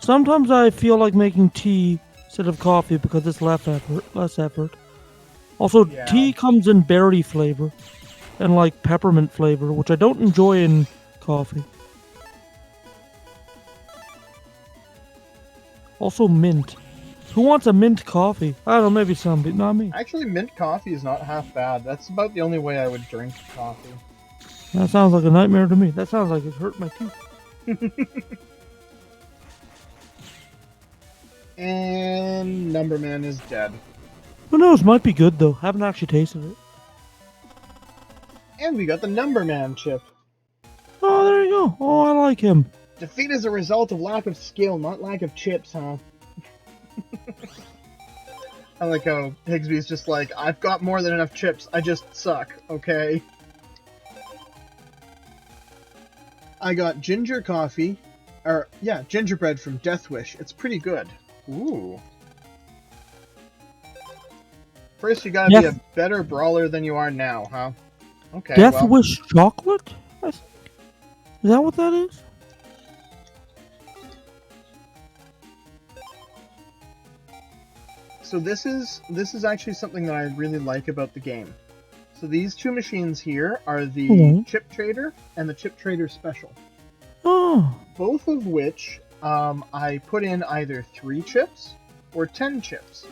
[SPEAKER 2] sometimes I feel like making tea instead of coffee because it's less effort. Also,
[SPEAKER 1] Yeah.
[SPEAKER 2] tea comes in berry flavor and like peppermint flavor, which I don't enjoy in coffee. Also mint. Who wants a mint coffee? I don't know, maybe some, but not me.
[SPEAKER 1] Actually, mint coffee is not half bad. That's about the only way I would drink coffee.
[SPEAKER 2] That sounds like a nightmare to me. That sounds like it hurt my teeth.
[SPEAKER 1] And Numberman is dead.
[SPEAKER 2] Who knows? Might be good though. Haven't actually tasted it.
[SPEAKER 1] And we got the Numberman chip.
[SPEAKER 2] Oh, there you go. Oh, I like him.
[SPEAKER 1] Defeat is a result of lack of skill, not lack of chips, huh? I like how Higsby's just like, I've got more than enough chips, I just suck, okay? I got ginger coffee, or, yeah, gingerbread from Death Wish. It's pretty good. Ooh. First, you gotta be a better brawler than you are now, huh? Okay,
[SPEAKER 2] Death Wish chocolate? I think. Is that what that is?
[SPEAKER 1] So this is actually something that I really like about the game. So these two machines here are the Chip Trader and the Chip Trader Special.
[SPEAKER 2] Oh.
[SPEAKER 1] Both of which I put in either 3 chips or 10 chips.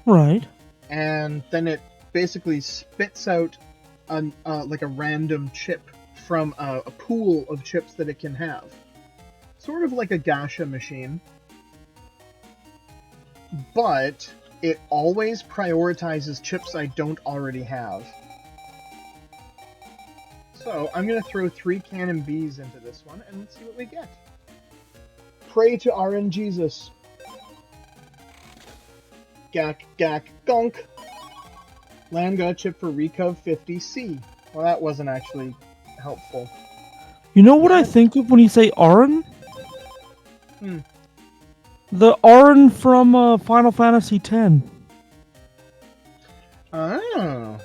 [SPEAKER 2] Right.
[SPEAKER 1] And then it basically spits out like a random chip from a pool of chips that it can have. Sort of like a gacha machine. But it always prioritizes chips I don't already have. So I'm going to throw 3 Cannon Bees into this one, and let's see what we get. Pray to RNGesus. Gak, gak, gonk. Land got a chip for Recov 50C. Well, that wasn't actually helpful.
[SPEAKER 2] You know what I think of when you say Auron?
[SPEAKER 1] Hmm.
[SPEAKER 2] The Auron from Final Fantasy X.
[SPEAKER 1] Oh.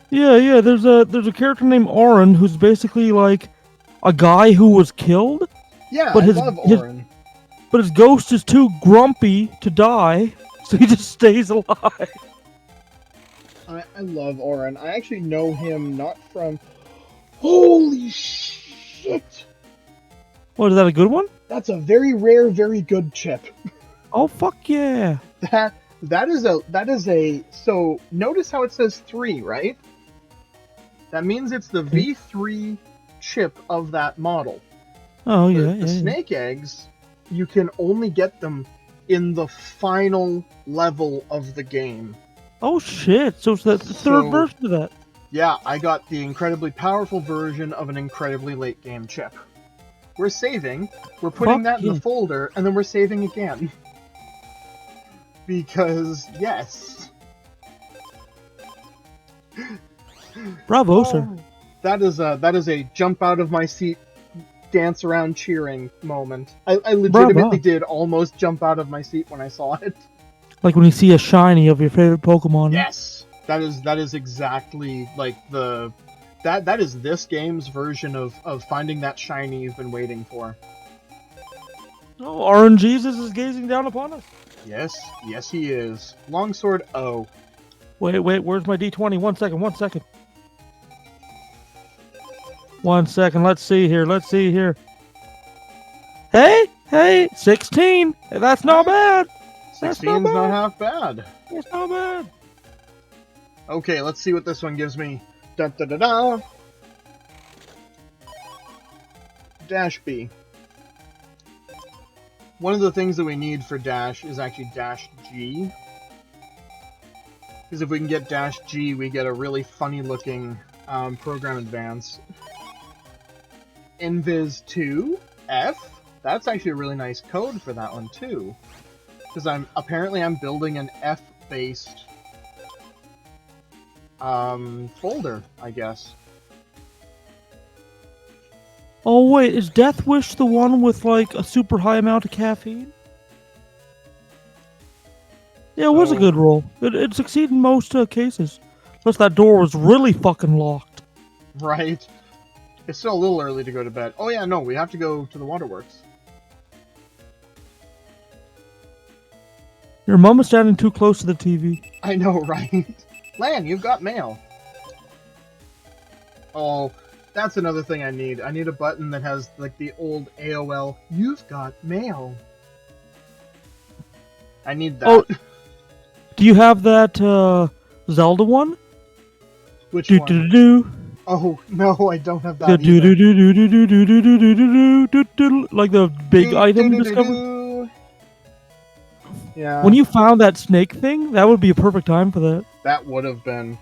[SPEAKER 2] Yeah. There's a character named Auron who's basically like a guy who was killed.
[SPEAKER 1] Yeah,
[SPEAKER 2] But
[SPEAKER 1] I
[SPEAKER 2] his
[SPEAKER 1] love Auron.
[SPEAKER 2] but his ghost is too grumpy to die, so he just stays alive.
[SPEAKER 1] I love Auron. I actually know him not from... Holy shit!
[SPEAKER 2] What, is that a good one?
[SPEAKER 1] That's a very rare, very good chip.
[SPEAKER 2] Oh, fuck yeah.
[SPEAKER 1] That is a... So, notice how it says 3, right? That means it's the V3 chip of that model.
[SPEAKER 2] Oh, yeah.
[SPEAKER 1] The snake eggs, you can only get them in the final level of the game.
[SPEAKER 2] Oh, shit. So it's the third version of that.
[SPEAKER 1] Yeah, I got the incredibly powerful version of an incredibly late game chip. We're saving, we're putting that in the folder, and then we're saving again. Because, yes.
[SPEAKER 2] Bravo, sir.
[SPEAKER 1] That is a jump out of my seat, dance around cheering moment. I legitimately did almost jump out of my seat when I saw it.
[SPEAKER 2] Like when you see a shiny of your favorite Pokemon.
[SPEAKER 1] Yes, that is exactly like that is this game's version of finding that shiny you've been waiting for.
[SPEAKER 2] Oh, Orange Jesus is gazing down upon us.
[SPEAKER 1] Yes he is. Longsword O.
[SPEAKER 2] Wait, where's my D20? 1 second. 1 second, let's see here. Hey, 16! That's not bad!
[SPEAKER 1] 16's not half bad.
[SPEAKER 2] It's not bad.
[SPEAKER 1] Okay, let's see what this one gives me. Da-da-da-da! Dash B. One of the things that we need for Dash is actually Dash G. Because if we can get Dash G, we get a really funny looking program advance. Invis 2 F. That's actually a really nice code for that one too. Because I'm building an F-based folder, I guess.
[SPEAKER 2] Oh wait, is Death Wish the one with like a super high amount of caffeine? Yeah, it was a good roll. It succeeded in most cases. Plus that door was really fucking locked.
[SPEAKER 1] Right. It's still a little early to go to bed. Oh yeah, no, we have to go to the waterworks.
[SPEAKER 2] Your mom is standing too close to the TV.
[SPEAKER 1] I know, right? Lan, you've got mail. Oh, that's another thing I need. I need a button that has like the old AOL, you've got mail. I need that.
[SPEAKER 2] Oh, do you have that Zelda one?
[SPEAKER 1] Which one? Oh, no, I don't have that either.
[SPEAKER 2] Like the big item discovery?
[SPEAKER 1] Yeah.
[SPEAKER 2] When you found that snake thing, that would be a perfect time for that.
[SPEAKER 1] That would have been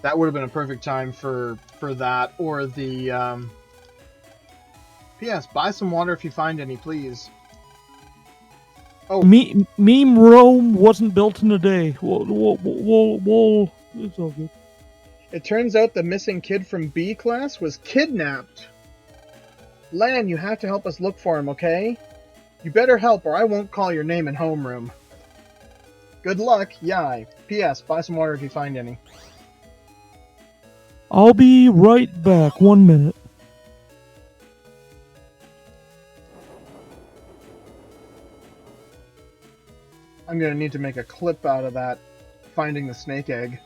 [SPEAKER 1] a perfect time for that, or the P.S. Buy some water if you find any, please. Oh,
[SPEAKER 2] Meme Rome wasn't built in a day. Whoa, it's all good.
[SPEAKER 1] It turns out the missing kid from B class was kidnapped. Lan, you have to help us look for him, okay? You better help or I won't call your name in homeroom. Good luck, Yai. P.S. Buy some water if you find any.
[SPEAKER 2] I'll be right back. 1 minute.
[SPEAKER 1] I'm gonna need to make a clip out of that, finding the snake egg.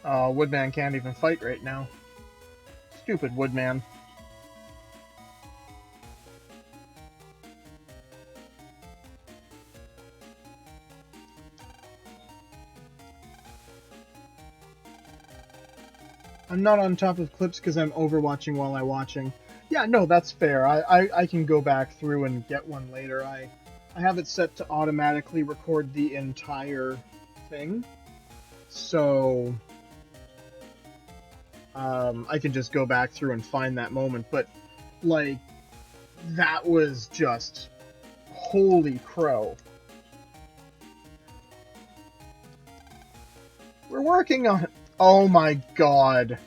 [SPEAKER 1] Oh, Woodman can't even fight right now. Stupid Woodman. I'm not on top of clips because I'm overwatching while I'm watching. Yeah, no, that's fair. I can go back through and get one later. I have it set to automatically record the entire thing. So I can just go back through and find that moment. But Like, that was just holy crow. We're working on... Oh my god.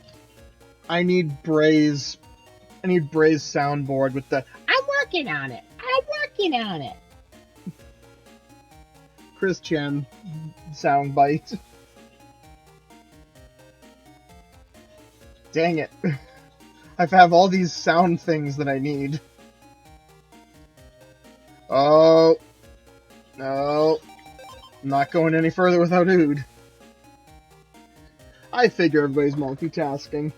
[SPEAKER 1] I need Bray's soundboard with the
[SPEAKER 5] I'm working on it. I'm working on it.
[SPEAKER 1] Chris Chen soundbite. Dang it. I have all these sound things that I need. Oh. No. I'm not going any further without Ood. I figure everybody's multitasking.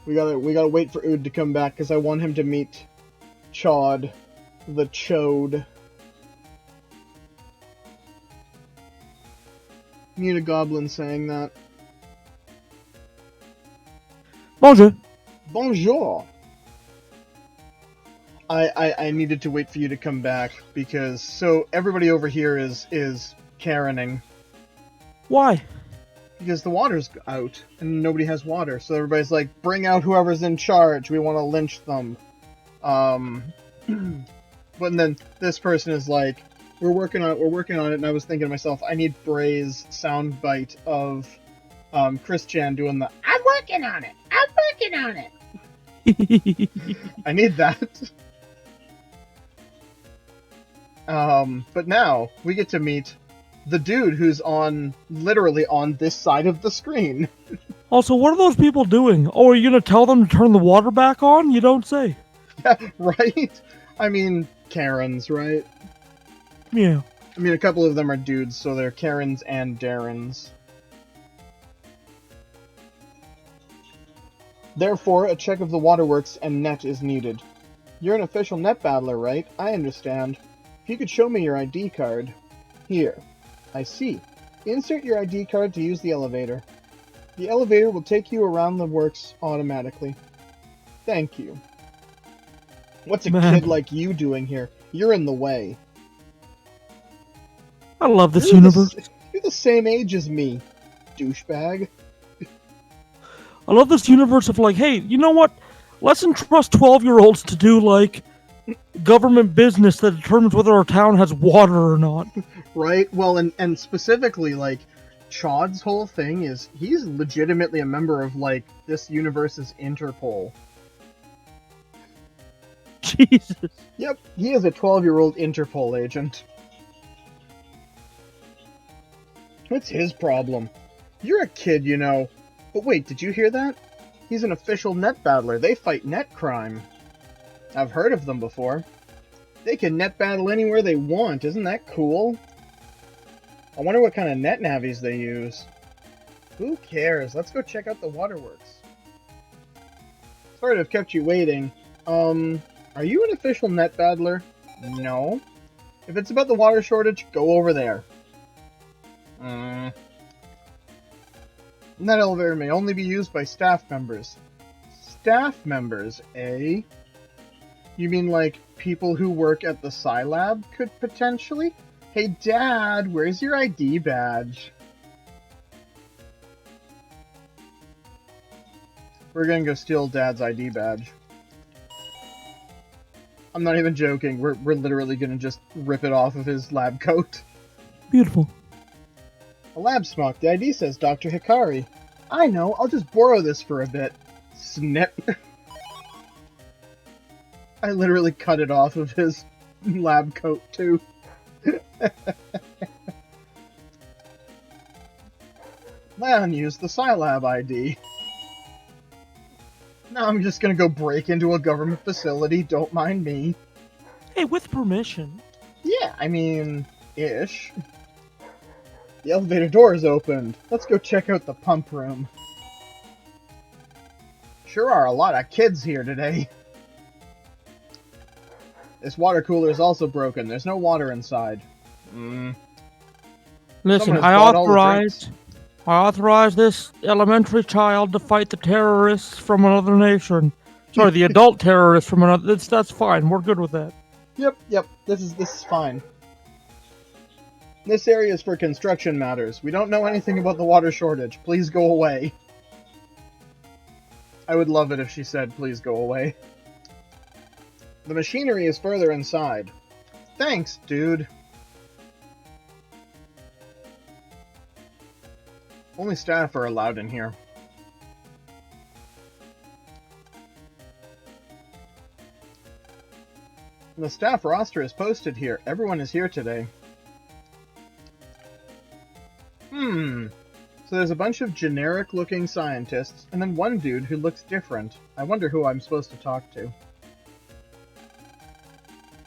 [SPEAKER 1] We gotta wait for Ood to come back because I want him to meet Chod, the Chode. Need a goblin saying that.
[SPEAKER 2] Bonjour.
[SPEAKER 1] Bonjour. I needed to wait for you to come back because so everybody over here is Karening.
[SPEAKER 2] Why?
[SPEAKER 1] Because the water's out and nobody has water, so everybody's like, bring out whoever's in charge. We want to lynch them. But then this person is like, we're working on it, and I was thinking to myself, I need Bray's soundbite of Chris Chan doing the
[SPEAKER 5] I'm working on it. I'm working on it.
[SPEAKER 1] I need that. But now we get to meet the dude who's literally on this side of the screen.
[SPEAKER 2] Also, what are those people doing? Oh, are you gonna tell them to turn the water back on? You don't say.
[SPEAKER 1] Yeah, right? I mean, Karens, right?
[SPEAKER 2] Yeah.
[SPEAKER 1] I mean, a couple of them are dudes, so they're Karens and Darrens. Therefore, a check of the waterworks and net is needed. You're an official net battler, right? I understand. If you could show me your ID card. Here. I see. Insert your ID card to use the elevator. The elevator will take you around the works automatically. Thank you. What's a kid like you doing here? You're in the way.
[SPEAKER 2] I love this universe.
[SPEAKER 1] You're the same age as me, douchebag.
[SPEAKER 2] I love this universe of like, hey, you know what? Let's entrust 12-year-olds to do, like, government business that determines whether our town has water or not.
[SPEAKER 1] Right? Well, and specifically, like, Chod's whole thing is he's legitimately a member of, like, this universe's Interpol.
[SPEAKER 2] Jesus.
[SPEAKER 1] Yep, he is a 12-year-old Interpol agent. What's his problem? You're a kid, you know. But wait, did you hear that? He's an official net battler. They fight net crime. I've heard of them before. They can net battle anywhere they want. Isn't that cool? I wonder what kind of net navies they use. Who cares? Let's go check out the waterworks. Sorry to have kept you waiting. Are you an official net battler? No. If it's about the water shortage, go over there. That elevator may only be used by staff members. Staff members, eh? You mean like people who work at the Psi Lab could potentially? Hey Dad, where's your ID badge? We're gonna go steal Dad's ID badge. I'm not even joking, we're literally gonna just rip it off of his lab coat.
[SPEAKER 2] Beautiful.
[SPEAKER 1] A lab smock. The ID says Dr. Hikari. I know, I'll just borrow this for a bit. Snip. I literally cut it off of his lab coat, too. Leon used the Scilab ID. Now I'm just gonna go break into a government facility, don't mind me.
[SPEAKER 2] Hey, with permission.
[SPEAKER 1] Yeah, I mean, ish. The elevator door is opened. Let's go check out the pump room. Sure are a lot of kids here today. This water cooler is also broken. There's no water inside.
[SPEAKER 2] Listen,
[SPEAKER 1] Someone has
[SPEAKER 2] I
[SPEAKER 1] bought all the drinks.
[SPEAKER 2] authorize this elementary child to fight the terrorists from another nation. Sorry, the adult terrorists from another. That's fine. We're good with that.
[SPEAKER 1] Yep. This is fine. This area is for construction matters. We don't know anything about the water shortage. Please go away. I would love it if she said, please go away. The machinery is further inside. Thanks, dude. Only staff are allowed in here. The staff roster is posted here. Everyone is here today. So there's a bunch of generic-looking scientists, and then one dude who looks different. I wonder who I'm supposed to talk to.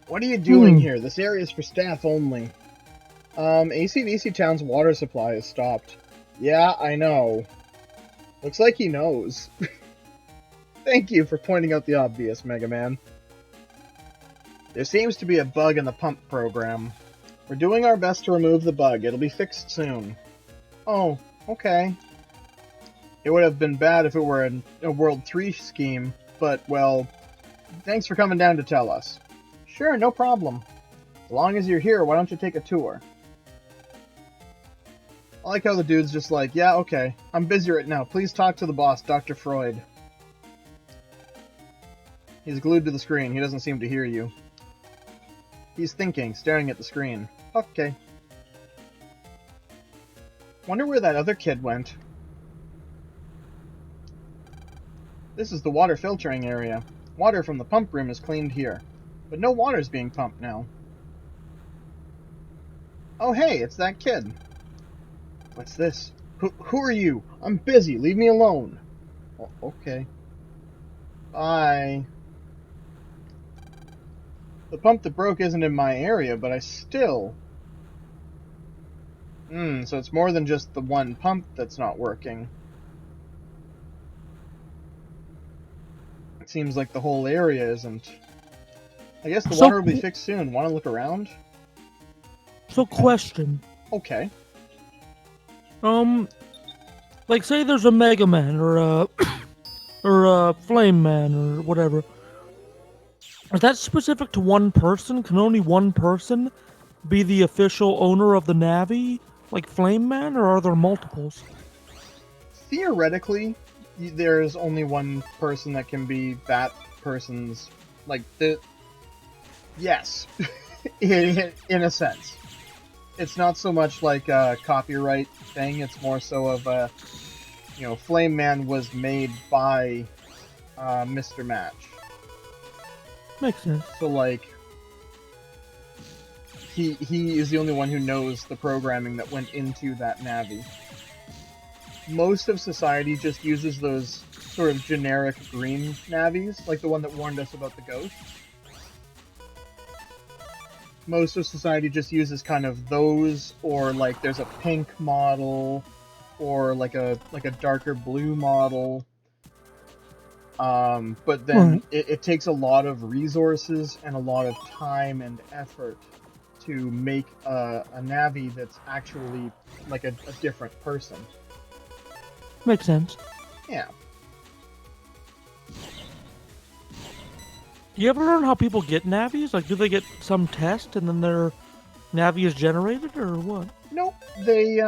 [SPEAKER 1] What are you doing here? This area is for staff only. ACDC Town's water supply is stopped. Yeah, I know. Looks like he knows. Thank you for pointing out the obvious, Mega Man. There seems to be a bug in the pump program. We're doing our best to remove the bug. It'll be fixed soon. Oh, okay. It would have been bad if it were a World 3 scheme, but, well, thanks for coming down to tell us. Sure, no problem. As long as you're here, why don't you take a tour? I like how the dude's just like, yeah, okay. I'm busy right now. Please talk to the boss, Dr. Freud. He's glued to the screen. He doesn't seem to hear you. He's thinking, staring at the screen. Okay. Wonder where that other kid went. This is the water filtering area. Water from the pump room is cleaned here. But no water's being pumped now. Oh hey, it's that kid. What's this? Who are you? I'm busy. Leave me alone. Oh, okay. Bye. The pump that broke isn't in my area, but I still... so it's more than just the one pump that's not working. It seems like the whole area isn't. I guess the water will be fixed soon. Want to look around?
[SPEAKER 2] So, question.
[SPEAKER 1] Okay.
[SPEAKER 2] Like, say there's a Mega Man or a Flame Man or whatever. Is that specific to one person? Can only one person be the official owner of the Navi, like Flame Man, or are there multiples?
[SPEAKER 1] Theoretically, there's only one person that can be that person's, like, yes, in a sense. It's not so much like a copyright thing, it's more so of a, Flame Man was made by Mr. Match.
[SPEAKER 2] Makes sense.
[SPEAKER 1] So, like, he is the only one who knows the programming that went into that Navi. Most of society just uses those sort of generic green Navis, like the one that warned us about the ghosts. Most of society just uses kind of those, or like there's a pink model, or like a darker blue model. But then it takes a lot of resources and a lot of time and effort to make a Navi that's actually like a different person.
[SPEAKER 2] Makes sense.
[SPEAKER 1] Yeah.
[SPEAKER 2] Do you ever learn how people get Navis? Like, do they get some test and then their Navi is generated, or what?
[SPEAKER 1] Nope. They,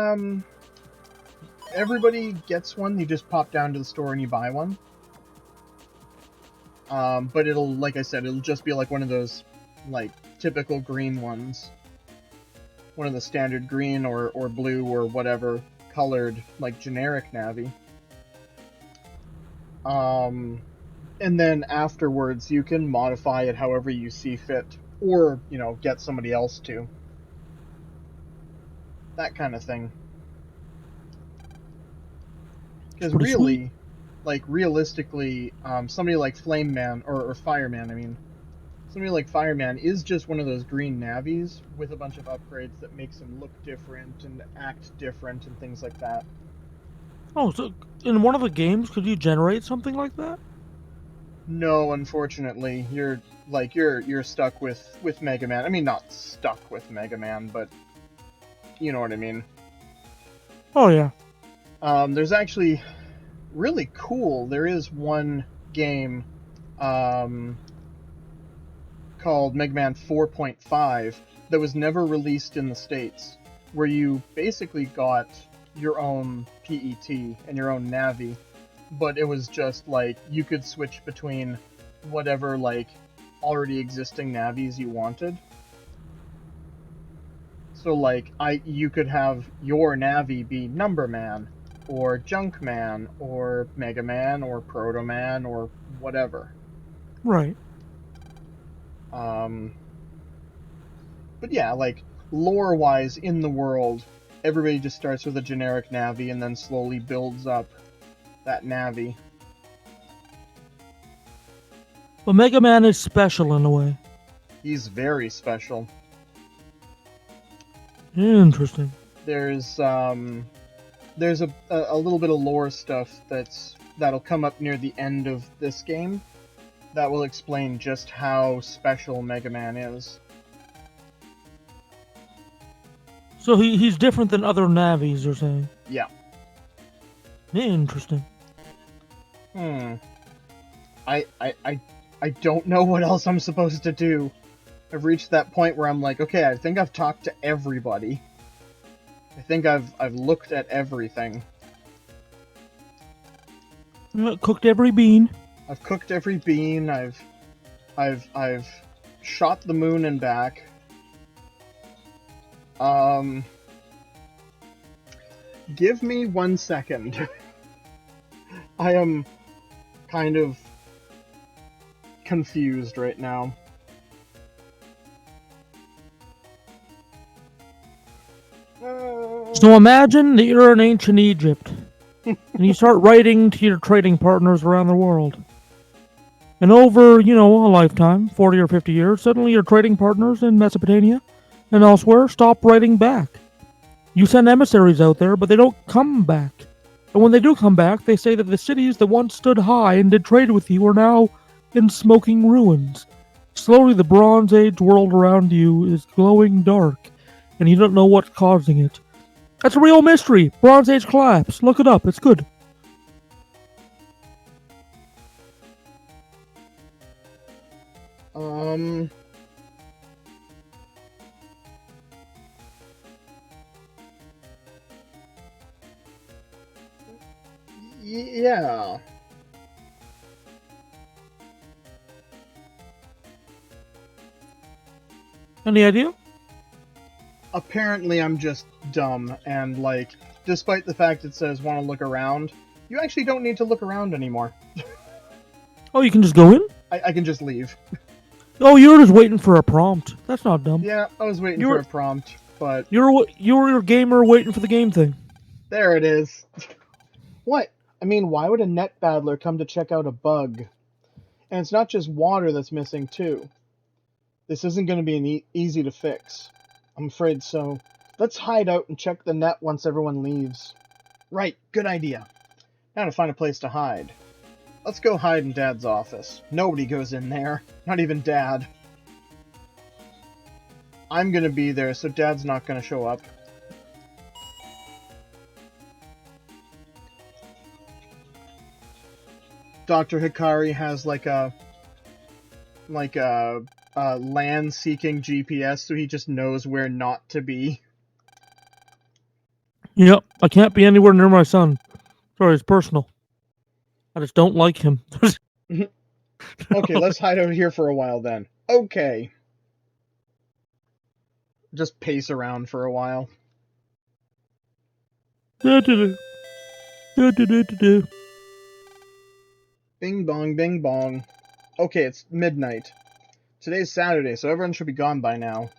[SPEAKER 1] everybody gets one. You just pop down to the store and you buy one. But it'll, like I said, it'll just be like one of those, like, typical green ones. One of the standard green or blue or whatever colored, like, generic Navi. And then afterwards, you can modify it however you see fit. Or, get somebody else to. That kind of thing. Because really...
[SPEAKER 2] Sweet.
[SPEAKER 1] Like, realistically, somebody like Flame Man, or Fireman, I mean, somebody like Fireman is just one of those green Navis with a bunch of upgrades that makes him look different and act different and things like that.
[SPEAKER 2] Oh, so in one of the games, could you generate something like that?
[SPEAKER 1] No, unfortunately, you're stuck with Mega Man. I mean, not stuck with Mega Man, but you know what I mean.
[SPEAKER 2] Oh, yeah.
[SPEAKER 1] There's actually... really cool. There is one game called Mega Man 4.5 that was never released in the States. where you basically got your own PET and your own Navi, but it was just like you could switch between whatever like already existing Navis you wanted. So like you could have your Navi be Number Man, or Junk Man, or Mega Man, or Proto Man, or whatever.
[SPEAKER 2] Right.
[SPEAKER 1] But yeah, like lore-wise in the world, everybody just starts with a generic Navi and then slowly builds up that Navi.
[SPEAKER 2] But Mega Man is special in a way.
[SPEAKER 1] He's very special.
[SPEAKER 2] Interesting.
[SPEAKER 1] There's a little bit of lore stuff that'll come up near the end of this game that will explain just how special Mega Man is.
[SPEAKER 2] So he's different than other Navis, you're saying?
[SPEAKER 1] Yeah.
[SPEAKER 2] Interesting.
[SPEAKER 1] I don't know what else I'm supposed to do. I've reached that point where I'm like, okay, I think I've talked to everybody. I think I've looked at everything.
[SPEAKER 2] Cooked every bean.
[SPEAKER 1] I've cooked every bean. I've shot the moon and back. Give me 1 second. I am kind of confused right now.
[SPEAKER 2] So imagine that you're in ancient Egypt, and you start writing to your trading partners around the world. And over, a lifetime, 40 or 50 years, suddenly your trading partners in Mesopotamia and elsewhere stop writing back. You send emissaries out there, but they don't come back. And when they do come back, they say that the cities that once stood high and did trade with you are now in smoking ruins. Slowly the Bronze Age world around you is glowing dark, and you don't know what's causing it. That's a real mystery. Bronze Age collapse. Look it up. It's good.
[SPEAKER 1] Yeah.
[SPEAKER 2] Any idea?
[SPEAKER 1] Apparently I'm just dumb, and like, despite the fact it says want to look around, you actually don't need to look around anymore.
[SPEAKER 2] Oh, you can just go in?
[SPEAKER 1] I can just leave.
[SPEAKER 2] Oh, you were just waiting for a prompt. That's not dumb.
[SPEAKER 1] Yeah, I was waiting for a prompt, but...
[SPEAKER 2] You were a gamer waiting for the game thing.
[SPEAKER 1] There it is. What? I mean, why would a net battler come to check out a bug? And it's not just water that's missing, too. This isn't going to be easy to fix. I'm afraid so. Let's hide out and check the net once everyone leaves. Right, good idea. Now to find a place to hide. Let's go hide in Dad's office. Nobody goes in there. Not even Dad. I'm gonna be there, so Dad's not gonna show up. Dr. Hikari has like a land-seeking GPS, so he just knows where not to be.
[SPEAKER 2] Yep, I can't be anywhere near my son. Sorry, it's personal. I just don't like him.
[SPEAKER 1] Okay, let's hide out here for a while then. Okay. Just pace around for a while.
[SPEAKER 2] Bing
[SPEAKER 1] bong, bing bong. Okay, it's midnight. Today's Saturday, so everyone should be gone by now.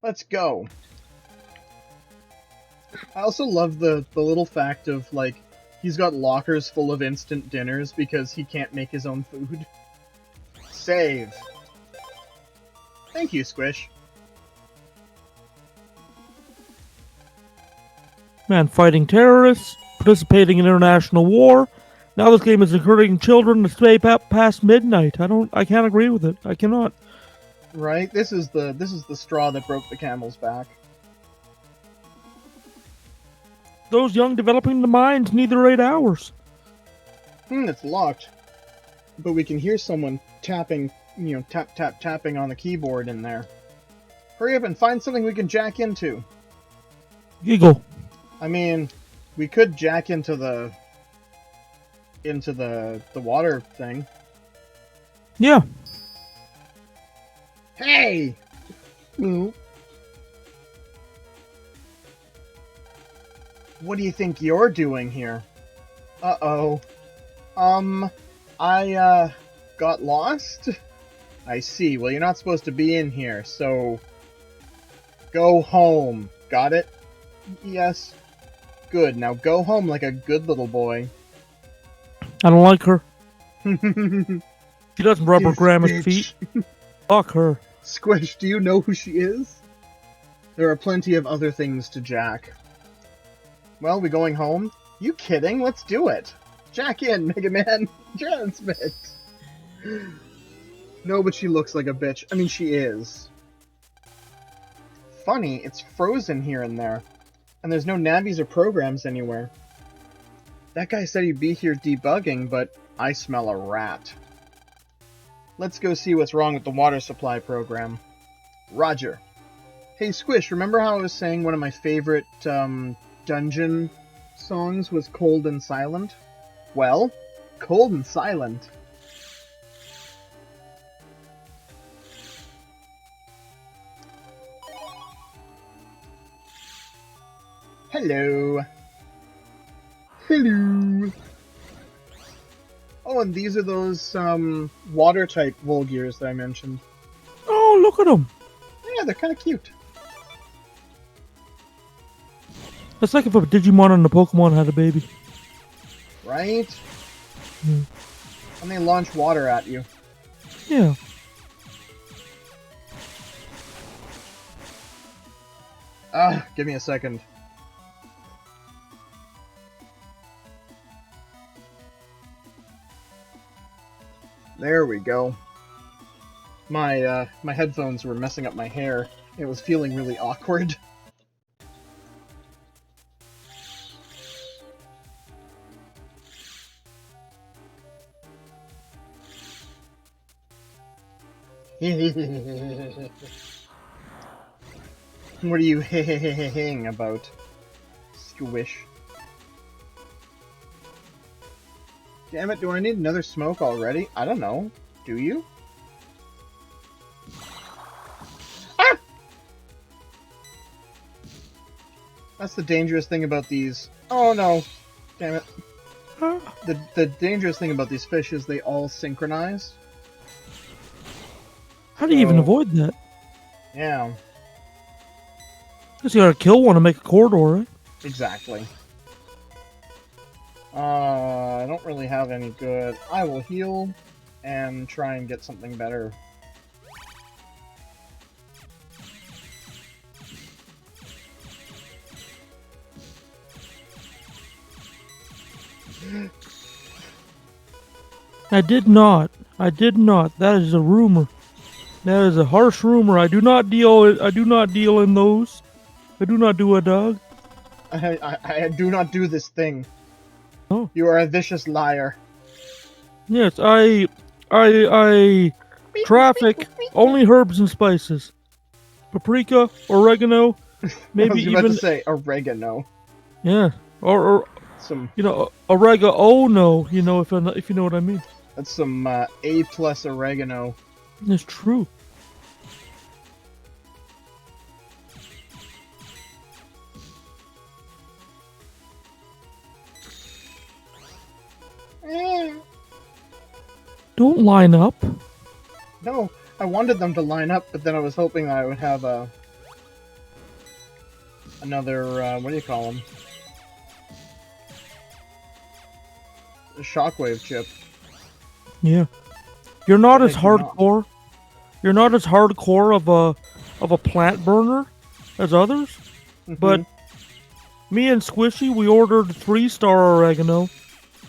[SPEAKER 1] Let's go. I also love the little fact of, like, he's got lockers full of instant dinners because he can't make his own food. Save. Thank you, Squish.
[SPEAKER 2] Man, fighting terrorists, participating in international war. Now this game is encouraging children to stay past midnight. I can't agree with it. I cannot.
[SPEAKER 1] Right? This is the straw that broke the camel's back.
[SPEAKER 2] Those young developing the minds need their 8 hours.
[SPEAKER 1] It's locked. But we can hear someone tapping, tapping on the keyboard in there. Hurry up and find something we can jack into.
[SPEAKER 2] Giggle.
[SPEAKER 1] I mean, we could jack into the water thing.
[SPEAKER 2] Yeah.
[SPEAKER 1] Hey! What do you think you're doing here? Uh-oh. I got lost? I see. Well, you're not supposed to be in here, so go home. Got it? Yes. Good. Now go home like a good little boy.
[SPEAKER 2] I don't like her.
[SPEAKER 1] She
[SPEAKER 2] She doesn't rub her grandma's feet. Fuck her.
[SPEAKER 1] Squish, do you know who she is? There are plenty of other things to jack. Well, we going home? You kidding? Let's do it. Jack in, Mega Man. Transmit. No, but she looks like a bitch. I mean, she is. Funny, it's frozen here and there. And there's no navies or programs anywhere. That guy said he'd be here debugging, but I smell a rat. Let's go see what's wrong with the water supply program. Roger. Hey, Squish, remember how I was saying one of my favorite, dungeon songs was Cold and Silent? Well, Cold and Silent. Hello. Hello. Oh, and these are those, water-type Volgears that I mentioned.
[SPEAKER 2] Oh, look at them.
[SPEAKER 1] Yeah, they're kind of cute.
[SPEAKER 2] It's like if a Digimon and a Pokemon had a baby.
[SPEAKER 1] Right?
[SPEAKER 2] Hmm.
[SPEAKER 1] And they launch water at you.
[SPEAKER 2] Yeah.
[SPEAKER 1] Give me a second. There we go. My headphones were messing up my hair. It was feeling really awkward. What are you hing about, Squish? Damn it, do I need another smoke already? I don't know. Do you? Ah! That's the dangerous thing about these. Oh no. Damn it. The dangerous thing about these fish is they all synchronize.
[SPEAKER 2] How do you even avoid that?
[SPEAKER 1] Yeah,
[SPEAKER 2] Guess you gotta kill one to make a corridor, right?
[SPEAKER 1] exactly. I don't really have any good. I will heal and try and get something better.
[SPEAKER 2] I did not. That is a rumor. That is a harsh rumor. I do not deal in those. I do not do a dog.
[SPEAKER 1] I do not do this thing.
[SPEAKER 2] Oh.
[SPEAKER 1] You are a vicious liar.
[SPEAKER 2] Yes, I traffic only herbs and spices. Paprika, oregano,
[SPEAKER 1] I
[SPEAKER 2] maybe
[SPEAKER 1] was about
[SPEAKER 2] even
[SPEAKER 1] to say oregano.
[SPEAKER 2] yeah, or
[SPEAKER 1] Some
[SPEAKER 2] oregano. No, if you know what I mean.
[SPEAKER 1] That's some A+ oregano.
[SPEAKER 2] It's true. Don't line up.
[SPEAKER 1] No, I wanted them to line up, but then I was hoping I would have another what do you call them? A shockwave chip.
[SPEAKER 2] Yeah, you're not
[SPEAKER 1] But
[SPEAKER 2] as
[SPEAKER 1] they do not.
[SPEAKER 2] hardcore. You're not as hardcore of a plant burner as others. But me and Squishy, we ordered 3-star oregano,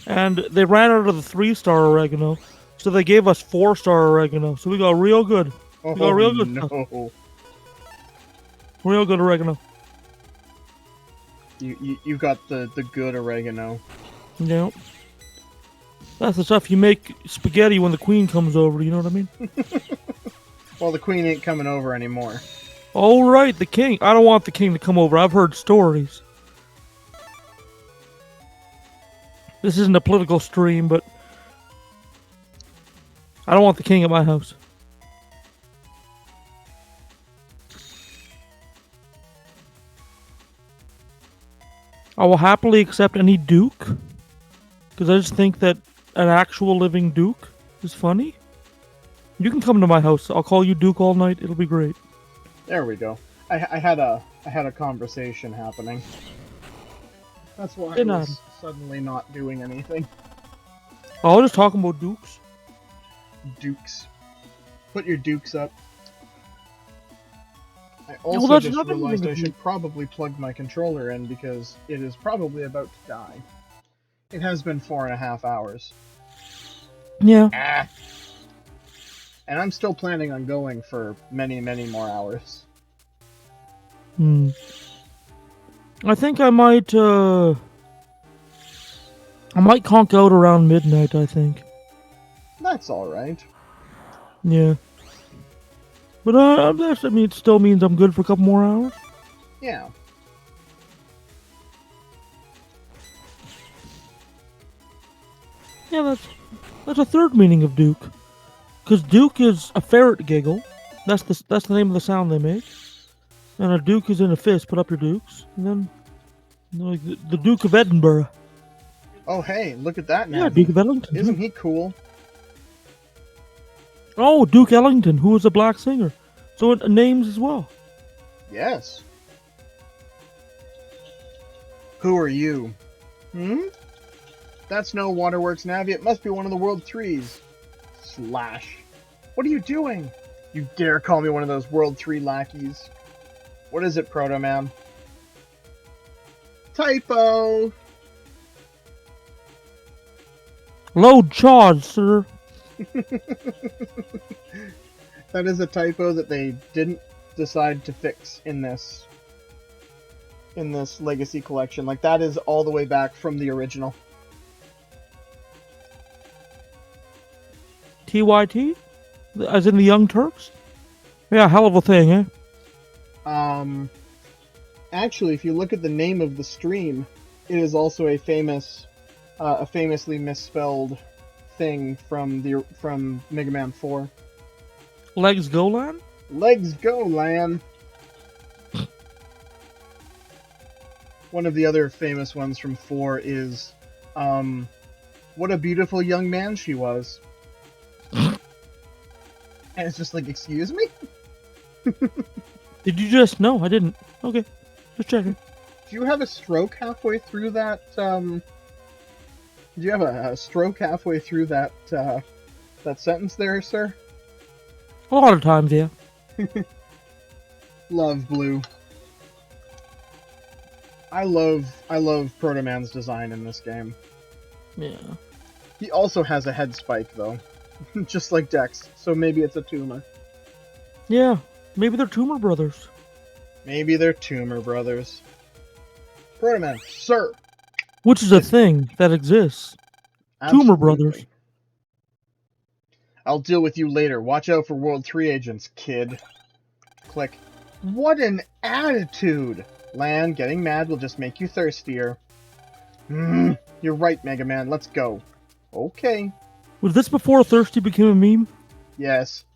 [SPEAKER 2] and they ran out of the 3-star oregano, so they gave us 4-star oregano. So we got real good.
[SPEAKER 1] Oh,
[SPEAKER 2] We got real good stuff.
[SPEAKER 1] no.
[SPEAKER 2] Real good oregano.
[SPEAKER 1] You got the good oregano.
[SPEAKER 2] Yeah. That's the stuff you make spaghetti when the queen comes over, you know what I mean?
[SPEAKER 1] Well, the queen ain't coming over anymore.
[SPEAKER 2] Oh, right, the king. I don't want the king to come over. I've heard stories. This isn't a political stream, but I don't want the king at my house. I will happily accept any duke, because I just think that an actual living duke is funny. You can come to my house. I'll call you Duke all night. It'll be great.
[SPEAKER 1] There we go. I had a conversation happening. That's why I was suddenly not doing anything.
[SPEAKER 2] I was just talking about dukes.
[SPEAKER 1] Dukes. Put your dukes up. I also just realized I should probably plug my controller in because it is probably about to die. It has been 4.5 hours.
[SPEAKER 2] Yeah.
[SPEAKER 1] And I'm still planning on going for many, many more hours.
[SPEAKER 2] I think I might conk out around midnight, I think.
[SPEAKER 1] That's alright.
[SPEAKER 2] Yeah. But it still means I'm good for a couple more hours.
[SPEAKER 1] Yeah.
[SPEAKER 2] Yeah, that's a third meaning of Duke. Because Duke is a ferret giggle. That's the name of the sound they make. And a Duke is in a fist. Put up your Dukes. And then, like the Duke of Edinburgh.
[SPEAKER 1] Oh, hey, look at that now.
[SPEAKER 2] Yeah, Duke of Ellington.
[SPEAKER 1] Isn't he cool?
[SPEAKER 2] Oh, Duke Ellington, who was a black singer. So names as well.
[SPEAKER 1] Yes. Who are you? That's no Waterworks Navy. It must be one of the World 3s. Slash. What are you doing? You dare call me one of those World 3 lackeys? What is it, Proto Man? Typo!
[SPEAKER 2] Load charge, sir.
[SPEAKER 1] That is a typo that they didn't decide to fix in this Legacy collection. Like, that is all the way back from the original.
[SPEAKER 2] TYT? As in the Young Turks? Yeah, hell of a thing, eh?
[SPEAKER 1] Actually, if you look at the name of the stream, it is also a famously misspelled thing from Mega Man 4.
[SPEAKER 2] Legs go, Lan?
[SPEAKER 1] Legs go, Lan! One of the other famous ones from 4 is, what a beautiful young man she was. And it's just like, excuse me?
[SPEAKER 2] Did you just... No, I didn't. Okay, just checking.
[SPEAKER 1] Do you have a stroke halfway through that, Do you have a stroke halfway through that sentence there, sir?
[SPEAKER 2] A lot of times, yeah.
[SPEAKER 1] Love Blue. I love Proto Man's design in this game.
[SPEAKER 2] Yeah.
[SPEAKER 1] He also has a head spike, though. Just like Dex, so maybe it's a tumor.
[SPEAKER 2] Yeah, maybe they're tumor brothers.
[SPEAKER 1] Maybe they're tumor brothers. Proto Man, sir!
[SPEAKER 2] Which is a thing that exists.
[SPEAKER 1] Absolutely.
[SPEAKER 2] Tumor brothers.
[SPEAKER 1] I'll deal with you later. Watch out for World 3 agents, kid. Click. What an attitude! Lan, getting mad will just make you thirstier. You're right, Mega Man. Let's go. Okay.
[SPEAKER 2] Was this before Thirsty became a meme?
[SPEAKER 1] Yes.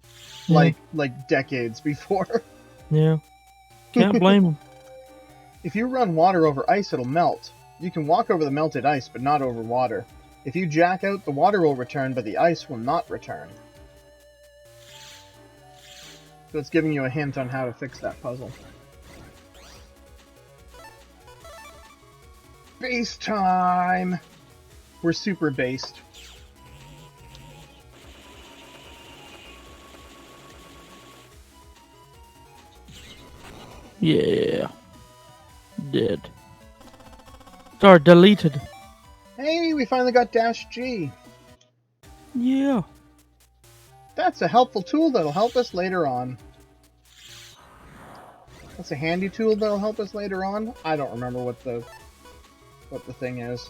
[SPEAKER 2] Yeah.
[SPEAKER 1] Like decades before.
[SPEAKER 2] Yeah. Can't blame him.
[SPEAKER 1] If you run water over ice, it'll melt. You can walk over the melted ice, but not over water. If you jack out, the water will return, but the ice will not return. So it's giving you a hint on how to fix that puzzle. Base time! We're super based.
[SPEAKER 2] Yeah. Dead. Sorry, deleted.
[SPEAKER 1] Hey, we finally got Dash G.
[SPEAKER 2] Yeah.
[SPEAKER 1] That's a helpful tool that'll help us later on. That's a handy tool that'll help us later on. I don't remember what the thing is.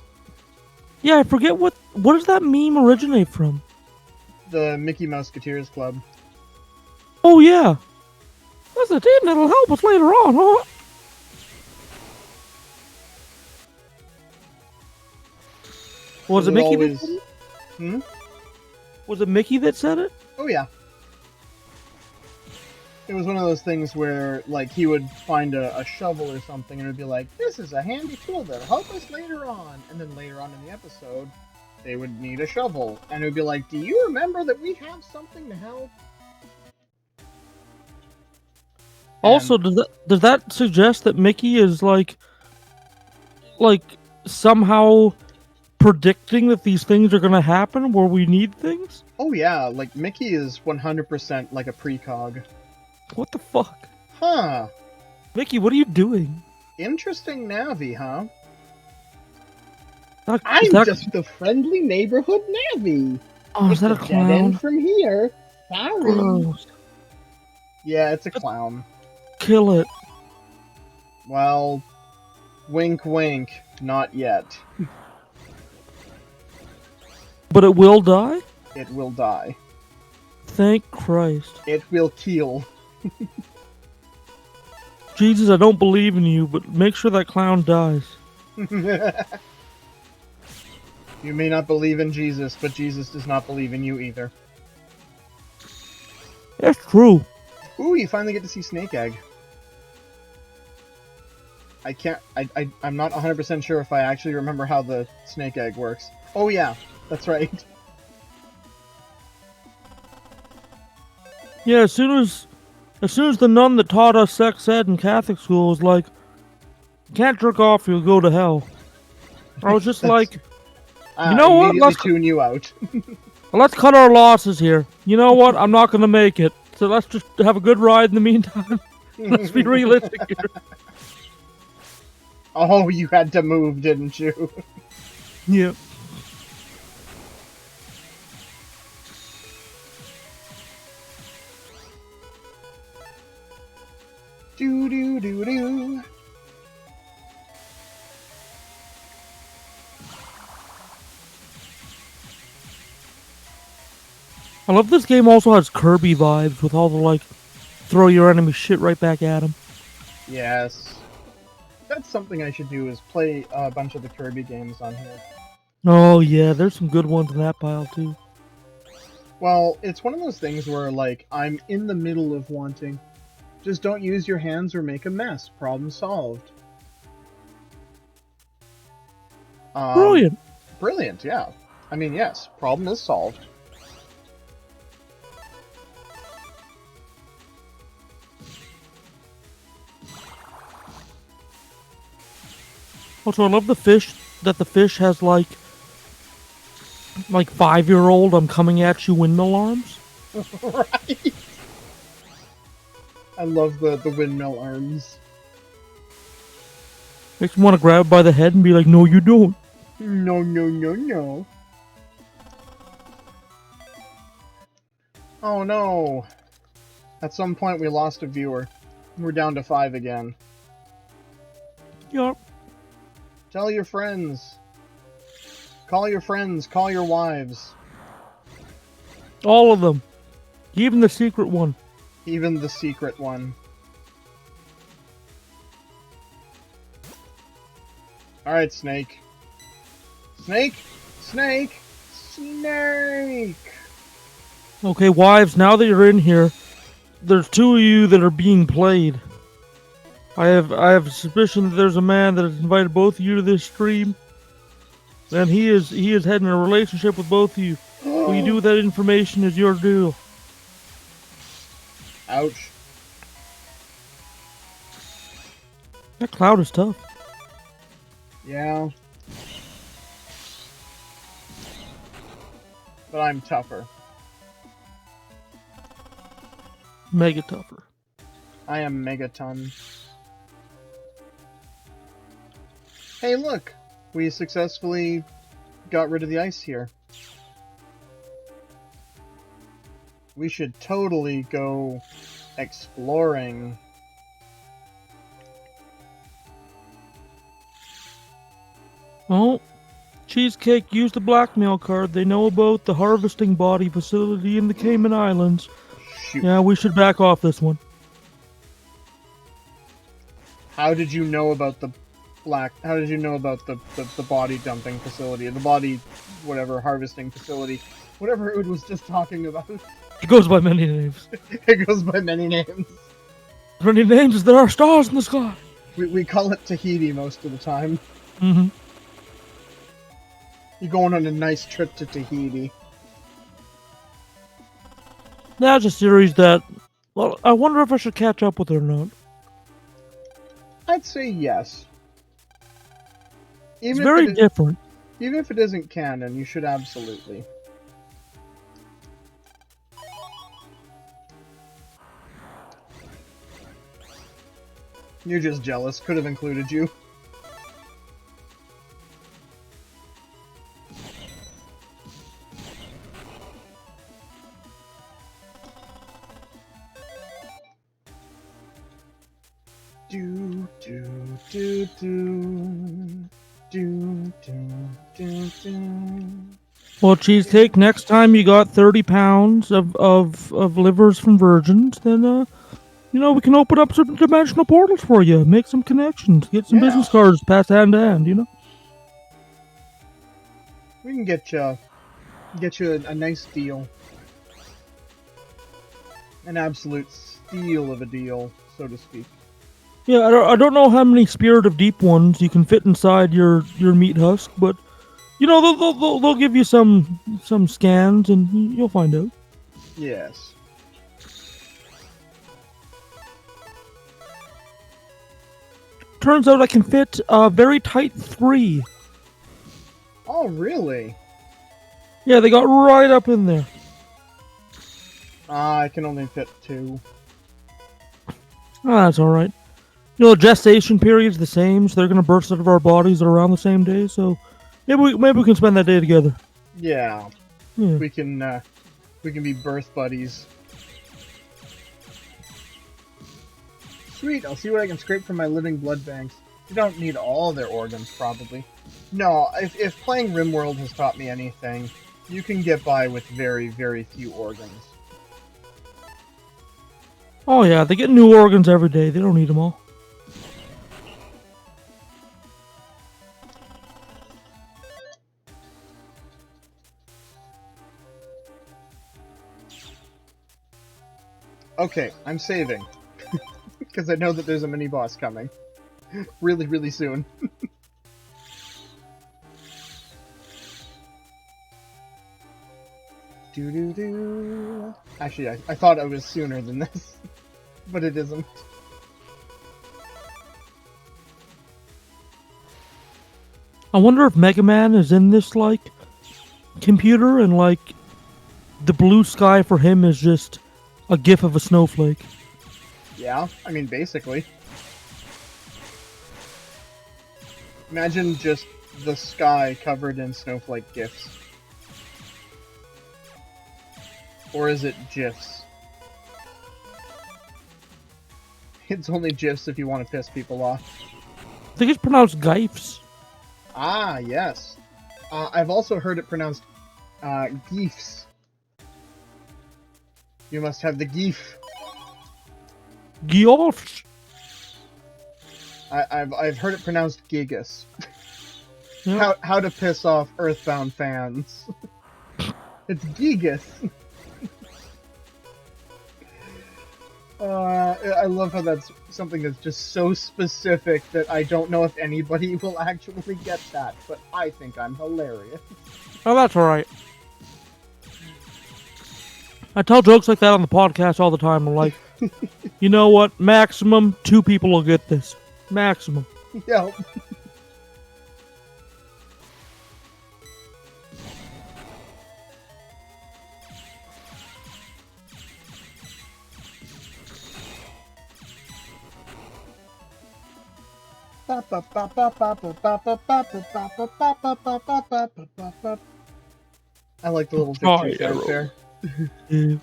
[SPEAKER 2] Yeah, I forget what does that meme originate from?
[SPEAKER 1] The Mickey Mouseketeers Club.
[SPEAKER 2] Oh yeah. Toss it in, it'll help us later on, huh? Was it Mickey that said it? Was it Mickey that said it?
[SPEAKER 1] Oh, yeah. It was one of those things where, like, he would find a shovel or something and it would be like, this is a handy tool that'll help us later on. And then later on in the episode, they would need a shovel. And it would be like, do you remember that we have something to help?
[SPEAKER 2] Also, does that suggest that Mickey is, like somehow predicting that these things are going to happen where we need things?
[SPEAKER 1] Oh, yeah. Like, Mickey is 100% like a precog.
[SPEAKER 2] What the fuck?
[SPEAKER 1] Huh.
[SPEAKER 2] Mickey, what are you doing?
[SPEAKER 1] Interesting Navi, huh?
[SPEAKER 5] I'm just a friendly neighborhood Navi.
[SPEAKER 2] Oh, is that a
[SPEAKER 5] Dead
[SPEAKER 2] clown?
[SPEAKER 5] end from here. Sorry.
[SPEAKER 2] Gross.
[SPEAKER 1] Yeah, it's a clown.
[SPEAKER 2] Kill it.
[SPEAKER 1] Well, wink wink, not yet.
[SPEAKER 2] But it will die?
[SPEAKER 1] It will die.
[SPEAKER 2] Thank Christ.
[SPEAKER 1] It will kill.
[SPEAKER 2] Jesus, I don't believe in you, but make sure that clown dies.
[SPEAKER 1] You may not believe in Jesus, but Jesus does not believe in you either.
[SPEAKER 2] That's true.
[SPEAKER 1] Ooh, you finally get to see Snake Egg. I'm not 100% sure if I actually remember how the Snake Egg works. Oh yeah, that's right.
[SPEAKER 2] Yeah, as soon as the nun that taught us sex ed in Catholic school was like, you can't jerk off or you'll go to hell. I was just like, you know what?
[SPEAKER 1] Let's tune you out.
[SPEAKER 2] Let's cut our losses here. You know what? I'm not going to make it. So let's just have a good ride in the meantime. Let's be realistic here.
[SPEAKER 1] Oh, you had to move, didn't you?
[SPEAKER 2] Yeah.
[SPEAKER 1] Do.
[SPEAKER 2] I love this game also has Kirby vibes with all the, like, throw your enemy shit right back at him.
[SPEAKER 1] Yes. That's something I should do, is play a bunch of the Kirby games on here.
[SPEAKER 2] Oh, yeah, there's some good ones in that pile, too.
[SPEAKER 1] Well, it's one of those things where, like, I'm in the middle of wanting. Just don't use your hands or make a mess. Problem solved.
[SPEAKER 2] Brilliant.
[SPEAKER 1] Brilliant, yeah. I mean, yes, problem is solved.
[SPEAKER 2] Also, I love the fish, that the fish has, like 5-year-old I'm coming at you windmill arms.
[SPEAKER 1] Right. I love the windmill arms.
[SPEAKER 2] Makes me want to grab it by the head and be like, no, you don't.
[SPEAKER 1] No. Oh no. At some point we lost a viewer. We're down to 5 again.
[SPEAKER 2] Yup.
[SPEAKER 1] Tell your friends. Call your friends. Call your wives.
[SPEAKER 2] All of them. Even the secret one.
[SPEAKER 1] Even the secret one. Alright, Snake. Snake!
[SPEAKER 2] Okay, wives, now that you're in here, there's 2 of you that are being played. I have a suspicion that there's a man that has invited both of you to this stream, and he is heading a relationship with both of you. What you do with that information is your deal.
[SPEAKER 1] Ouch.
[SPEAKER 2] That cloud is tough.
[SPEAKER 1] Yeah. But I'm tougher.
[SPEAKER 2] Mega tougher.
[SPEAKER 1] I am Megaton. Hey, look! We successfully got rid of the ice here. We should totally go exploring.
[SPEAKER 2] Oh, Cheesecake used the blackmail card. They know about the harvesting body facility in the Cayman Islands.
[SPEAKER 1] Shoot.
[SPEAKER 2] Yeah, we should back off this one.
[SPEAKER 1] how did you know about the how did you know about the body dumping facility, the body, whatever, harvesting facility, whatever Ood was just talking about?
[SPEAKER 2] It goes by many names.
[SPEAKER 1] It goes by many names.
[SPEAKER 2] Many names as there are stars in the sky.
[SPEAKER 1] We call it Tahiti most of the time.
[SPEAKER 2] Mm-hmm.
[SPEAKER 1] You're going on a nice trip to Tahiti.
[SPEAKER 2] That's a series that, well, I wonder if I should catch up with it or not.
[SPEAKER 1] I'd say yes.
[SPEAKER 2] It's very different.
[SPEAKER 1] Even if it isn't canon, you should absolutely. You're just jealous. Could have included you. Do do do do do do do.
[SPEAKER 2] Well, Cheesecake, next time you got 30 pounds of livers from virgins, then, we can open up some dimensional portals for you, make some connections, get some business cards passed hand to hand,
[SPEAKER 1] We can get you a nice deal. An absolute steal of a deal, so to speak.
[SPEAKER 2] Yeah, I don't know how many Spirit of Deep ones you can fit inside your meat husk, but they'll give you some scans and you'll find out.
[SPEAKER 1] Yes.
[SPEAKER 2] Turns out I can fit a very tight 3.
[SPEAKER 1] Oh, really?
[SPEAKER 2] Yeah, they got right up in there.
[SPEAKER 1] I can only fit 2.
[SPEAKER 2] That's alright. Gestation period's the same, so they're gonna burst out of our bodies at around the same day, so maybe we can spend that day together.
[SPEAKER 1] Yeah. We can be birth buddies. Sweet, I'll see what I can scrape from my living blood banks. You don't need all their organs, probably. No, if playing RimWorld has taught me anything, you can get by with very, very few organs.
[SPEAKER 2] Oh yeah, they get new organs every day, they don't need them all.
[SPEAKER 1] Okay, I'm saving. Because I know that there's a mini-boss coming. Really, really soon. Do-do-do. Actually, I thought it was sooner than this. But it isn't.
[SPEAKER 2] I wonder if Mega Man is in this, computer, and, the blue sky for him is just a gif of a snowflake.
[SPEAKER 1] Yeah, I mean, basically. Imagine just the sky covered in snowflake gifs. Or is it GIFs? It's only GIFs if you want to piss people off.
[SPEAKER 2] I think it's pronounced Gifs.
[SPEAKER 1] Ah, yes. I've also heard it pronounced Geefs. You must have the Geef.
[SPEAKER 2] Geofs.
[SPEAKER 1] I've heard it pronounced Gigas.
[SPEAKER 2] Yeah.
[SPEAKER 1] How to piss off Earthbound fans. It's Gigas. I love how that's something that's just so specific that I don't know if anybody will actually get that, but I think I'm hilarious.
[SPEAKER 2] Oh, that's alright. I tell jokes like that on the podcast all the time. I'm like, you know what? Maximum 2 people will get this. Maximum.
[SPEAKER 1] Yep. I like the little dip right there.
[SPEAKER 2] Yeah.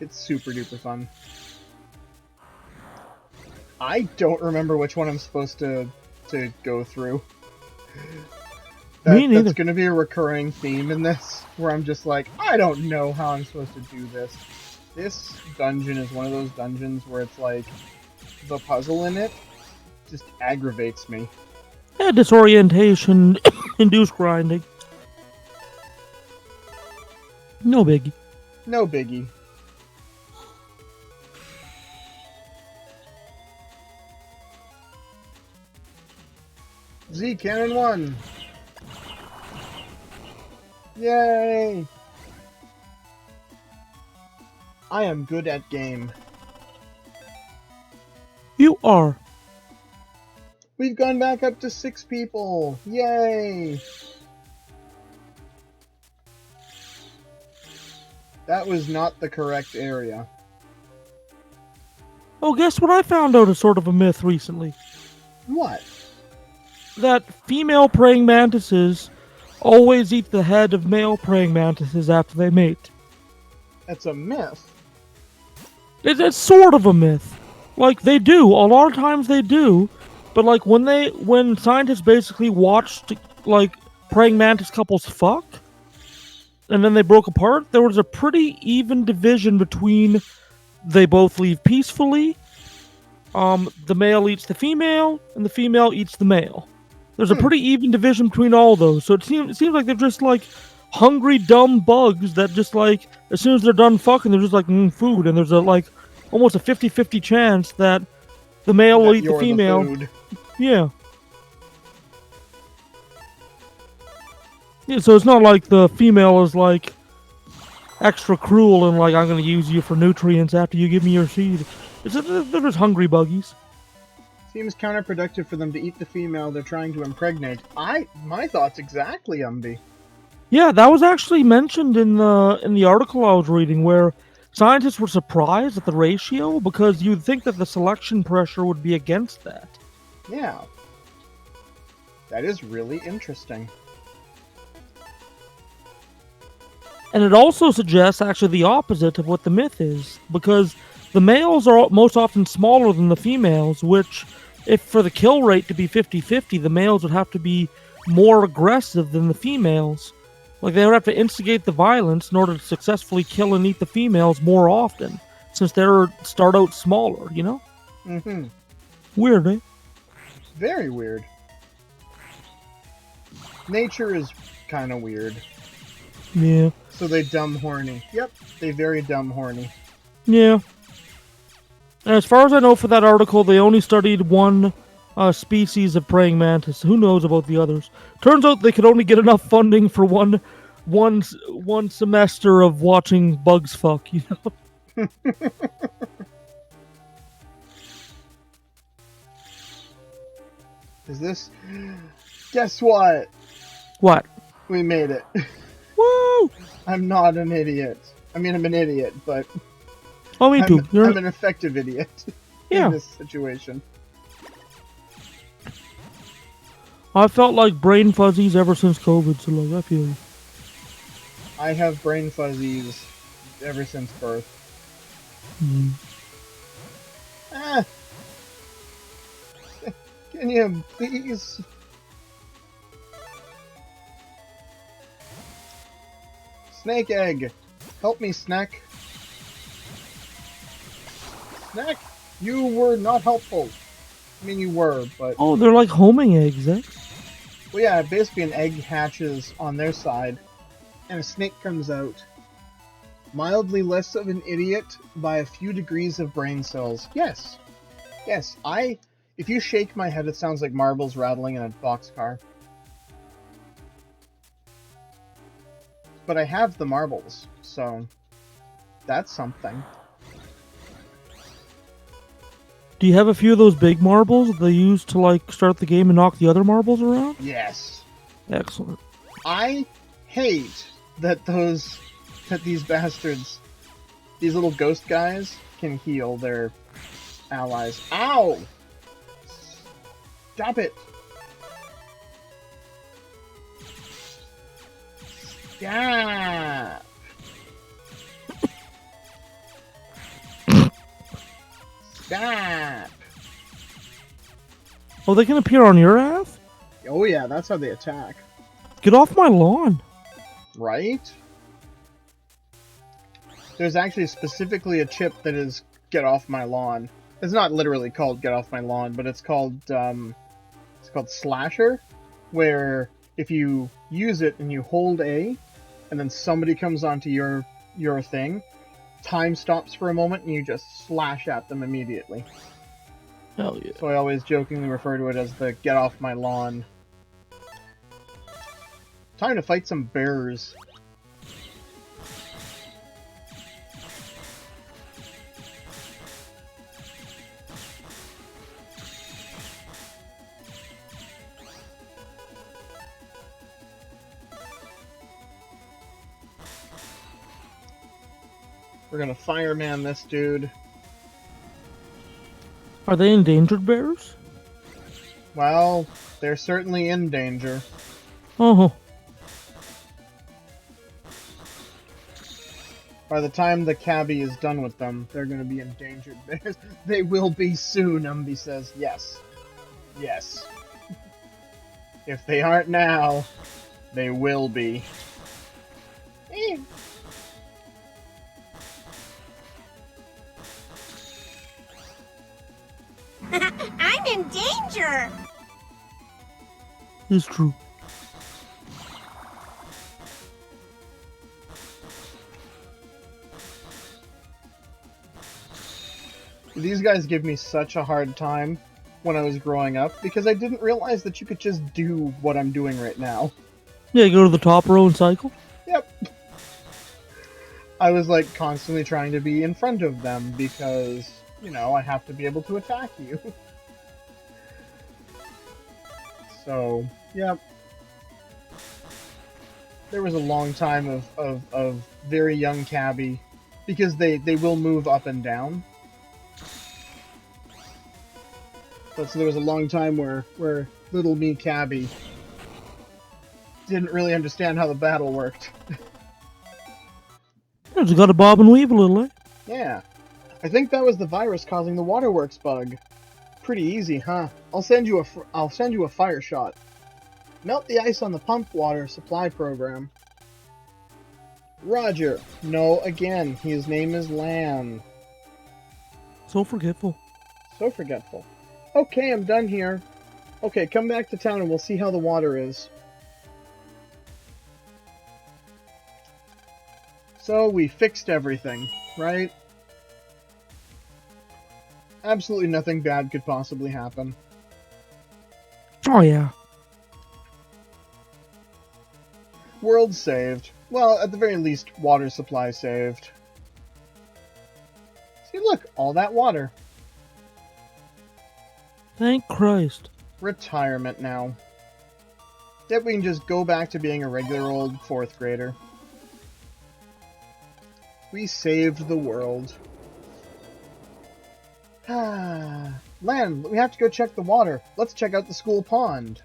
[SPEAKER 1] It's super duper fun. I don't remember which one I'm supposed to go through.
[SPEAKER 2] Me neither.
[SPEAKER 1] That's going to be a recurring theme in this, where I'm just like, I don't know how I'm supposed to do this. This dungeon is one of those dungeons where it's like, the puzzle in it just aggravates me.
[SPEAKER 2] Yeah, disorientation, induced grinding. No biggie.
[SPEAKER 1] No biggie. Z Cannon 1. Yay! I am good at game.
[SPEAKER 2] You are.
[SPEAKER 1] We've gone back up to 6 people. Yay! That was not the correct area.
[SPEAKER 2] Oh, guess what I found out is sort of a myth recently?
[SPEAKER 1] What?
[SPEAKER 2] That female praying mantises always eat the head of male praying mantises after they mate.
[SPEAKER 1] That's a myth.
[SPEAKER 2] It's sort of a myth. Like, they do. A lot of times they do. But, like, when scientists basically watched, like, praying mantis couples fuck, and then they broke apart, there was a pretty even division between they both leave peacefully, the male eats the female, and the female eats the male. There's a pretty even division between all those. So it seems like they're just, like, hungry, dumb bugs that just, like, as soon as they're done fucking, they're just like, food. And there's a, like, almost a 50-50 chance that the male will eat the female. Yeah. Yeah, so it's not like the female is, like, extra cruel and, like, I'm going to use you for nutrients after you give me your seed. They're just hungry buggies.
[SPEAKER 1] Seems counterproductive for them to eat the female they're trying to impregnate. My thoughts exactly, Umby.
[SPEAKER 2] Yeah, that was actually mentioned in the article I was reading, where scientists were surprised at the ratio because you'd think that the selection pressure would be against that.
[SPEAKER 1] Yeah. That is really interesting.
[SPEAKER 2] And it also suggests actually the opposite of what the myth is, because the males are most often smaller than the females, which, if for the kill rate to be 50-50, the males would have to be more aggressive than the females. Like, they would have to instigate the violence in order to successfully kill and eat the females more often, since they're start out smaller, you know?
[SPEAKER 1] Mm-hmm.
[SPEAKER 2] Weird, eh?
[SPEAKER 1] Very weird. Nature is kind of weird.
[SPEAKER 2] Yeah.
[SPEAKER 1] So they dumb horny. Yep, they very dumb horny.
[SPEAKER 2] Yeah. And as far as I know for that article, they only studied one species of praying mantis. Who knows about the others? Turns out they could only get enough funding for one semester of watching bugs fuck, you know?
[SPEAKER 1] Is this... Guess what?
[SPEAKER 2] What?
[SPEAKER 1] We made it.
[SPEAKER 2] Woo!
[SPEAKER 1] I'm not an idiot. I mean, I'm an idiot, but...
[SPEAKER 2] Oh, me too.
[SPEAKER 1] I'm an effective idiot
[SPEAKER 2] Yeah.
[SPEAKER 1] in this situation.
[SPEAKER 2] I felt like brain fuzzies ever since COVID, so like, I feel you.
[SPEAKER 1] I have brain fuzzies ever since birth.
[SPEAKER 2] Mm.
[SPEAKER 1] Ah! Can you please... Snake egg! Help me, Snack. Snack, you were not helpful. I mean, you were, but...
[SPEAKER 2] Oh, they're like homing eggs, eh?
[SPEAKER 1] Well, yeah, basically an egg hatches on their side, and a snake comes out. Mildly less of an idiot by a few degrees of brain cells. Yes. Yes, if you shake my head, it sounds like marbles rattling in a boxcar. But I have the marbles, so that's something.
[SPEAKER 2] Do you have a few of those big marbles that they use to, like, start the game and knock the other marbles around?
[SPEAKER 1] Yes.
[SPEAKER 2] Excellent.
[SPEAKER 1] I hate that these bastards, these little ghost guys, can heal their allies. Ow! Stop it! Stop! Stop!
[SPEAKER 2] Oh, they can appear on your ass?
[SPEAKER 1] Oh yeah, that's how they attack.
[SPEAKER 2] Get off my lawn.
[SPEAKER 1] Right? There's actually specifically a chip that is get off my lawn. It's not literally called Get Off My Lawn, but it's called Slasher, where if you use it and you hold A, and then somebody comes onto your thing, time stops for a moment and you just slash at them immediately.
[SPEAKER 2] Hell yeah.
[SPEAKER 1] So I always jokingly refer to it as the Get Off My Lawn. Time to fight some bears. We're gonna fireman this dude.
[SPEAKER 2] Are they endangered bears?
[SPEAKER 1] Well, they're certainly in danger.
[SPEAKER 2] Oh.
[SPEAKER 1] By the time the cabbie is done with them, they're gonna be endangered bears. They will be soon, Umby says. Yes. Yes. If they aren't now, they will be.
[SPEAKER 6] I'm in danger!
[SPEAKER 2] It's true.
[SPEAKER 1] These guys give me such a hard time when I was growing up because I didn't realize that you could just do what I'm doing right now.
[SPEAKER 2] Yeah, go to the top row and cycle.
[SPEAKER 1] Yep. I was like constantly trying to be in front of them because, you know, I have to be able to attack you. So, yep. There was a long time of very young cabbie because they will move up and down. But so there was a long time where little me cabbie didn't really understand how the battle worked.
[SPEAKER 2] Yeah, just gotta bob and weave a little, eh?
[SPEAKER 1] Yeah. I think that was the virus causing the waterworks bug. Pretty easy, huh? I'll send you a fire shot. Melt the ice on the pump water supply program. Roger. No, again. His name is Lan.
[SPEAKER 2] So forgetful.
[SPEAKER 1] So forgetful. Okay, I'm done here. Okay, come back to town and we'll see how the water is. So we fixed everything, right? Absolutely nothing bad could possibly happen.
[SPEAKER 2] Oh yeah.
[SPEAKER 1] World saved. Well, at the very least, water supply saved. See, look, all that water.
[SPEAKER 2] Thank Christ.
[SPEAKER 1] Retirement now. Yet we can just go back to being a regular old 4th grader. We saved the world. Lan, we have to go check the water. Let's check out the school pond.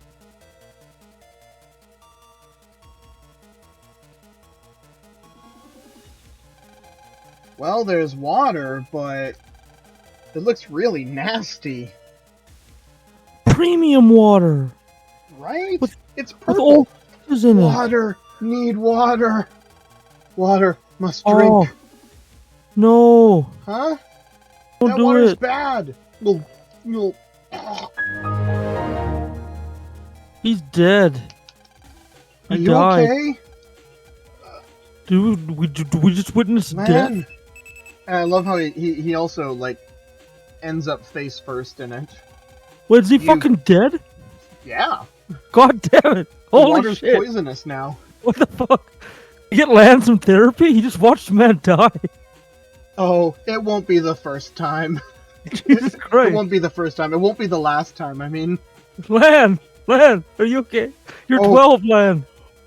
[SPEAKER 1] Well, there's water, but it looks really nasty.
[SPEAKER 2] Premium water.
[SPEAKER 1] Right? It's
[SPEAKER 2] With
[SPEAKER 1] purple.
[SPEAKER 2] all is in it.
[SPEAKER 1] Water. Need water. Water. Must
[SPEAKER 2] Oh.
[SPEAKER 1] drink.
[SPEAKER 2] No.
[SPEAKER 1] Huh?
[SPEAKER 2] Don't
[SPEAKER 1] That
[SPEAKER 2] do
[SPEAKER 1] water's
[SPEAKER 2] it.
[SPEAKER 1] bad. No.
[SPEAKER 2] He's dead.
[SPEAKER 1] Are
[SPEAKER 2] He
[SPEAKER 1] you
[SPEAKER 2] died.
[SPEAKER 1] okay?
[SPEAKER 2] Dude, we just witnessed death.
[SPEAKER 1] Man. And I love how he also, like, ends up face first in it.
[SPEAKER 2] Wait, is he fucking dead?
[SPEAKER 1] Yeah.
[SPEAKER 2] God damn it.
[SPEAKER 1] The
[SPEAKER 2] Holy
[SPEAKER 1] water's
[SPEAKER 2] shit.
[SPEAKER 1] poisonous now.
[SPEAKER 2] What the fuck? You get Lan some therapy? He just watched the man die.
[SPEAKER 1] Oh, it won't be the first time.
[SPEAKER 2] Jesus
[SPEAKER 1] It
[SPEAKER 2] Christ.
[SPEAKER 1] won't be the first time. It won't be the last time. I mean,
[SPEAKER 2] Lan, are you okay? You're
[SPEAKER 1] Oh.
[SPEAKER 2] 12, Lan.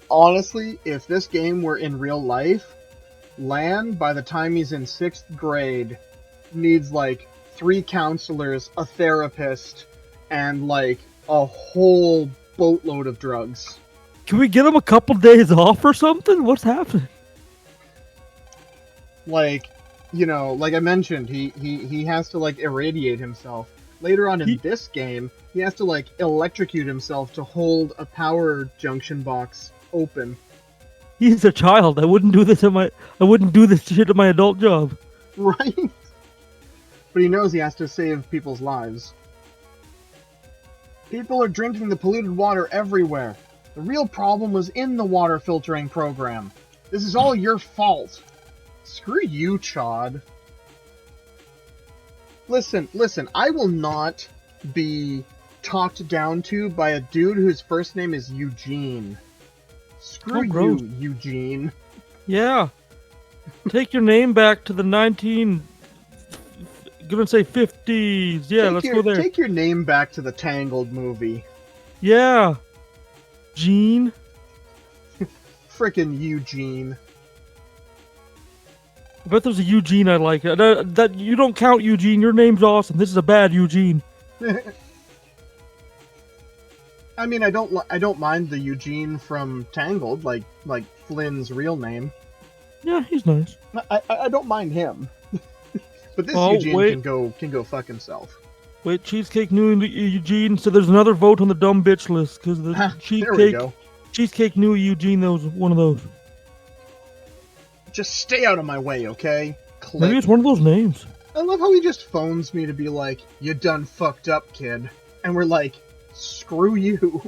[SPEAKER 1] honestly, if this game were in real life, Lan, by the time he's in 6th grade, needs, like, 3 counselors, a therapist, and, like, a whole boatload of drugs.
[SPEAKER 2] Can we get him a couple days off or something? What's happening?
[SPEAKER 1] Like, you know, like I mentioned, he has to, like, irradiate himself. Later on in this game, he has to, like, electrocute himself to hold a power junction box open.
[SPEAKER 2] He's a child. I wouldn't do this shit at my adult job.
[SPEAKER 1] Right? but he knows he has to save people's lives. People are drinking the polluted water everywhere. The real problem was in the water filtering program. This is all your fault. Screw you, Chod. Listen, I will not be talked down to by a dude whose first name is Eugene. Screw
[SPEAKER 2] gross.
[SPEAKER 1] you, Eugene.
[SPEAKER 2] Yeah. Take your name back to the gonna say 50s. Yeah, let's go there.
[SPEAKER 1] Take your name back to the Tangled movie.
[SPEAKER 2] Yeah. Gene.
[SPEAKER 1] Frickin' Eugene.
[SPEAKER 2] I bet there's a Eugene I like. That you don't count Eugene. Your name's awesome. This is a bad Eugene.
[SPEAKER 1] I mean, I don't mind the Eugene from Tangled, like Flynn's real name.
[SPEAKER 2] Yeah, he's nice.
[SPEAKER 1] I don't mind him. But this
[SPEAKER 2] Oh,
[SPEAKER 1] Eugene
[SPEAKER 2] wait.
[SPEAKER 1] can go fuck himself.
[SPEAKER 2] Wait, Cheesecake knew Eugene, so there's another vote on the dumb bitch list because the
[SPEAKER 1] There we go.
[SPEAKER 2] Cheesecake knew Eugene. That was one of those.
[SPEAKER 1] Just stay out of my way, okay? Click.
[SPEAKER 2] Maybe it's one of those names.
[SPEAKER 1] I love how he just phones me to be like, "You done fucked up, kid," and we're like, "Screw you,"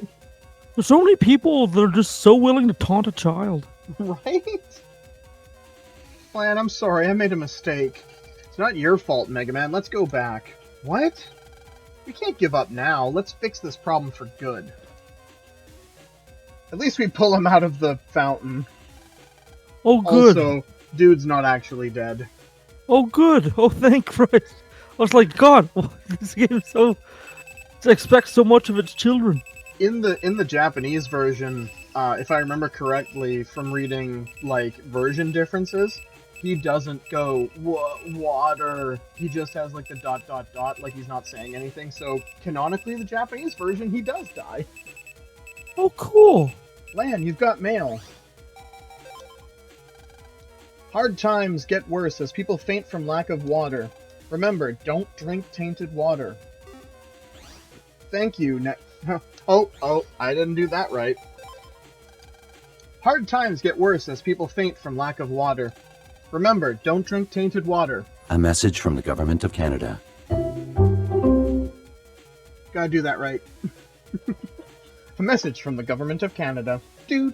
[SPEAKER 2] There's so many people that are just so willing to taunt a child.
[SPEAKER 1] right? Man, I'm sorry, I made a mistake. It's not your fault, Mega Man. Let's go back. What? We can't give up now. Let's fix this problem for good. At least we pull him out of the fountain.
[SPEAKER 2] Oh, good.
[SPEAKER 1] Also, dude's not actually dead.
[SPEAKER 2] Oh, good. Oh, thank Christ. I was like, God, this game expects so much of its children.
[SPEAKER 1] In the Japanese version, if I remember correctly from reading like version differences, he doesn't go water. He just has like the ... like he's not saying anything. So canonically, the Japanese version, he does die.
[SPEAKER 2] Oh, cool.
[SPEAKER 1] Lan, you've got mail. Hard times get worse as people faint from lack of water. Remember, don't drink tainted water. Thank you, Oh, I didn't do that right. Hard times get worse as people faint from lack of water. Remember, don't drink tainted water.
[SPEAKER 3] A message from the Government of Canada.
[SPEAKER 1] Gotta do that right. A message from the Government of Canada. Do.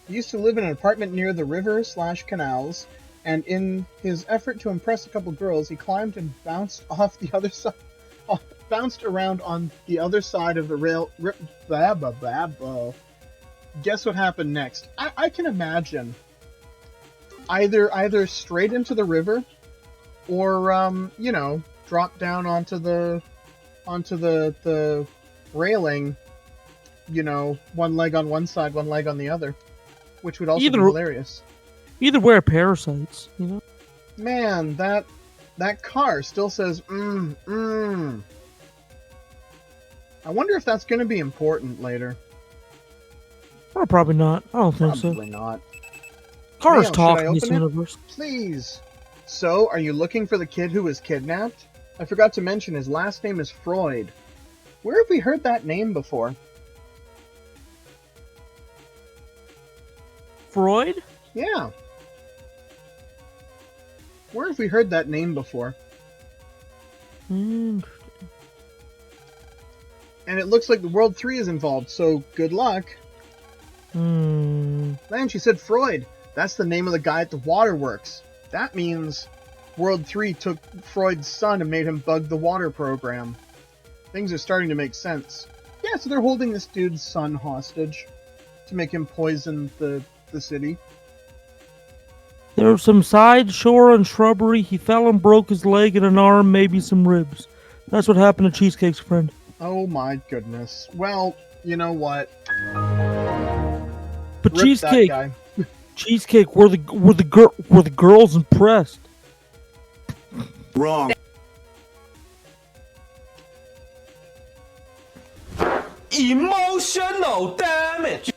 [SPEAKER 1] He used to live in an apartment near the river/canals, and in his effort to impress a couple girls, he climbed and bounced off the other side. Bounced around on the other side of the rail. Guess what happened next? I can imagine either straight into the river, or drop down onto the railing. One leg on one side, one leg on the other, which would also be hilarious.
[SPEAKER 2] Either way are parasites,
[SPEAKER 1] Man, that car still says I wonder if that's going to be important later.
[SPEAKER 2] Oh, probably not. I don't think
[SPEAKER 1] Probably not.
[SPEAKER 2] Cars
[SPEAKER 1] Mail,
[SPEAKER 2] talk
[SPEAKER 1] should I
[SPEAKER 2] in this
[SPEAKER 1] open it?
[SPEAKER 2] universe.
[SPEAKER 1] Please. So, are you looking for the kid who was kidnapped? I forgot to mention his last name is Freud. Where have we heard that name before?
[SPEAKER 2] Freud?
[SPEAKER 1] Yeah. Where have we heard that name before?
[SPEAKER 2] Mm.
[SPEAKER 1] And it looks like the World 3 is involved, so good luck. Man, she said Freud. That's the name of the guy at the waterworks. That means World 3 took Freud's son and made him bug the water program. Things are starting to make sense. Yeah, so they're holding this dude's son hostage to make him poison the city.
[SPEAKER 2] There was some side shore and shrubbery. He fell and broke his leg and an arm, maybe some ribs. That's what happened to Cheesecake's friend.
[SPEAKER 1] Oh my goodness. Well, you know what?
[SPEAKER 2] But
[SPEAKER 1] Rip
[SPEAKER 2] Cheesecake,
[SPEAKER 1] that guy.
[SPEAKER 2] Cheesecake, were the girls impressed?
[SPEAKER 7] Wrong. Emotional damage.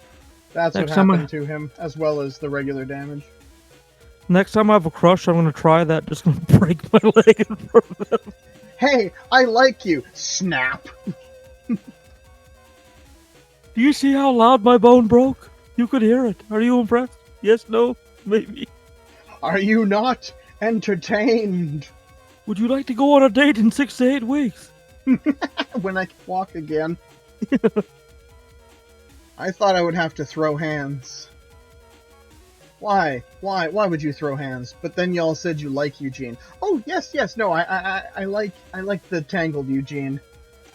[SPEAKER 1] That's
[SPEAKER 2] Next
[SPEAKER 1] what
[SPEAKER 2] time
[SPEAKER 1] happened to him, as well as the regular damage.
[SPEAKER 2] Next time I have a crush, I'm gonna try that. Just gonna break my leg in front of them.
[SPEAKER 1] Hey, I like you. Snap.
[SPEAKER 2] Do you see how loud my bone broke? You could hear it. Are you impressed? Yes, no, maybe.
[SPEAKER 1] Are you not? Entertained.
[SPEAKER 2] Would you like to go on a date in 6 to 8 weeks?
[SPEAKER 1] When I can walk again. I thought I would have to throw hands. Why? Why would you throw hands? But then y'all said you like Eugene. Oh, yes, no, I like the tangled Eugene.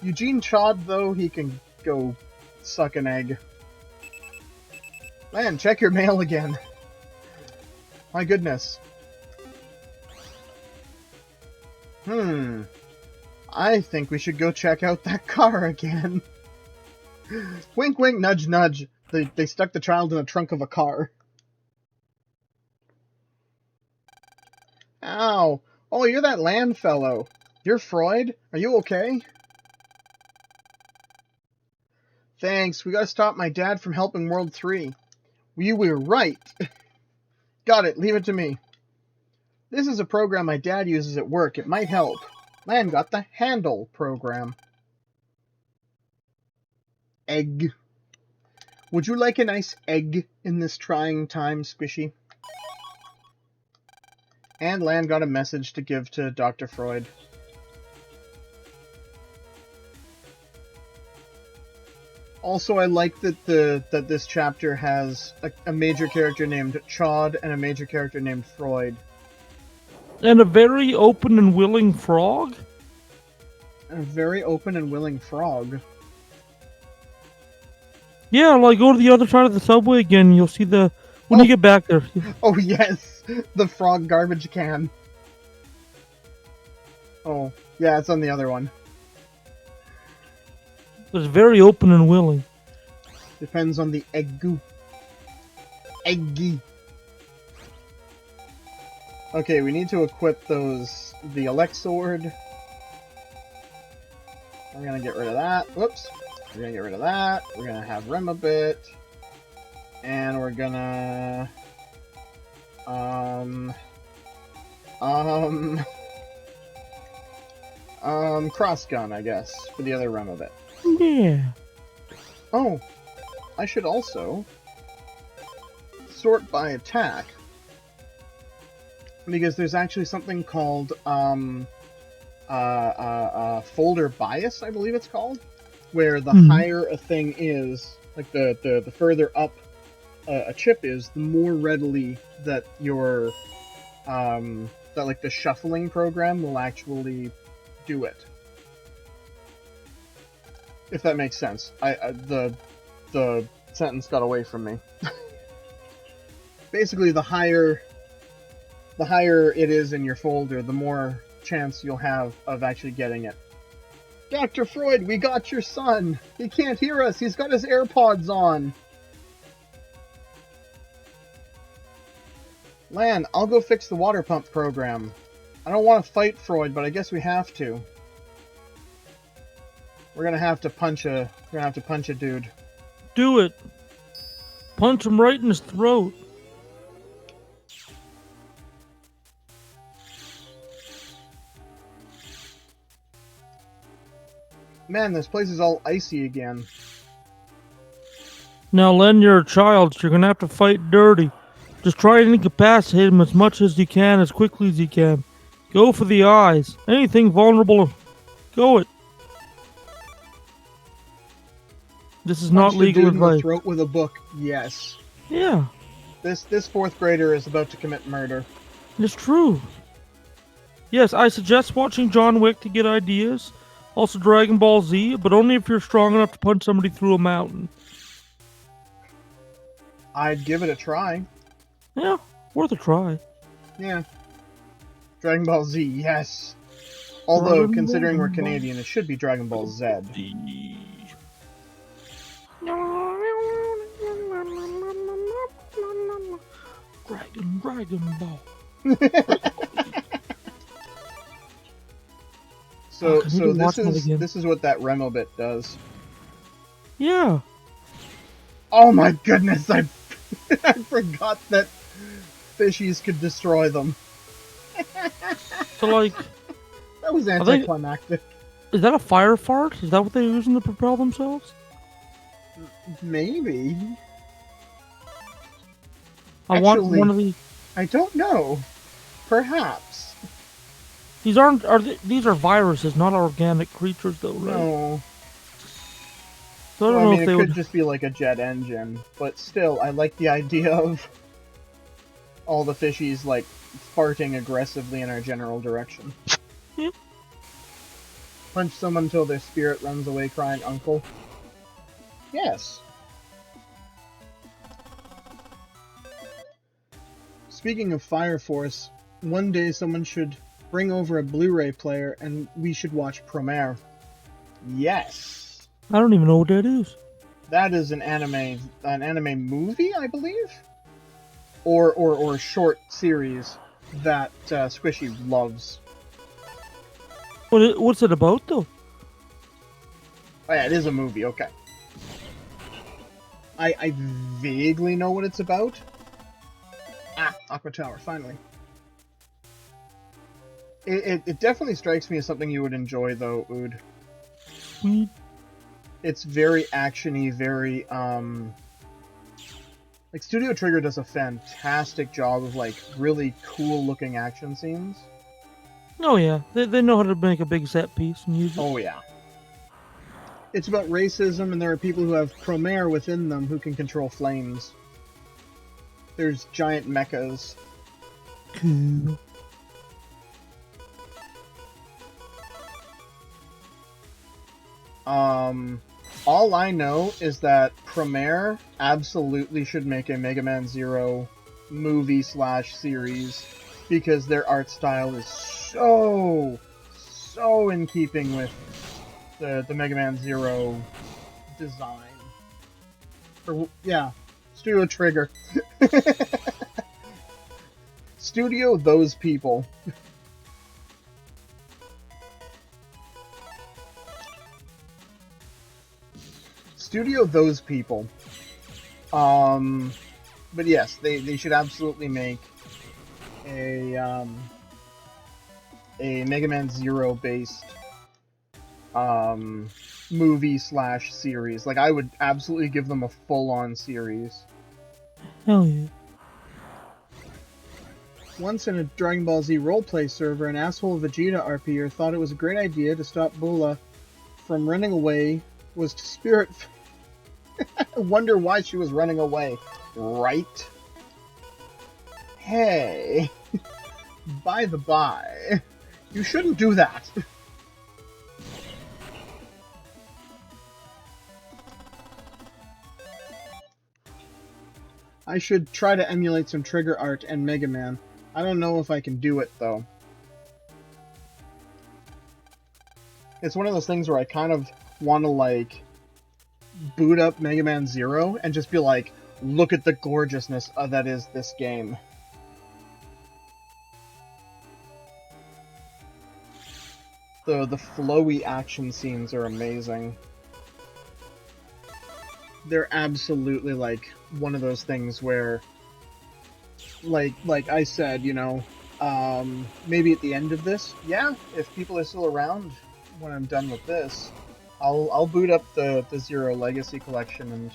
[SPEAKER 1] Eugene Chod, though, he can go suck an egg. Man, check your mail again. My goodness. I think we should go check out that car again. Wink, wink, nudge, nudge. They stuck the child in the trunk of a car. Ow. Oh, you're that land fellow. You're Freud? Are you okay? Thanks. We gotta stop my dad from helping World 3. You were right. Got it. Leave it to me. This is a program my dad uses at work. It might help. Lan got the handle program. Egg. Would you like a nice egg in this trying time, Squishy? And Lan got a message to give to Dr. Freud. Also, I like that this chapter has a major character named Chod and a major character named Freud.
[SPEAKER 2] And a very open and willing frog?
[SPEAKER 1] A very open and willing frog.
[SPEAKER 2] Yeah, like go to the other side of the subway again, you'll see the... When you get back there.
[SPEAKER 1] Oh, yes! The frog garbage can. Oh, yeah, it's on the other one.
[SPEAKER 2] It's very open and willing.
[SPEAKER 1] Depends on the egg. Eggy. Okay, we need to equip the elect sword. We're gonna get rid of that. Whoops. We're gonna get rid of that. We're gonna have Rem a bit. And we're gonna... cross gun, I guess, for the other Rem a bit.
[SPEAKER 2] Yeah.
[SPEAKER 1] Oh, I should also sort by attack. Because there's actually something called, folder bias, I believe it's called. Where the higher a thing is, like the further up a chip is, the more readily that your, that like the shuffling program will actually do it. If that makes sense. The sentence got away from me. Basically, the higher it is in your folder, the more chance you'll have of actually getting it. Dr. Freud, we got your son! He can't hear us! He's got his AirPods on! Lan, I'll go fix the water pump program. I don't want to fight Freud, but I guess we have to. We're gonna have to punch a dude.
[SPEAKER 2] Do it. Punch him right in his throat.
[SPEAKER 1] Man, this place is all icy again.
[SPEAKER 2] Now, Len, you're a child, so you're gonna have to fight dirty. Just try and incapacitate him as much as you can, as quickly as you can. Go for the eyes. Anything vulnerable, go it. This is not legal
[SPEAKER 1] advice. In the
[SPEAKER 2] advice.
[SPEAKER 1] throat with a book, yes.
[SPEAKER 2] Yeah.
[SPEAKER 1] This fourth grader is about to commit murder.
[SPEAKER 2] It's true. Yes, I suggest watching John Wick to get ideas. Also Dragon Ball Z, but only if you're strong enough to punch somebody through a mountain.
[SPEAKER 1] I'd give it a try.
[SPEAKER 2] Yeah, worth a try.
[SPEAKER 1] Yeah. Dragon Ball Z, yes. Although, considering we're Canadian, it should be Dragon Ball Z.
[SPEAKER 2] Dragon Ball.
[SPEAKER 1] So this is what that Remo bit does.
[SPEAKER 2] Yeah.
[SPEAKER 1] Oh my goodness, I forgot that fishies could destroy them.
[SPEAKER 2] So like,
[SPEAKER 1] that was anticlimactic.
[SPEAKER 2] Is that a fire fart? Is that what they're using to propel themselves?
[SPEAKER 1] Maybe.
[SPEAKER 2] I want one of these.
[SPEAKER 1] I don't know. Perhaps.
[SPEAKER 2] These these are viruses, not organic creatures, though, right?
[SPEAKER 1] No.
[SPEAKER 2] So I don't
[SPEAKER 1] Well,
[SPEAKER 2] know
[SPEAKER 1] I mean,
[SPEAKER 2] if they
[SPEAKER 1] it could
[SPEAKER 2] would.
[SPEAKER 1] just be like a jet engine, but still, I like the idea of all the fishies, like, farting aggressively in our general direction.
[SPEAKER 2] Yep.
[SPEAKER 1] Punch someone until their spirit runs away crying, "Uncle." Yes. Speaking of Fire Force, one day someone should bring over a Blu-ray player and we should watch Promare. Yes.
[SPEAKER 2] I don't even know what that is.
[SPEAKER 1] That is an anime movie, I believe? Or a short series that Squishy loves.
[SPEAKER 2] What's it about, though?
[SPEAKER 1] Oh, yeah, it is a movie, okay. I vaguely know what it's about. Ah, Aqua Tower, finally. It definitely strikes me as something you would enjoy, though, Ood.
[SPEAKER 2] Sweet.
[SPEAKER 1] It's very actiony, very, like, Studio Trigger does a fantastic job of, like, really cool-looking action scenes.
[SPEAKER 2] Oh, yeah. They know how to make a big set piece and use it.
[SPEAKER 1] Oh, yeah. It's about racism, and there are people who have Promare within them who can control flames. There's giant mechas.
[SPEAKER 2] Cool.
[SPEAKER 1] All I know is that Promare absolutely should make a Mega Man Zero movie/series because their art style is so in keeping with the Mega Man Zero design. Yeah, Studio Trigger. Studio those people. Studio those people. But yes, they should absolutely make a Mega Man Zero based movie/series. Like, I would absolutely give them a full-on series.
[SPEAKER 2] Hell yeah.
[SPEAKER 1] Once in a Dragon Ball Z roleplay server, an asshole Vegeta RPer thought it was a great idea to stop Bula from running away was to spirit... Wonder why she was running away. Right? Hey. By the by, you shouldn't do that. I should try to emulate some Trigger art and Mega Man. I don't know if I can do it, though. It's one of those things where I kind of want to, like, boot up Mega Man Zero and just be like, look at the gorgeousness that is this game. The flowy action scenes are amazing. They're absolutely, like, one of those things where, like I said, you know, maybe at the end of this, yeah, if people are still around when I'm done with this, I'll boot up the Zero Legacy Collection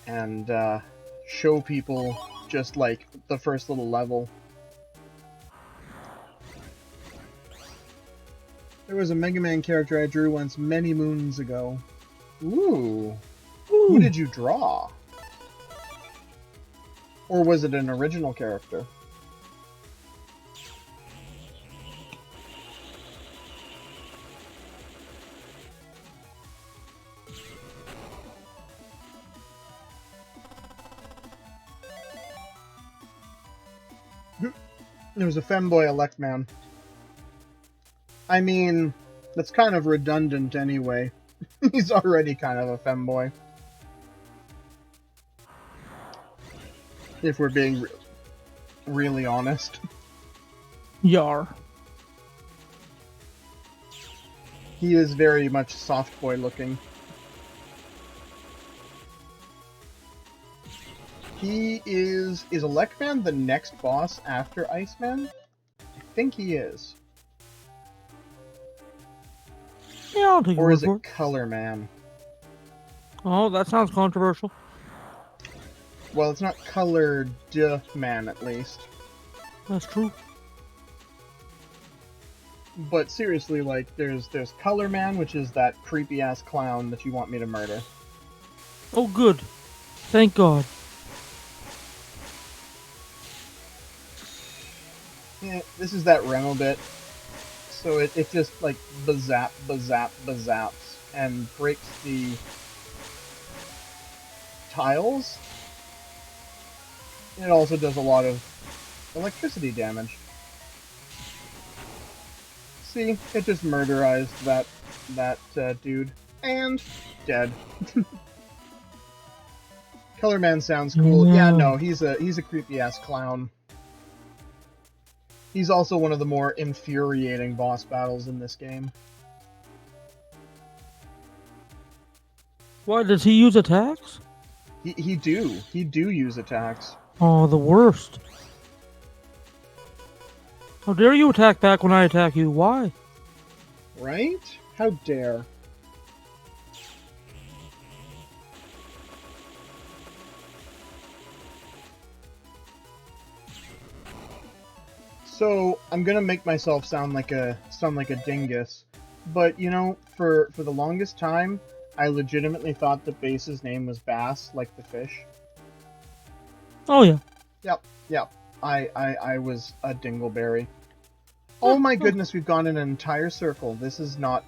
[SPEAKER 1] and show people just, like, the first little level. There was a Mega Man character I drew once many moons ago. Ooh. Who did you draw? Or was it an original character? There was a femboy elect man. I mean, that's kind of redundant anyway. He's already kind of a femboy. If we're being really honest.
[SPEAKER 2] Yar.
[SPEAKER 1] He is very much soft boy looking. He is Electman the next boss after Iceman? I think he is.
[SPEAKER 2] Yeah, I'll take
[SPEAKER 1] Or
[SPEAKER 2] your
[SPEAKER 1] is
[SPEAKER 2] word for
[SPEAKER 1] it Color Man?
[SPEAKER 2] Oh, that sounds controversial.
[SPEAKER 1] Well, it's not colored man, at least.
[SPEAKER 2] That's true.
[SPEAKER 1] But seriously, like, there's Color Man, which is that creepy-ass clown that you want me to murder.
[SPEAKER 2] Oh, good. Thank God.
[SPEAKER 1] Yeah, this is that Remo bit. So it just, like, bazap, bazap, bazaps, and breaks the tiles. It also does a lot of electricity damage. See, it just murderized that dude. And dead. Color Man sounds cool. Yeah, no, he's a creepy-ass clown. He's also one of the more infuriating boss battles in this game.
[SPEAKER 2] Why, does he use attacks?
[SPEAKER 1] He do use attacks.
[SPEAKER 2] Oh, the worst. How dare you attack back when I attack you? Why?
[SPEAKER 1] Right? How dare. So, I'm gonna make myself sound like a dingus, but you know, for the longest time, I legitimately thought that Bass's name was Bass, like the fish.
[SPEAKER 2] Oh, yeah.
[SPEAKER 1] Yep. I was a dingleberry. Oh my goodness, we've gone in an entire circle. This is not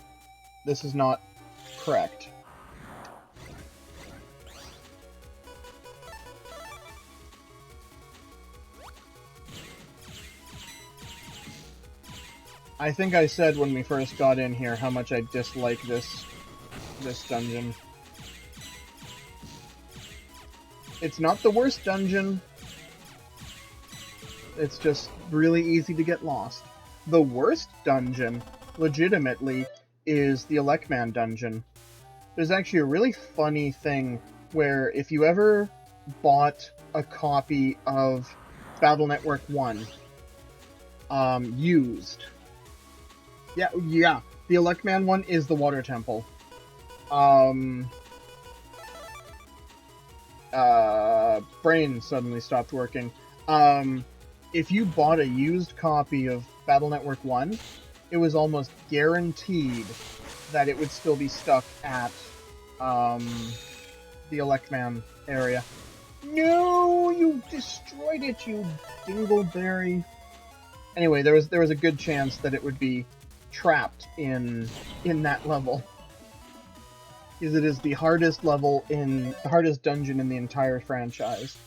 [SPEAKER 1] correct. I think I said when we first got in here how much I dislike this dungeon. It's not the worst dungeon. It's just really easy to get lost. The worst dungeon, legitimately, is the Elecman dungeon. There's actually a really funny thing where if you ever bought a copy of Battle Network 1, used... Yeah, the Elecman one is the Water Temple. Brain suddenly stopped working. If you bought a used copy of Battle Network 1, it was almost guaranteed that it would still be stuck at, the Elecman area. No, you destroyed it, you dingleberry. Anyway, there was a good chance that it would be trapped in that level. Because it is the hardest dungeon in the entire franchise.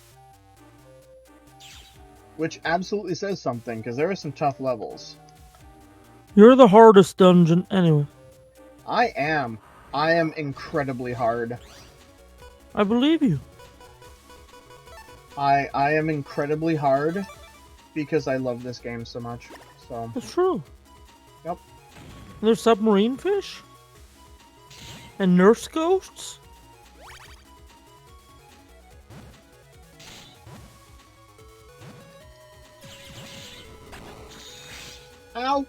[SPEAKER 1] Which absolutely says something, because there are some tough levels.
[SPEAKER 2] You're the hardest dungeon, anyway.
[SPEAKER 1] I am incredibly hard.
[SPEAKER 2] I believe you.
[SPEAKER 1] I am incredibly hard because I love this game so much. So
[SPEAKER 2] That's true.
[SPEAKER 1] Yep.
[SPEAKER 2] And there's submarine fish? And nurse ghosts?
[SPEAKER 1] Ow!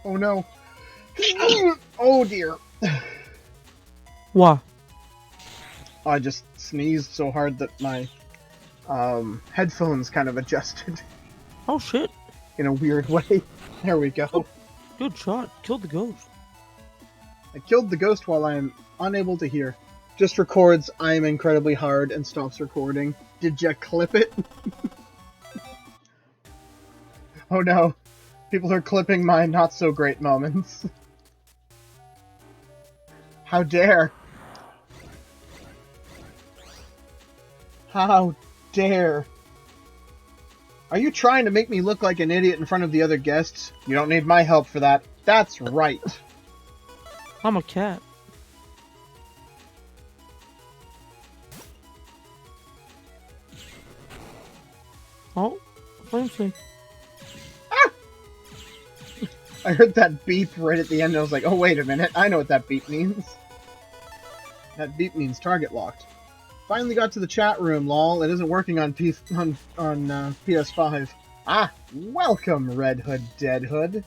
[SPEAKER 1] Oh no. Oh dear.
[SPEAKER 2] Why?
[SPEAKER 1] I just sneezed so hard that my headphones kind of adjusted
[SPEAKER 2] Oh shit.
[SPEAKER 1] in a weird way. There we go.
[SPEAKER 2] Good shot. Killed the ghost.
[SPEAKER 1] I killed the ghost while I'm unable to hear. Just records I am incredibly hard and stops recording. Did ya clip it? Oh no. People are clipping my not so great moments. How dare. How dare. Are you trying to make me look like an idiot in front of the other guests? You don't need my help for that. That's right.
[SPEAKER 2] I'm a cat. Oh, flame snake.
[SPEAKER 1] I heard that beep right at the end and I was like, oh wait a minute, I know what that beep means. That beep means target locked. Finally got to the chat room, lol. It isn't working on PS5. Ah, welcome, Red Hood, Dead Hood.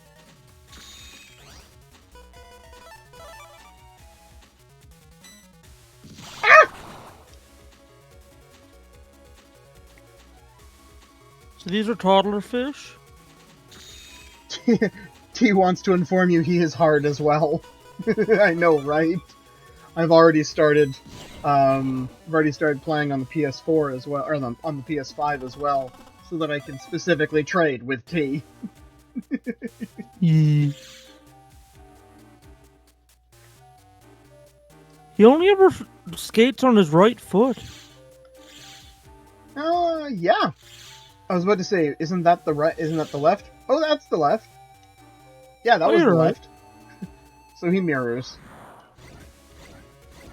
[SPEAKER 2] These are toddler fish?
[SPEAKER 1] T wants to inform you he is hard as well. I know, right? I've already started playing on the PS4 as well, or on the PS5 as well, so that I can specifically trade with T.
[SPEAKER 2] Yeah. He only ever skates on his right foot.
[SPEAKER 1] Yeah. I was about to say, isn't that the right? Isn't that the left? Oh, that's the left. Yeah, that was the
[SPEAKER 2] you're right.
[SPEAKER 1] left. So he mirrors.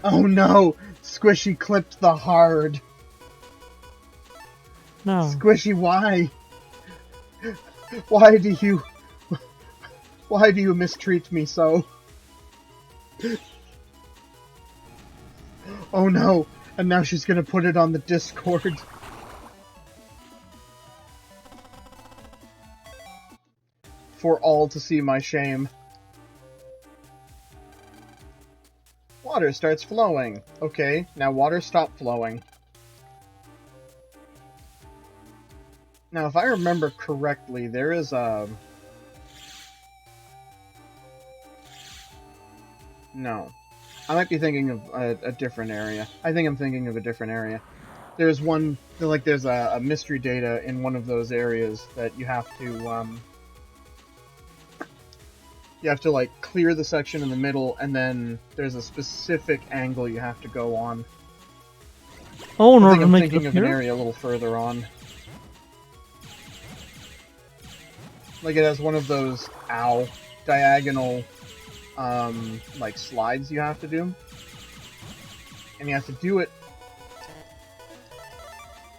[SPEAKER 1] Oh no! Squishy clipped the hard.
[SPEAKER 2] No.
[SPEAKER 1] Squishy, why? Why do you mistreat me so? Oh no! And now she's gonna put it on the Discord. For all to see my shame. Water starts flowing. Okay, now water stopped flowing. Now, if I remember correctly, there is a... No. I might be thinking of a different area. I think I'm thinking of a different area. There's one... there's a mystery data in one of those areas that you have to, You have to, like, clear the section in the middle, and then there's a specific angle you have to go on.
[SPEAKER 2] Oh, in
[SPEAKER 1] I
[SPEAKER 2] order
[SPEAKER 1] think
[SPEAKER 2] to
[SPEAKER 1] I'm
[SPEAKER 2] make
[SPEAKER 1] thinking
[SPEAKER 2] it
[SPEAKER 1] of an
[SPEAKER 2] appear?
[SPEAKER 1] area a little further on. Like, it has one of those, diagonal, like, slides you have to do. And you have to do it...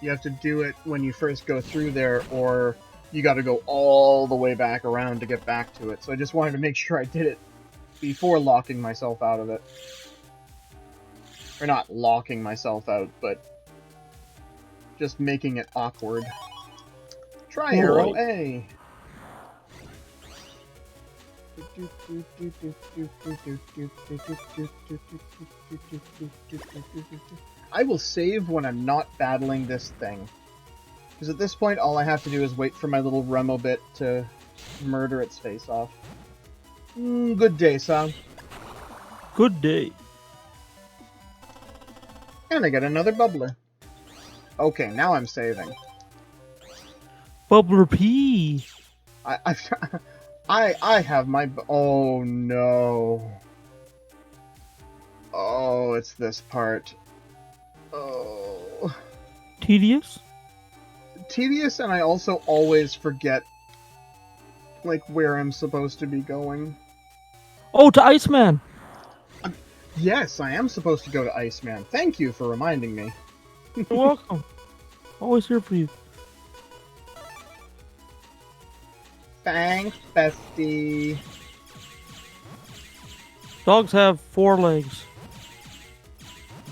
[SPEAKER 1] You have to do it when you first go through there, or... You gotta go all the way back around to get back to it. So I just wanted to make sure I did it before locking myself out of it. Or not locking myself out, but just making it awkward. Try arrow A. I will save when I'm not battling this thing. Because at this point, all I have to do is wait for my little Remo bit to murder its face off. Good day, Sam.
[SPEAKER 2] Good day.
[SPEAKER 1] And I get another bubbler. Okay, now I'm saving.
[SPEAKER 2] Bubbler P.
[SPEAKER 1] I have my... Oh, no. Oh, it's this part. Oh.
[SPEAKER 2] Tedious?
[SPEAKER 1] Tedious, and I also always forget, like, where I'm supposed to be going.
[SPEAKER 2] Oh, to Iceman.
[SPEAKER 1] Yes, I am supposed to go to Iceman. Thank you for reminding me.
[SPEAKER 2] You're welcome. Always here for you.
[SPEAKER 1] Thanks, bestie.
[SPEAKER 2] Dogs have 4 legs.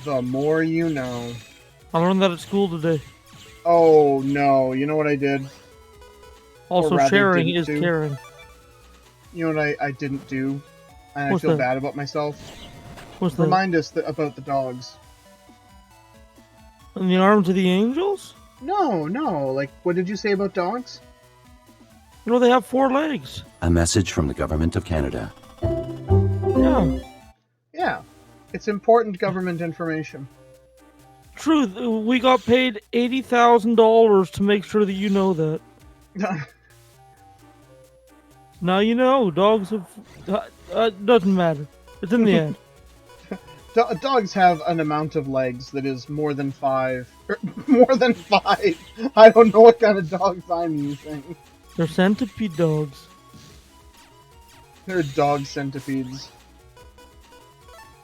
[SPEAKER 1] The more you know.
[SPEAKER 2] I learned that at school today.
[SPEAKER 1] Oh, no. You know what I did?
[SPEAKER 2] Also,
[SPEAKER 1] rather
[SPEAKER 2] sharing
[SPEAKER 1] didn't
[SPEAKER 2] is
[SPEAKER 1] do?
[SPEAKER 2] caring.
[SPEAKER 1] You know what I didn't do? And
[SPEAKER 2] What's
[SPEAKER 1] I feel
[SPEAKER 2] that?
[SPEAKER 1] bad about myself?
[SPEAKER 2] What's that?
[SPEAKER 1] Remind us about the dogs.
[SPEAKER 2] In the arms of the angels?
[SPEAKER 1] No. Like, what did you say about dogs?
[SPEAKER 2] You know, they have 4 legs.
[SPEAKER 3] A message from the government of Canada.
[SPEAKER 2] Yeah.
[SPEAKER 1] Yeah. It's important government information.
[SPEAKER 2] True, we got paid $80,000 to make sure that you know that. Now you know, dogs have... doesn't matter. It's in the end.
[SPEAKER 1] Dogs have an amount of legs that is more than 5. More than 5! I don't know what kind of dogs I'm using.
[SPEAKER 2] They're centipede dogs.
[SPEAKER 1] They're dog centipedes.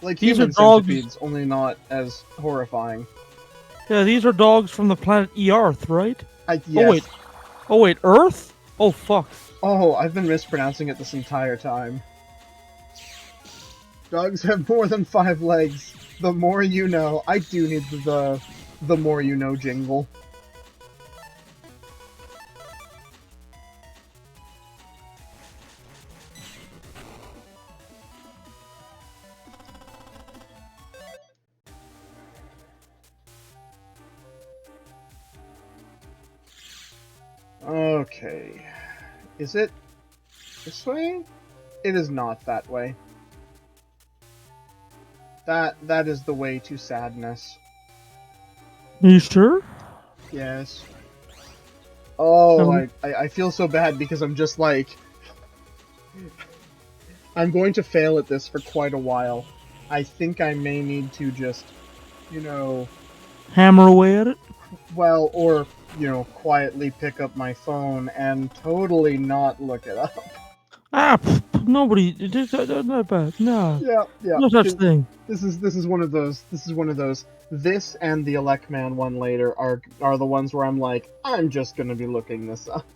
[SPEAKER 1] Like
[SPEAKER 2] These
[SPEAKER 1] human
[SPEAKER 2] are dogs-
[SPEAKER 1] centipedes, only not as horrifying.
[SPEAKER 2] Yeah, these are dogs from the planet Earth, right?
[SPEAKER 1] Yes.
[SPEAKER 2] Oh wait, Earth? Oh fuck.
[SPEAKER 1] Oh, I've been mispronouncing it this entire time. Dogs have more than 5 legs. The more you know. I do need the more you know jingle. Okay. Is it this way? It is not that way. That is the way to sadness.
[SPEAKER 2] You sure?
[SPEAKER 1] Yes. Oh, I feel so bad because I'm just like... I'm going to fail at this for quite a while. I think I may need to just,
[SPEAKER 2] Hammer away at it?
[SPEAKER 1] well, or, quietly pick up my phone and totally not look it up.
[SPEAKER 2] Nobody. Not bad. No.
[SPEAKER 1] Yeah.
[SPEAKER 2] No such thing.
[SPEAKER 1] This is one of those. This and the Elecman one later are the ones where I'm like, I'm just gonna be looking this up.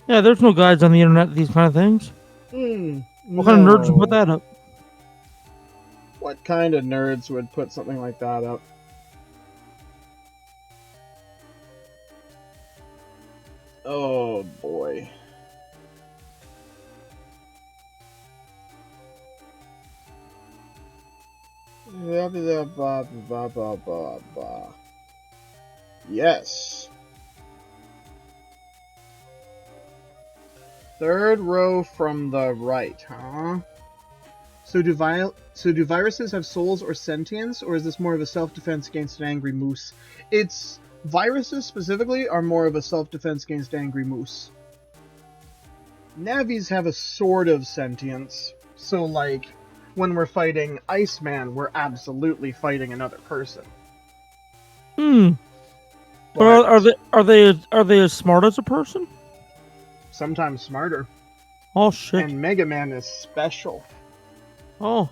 [SPEAKER 2] Yeah, there's no guides on the internet for these kind of things. What kind of nerds would put that up?
[SPEAKER 1] What kind of nerds would put something like that up? Oh boy. Yes. Third row from the right, huh? So do viruses have souls or sentience, or is this more of a self-defense against an angry moose? Viruses specifically are more of a self-defense against angry moose. Navies have a sort of sentience, so like when we're fighting Iceman, we're absolutely fighting another person.
[SPEAKER 2] But are they as smart as a person?
[SPEAKER 1] Sometimes smarter.
[SPEAKER 2] Oh shit.
[SPEAKER 1] And Mega Man is special.
[SPEAKER 2] Oh.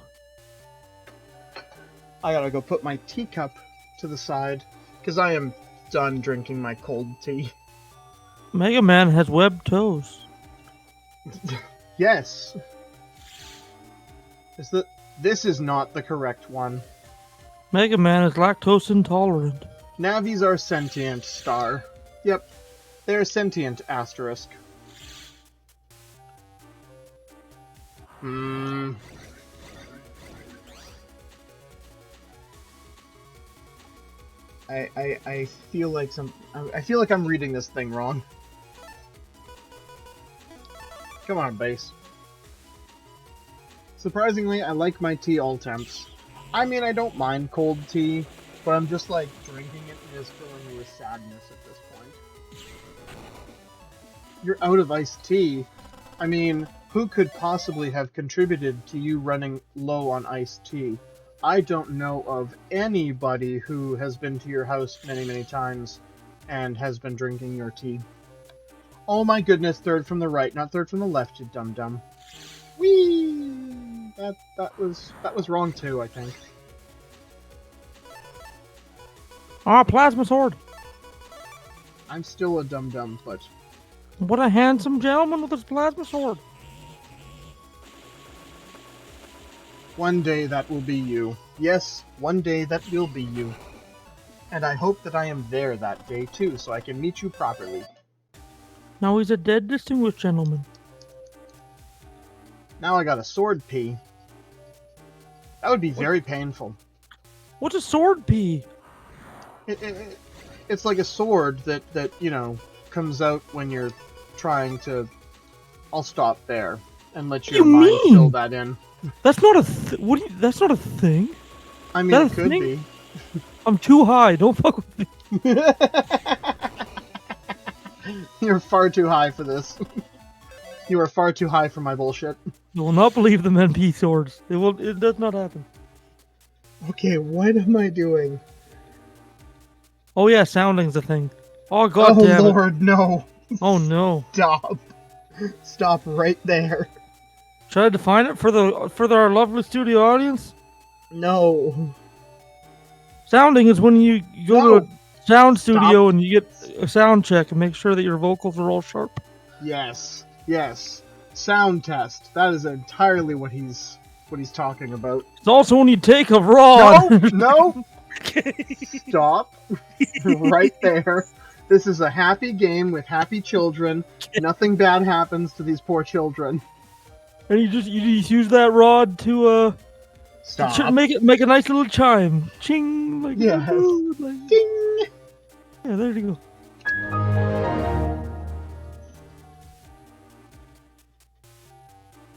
[SPEAKER 1] I gotta go put my teacup to the side, because I am done drinking my cold tea.
[SPEAKER 2] Mega Man has webbed toes.
[SPEAKER 1] Yes. This is not the correct one.
[SPEAKER 2] Mega Man is lactose intolerant.
[SPEAKER 1] Navies are sentient, star. Yep. They're sentient, asterisk. I feel like I'm reading this thing wrong. Come on, base. Surprisingly, I like my tea all temps. I mean, I don't mind cold tea, but I'm just like, drinking it is filling me with sadness at this point. You're out of iced tea? I mean, who could possibly have contributed to you running low on iced tea? I don't know of anybody who has been to your house many, many times and has been drinking your tea. Oh my goodness, third from the right, not third from the left, you dum-dum. Whee! That was wrong too, I think.
[SPEAKER 2] Plasma sword.
[SPEAKER 1] I'm still a dum-dum, but...
[SPEAKER 2] What a handsome gentleman with his plasma sword.
[SPEAKER 1] One day that will be you. Yes, one day that will be you. And I hope that I am there that day too, so I can meet you properly.
[SPEAKER 2] Now he's a dead distinguished gentleman.
[SPEAKER 1] Now I got a sword pee. That would be very painful.
[SPEAKER 2] What's a sword pee?
[SPEAKER 1] It's like a sword that comes out when you're trying to... I'll stop there and let your mind fill that in.
[SPEAKER 2] That's not a that's not a thing.
[SPEAKER 1] I mean, it could be.
[SPEAKER 2] I'm too high. Don't fuck with me.
[SPEAKER 1] You're far too high for this. You are far too high for my bullshit.
[SPEAKER 2] You will not believe the MP swords. It does not happen.
[SPEAKER 1] Okay, what am I doing?
[SPEAKER 2] Oh yeah, sounding's a thing. Oh god damn it.
[SPEAKER 1] Oh lord, no.
[SPEAKER 2] Oh no.
[SPEAKER 1] Stop. Stop right there.
[SPEAKER 2] Should I define it for our lovely studio audience?
[SPEAKER 1] No.
[SPEAKER 2] Sounding is when you go to a sound studio and you get a sound check and make sure that your vocals are all sharp.
[SPEAKER 1] Yes. Sound test. That is entirely what he's talking about.
[SPEAKER 2] It's also when you take a rod.
[SPEAKER 1] No. Stop. Right there. This is a happy game with happy children. Nothing bad happens to these poor children.
[SPEAKER 2] And you just use that rod to
[SPEAKER 1] Stop.
[SPEAKER 2] make a nice little chime. Ching, like
[SPEAKER 1] yes.
[SPEAKER 2] like,
[SPEAKER 1] Ding.
[SPEAKER 2] yeah, there you go.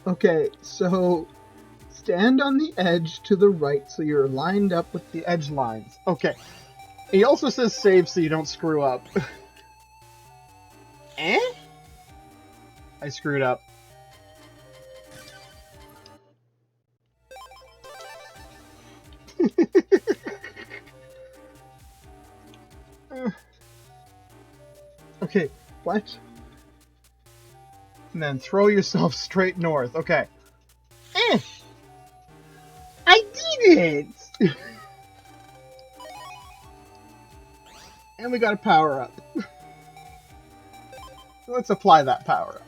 [SPEAKER 1] Okay, so stand on the edge to the right so you're lined up with the edge lines. Okay. He also says save so you don't screw up. Eh? I screwed up. Okay, what? And then throw yourself straight north. Okay.
[SPEAKER 5] I did it!
[SPEAKER 1] And we got a power up. Let's apply that power up.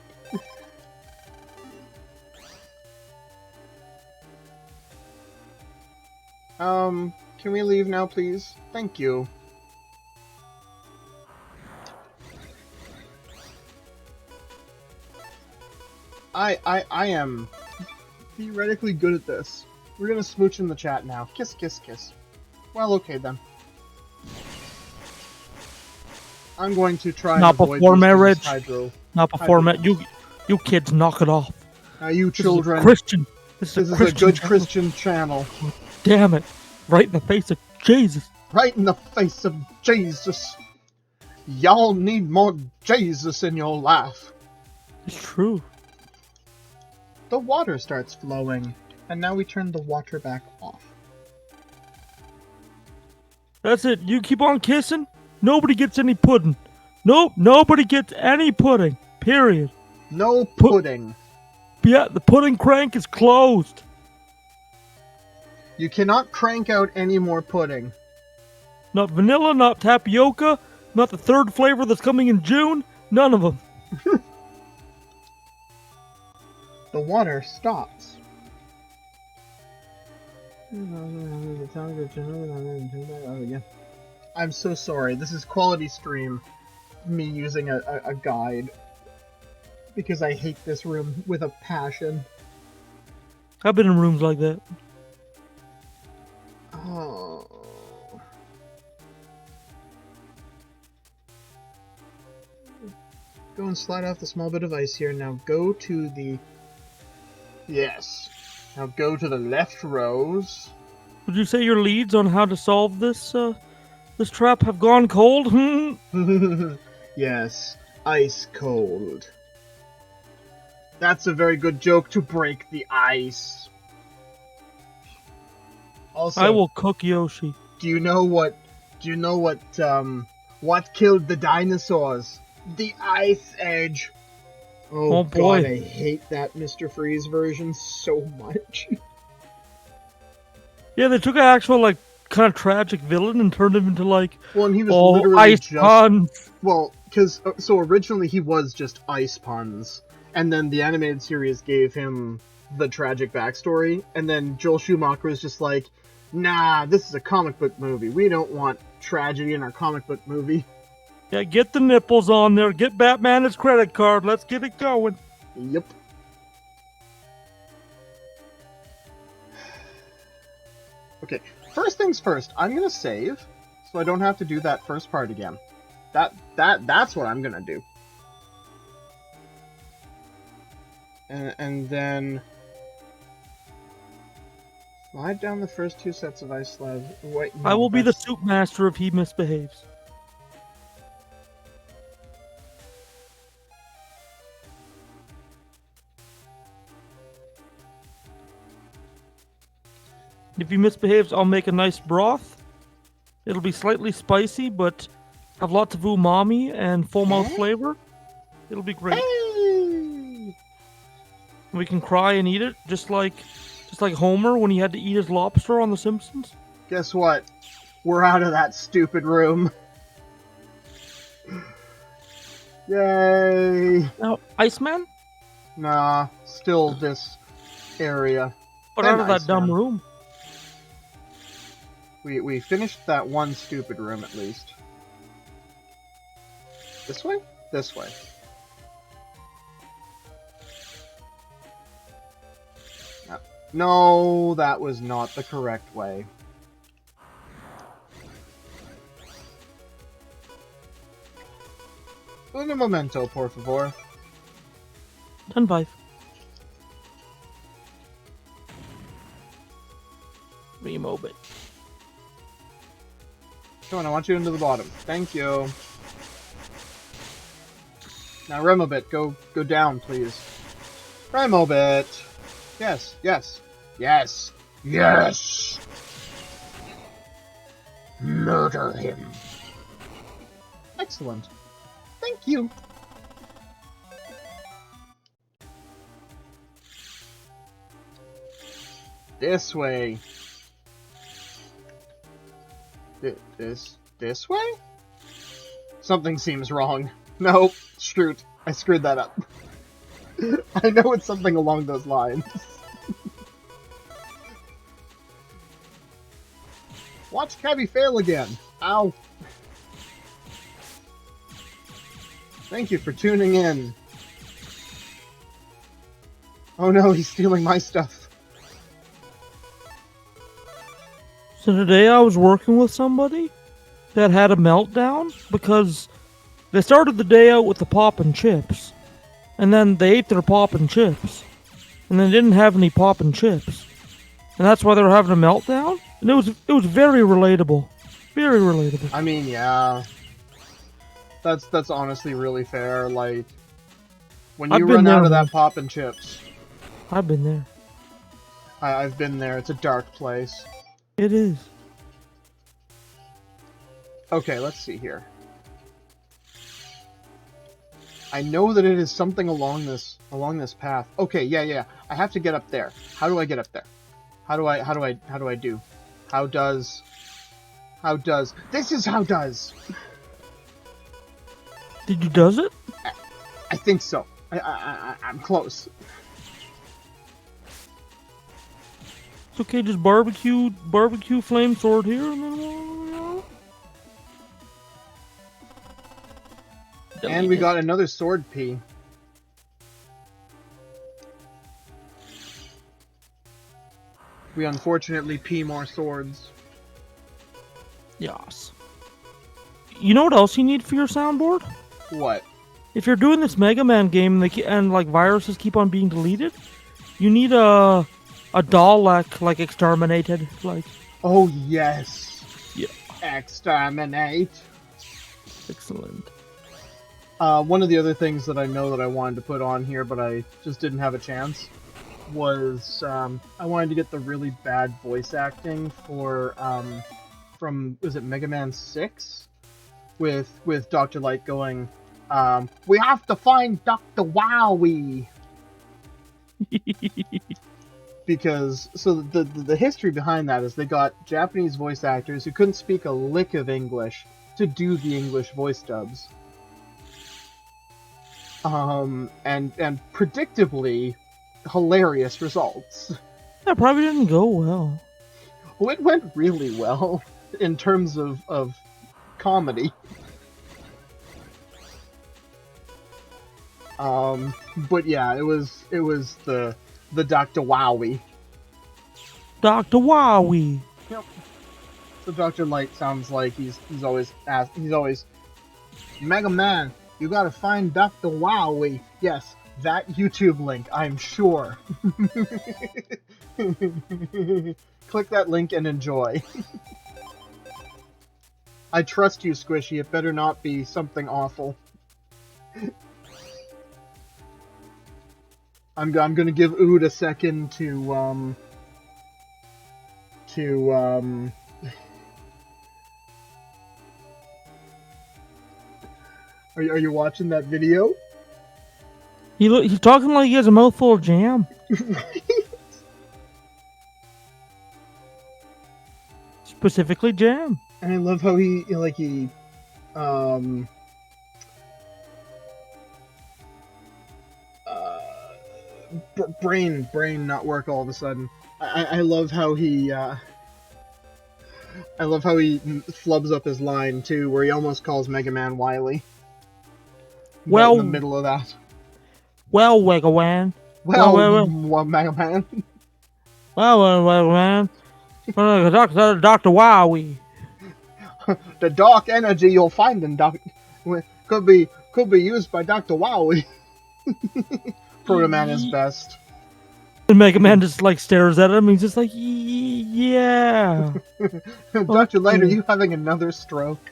[SPEAKER 1] Can we leave now, please? Thank you. I am theoretically good at this. We're gonna smooch in the chat now. Kiss, kiss, kiss. Well, okay then. I'm going to try and
[SPEAKER 2] Not
[SPEAKER 1] avoid
[SPEAKER 2] before
[SPEAKER 1] these
[SPEAKER 2] marriage.
[SPEAKER 1] hydro.
[SPEAKER 2] Not before you kids, knock it off.
[SPEAKER 1] Now you
[SPEAKER 2] This is a
[SPEAKER 1] children.
[SPEAKER 2] Christian.
[SPEAKER 1] This is a good Christian channel.
[SPEAKER 2] Damn it! Right in the face of Jesus.
[SPEAKER 1] Right in the face of Jesus. Y'all need more Jesus in your life.
[SPEAKER 2] It's true.
[SPEAKER 1] The water starts flowing, and now we turn the water back off.
[SPEAKER 2] That's it. You keep on kissing. Nobody gets any pudding. Nope. Nobody gets any pudding. Period.
[SPEAKER 1] No pudding.
[SPEAKER 2] Yeah, the pudding crank is closed.
[SPEAKER 1] You cannot crank out any more pudding.
[SPEAKER 2] Not vanilla, not tapioca, not the third flavor that's coming in June. None of them.
[SPEAKER 1] The water stops. I'm so sorry. This is quality stream. Me using a guide. Because I hate this room with a passion.
[SPEAKER 2] I've been in rooms like that.
[SPEAKER 1] Oh. Go and slide off the small bit of ice here. Now go to the... Yes. Now go to the left rows.
[SPEAKER 2] Would you say your leads on how to solve this trap have gone cold?
[SPEAKER 1] Yes. Ice cold. That's a very good joke to break the ice. Also,
[SPEAKER 2] I will cook Yoshi.
[SPEAKER 1] Do you know what killed the dinosaurs? The Ice Edge. Oh
[SPEAKER 2] boy.
[SPEAKER 1] God, I hate that Mr. Freeze version so much.
[SPEAKER 2] Yeah, they took an actual kind of tragic villain and turned him into
[SPEAKER 1] Well, and he was literally
[SPEAKER 2] ice
[SPEAKER 1] just
[SPEAKER 2] puns.
[SPEAKER 1] well, because so originally he was just ice puns, and then the animated series gave him the tragic backstory, and then Joel Schumacher was just like, nah, this is a comic book movie. We don't want tragedy in our comic book movie.
[SPEAKER 2] Yeah, get the nipples on there. Get Batman his credit card. Let's get it going.
[SPEAKER 1] Yep. Okay, first things first, I'm gonna save, so I don't have to do that first part again. That's what I'm gonna do. And then... slide down the first two sets of ice slabs. Wait, no,
[SPEAKER 2] I will be the
[SPEAKER 1] that's-
[SPEAKER 2] soup master if he misbehaves. If he misbehaves, I'll make a nice broth. It'll be slightly spicy, but have lots of umami and full mouth flavor. It'll be great.
[SPEAKER 1] Hey!
[SPEAKER 2] We can cry and eat it, just like Homer when he had to eat his lobster on The Simpsons.
[SPEAKER 1] Guess what? We're out of that stupid room. Yay!
[SPEAKER 2] Now, Iceman?
[SPEAKER 1] Nah, still this area.
[SPEAKER 2] But
[SPEAKER 1] And
[SPEAKER 2] out of that dumb
[SPEAKER 1] Iceman.
[SPEAKER 2] room.
[SPEAKER 1] We finished that one stupid room at least. This way? This way. No, that was not the correct way. Un momento, por favor.
[SPEAKER 2] 10-5. Remove it.
[SPEAKER 1] Come on, I want you into the bottom. Thank you. Now, Remobit, go down, please. Remobit! Yes, yes, yes, yes! Murder him. Excellent. Thank you. This way. This way? Something seems wrong. Nope, shoot. I screwed that up. I know it's something along those lines. Watch Cabby fail again. Ow. Thank you for tuning in. Oh no, he's stealing my stuff.
[SPEAKER 2] So today I was working with somebody that had a meltdown because they started the day out with the pop and chips. And then they ate their pop and chips. And they didn't have any pop and chips. And that's why they were having a meltdown? And it was very relatable. Very relatable.
[SPEAKER 1] I mean, yeah. That's honestly really fair. Like, when you run out of that pop and chips.
[SPEAKER 2] I've been there.
[SPEAKER 1] I've been there. It's a dark place.
[SPEAKER 2] It is.
[SPEAKER 1] Okay, let's see here. I know that it is something along this path. Okay, yeah. I have to get up there. How do I get up there? How do I do? How does? This is how does.
[SPEAKER 2] Did you does it?
[SPEAKER 1] I think so. I'm close.
[SPEAKER 2] It's okay, just barbecue flame sword here and then
[SPEAKER 1] and we got another sword P. We unfortunately P more swords.
[SPEAKER 2] Yes. You know what else you need for your soundboard?
[SPEAKER 1] What?
[SPEAKER 2] If you're doing this Mega Man game and like viruses keep on being deleted, you need a Dalek like exterminated like.
[SPEAKER 1] Oh yes.
[SPEAKER 2] Yeah.
[SPEAKER 1] Exterminate.
[SPEAKER 2] Excellent.
[SPEAKER 1] One of the other things that I know that I wanted to put on here, but I just didn't have a chance, was I wanted to get the really bad voice acting for from, was it Mega Man 6? With Dr. Light going, we have to find Dr. Wowie! Because, so the history behind that is they got Japanese voice actors who couldn't speak a lick of English to do the English voice dubs. And predictably, hilarious results.
[SPEAKER 2] That probably didn't go well.
[SPEAKER 1] Well, it went really well in terms of comedy. But yeah, it was the Dr. Wowie.
[SPEAKER 2] Dr. Wowie.
[SPEAKER 1] Yep. So Dr. Light sounds like he's always Mega Man, you gotta find Dr. Wowie. Yes, that YouTube link, I'm sure. Click that link and enjoy. I trust you, Squishy. It better not be something awful. I'm gonna give Ood a second to Are you watching that video?
[SPEAKER 2] He's talking like he has a mouthful of jam. Specifically jam.
[SPEAKER 1] And I love how he brain not work all of a sudden. I love how he flubs up his line too, where he almost calls Mega Man Wily.
[SPEAKER 2] Well,
[SPEAKER 1] in the middle of that.
[SPEAKER 2] Well, Mega Man.
[SPEAKER 1] Well, Mega Man.
[SPEAKER 2] Well, Mega Man. Dr. Wowie.
[SPEAKER 1] The dark energy you'll find in could be used by Dr. Wowie. Proto Man is best.
[SPEAKER 2] And Mega Man just like stares at him. He's just like, yeah.
[SPEAKER 1] Dr. Light, are you having another stroke?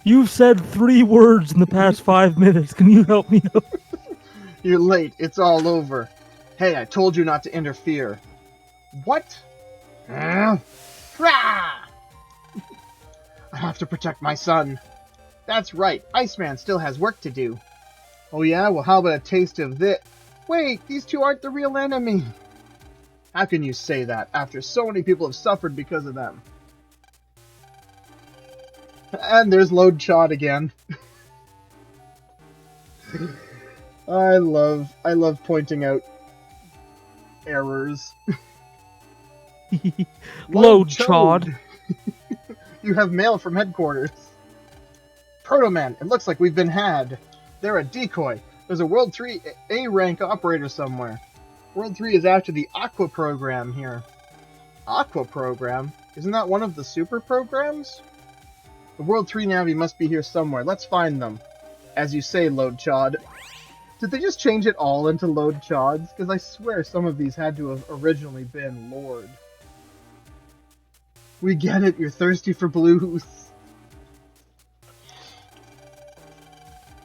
[SPEAKER 2] You've said 3 words in the past 5 minutes. Can you help me out?
[SPEAKER 1] You're late. It's all over. Hey, I told you not to interfere. What? Rah! I have to protect my son. That's right. Iceman still has work to do. Oh yeah? Well, how about a taste of this? Wait, these two aren't the real enemy. How can you say that after so many people have suffered because of them? And there's Load Chod again. I love pointing out errors.
[SPEAKER 2] Load Chod.
[SPEAKER 1] You have mail from headquarters. Proto-Man, it looks like we've been had. They're a decoy. There's a World 3 A-rank operator somewhere. World 3 is after the Aqua program here. Aqua program? Isn't that one of the super programs? The World 3 Navy must be here somewhere. Let's find them. As you say, Load Chod. Did they just change it all into Load Chods? Because I swear some of these had to have originally been Lord. We get it, you're thirsty for blues.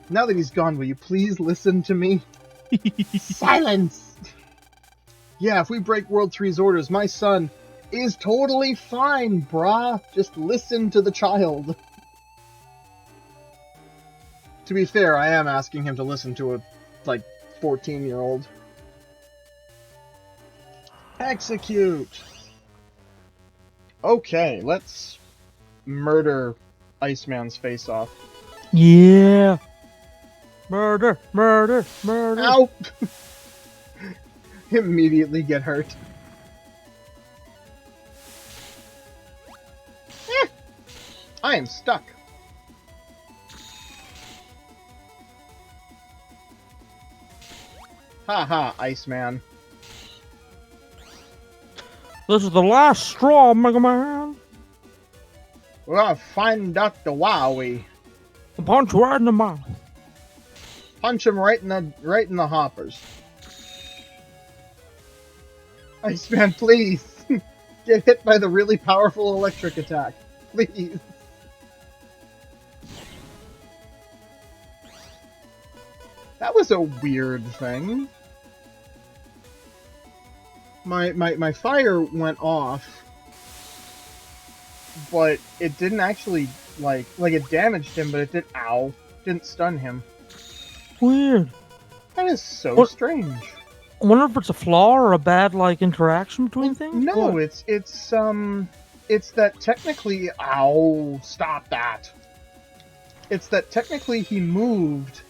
[SPEAKER 1] Now that he's gone, will you please listen to me? Silence! Yeah, if we break World 3's orders, my son is totally fine, brah. Just listen to the child. To be fair, I am asking him to listen to a, 14-year-old. Execute! Okay, let's murder Iceman's face off.
[SPEAKER 2] Yeah. Murder, murder, murder.
[SPEAKER 1] Ow! Immediately get hurt. I am stuck. Haha, Iceman.
[SPEAKER 2] This is the last straw, Mega Man.
[SPEAKER 1] We're gonna find Dr. Wowie.
[SPEAKER 2] I'll punch you right in the mouth.
[SPEAKER 1] Punch him right in the hoppers. Iceman, please! Get hit by the really powerful electric attack. Please. That was a weird thing. My fire went off, but it didn't actually, like it damaged him, but it didn't stun him.
[SPEAKER 2] Weird.
[SPEAKER 1] That is so strange.
[SPEAKER 2] I wonder if it's a flaw or a bad, interaction between things?
[SPEAKER 1] No,
[SPEAKER 2] What?
[SPEAKER 1] it's that technically, stop that. It's that technically he moved,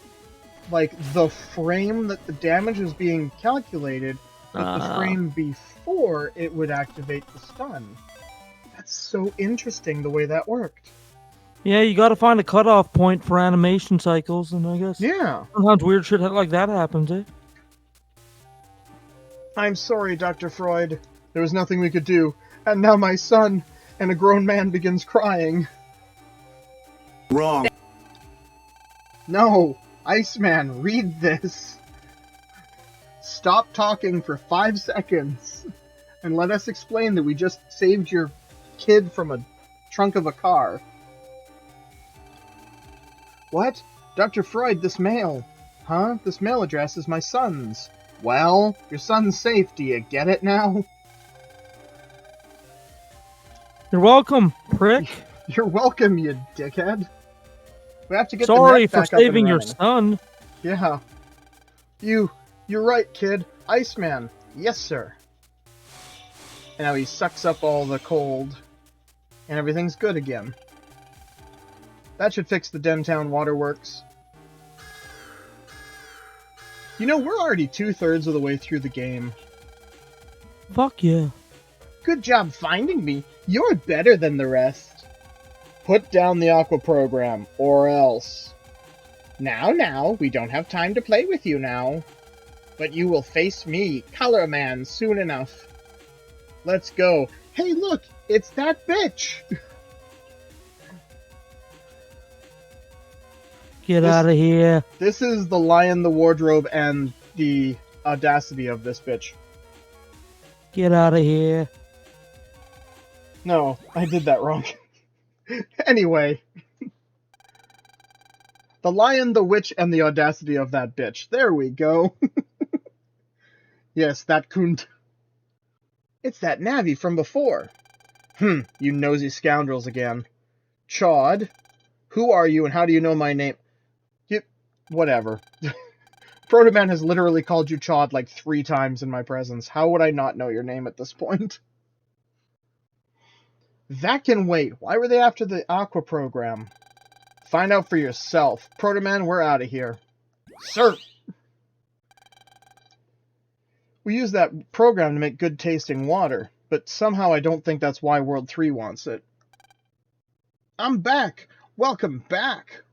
[SPEAKER 1] the frame that the damage was being calculated, but the frame before it would activate the stun. That's so interesting the way that worked.
[SPEAKER 2] Yeah, you gotta find a cutoff point for animation cycles, and I guess
[SPEAKER 1] Yeah.
[SPEAKER 2] sometimes weird shit like that happens, eh?
[SPEAKER 1] I'm sorry, Dr. Freud. There was nothing we could do. And now my son and a grown man begins crying.
[SPEAKER 3] Wrong.
[SPEAKER 1] No! Iceman, read this! Stop talking for 5 seconds and let us explain that we just saved your kid from a trunk of a car. What? Dr. Freud, this mail. Huh? This mail address is my son's. Well, your son's safe, do you get it now?
[SPEAKER 2] You're welcome, prick.
[SPEAKER 1] You're welcome, you dickhead. We have to get
[SPEAKER 2] Sorry
[SPEAKER 1] the
[SPEAKER 2] for
[SPEAKER 1] net back up and
[SPEAKER 2] saving your
[SPEAKER 1] running.
[SPEAKER 2] son.
[SPEAKER 1] Yeah. You're right, kid. Iceman. Yes, sir. And now he sucks up all the cold, and everything's good again. That should fix the Dentown Waterworks. You know, we're already 2/3 of the way through the game.
[SPEAKER 2] Fuck yeah.
[SPEAKER 1] Good job finding me. You're better than the rest. Put down the Aqua program, or else. Now, we don't have time to play with you now. But you will face me, Color Man, soon enough. Let's go. Hey, look! It's that bitch!
[SPEAKER 2] Get out of here.
[SPEAKER 1] This is the Lion, the Wardrobe, and the audacity of this bitch.
[SPEAKER 2] Get out of here.
[SPEAKER 1] No, I did that wrong. Anyway. The Lion, the Witch, and the audacity of that bitch. There we go. Yes, that cunt. It's that Navi from before. You nosy scoundrels again. Chod, who are you and how do you know my name? Whatever. Protoman has literally called you Chod like 3 times in my presence. How would I not know your name at this point? That can wait. Why were they after the Aqua program? Find out for yourself. Protoman, we're out of here. Sir! We use that program to make good tasting water, but somehow I don't think that's why World 3 wants it. I'm back! Welcome back!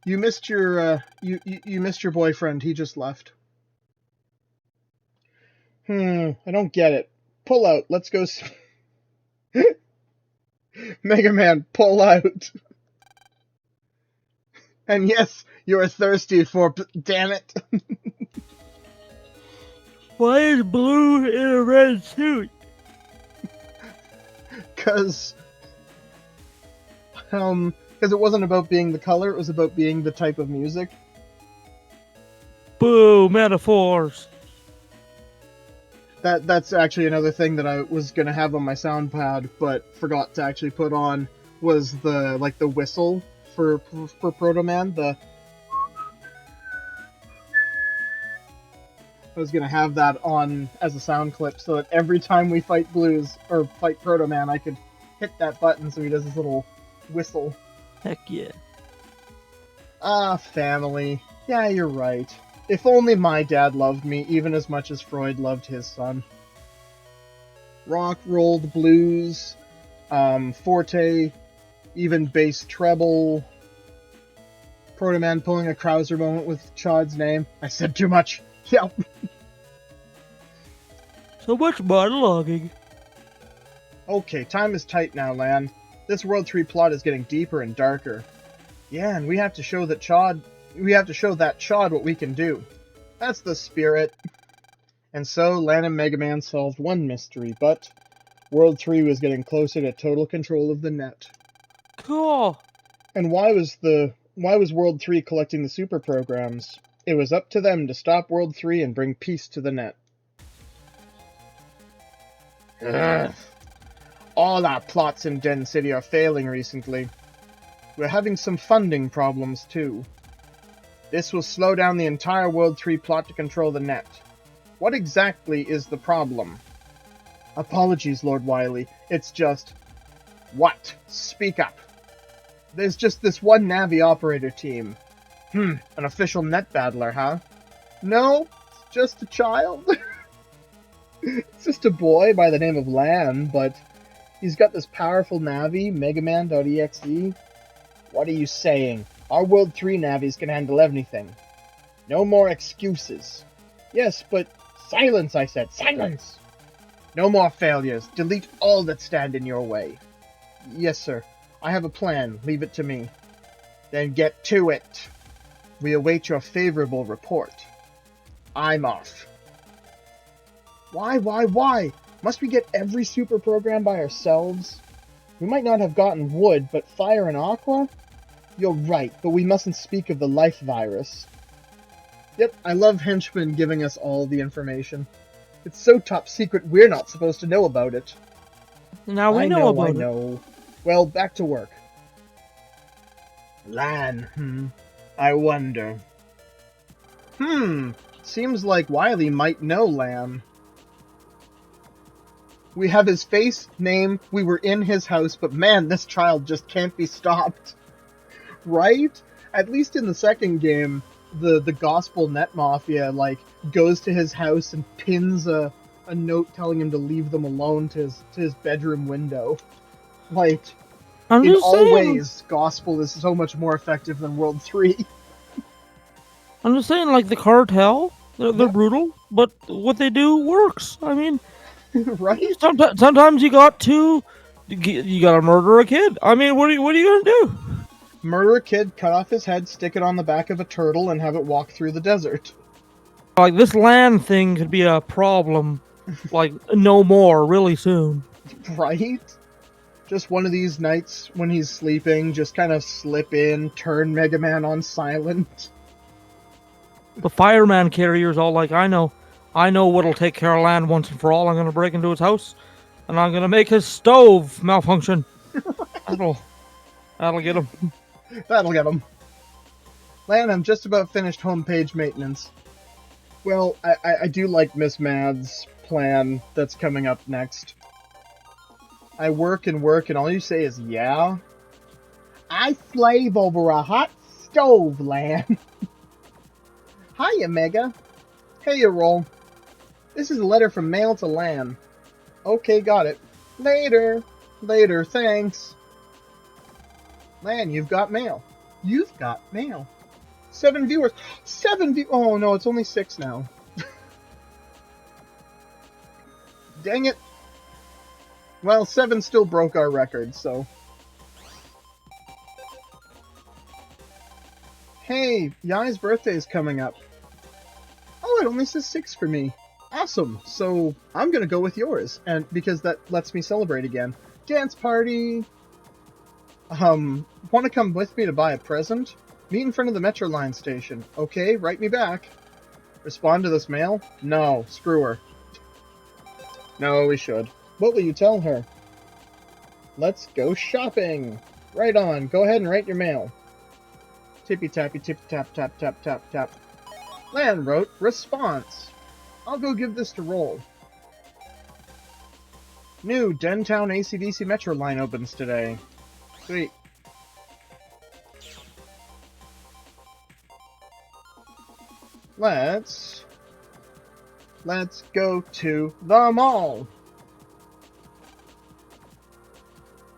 [SPEAKER 1] You missed your, you missed your boyfriend. He just left. I don't get it. Pull out. Let's go. Mega Man, pull out. And yes, you're thirsty for... Damn it.
[SPEAKER 2] Why is Blue in a red suit?
[SPEAKER 1] Because it wasn't about being the color, it was about being the type of music.
[SPEAKER 2] Boo, metaphors.
[SPEAKER 1] That's actually another thing that I was gonna have on my sound pad, but forgot to actually put on, was the whistle for Proto Man. I was gonna have that on as a sound clip so that every time we fight Blues or fight Proto Man, I could hit that button so he does his little whistle.
[SPEAKER 2] Heck yeah.
[SPEAKER 1] Ah, family. Yeah, you're right. If only my dad loved me even as much as Freud loved his son. Rock, rolled, blues, forte, even bass treble. Proto Man pulling a Krauser moment with Chod's name. I said too much. Yep.
[SPEAKER 2] So much monologuing.
[SPEAKER 1] Okay, time is tight now, Lan. This World 3 plot is getting deeper and darker. Yeah, and we have to show that Chod what we can do. That's the spirit. And so, Lan and Mega Man solved one mystery, but World 3 was getting closer to total control of the net.
[SPEAKER 2] Cool.
[SPEAKER 1] And why was World 3 collecting the super programs? It was up to them to stop World 3 and bring peace to the net. Ugh. All our plots in Den City are failing recently. We're having some funding problems, too. This will slow down the entire World 3 plot to control the net. What exactly is the problem? Apologies, Lord Wily. It's just... What? Speak up. There's just this one Navi operator team. An official net battler, huh? No, it's just a child. It's just a boy by the name of Lan, but he's got this powerful Navi, Megaman.exe. What are you saying? Our World 3 Navis can handle everything. No more excuses. Yes, but silence, I said. Silence! No more failures. Delete all that stand in your way. Yes, sir. I have a plan. Leave it to me. Then get to it. We await your favorable report. I'm off. Why? Must we get every super program by ourselves? We might not have gotten wood, but fire and aqua? You're right, but we mustn't speak of the life virus. Yep, I love henchmen giving us all the information. It's so top secret we're not supposed to know about it.
[SPEAKER 2] Now we know about it.
[SPEAKER 1] I know. Well, back to work. Lan, I wonder. Seems like Wily might know Lan. We have his face, name, we were in his house, but man, this child just can't be stopped. Right? At least in the second game, the Gospel Net Mafia, goes to his house and pins a note telling him to leave them alone to his bedroom window. In all ways, Gospel is so much more effective than World 3.
[SPEAKER 2] I'm just saying, the cartel, they're brutal, but what they do works. I mean...
[SPEAKER 1] Right?
[SPEAKER 2] Sometimes you gotta murder a kid. I mean, what are you gonna do?
[SPEAKER 1] Murder a kid, cut off his head, stick it on the back of a turtle, and have it walk through the desert.
[SPEAKER 2] Like, this land thing could be a problem, like, no more really soon.
[SPEAKER 1] Right? Just one of these nights when he's sleeping, just kind of slip in, turn Mega Man on silent.
[SPEAKER 2] The fireman carrier's all like, I know what'll take care of land once and for all. I'm gonna break into his house, and I'm gonna make his stove malfunction. That'll get him.
[SPEAKER 1] That'll get him. Lan, I'm just about finished homepage maintenance. Well, I do like Miss Mad's plan that's coming up next. I work and work, and all you say is, yeah? I slave over a hot stove, Lan. Hiya, Mega. Hey, you roll. This is a letter from Mail to Lan. Okay, got it. Later. Later, thanks. Lan, you've got mail. You've got mail. 7 viewers. 7 Oh, no, it's only 6 now. Dang it. Well, 7 still broke our record, so... Hey, Yai's birthday is coming up. Oh, it only says 6 for me. Awesome. So, I'm gonna go with yours, and because that lets me celebrate again. Dance party! Want to come with me to buy a present? Meet in front of the Metro Line station. Okay, write me back. Respond to this mail? No, screw her. No, we should. What will you tell her? Let's go shopping! Right on, go ahead and write your mail. Tippy tappy tip tap tap tap tap tap. Lan wrote, response. I'll go give this to Roll. New Dentown AC/DC Metro Line opens today. Sweet. Let's go to the mall.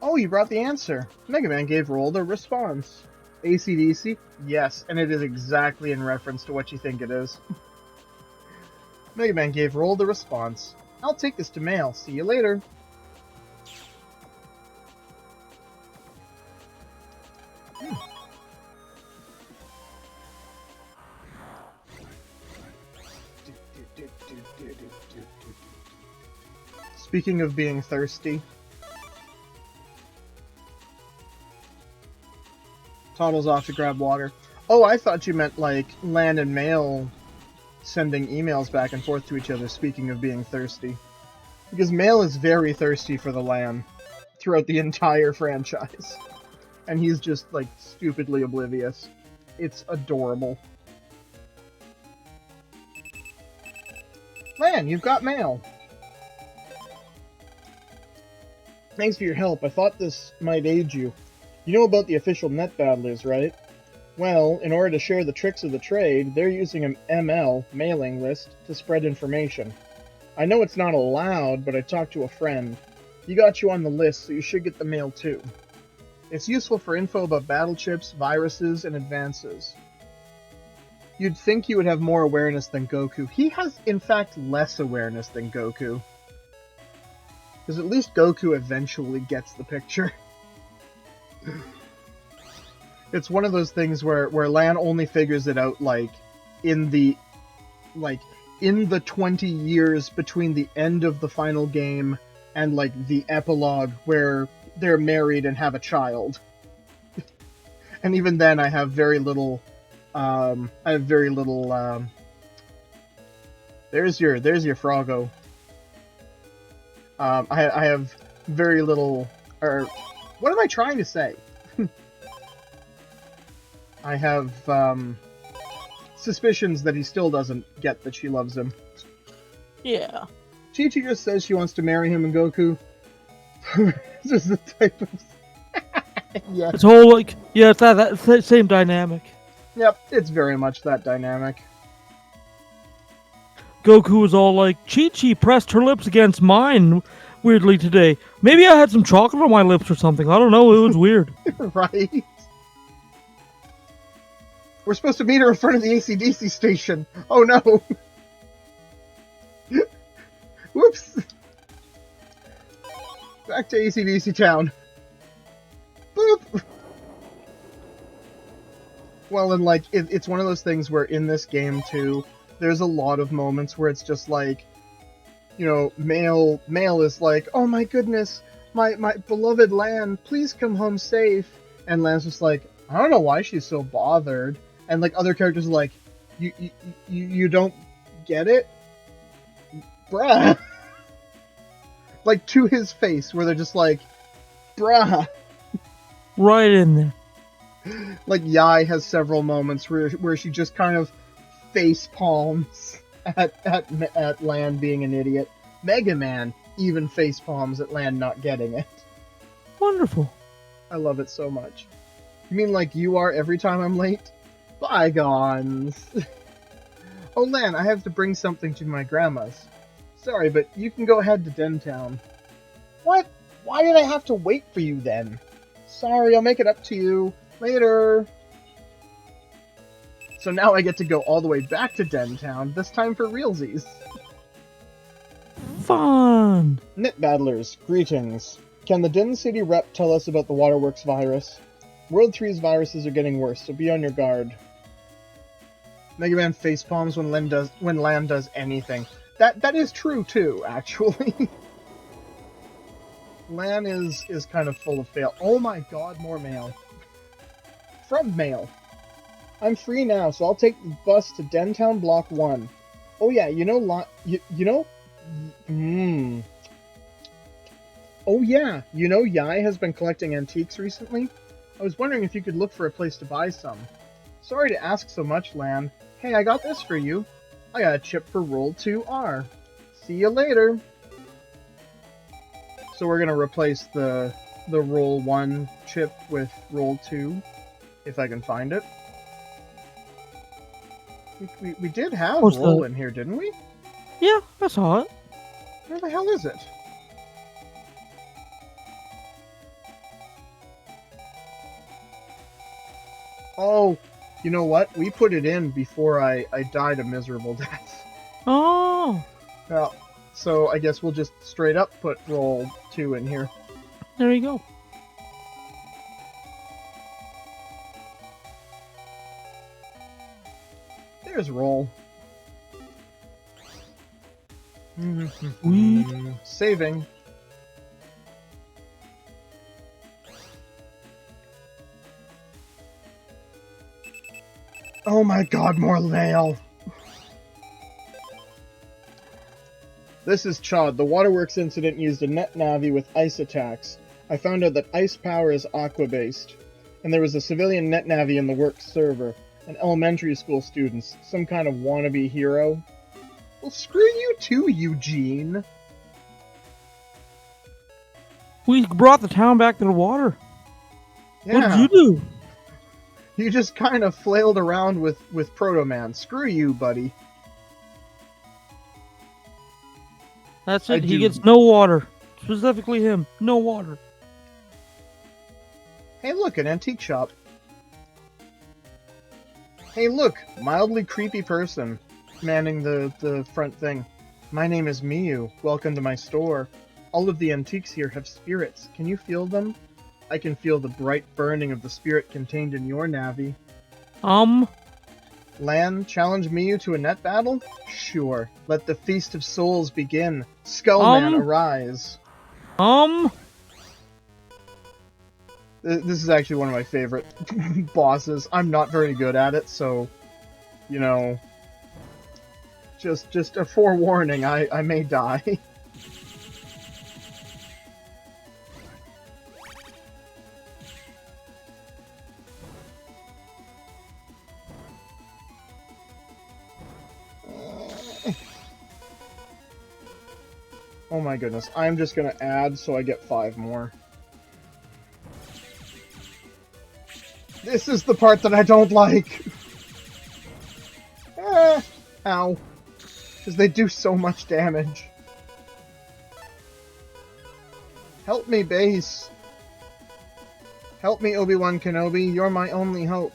[SPEAKER 1] Oh, you brought the answer. Mega Man gave Roll the response. AC/DC? Yes, and it is exactly in reference to what you think it is. Mega Man gave Roll the response. I'll take this to mail. See you later. Speaking of being thirsty, Toddle's off to grab water. Oh, I thought you meant like Lan and Mail sending emails back and forth to each other, speaking of being thirsty. Because Mail is very thirsty for the Lan throughout the entire franchise. And he's just, like, stupidly oblivious. It's adorable. Lan, you've got mail! Thanks for your help. I thought this might aid you. You know about the official net battlers, right? Well, in order to share the tricks of the trade, they're using an ML, mailing list, to spread information. I know it's not allowed, but I talked to a friend. He got you on the list, so you should get the mail too. It's useful for info about battle chips, viruses, and advances. You'd think he would have more awareness than Goku. He has, in fact, less awareness than Goku. Because at least Goku eventually gets the picture. It's one of those things where Lan only figures it out, in the 20 years between the end of the final game and, the epilogue where they're married and have a child. And even then, I have very little, there's your Froggo. I have very little, or, what am I trying to say? I have, suspicions that he still doesn't get that she loves him.
[SPEAKER 2] Yeah.
[SPEAKER 1] Chi-Chi just says she wants to marry him and Goku. This is the type of... Yeah.
[SPEAKER 2] It's whole, it's that same dynamic.
[SPEAKER 1] Yep, it's very much that dynamic.
[SPEAKER 2] Goku was all like, Chi-Chi pressed her lips against mine weirdly today. Maybe I had some chocolate on my lips or something. I don't know, it was weird.
[SPEAKER 1] Right? We're supposed to meet her in front of the AC/DC station. Oh no! Whoops! Back to AC/DC town. Boop! Well, and it's one of those things where in this game too, there's a lot of moments where it's just like, you know, Mail is like, oh my goodness, my beloved Lan, please come home safe. And Lan's just like, I don't know why she's so bothered. And like other characters are like, you don't get it? Bruh. Like to his face, where they're just like, bruh.
[SPEAKER 2] Right in there.
[SPEAKER 1] Like Yai has several moments where she just kind of face palms at Lan being an idiot. Mega Man even face palms at Lan not getting it.
[SPEAKER 2] Wonderful.
[SPEAKER 1] I love it so much. You mean like you are every time I'm late? Bygones. Oh Lan, I have to bring something to my grandma's. Sorry, but you can go ahead to Dentown. What? Why did I have to wait for you then? Sorry, I'll make it up to you. Later. So now I get to go all the way back to Dentown, this time for realsies.
[SPEAKER 2] Fun.
[SPEAKER 1] Knit Battlers, greetings. Can the Din City rep tell us about the Waterworks virus? World 3's viruses are getting worse, so be on your guard. Mega Man facepalms when Lan does anything. That is true too, actually. Lan is kind of full of fail. Oh my god, more mail. From Mail. I'm free now, so I'll take the bus to Dentown Block 1. Oh yeah, Oh yeah, you know Yai has been collecting antiques recently? I was wondering if you could look for a place to buy some. Sorry to ask so much, Lan. Hey, I got this for you. I got a chip for Roll 2R. See you later. So we're gonna replace the Roll 1 chip with Roll 2, if I can find it. We did have Roll in here, didn't we?
[SPEAKER 2] Yeah, I saw it.
[SPEAKER 1] Where the hell is it? Oh, you know what? We put it in before I died a miserable death.
[SPEAKER 2] Oh.
[SPEAKER 1] Well, so I guess we'll just straight up put Roll 2 in here.
[SPEAKER 2] There you go.
[SPEAKER 1] There's Roll.
[SPEAKER 2] Sweet.
[SPEAKER 1] Saving. Oh my god, more mail! This is Chod. The Waterworks incident used a net navi with ice attacks. I found out that ice power is aqua-based. And there was a civilian net navi in the works server. An elementary school student. Some kind of wannabe hero. Well, screw you too, Eugene!
[SPEAKER 2] We brought the town back to the water.
[SPEAKER 1] Yeah.
[SPEAKER 2] What did you do?
[SPEAKER 1] You just kind of flailed around with Proto Man. Screw you, buddy.
[SPEAKER 2] That's it. He gets no water. Specifically him. No water.
[SPEAKER 1] Hey, look, an antique shop. Hey, look, mildly creepy person manning the front thing. My name is Miyu. Welcome to my store. All of the antiques here have spirits. Can you feel them? I can feel the bright burning of the spirit contained in your navi. Lan, challenge Miyu to a net battle? Sure. Let the feast of souls begin. Skullman, arise. This is actually one of my favorite bosses. I'm not very good at it, so, you know, just a forewarning, I may die. Oh my goodness, I'm just gonna add so I get 5 more. This is the part that I don't like! Ow. Because they do so much damage. Help me, base. Help me, Obi-Wan Kenobi, you're my only hope.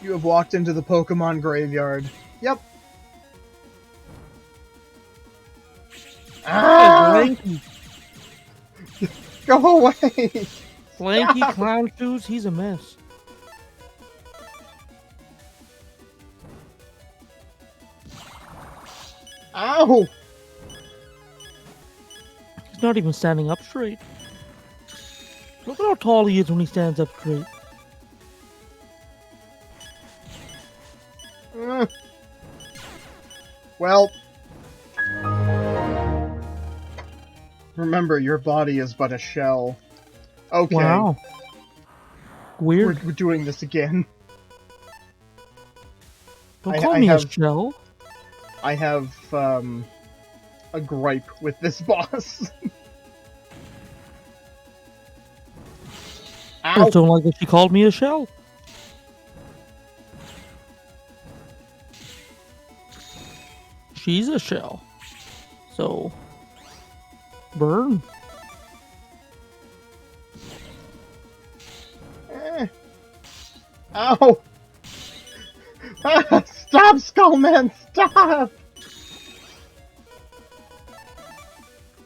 [SPEAKER 1] You have walked into the Pokemon graveyard. Yep.
[SPEAKER 2] Ah! Link
[SPEAKER 1] Go away!
[SPEAKER 2] Lanky
[SPEAKER 1] Stop.
[SPEAKER 2] clown shoes, he's a mess.
[SPEAKER 1] Ow!
[SPEAKER 2] He's not even standing up straight. Look at how tall he is when he stands up straight.
[SPEAKER 1] Well, remember, your body is but a shell. Okay,
[SPEAKER 2] Wow.
[SPEAKER 1] we're
[SPEAKER 2] Weird.
[SPEAKER 1] doing this again.
[SPEAKER 2] Don't
[SPEAKER 1] I-
[SPEAKER 2] call
[SPEAKER 1] I
[SPEAKER 2] me
[SPEAKER 1] have-
[SPEAKER 2] a shell.
[SPEAKER 1] I have a gripe with this boss.
[SPEAKER 2] I
[SPEAKER 1] Ow!
[SPEAKER 2] just don't like that she called me a shell. She's a shell. So, burn.
[SPEAKER 1] Ow! Ah, stop, Skullman! Stop!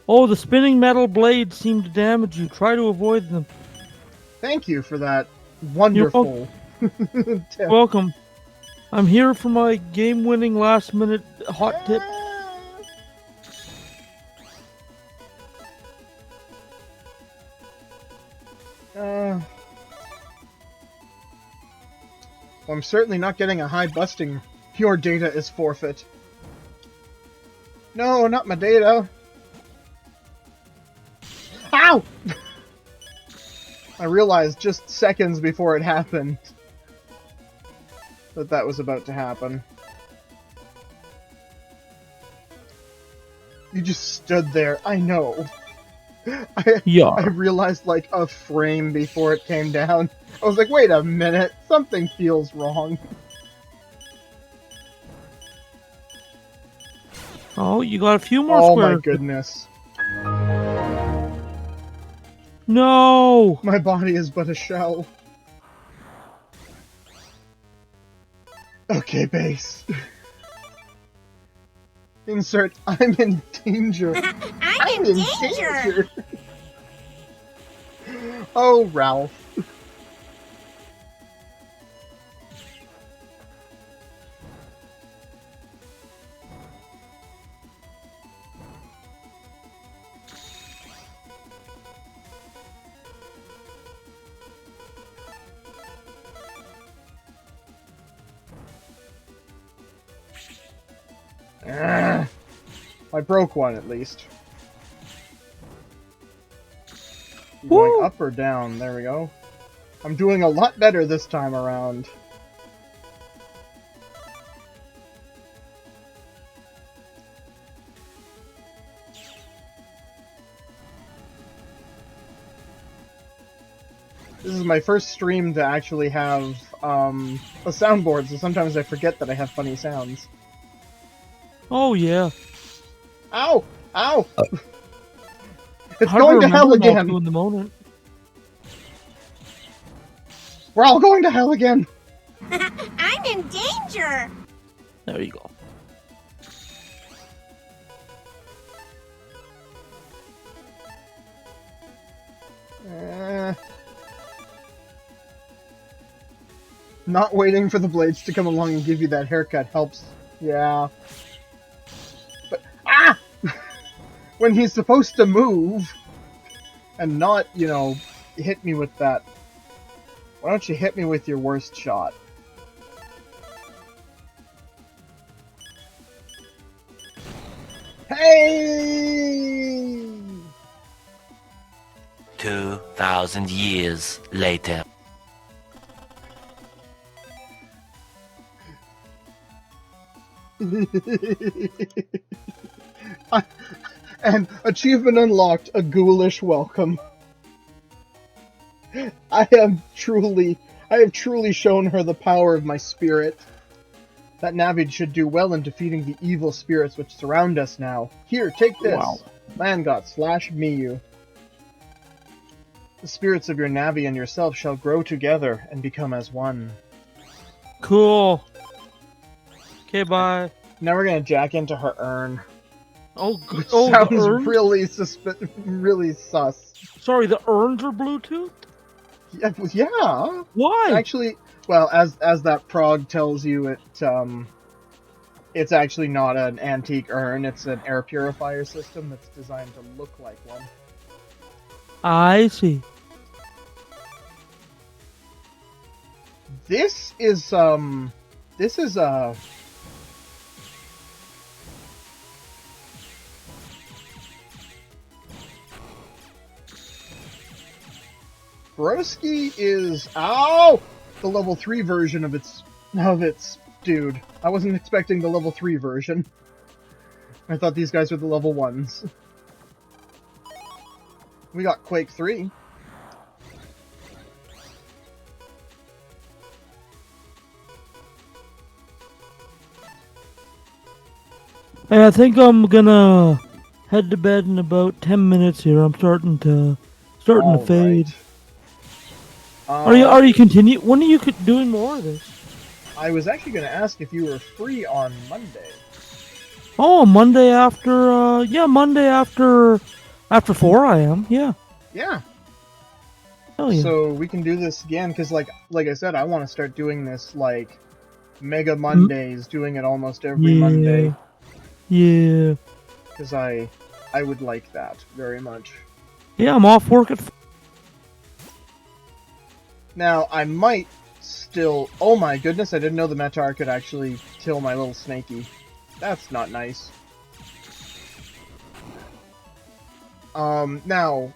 [SPEAKER 2] Oh, the spinning metal blades seem to damage you. Try to avoid them.
[SPEAKER 1] Thank you for that wonderful tip.
[SPEAKER 2] Welcome. I'm here for my game-winning last-minute hot tip.
[SPEAKER 1] Well, I'm certainly not getting a high busting. Your data is forfeit. No, not my data. Ow! I realized just seconds before it happened that that was about to happen. You just stood there. I know. I
[SPEAKER 2] Yeah.
[SPEAKER 1] realized like a frame before it came down. I was like, wait a minute, something feels wrong.
[SPEAKER 2] Oh, you got a few more
[SPEAKER 1] Oh
[SPEAKER 2] squares.
[SPEAKER 1] my goodness.
[SPEAKER 2] No!
[SPEAKER 1] My body is but a shell. Okay, base. Insert I'm in danger.
[SPEAKER 6] I'm in danger.
[SPEAKER 1] Oh, Ralph. Ah, I broke one at least. You going
[SPEAKER 2] Woo!
[SPEAKER 1] up or down? There we go. I'm doing a lot better this time around. This is my first stream to actually have a soundboard, so sometimes I forget that I have funny sounds.
[SPEAKER 2] Oh, yeah.
[SPEAKER 1] Ow! Ow! It's
[SPEAKER 2] Hard
[SPEAKER 1] going to
[SPEAKER 2] remember
[SPEAKER 1] hell
[SPEAKER 2] them all
[SPEAKER 1] again!
[SPEAKER 2] too in the moment.
[SPEAKER 1] We're all going to hell again!
[SPEAKER 6] I'm in danger.
[SPEAKER 2] There you go.
[SPEAKER 1] Not waiting for the blades to come along and give you that haircut helps. Yeah. But, ah! When he's supposed to move and not, you know, hit me with that. Why don't you hit me with your worst shot? Hey!
[SPEAKER 7] 2,000 years later.
[SPEAKER 1] And achievement unlocked, a ghoulish welcome. I have truly shown her the power of my spirit. That Navid should do well in defeating the evil spirits which surround us now. Here, take this.
[SPEAKER 2] Wow.
[SPEAKER 1] Landgott / Miyu. The spirits of your Navi and yourself shall grow together and become as one.
[SPEAKER 2] Cool. Okay, bye.
[SPEAKER 1] Now we're gonna jack into her urn. Which
[SPEAKER 2] the
[SPEAKER 1] sounds
[SPEAKER 2] urns?
[SPEAKER 1] really sus.
[SPEAKER 2] Sorry, the urns are Bluetooth?
[SPEAKER 1] Yeah.
[SPEAKER 2] Why?
[SPEAKER 1] Actually, well, as that prog tells you, it's actually not an antique urn. It's an air purifier system that's designed to look like one.
[SPEAKER 2] I see.
[SPEAKER 1] This is Broski is the level 3 version of its dude. I wasn't expecting the level 3 version. I thought these guys were the level 1s. We got Quake 3.
[SPEAKER 2] Hey, I think I'm gonna head to bed in about 10 minutes here. I'm starting to fade.
[SPEAKER 1] Right.
[SPEAKER 2] Are you continue? When are you doing more of this?
[SPEAKER 1] I was actually going to ask if you were free on Monday.
[SPEAKER 2] Oh, Monday after 4 I am. Yeah.
[SPEAKER 1] Yeah.
[SPEAKER 2] Hell yeah.
[SPEAKER 1] So we can do this again because, like I said, I want to start doing this like Mega Mondays, doing it almost every Monday.
[SPEAKER 2] Yeah.
[SPEAKER 1] Because I would like that very much.
[SPEAKER 2] Yeah, I'm off work at.
[SPEAKER 1] Now I might still. Oh my goodness! I didn't know the Metar could actually kill my little snaky. That's not nice. Now,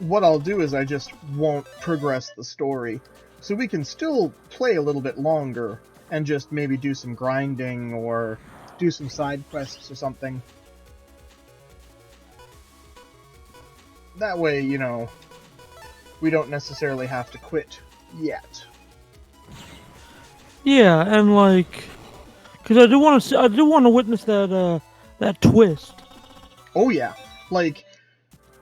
[SPEAKER 1] what I'll do is I just won't progress the story. So we can still play a little bit longer and just maybe do some grinding or do some side quests or something. That way, you know, we don't necessarily have to quit yet.
[SPEAKER 2] Yeah, and like, because I do want to witness that twist.
[SPEAKER 1] Oh yeah, like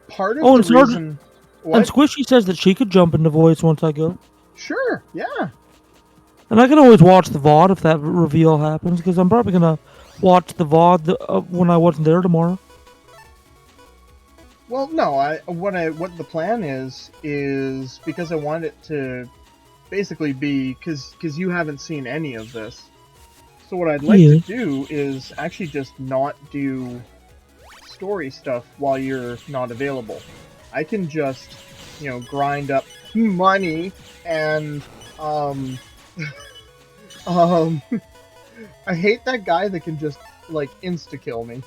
[SPEAKER 1] part of
[SPEAKER 2] and
[SPEAKER 1] the reason. What?
[SPEAKER 2] And Squishy says that she could jump into voice once I go.
[SPEAKER 1] Sure, yeah.
[SPEAKER 2] And I can always watch the VOD if that reveal happens, because I'm probably gonna watch the VOD when I wasn't there tomorrow.
[SPEAKER 1] Well, no, what the plan is because I want it to basically be because you haven't seen any of this. So what I'd like to do is actually just not do story stuff while you're not available. I can just, you know, grind up money and I hate that guy that can just like insta kill me.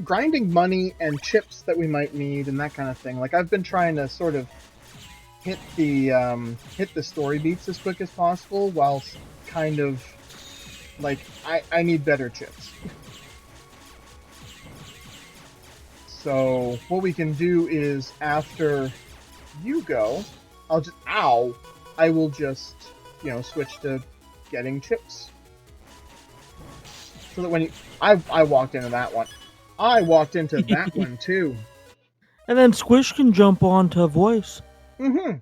[SPEAKER 1] Grinding money and chips that we might need and that kind of thing. Like I've been trying to sort of hit the story beats as quick as possible, whilst kind of like I need better chips. So what we can do is after you go, I will just, you know, switch to getting chips. So that when I walked into that one. I walked into that one too.
[SPEAKER 2] And then Squish can jump onto voice.
[SPEAKER 1] Mm-hmm.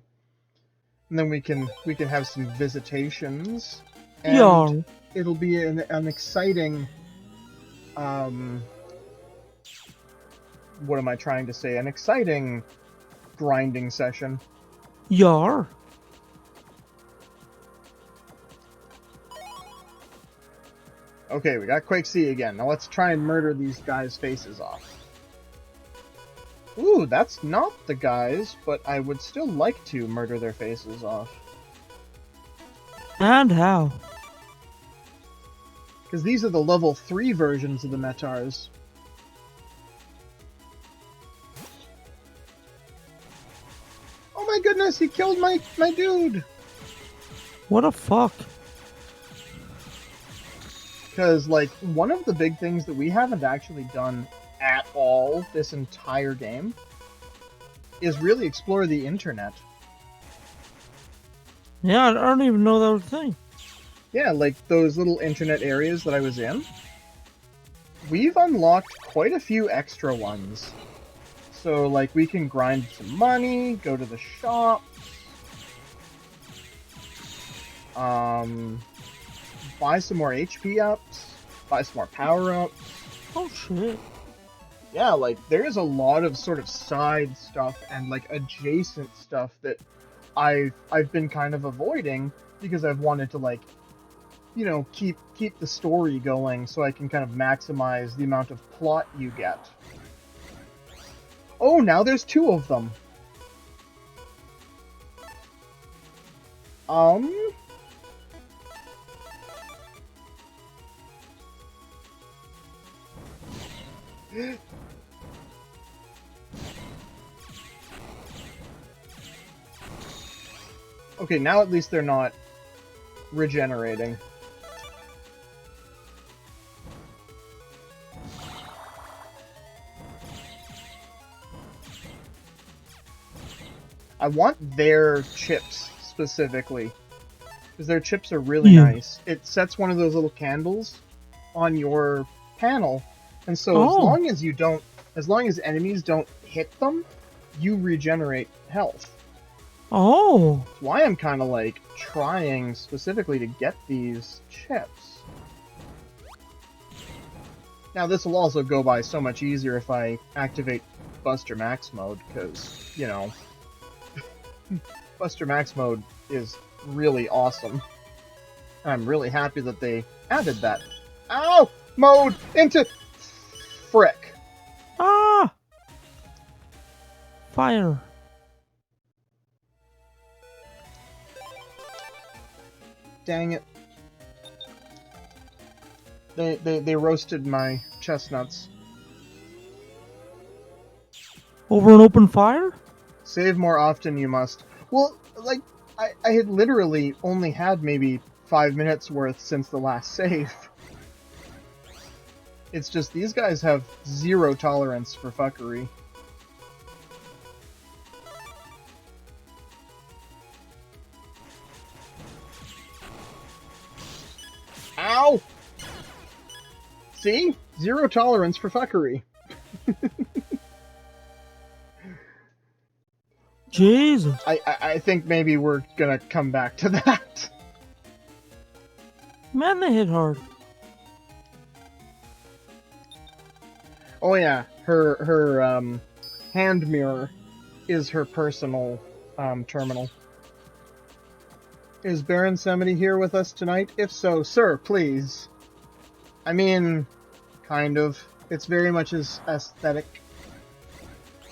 [SPEAKER 1] And then we can have some visitations. And it'll be an exciting what am I trying to say? An exciting grinding session.
[SPEAKER 2] Yar.
[SPEAKER 1] Okay, we got Quake C again. Now let's try and murder these guys' faces off. Ooh, that's not the guys, but I would still like to murder their faces off.
[SPEAKER 2] And how?
[SPEAKER 1] Because these are the level 3 versions of the Metars. Oh my goodness, he killed my dude!
[SPEAKER 2] What a fuck.
[SPEAKER 1] Because, like, one of the big things that we haven't actually done at all this entire game is really explore the internet.
[SPEAKER 2] Yeah, I don't even know that was a thing.
[SPEAKER 1] Yeah, like those little internet areas that I was in. We've unlocked quite a few extra ones. So, like, we can grind some money, go to the shops, buy some more HP ups, buy some more power ups.
[SPEAKER 2] Oh shit.
[SPEAKER 1] Yeah, like there's a lot of sort of side stuff and like adjacent stuff that I've been kind of avoiding because I've wanted to like, you know, keep the story going so I can kind of maximize the amount of plot you get. Oh, now there's 2 of them. Okay, now at least they're not regenerating. I want their chips specifically, because their chips are really nice. It sets one of those little candles on your panel, and so as long as enemies don't hit them, you regenerate health.
[SPEAKER 2] Oh.
[SPEAKER 1] That's why I'm kind of like trying specifically to get these chips. Now this will also go by so much easier if I activate Buster Max mode, because, you know, Buster Max mode is really awesome. I'm really happy that they added that. Ow! Mode into frick.
[SPEAKER 2] Ah! Fire.
[SPEAKER 1] Dang it. They roasted my chestnuts.
[SPEAKER 2] Over an open fire?
[SPEAKER 1] Save more often, you must. Well, like, I had literally only had maybe 5 minutes worth since the last save. It's just these guys have 0 tolerance for fuckery. Ow! See? 0 tolerance for fuckery.
[SPEAKER 2] Jesus.
[SPEAKER 1] I think maybe we're gonna come back to that.
[SPEAKER 2] Man, they hit hard.
[SPEAKER 1] Oh yeah, her hand mirror is her personal terminal. Is Baron Semity here with us tonight? If so, sir, please. I mean, kind of. It's very much his aesthetic.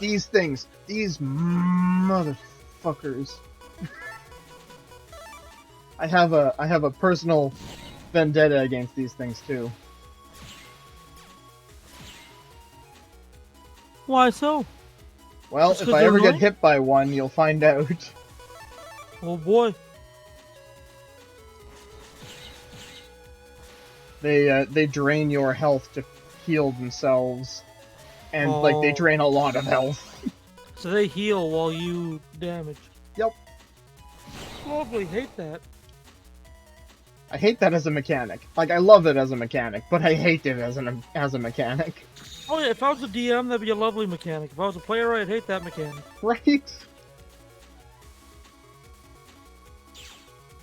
[SPEAKER 1] These things. These motherfuckers. I have a personal vendetta against these things too.
[SPEAKER 2] Why so?
[SPEAKER 1] Well,
[SPEAKER 2] Just
[SPEAKER 1] if
[SPEAKER 2] 'cause
[SPEAKER 1] I
[SPEAKER 2] they're
[SPEAKER 1] ever get
[SPEAKER 2] annoying?
[SPEAKER 1] hit by one, you'll find out.
[SPEAKER 2] Oh boy.
[SPEAKER 1] They drain your health to heal themselves, and like they
[SPEAKER 2] Oh.
[SPEAKER 1] drain a lot of health.
[SPEAKER 2] So they heal while you damage.
[SPEAKER 1] Yep.
[SPEAKER 2] Probably hate that.
[SPEAKER 1] I hate that as a mechanic. Like, I love it as a mechanic, but I hate it as a mechanic.
[SPEAKER 2] Oh yeah, if I was a DM, that'd be a lovely mechanic. If I was a player, I'd hate that mechanic.
[SPEAKER 1] Right?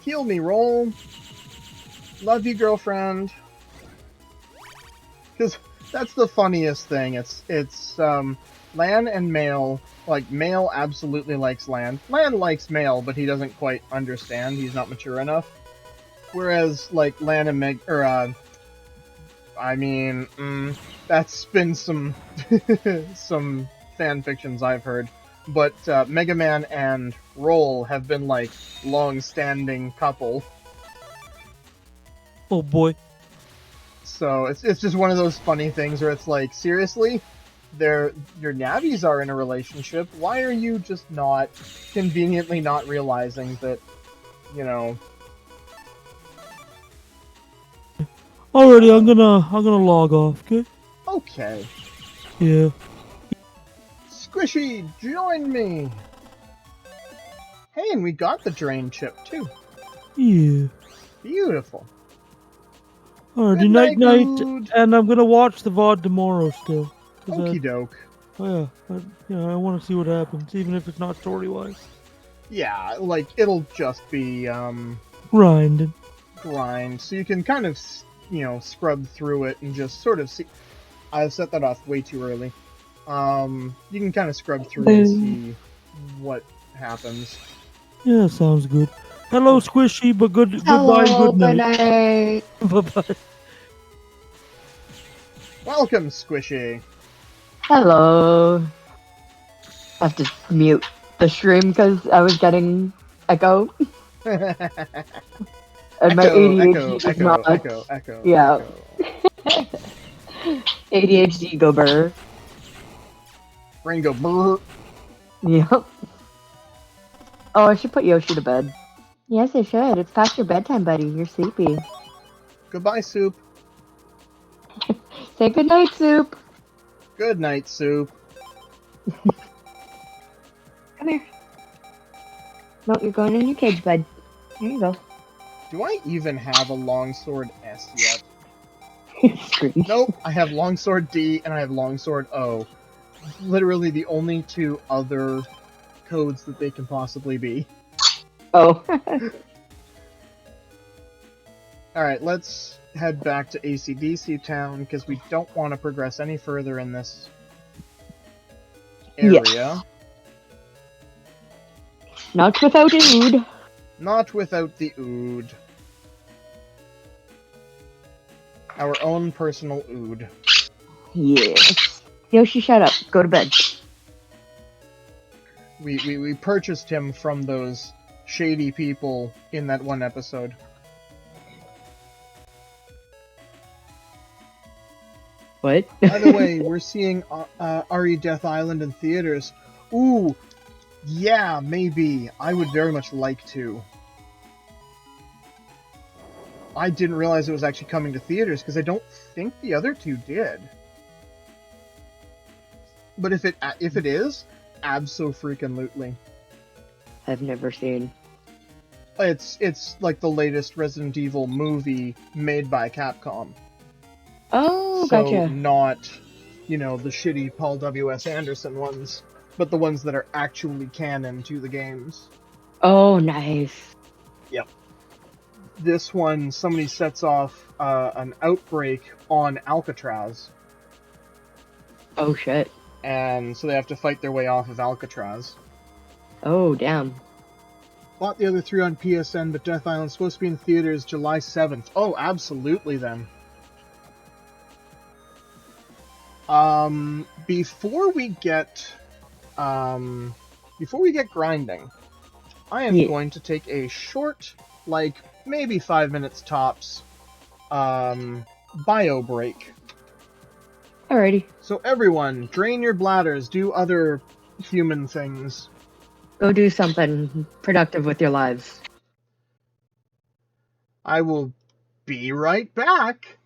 [SPEAKER 1] Heal me, roll. Love you, girlfriend. Because that's the funniest thing. It's Lan and Male. Like, Male absolutely likes Lan. Lan likes Male, but he doesn't quite understand. He's not mature enough. Whereas, like, Lan and Meg... that's been some... some fan fictions I've heard. But Mega Man and Roll have been, like, long-standing couple.
[SPEAKER 2] Oh boy.
[SPEAKER 1] So it's just one of those funny things where it's like, seriously? Your Navis are in a relationship. Why are you just not conveniently not realizing that, you know...
[SPEAKER 2] Alrighty, I'm gonna log off, okay?
[SPEAKER 1] Okay.
[SPEAKER 2] Yeah.
[SPEAKER 1] Squishy, join me! Hey, and we got the drain chip, too.
[SPEAKER 2] Yeah.
[SPEAKER 1] Beautiful.
[SPEAKER 2] Alrighty,
[SPEAKER 1] Good
[SPEAKER 2] night
[SPEAKER 1] night,
[SPEAKER 2] night,
[SPEAKER 1] Ood.
[SPEAKER 2] and I'm gonna watch the VOD tomorrow still. 'Cause
[SPEAKER 1] Okie doke.
[SPEAKER 2] I want to see what happens, even if it's not story-wise.
[SPEAKER 1] Yeah, like, it'll just be,
[SPEAKER 2] Grinding.
[SPEAKER 1] grind, so you can kind of, scrub through it and just sort of see. I set that off way too early. You can kind of scrub through and see what happens.
[SPEAKER 2] Yeah, sounds good. Hello, Squishy, but goodbye
[SPEAKER 8] Hello,
[SPEAKER 2] and good night. Bye-bye.
[SPEAKER 1] Welcome, Squishy.
[SPEAKER 8] Hello. I have to mute the stream because I was getting echo. And my ADHD is not.
[SPEAKER 1] Echo.
[SPEAKER 8] Yeah.
[SPEAKER 1] Echo.
[SPEAKER 8] ADHD go burr.
[SPEAKER 1] Brain go brrr.
[SPEAKER 8] Yep. Oh, I should put Yoshi to bed. Yes, I should. It's past your bedtime, buddy. You're sleepy.
[SPEAKER 1] Goodbye, Soup.
[SPEAKER 8] Say goodnight, Soup.
[SPEAKER 1] Good night, Soup.
[SPEAKER 8] Come here. No, you're going in your cage, bud. Here you go.
[SPEAKER 1] Do I even have a longsword S yet?
[SPEAKER 8] Screech.
[SPEAKER 1] Nope, I have longsword D and I have longsword O. Literally the only two other codes that they can possibly be.
[SPEAKER 8] Oh.
[SPEAKER 1] Alright, let's head back to AC/DC Town because we don't want to progress any further in this area.
[SPEAKER 8] Yes. Not without Ood.
[SPEAKER 1] Not without the Ood. Our own personal Ood.
[SPEAKER 8] Yes. Yoshi, shut up. Go to bed.
[SPEAKER 1] We purchased him from those shady people in that one episode.
[SPEAKER 8] What?
[SPEAKER 1] By the way, we're seeing RE Death Island in theaters. Ooh, yeah, maybe. I would very much like to. I didn't realize it was actually coming to theaters because I don't think the other two did. But if it is, abso-freaking-lutely.
[SPEAKER 8] I've never seen.
[SPEAKER 1] It's like the latest Resident Evil movie made by Capcom.
[SPEAKER 8] Oh,
[SPEAKER 1] So
[SPEAKER 8] gotcha.
[SPEAKER 1] not, the shitty Paul W.S. Anderson ones, but the ones that are actually canon to the games.
[SPEAKER 8] Oh, nice.
[SPEAKER 1] Yep. This one, somebody sets off an outbreak on Alcatraz,
[SPEAKER 8] Oh, shit.
[SPEAKER 1] and so they have to fight their way off of Alcatraz.
[SPEAKER 8] Oh, damn.
[SPEAKER 1] Bought the other three on PSN, but Death Island's supposed to be in theaters July 7th. Oh, absolutely then. Before we get grinding, I am going to take a short, maybe 5 minutes tops, bio break.
[SPEAKER 8] Alrighty.
[SPEAKER 1] So everyone, drain your bladders, do other human things.
[SPEAKER 8] Go do something productive with your lives.
[SPEAKER 1] I will be right back.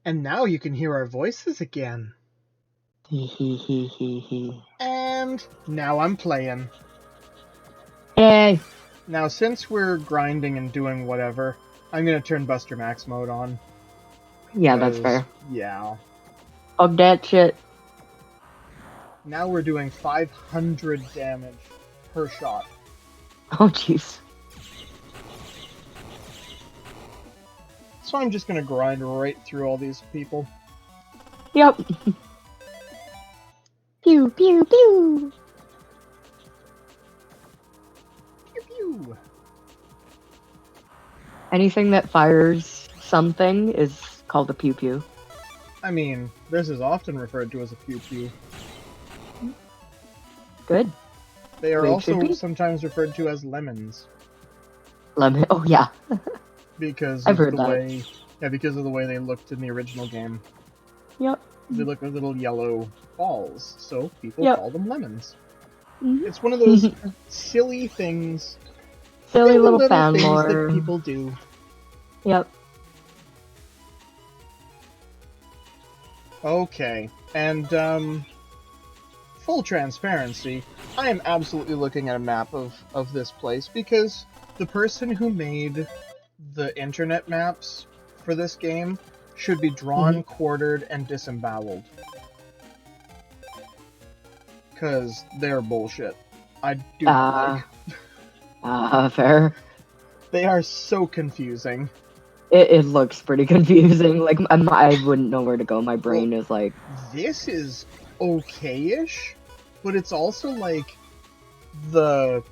[SPEAKER 1] And now you can hear our voices again. And now I'm playing.
[SPEAKER 8] Yay!
[SPEAKER 1] Now, since we're grinding and doing whatever, I'm gonna turn Buster Max mode on.
[SPEAKER 8] Yeah, that's fair.
[SPEAKER 1] Yeah.
[SPEAKER 8] Oh, that shit.
[SPEAKER 1] Now we're doing 500 damage per shot.
[SPEAKER 8] Oh, jeez.
[SPEAKER 1] So I'm just gonna grind right through all these people.
[SPEAKER 8] Yep. Pew, pew, pew.
[SPEAKER 1] Pew pew.
[SPEAKER 8] Anything that fires something is called a pew pew.
[SPEAKER 1] I mean, this is often referred to as a pew pew.
[SPEAKER 8] Good.
[SPEAKER 1] They are
[SPEAKER 8] Wait,
[SPEAKER 1] also
[SPEAKER 8] should be?
[SPEAKER 1] sometimes referred to as lemons
[SPEAKER 8] Lemon. Oh, yeah.
[SPEAKER 1] because
[SPEAKER 8] I've
[SPEAKER 1] of
[SPEAKER 8] heard
[SPEAKER 1] the
[SPEAKER 8] that.
[SPEAKER 1] way, because of the way they looked in the original game.
[SPEAKER 8] Yep.
[SPEAKER 1] They look like little yellow balls, so people
[SPEAKER 8] Yep.
[SPEAKER 1] call them lemons.
[SPEAKER 8] Mhm.
[SPEAKER 1] It's one of those silly things,
[SPEAKER 8] Silly little fan
[SPEAKER 1] things
[SPEAKER 8] lore.
[SPEAKER 1] that people do.
[SPEAKER 8] Yep.
[SPEAKER 1] Okay, and full transparency, I am absolutely looking at a map of this place because the person who made the internet maps for this game should be drawn, quartered, and disemboweled. Because they're bullshit. I do not like.
[SPEAKER 8] Fair.
[SPEAKER 1] They are so confusing.
[SPEAKER 8] It looks pretty confusing. Like, I wouldn't know where to go. My brain is like,
[SPEAKER 1] This is okay-ish, but it's also like the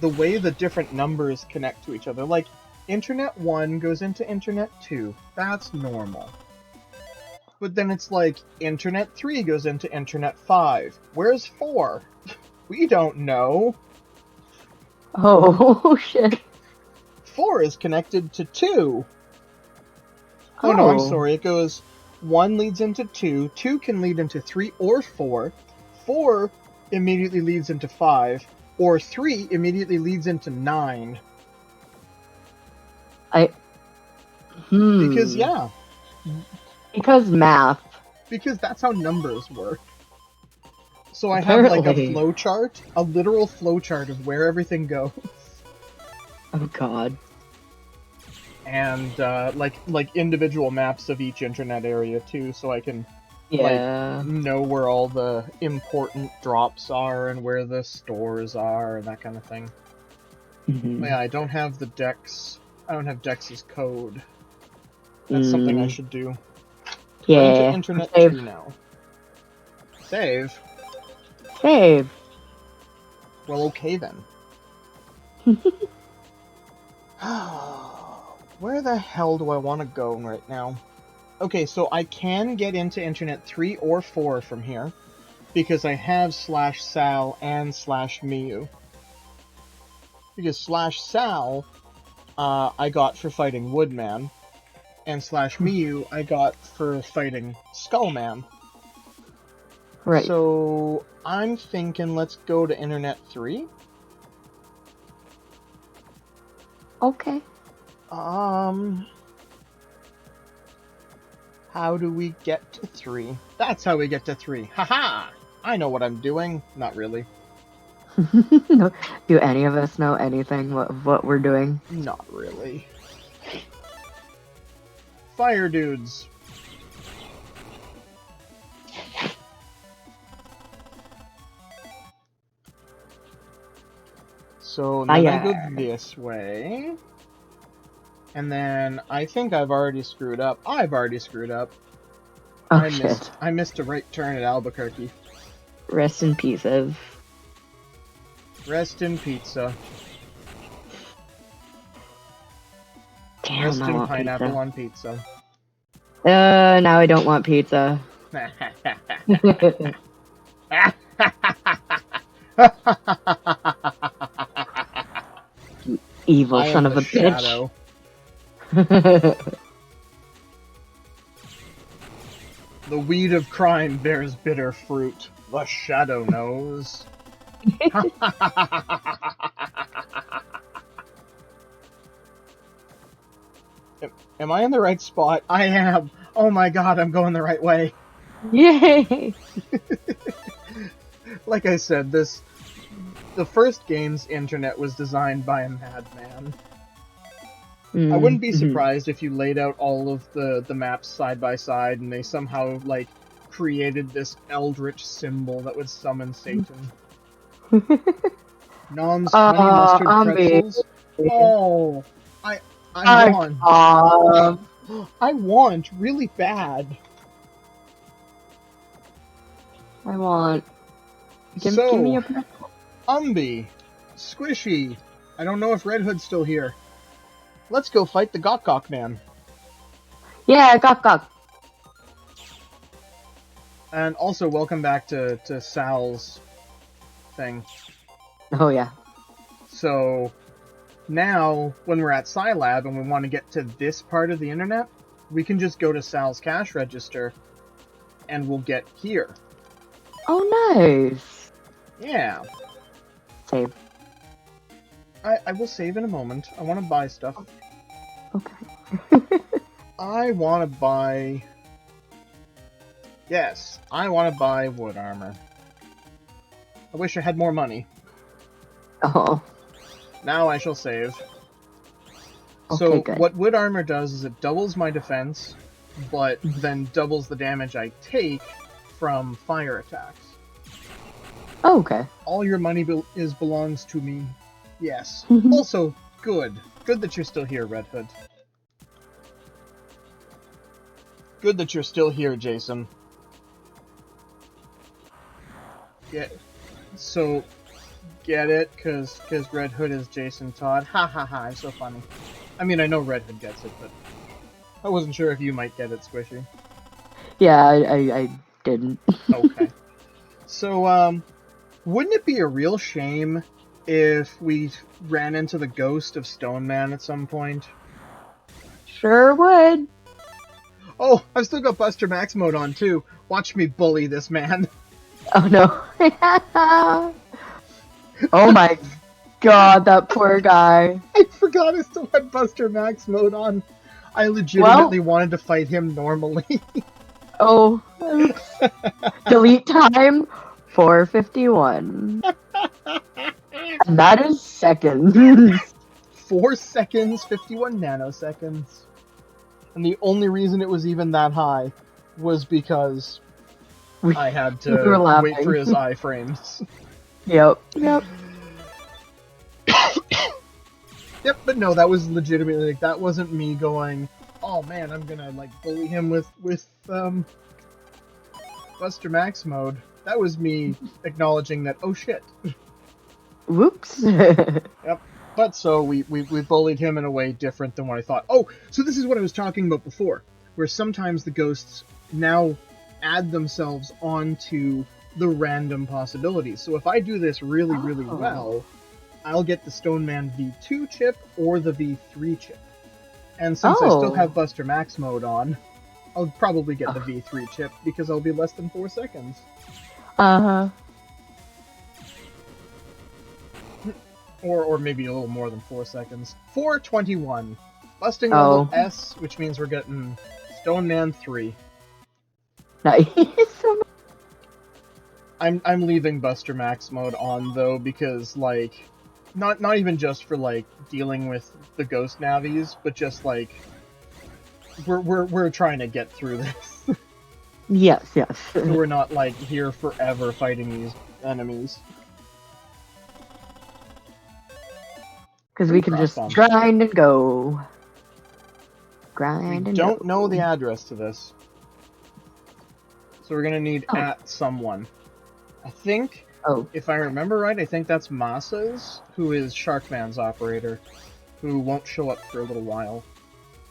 [SPEAKER 1] way the different numbers connect to each other. Like, Internet 1 goes into Internet 2. That's normal. But then it's like, Internet 3 goes into Internet 5. Where's 4? We don't know.
[SPEAKER 8] oh, shit.
[SPEAKER 1] 4 is connected to 2. Oh no, I'm sorry. It goes 1 leads into 2, 2 can lead into 3 or 4, 4 immediately leads into 5, or 3 immediately leads into 9. Because, yeah.
[SPEAKER 8] Because math.
[SPEAKER 1] Because that's how numbers work. So I have like a
[SPEAKER 8] Apparently.
[SPEAKER 1] flowchart, a literal flowchart of where everything goes.
[SPEAKER 8] Oh, God.
[SPEAKER 1] And, like individual maps of each internet area, too, so I can
[SPEAKER 8] Yeah.
[SPEAKER 1] know where all the important drops are and where the stores are and that kind of thing.
[SPEAKER 8] Mhm.
[SPEAKER 1] But yeah, I don't have the Dex. I don't have Dex's code. That's something I should do.
[SPEAKER 8] Yeah.
[SPEAKER 1] I'm into Internet
[SPEAKER 8] Save.
[SPEAKER 1] 2 now. Save?
[SPEAKER 8] Save.
[SPEAKER 1] Well, okay then. Where the hell do I want to go right now? Okay, so I can get into Internet 3 or 4 from here, because I have /Sal and /Miu. Because /Sal, I got for fighting Woodman, and /Miu I got for fighting Skullman.
[SPEAKER 8] Right.
[SPEAKER 1] So, I'm thinking let's go to Internet 3.
[SPEAKER 8] Okay.
[SPEAKER 1] How do we get to 3? That's how we get to 3. Haha! I know what I'm doing. Not really.
[SPEAKER 8] No, do any of us know anything what we're doing?
[SPEAKER 1] Not really. Fire dudes. So then I go this way. And then I think I've already screwed up. I've already screwed up.
[SPEAKER 8] Oh, shit.
[SPEAKER 1] I missed a right turn at Albuquerque.
[SPEAKER 8] Rest in pieces.
[SPEAKER 1] Rest in pizza.
[SPEAKER 8] Damn,
[SPEAKER 1] Rest
[SPEAKER 8] I
[SPEAKER 1] in
[SPEAKER 8] want
[SPEAKER 1] pineapple
[SPEAKER 8] pizza.
[SPEAKER 1] on pizza.
[SPEAKER 8] Now I don't want pizza. Evil
[SPEAKER 1] I
[SPEAKER 8] son
[SPEAKER 1] am
[SPEAKER 8] of a
[SPEAKER 1] the shadow.
[SPEAKER 8] bitch.
[SPEAKER 1] The weed of crime bears bitter fruit. The shadow knows. Am I in the right spot? I am. Oh my god, I'm going the right way.
[SPEAKER 8] Yay!
[SPEAKER 1] Like I said, the first game's internet was designed by a madman. I wouldn't be surprised if you laid out all of the maps side by side and they somehow, like, created this eldritch symbol that would summon Satan. Nom's honey mustard pretzels. Oh, I want. I want really bad.
[SPEAKER 8] I want. Give
[SPEAKER 1] So,
[SPEAKER 8] me a pretzel.
[SPEAKER 1] Umby, Squishy. I don't know if Red Hood's still here. Let's go fight the Gok Man.
[SPEAKER 8] Yeah, gok.
[SPEAKER 1] And also, welcome back to Sal's thing.
[SPEAKER 8] Oh yeah.
[SPEAKER 1] So, now, when we're at Scilab and we want to get to this part of the internet, we can just go to Sal's cash register, and we'll get here.
[SPEAKER 8] Oh, nice.
[SPEAKER 1] Yeah.
[SPEAKER 8] Save.
[SPEAKER 1] I will save in a moment. I want to buy stuff.
[SPEAKER 8] Okay.
[SPEAKER 1] I want to buy... Yes, I want to buy wood armor. I wish I had more money.
[SPEAKER 8] Oh.
[SPEAKER 1] Now I shall save.
[SPEAKER 8] Okay,
[SPEAKER 1] So,
[SPEAKER 8] good.
[SPEAKER 1] what wood armor does is it doubles my defense, but then doubles the damage I take from fire attacks.
[SPEAKER 8] Oh, okay.
[SPEAKER 1] All your money belongs to me. Yes. Also, good. Good that you're still here, Red Hood. Good that you're still here, Jason. Yeah. So, get it? Cause Red Hood is Jason Todd. Ha ha ha, I'm so funny. I mean, I know Red Hood gets it, but I wasn't sure if you might get it, Squishy.
[SPEAKER 8] Yeah, I didn't.
[SPEAKER 1] Okay. So, wouldn't it be a real shame if we ran into the ghost of Stone Man at some point?
[SPEAKER 8] Sure would.
[SPEAKER 1] Oh, I've still got Buster Max mode on, too. Watch me bully this man.
[SPEAKER 8] Oh no. Oh my god, that poor guy.
[SPEAKER 1] I forgot I still had Buster Max mode on. I legitimately wanted to fight him normally.
[SPEAKER 8] Oh. Delete time 4:51. And that is seconds.
[SPEAKER 1] 4 seconds, 51 nanoseconds. And the only reason it was even that high was because I had
[SPEAKER 8] we were
[SPEAKER 1] to
[SPEAKER 8] laughing.
[SPEAKER 1] wait for his iframes.
[SPEAKER 8] Yep.
[SPEAKER 1] Yep, but no, that was legitimately, like, that wasn't me going, oh man, I'm gonna, like, bully him with Buster Max mode. That was me acknowledging that, oh shit.
[SPEAKER 8] Whoops.
[SPEAKER 1] Yep. But so we bullied him in a way different than what I thought. Oh, so this is what I was talking about before, where sometimes the ghosts now add themselves onto the random possibilities. So if I do this really, really well, I'll get the Stone Man V2 chip or the V3 chip. And since I still have Buster Max mode on, I'll probably get the V3 chip because I'll be less than 4 seconds.
[SPEAKER 8] Uh-huh.
[SPEAKER 1] Or maybe a little more than 4 seconds. 4:21. Busting level S, which means we're getting Stone Man 3.
[SPEAKER 8] Nice.
[SPEAKER 1] I'm leaving Buster Max mode on though because like not even just for like dealing with the ghost navies, but just like we're trying to get through this.
[SPEAKER 8] Yes.
[SPEAKER 1] So we're not like here forever fighting these enemies.
[SPEAKER 8] Because we can just grind and go. Grind and go.
[SPEAKER 1] Don't know the address to this. So we're gonna need at someone. I think, if I remember right, I think that's Masa's, who is Sharkman's operator, who won't show up for a little while.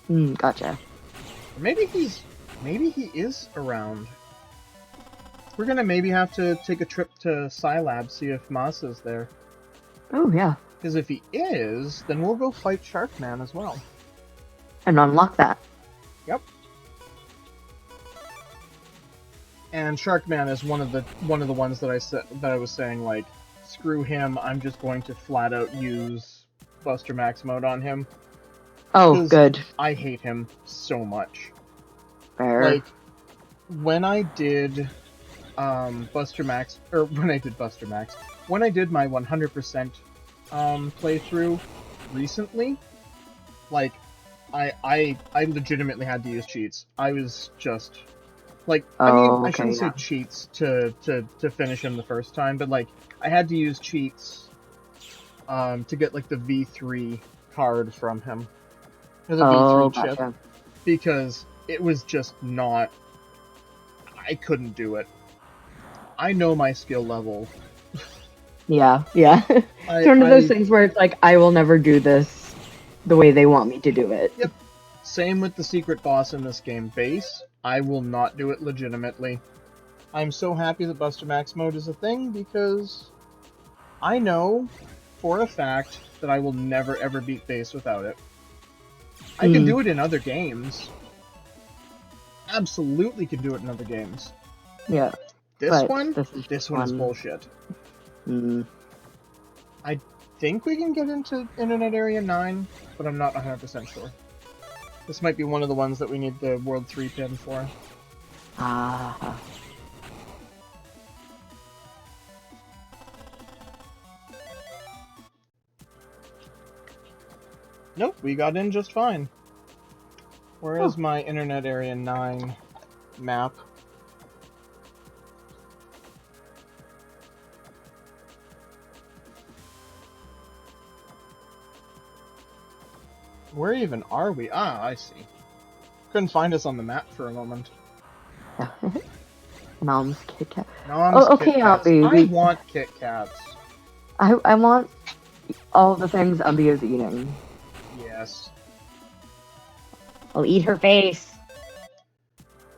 [SPEAKER 8] Gotcha.
[SPEAKER 1] Or maybe he is around. We're gonna maybe have to take a trip to Scilab, see if Masa's there.
[SPEAKER 8] Oh, yeah.
[SPEAKER 1] Because if he is, then we'll go fight Sharkman as well.
[SPEAKER 8] And unlock that.
[SPEAKER 1] Yep. And Sharkman is one of the ones that I was saying, like, screw him, I'm just going to flat out use Buster Max mode on him.
[SPEAKER 8] Oh, good.
[SPEAKER 1] I hate him so much.
[SPEAKER 8] Fair.
[SPEAKER 1] Like, when I did Buster Max, when I did my 100% playthrough recently, like, I legitimately had to use cheats. I was just, like, I shouldn't say cheats to finish him the first time, but, like, I had to use cheats to get, like, the V3 card from him. Or the V3 chip.
[SPEAKER 8] Gotcha.
[SPEAKER 1] Because it was just not... I couldn't do it. I know my skill level.
[SPEAKER 8] Yeah. It's one of those things where it's like, I will never do this the way they want me to do it.
[SPEAKER 1] Yep. Same with the secret boss in this game, Base. I will not do it legitimately. I'm so happy that Buster Max mode is a thing, because I know for a fact that I will never ever beat Base without it. I can do it in other games. Absolutely can do it in other games.
[SPEAKER 8] Yeah.
[SPEAKER 1] This one is bullshit. I think we can get into Internet Area 9, but I'm not 100% sure. This might be one of the ones that we need the World 3 pin for.
[SPEAKER 8] Ah.
[SPEAKER 1] Nope, we got in just fine. Where is my Internet Area 9 map? Where even are we? Ah, I see. Couldn't find us on the map for a moment.
[SPEAKER 8] Mom's Kit Kat.
[SPEAKER 1] Okay,
[SPEAKER 8] Kit Kats.
[SPEAKER 1] I want Kit Kats.
[SPEAKER 8] I want all the things Umbi is eating.
[SPEAKER 1] Yes.
[SPEAKER 8] I'll eat her face.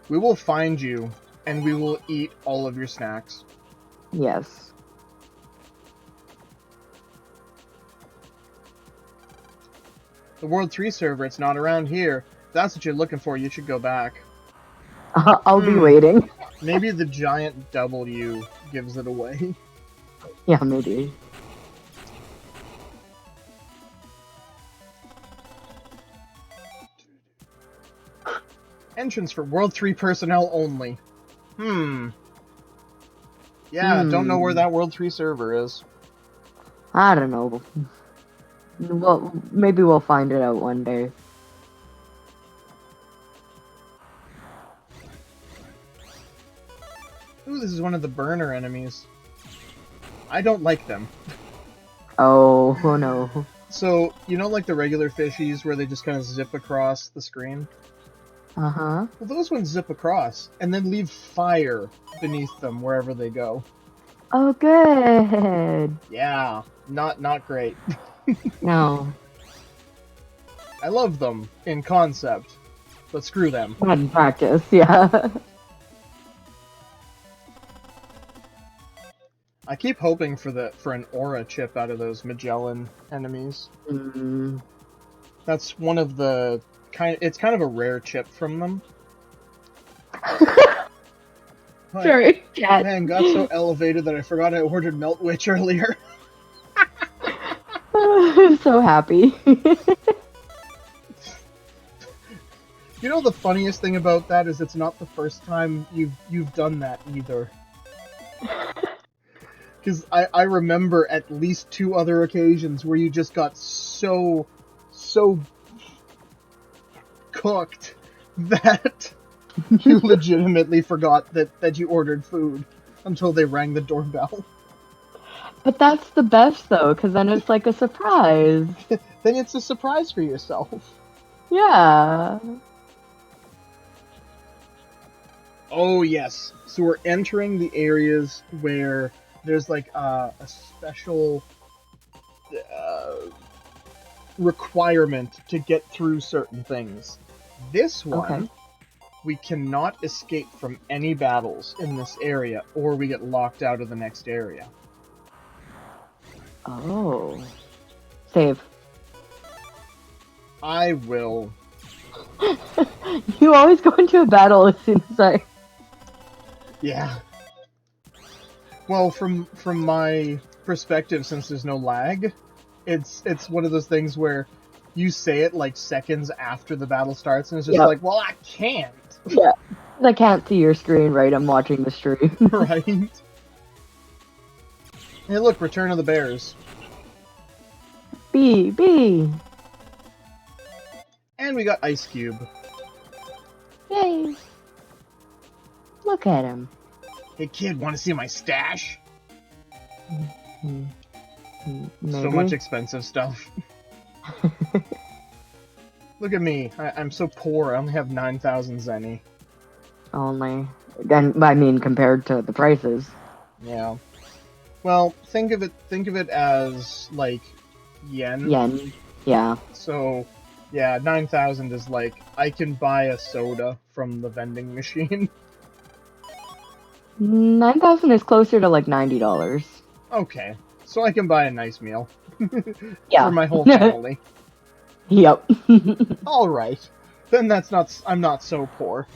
[SPEAKER 1] We will find you, and we will eat all of your snacks.
[SPEAKER 8] Yes.
[SPEAKER 1] The World 3 server, it's not around here. If that's what you're looking for, you should go back.
[SPEAKER 8] I'll be waiting.
[SPEAKER 1] Maybe the giant W gives it away.
[SPEAKER 8] Yeah, maybe.
[SPEAKER 1] Entrance for World 3 personnel only. Yeah, don't know where that World 3 server is.
[SPEAKER 8] I don't know. Well, maybe we'll find it out one day.
[SPEAKER 1] Ooh, this is one of the burner enemies. I don't like them.
[SPEAKER 8] Oh no.
[SPEAKER 1] So, you know like the regular fishies where they just kind of zip across the screen?
[SPEAKER 8] Uh-huh.
[SPEAKER 1] Well, those ones zip across, and then leave fire beneath them wherever they go.
[SPEAKER 8] Oh, good.
[SPEAKER 1] Yeah, not great.
[SPEAKER 8] No.
[SPEAKER 1] I love them in concept, but screw them.
[SPEAKER 8] Not in practice, yeah.
[SPEAKER 1] I keep hoping for an aura chip out of those Magellan enemies. That's one of the it's kind of a rare chip from them.
[SPEAKER 8] Sorry, cat.
[SPEAKER 1] Man, got so elevated that I forgot I ordered Melt Witch earlier.
[SPEAKER 8] I'm so happy.
[SPEAKER 1] You know the funniest thing about that is it's not the first time you've done that either. Because I remember at least 2 other occasions where you just got so cooked that you legitimately forgot that you ordered food until they rang the doorbell.
[SPEAKER 8] But that's the best though, because then it's like a surprise.
[SPEAKER 1] Then it's a surprise for yourself.
[SPEAKER 8] Yeah.
[SPEAKER 1] Oh yes. So we're entering the areas where there's like a special requirement to get through certain things. This one, we cannot escape from any battles in this area, or we get locked out of the next area.
[SPEAKER 8] Oh. Save.
[SPEAKER 1] I will.
[SPEAKER 8] You always go into a battle as soon as I...
[SPEAKER 1] Yeah. Well, from my perspective, since there's no lag, it's one of those things where you say it like seconds after the battle starts, and it's just like, well, I can't.
[SPEAKER 8] Yeah. I can't see your screen, right? I'm watching the stream.
[SPEAKER 1] Right? Hey, look, Return of the Bears.
[SPEAKER 8] B.
[SPEAKER 1] And we got Ice Cube.
[SPEAKER 8] Yay. Look at him.
[SPEAKER 1] Hey, kid, want to see my stash?
[SPEAKER 8] Maybe.
[SPEAKER 1] So much expensive stuff. Look at me. I'm so poor. I only have 9,000 zenny.
[SPEAKER 8] Only. And I mean, compared to the prices.
[SPEAKER 1] Yeah. Well, think of it as like yen.
[SPEAKER 8] Yen. Yeah.
[SPEAKER 1] So, yeah, 9,000 is like I can buy a soda from the vending machine.
[SPEAKER 8] 9,000 is closer to like $90.
[SPEAKER 1] Okay, so I can buy a nice meal
[SPEAKER 8] Yeah.
[SPEAKER 1] for my whole family.
[SPEAKER 8] Yep.
[SPEAKER 1] All right, then I'm not so poor.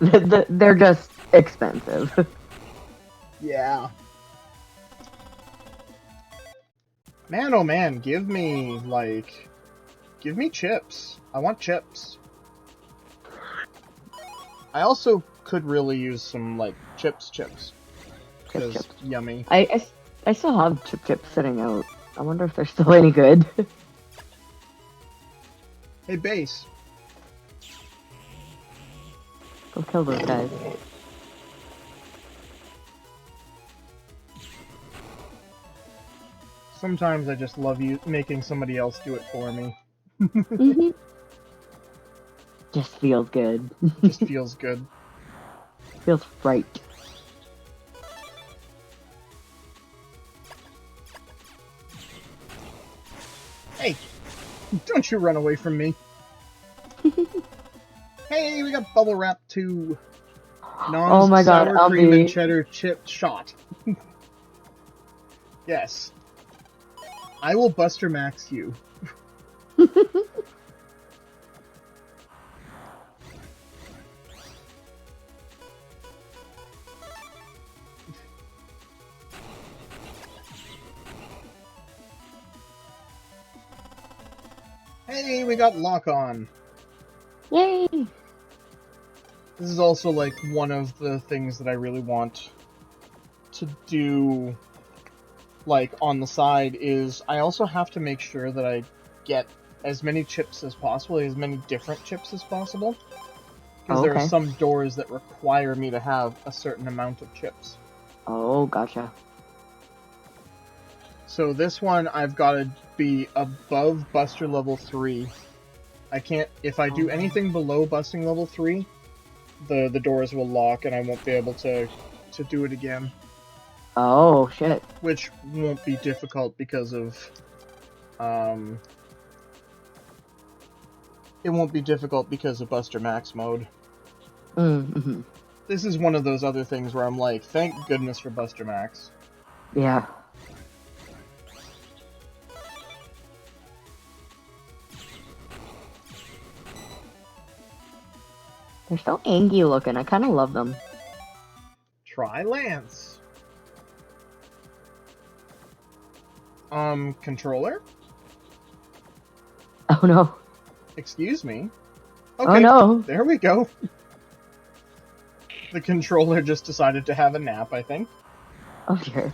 [SPEAKER 8] They're just expensive.
[SPEAKER 1] Yeah. Man, oh man, give me chips. I want chips. I also could really use some, like, chips. Because yummy.
[SPEAKER 8] I still have chips sitting out. I wonder if they're still any good.
[SPEAKER 1] Hey, base.
[SPEAKER 8] Go kill those guys.
[SPEAKER 1] Sometimes I just love making somebody else do it for me.
[SPEAKER 8] Mhm. Just feels good.
[SPEAKER 1] Just feels good.
[SPEAKER 8] Feels right.
[SPEAKER 1] Hey, don't you run away from me. Hey, we got bubble wrap too.
[SPEAKER 8] Oh my god,
[SPEAKER 1] Sour cream
[SPEAKER 8] Umbi.
[SPEAKER 1] and cheddar chip shot. Yes. I will Buster Max you. Hey, we got lock on.
[SPEAKER 8] Yay!
[SPEAKER 1] This is also like one of the things that I really want to do, like, on the side, is I also have to make sure that I get as many chips as possible, as many different chips as possible. Because there are
[SPEAKER 8] Okay.
[SPEAKER 1] some doors that require me to have a certain amount of chips.
[SPEAKER 8] Oh, gotcha.
[SPEAKER 1] So this one, I've got to be above Buster level 3. I can't, if I do anything below busting level 3, the doors will lock and I won't be able to do it again.
[SPEAKER 8] Oh, shit.
[SPEAKER 1] Which won't be difficult because of, it won't be difficult because of Buster Max mode.
[SPEAKER 8] Mm-hmm.
[SPEAKER 1] This is one of those other things where I'm like, thank goodness for Buster Max.
[SPEAKER 8] Yeah. They're so angry looking. I kind of love them.
[SPEAKER 1] Try Lance. Controller?
[SPEAKER 8] Oh no.
[SPEAKER 1] Excuse me?
[SPEAKER 8] Oh no.
[SPEAKER 1] There we go. The controller just decided to have a nap, I think.
[SPEAKER 8] Oh dear.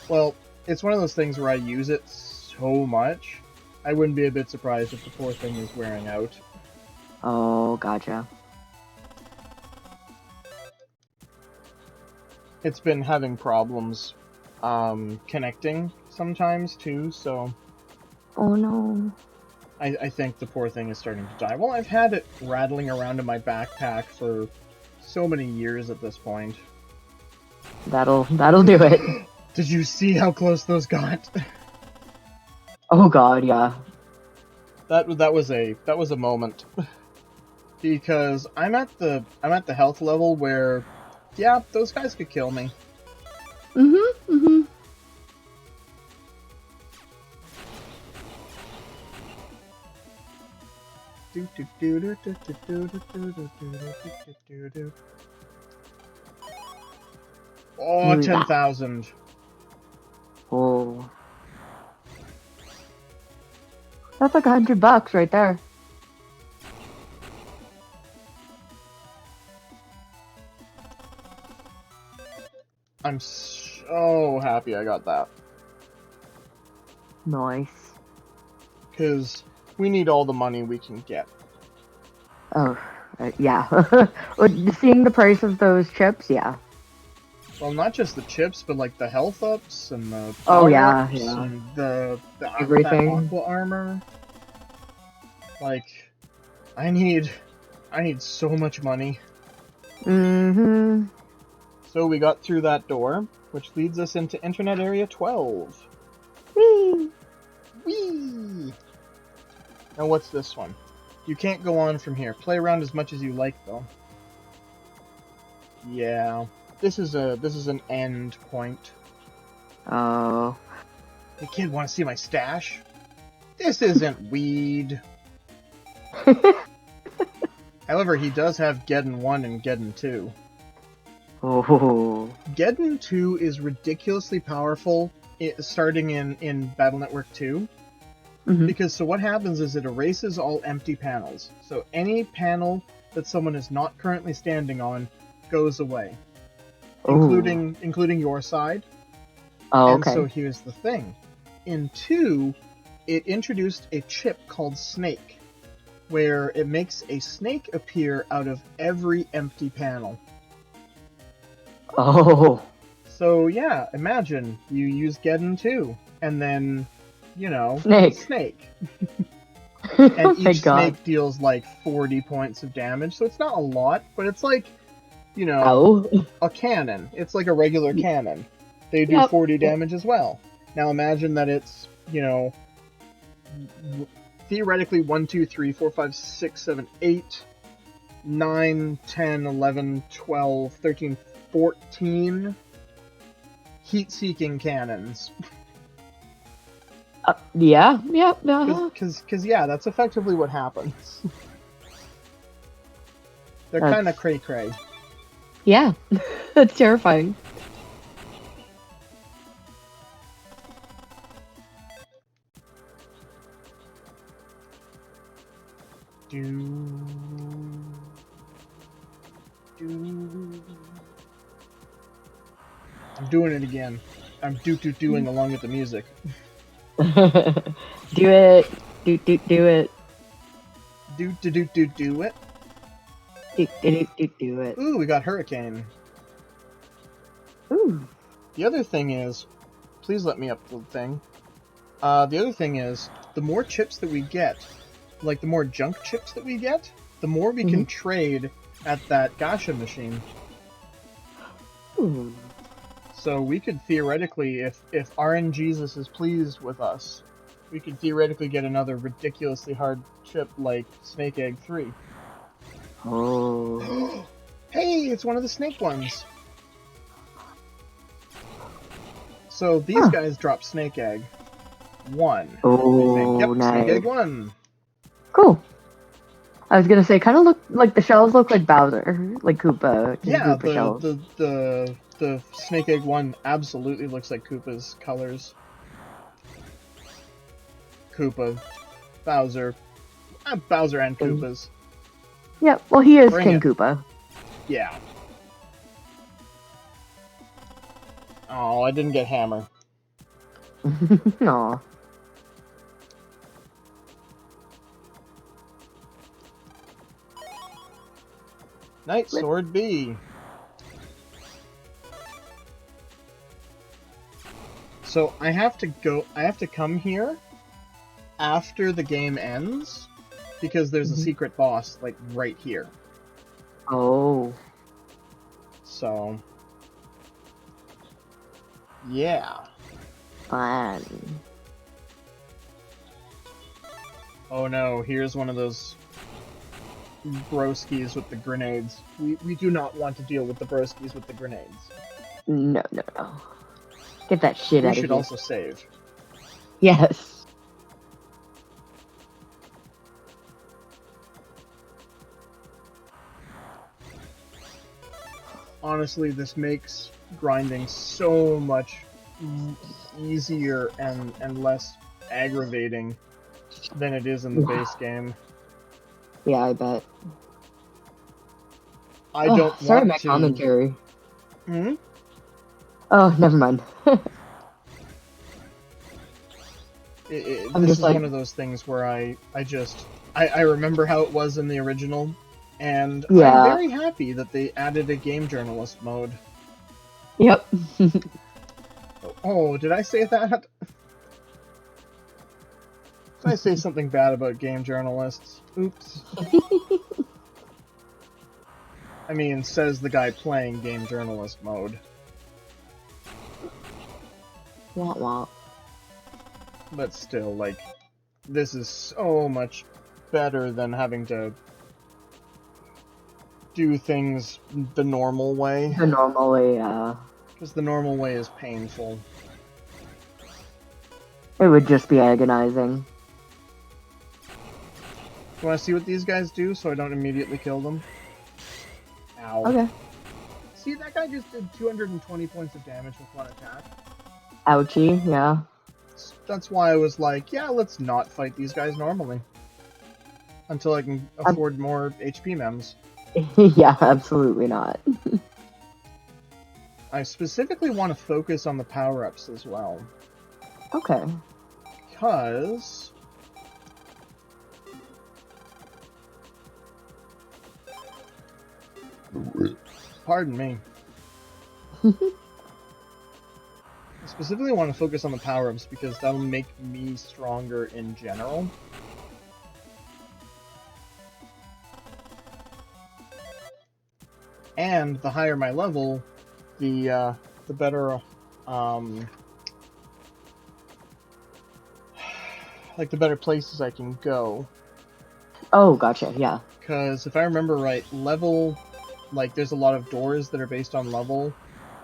[SPEAKER 1] Well, it's one of those things where I use it so much, I wouldn't be a bit surprised if the poor thing is wearing out.
[SPEAKER 8] Oh, gotcha.
[SPEAKER 1] It's been having problems connecting sometimes too, so
[SPEAKER 8] Oh no.
[SPEAKER 1] I think the poor thing is starting to die. Well, I've had it rattling around in my backpack for so many years at this point.
[SPEAKER 8] That'll do it.
[SPEAKER 1] Did you see how close those got?
[SPEAKER 8] Oh god, yeah.
[SPEAKER 1] That was a moment. Because I'm at the health level where, yeah, those guys could kill me.
[SPEAKER 8] Mm-hmm.
[SPEAKER 1] Oh, 10,000.
[SPEAKER 8] Oh. That's like $100 right there.
[SPEAKER 1] I'm so happy I got that.
[SPEAKER 8] Nice.
[SPEAKER 1] Because we need all the money we can get.
[SPEAKER 8] Oh, yeah. Well, seeing the price of those chips, yeah.
[SPEAKER 1] Well, not just the chips, but like the health ups and the
[SPEAKER 8] Oh, yeah,
[SPEAKER 1] power-ups
[SPEAKER 8] yeah.
[SPEAKER 1] and the
[SPEAKER 8] Everything.
[SPEAKER 1] that aqua armor. Like, I need so much money.
[SPEAKER 8] Mm-hmm.
[SPEAKER 1] So we got through that door, which leads us into Internet Area 12.
[SPEAKER 8] Whee!
[SPEAKER 1] Whee! Now what's this one? You can't go on from here. Play around as much as you like, though. Yeah, this is an end point.
[SPEAKER 8] Oh.
[SPEAKER 1] Hey kid, want to see my stash? This isn't weed. However, he does have Geddon 1 and Geddon 2.
[SPEAKER 8] Oh.
[SPEAKER 1] Geddon 2 is ridiculously powerful starting in Battle Network 2.
[SPEAKER 8] Mhm.
[SPEAKER 1] Because so what happens is it erases all empty panels. So any panel that someone is not currently standing on goes away.
[SPEAKER 8] Ooh.
[SPEAKER 1] Including your side.
[SPEAKER 8] Oh,
[SPEAKER 1] And
[SPEAKER 8] okay.
[SPEAKER 1] so here's the thing. In 2, it introduced a chip called Snake, where it makes a snake appear out of every empty panel.
[SPEAKER 8] Oh.
[SPEAKER 1] So yeah, imagine you use Geddon 2, and then,
[SPEAKER 8] Snake.
[SPEAKER 1] And
[SPEAKER 8] Oh my
[SPEAKER 1] each
[SPEAKER 8] god.
[SPEAKER 1] snake deals like 40 points of damage, so it's not a lot, but it's like,
[SPEAKER 8] Oh.
[SPEAKER 1] a cannon. It's like a regular cannon. They do
[SPEAKER 8] Yep.
[SPEAKER 1] 40 damage as well. Now imagine that it's, theoretically 1, 2, 3, 4, 5, 6, 7, 8, 9, 10, 11, 12, 13, 14 heat-seeking cannons.
[SPEAKER 8] Yeah. Yep.
[SPEAKER 1] Because yeah, that's effectively what happens. They're
[SPEAKER 8] That's-
[SPEAKER 1] kind of cray-cray.
[SPEAKER 8] Yeah. That's terrifying.
[SPEAKER 1] I'm doing it again. I'm doing along with the music.
[SPEAKER 8] Do it. Do it.
[SPEAKER 1] Do it.
[SPEAKER 8] Do it.
[SPEAKER 1] Ooh, we got Hurricane.
[SPEAKER 8] Ooh.
[SPEAKER 1] The other thing is, please let me up the thing. The other thing is, the more chips that we get, like the more junk chips that we get, the more we can trade at that gacha machine.
[SPEAKER 8] Ooh.
[SPEAKER 1] So we could theoretically, if RNGesus is pleased with us, we could theoretically get another ridiculously hard chip like Snake Egg 3.
[SPEAKER 8] Oh.
[SPEAKER 1] Hey, it's one of the snake ones. So these guys drop Snake Egg 1.
[SPEAKER 8] Oh,
[SPEAKER 1] I think. Yep,
[SPEAKER 8] nice.
[SPEAKER 1] Snake Egg 1.
[SPEAKER 8] Cool. I was gonna say, kind of look like the shells look like Bowser, like Koopa.
[SPEAKER 1] Yeah,
[SPEAKER 8] Koopa shells.
[SPEAKER 1] the Snake Egg 1 absolutely looks like Koopa's colors. Koopa, Bowser, Bowser and Koopa's.
[SPEAKER 8] Yeah, well, he is
[SPEAKER 1] Bring
[SPEAKER 8] King
[SPEAKER 1] it.
[SPEAKER 8] Koopa.
[SPEAKER 1] Yeah. Oh, I didn't get Hammer.
[SPEAKER 8] Aw.
[SPEAKER 1] Night Sword B. So I have to come here after the game ends because there's a secret boss like right here.
[SPEAKER 8] Oh.
[SPEAKER 1] So yeah.
[SPEAKER 8] Fun.
[SPEAKER 1] Oh no, here's one of those broskies with the grenades. We do not want to deal with the broskies with the grenades.
[SPEAKER 8] No. Get that shit
[SPEAKER 1] We
[SPEAKER 8] out of
[SPEAKER 1] should
[SPEAKER 8] here.
[SPEAKER 1] also save.
[SPEAKER 8] Yes.
[SPEAKER 1] Honestly, this makes grinding so much easier and less aggravating than it is in the base game.
[SPEAKER 8] Yeah, I bet.
[SPEAKER 1] I don't
[SPEAKER 8] Sorry,
[SPEAKER 1] want
[SPEAKER 8] my
[SPEAKER 1] to.
[SPEAKER 8] commentary.
[SPEAKER 1] Hmm?
[SPEAKER 8] Oh, never mind.
[SPEAKER 1] This is one of those things where I remember how it was in the original, and
[SPEAKER 8] Yeah.
[SPEAKER 1] I'm very happy that they added a game journalist mode.
[SPEAKER 8] Yep.
[SPEAKER 1] Oh, did I say that? Did I say something bad about game journalists? Oops. I mean, says the guy playing game journalist mode.
[SPEAKER 8] Wah wah.
[SPEAKER 1] But still, like, this is so much better than having to do things the normal way.
[SPEAKER 8] The normal way, yeah.
[SPEAKER 1] Because the normal way is painful.
[SPEAKER 8] It would just be agonizing.
[SPEAKER 1] You want to see what these guys do so I don't immediately kill them? Ow.
[SPEAKER 8] Okay.
[SPEAKER 1] See, that guy just did 220 points of damage with one attack.
[SPEAKER 8] Ouchie, yeah.
[SPEAKER 1] That's why I was like, yeah, let's not fight these guys normally. Until I can afford more HP mems.
[SPEAKER 8] Yeah, absolutely not.
[SPEAKER 1] I specifically want to focus on the power-ups as well.
[SPEAKER 8] Okay.
[SPEAKER 1] Because... Pardon me. I specifically want to focus on the power-ups because that'll make me stronger in general. And the higher my level, the better, like the better places I can go.
[SPEAKER 8] Oh, gotcha, yeah.
[SPEAKER 1] Because if I remember right, level, like there's a lot of doors that are based on level.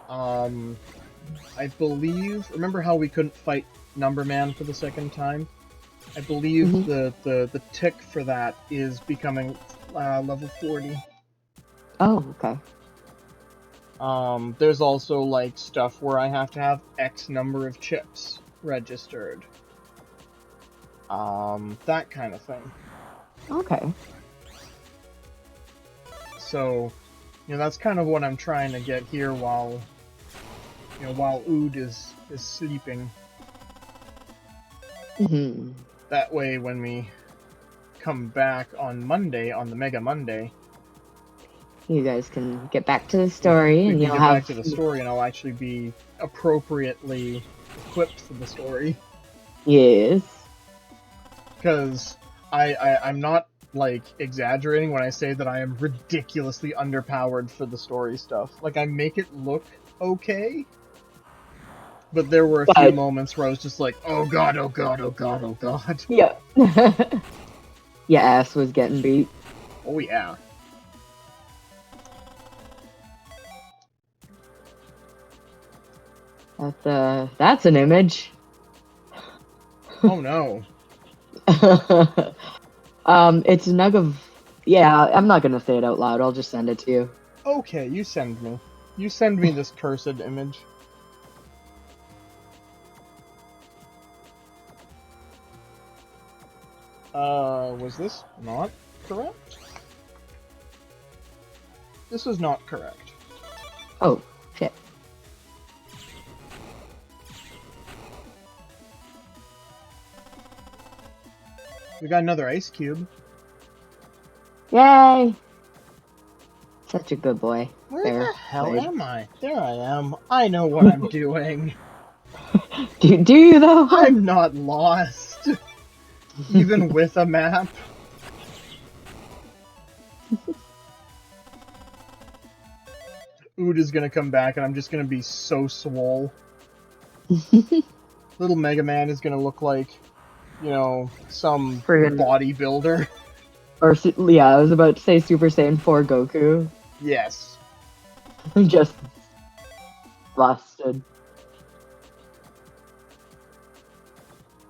[SPEAKER 1] I believe, remember how we couldn't fight Number Man for the second time? I believe the tick for that is becoming level 40.
[SPEAKER 8] Oh, okay.
[SPEAKER 1] There's also like stuff where I have to have X number of chips registered. That kind of thing.
[SPEAKER 8] Okay.
[SPEAKER 1] So, that's kind of what I'm trying to get here while Ood is sleeping.
[SPEAKER 8] Mm-hmm.
[SPEAKER 1] That way, when we come back on Monday, on the Mega Monday,
[SPEAKER 8] you guys can get back to the story, and you'll
[SPEAKER 1] get
[SPEAKER 8] have
[SPEAKER 1] back to the story, and I'll actually be appropriately equipped for the story.
[SPEAKER 8] Yes.
[SPEAKER 1] Because I'm not like exaggerating when I say that I am ridiculously underpowered for the story stuff. Like, I make it look okay, but there were a few moments where I was just like, oh god, oh god, oh god, oh god.
[SPEAKER 8] Yeah. Your ass was getting beat.
[SPEAKER 1] Oh yeah.
[SPEAKER 8] That's an image.
[SPEAKER 1] Oh no.
[SPEAKER 8] It's Nug of... Yeah, I'm not gonna say it out loud, I'll just send it to you.
[SPEAKER 1] Okay, you send me. You send me this cursed image. Was this not correct? This was not correct.
[SPEAKER 8] Oh, shit.
[SPEAKER 1] We got another ice cube.
[SPEAKER 8] Yay! Such a good boy.
[SPEAKER 1] Where
[SPEAKER 8] there,
[SPEAKER 1] the hell
[SPEAKER 8] Wade.
[SPEAKER 1] am I? There I am. I know what I'm doing.
[SPEAKER 8] Do you though?
[SPEAKER 1] I'm not lost. Even with a map. Ood is gonna come back and I'm just gonna be so swole. Little Mega Man is gonna look like, some
[SPEAKER 8] Friggin-
[SPEAKER 1] bodybuilder.
[SPEAKER 8] Or, yeah, I was about to say Super Saiyan 4 Goku.
[SPEAKER 1] Yes.
[SPEAKER 8] Just busted.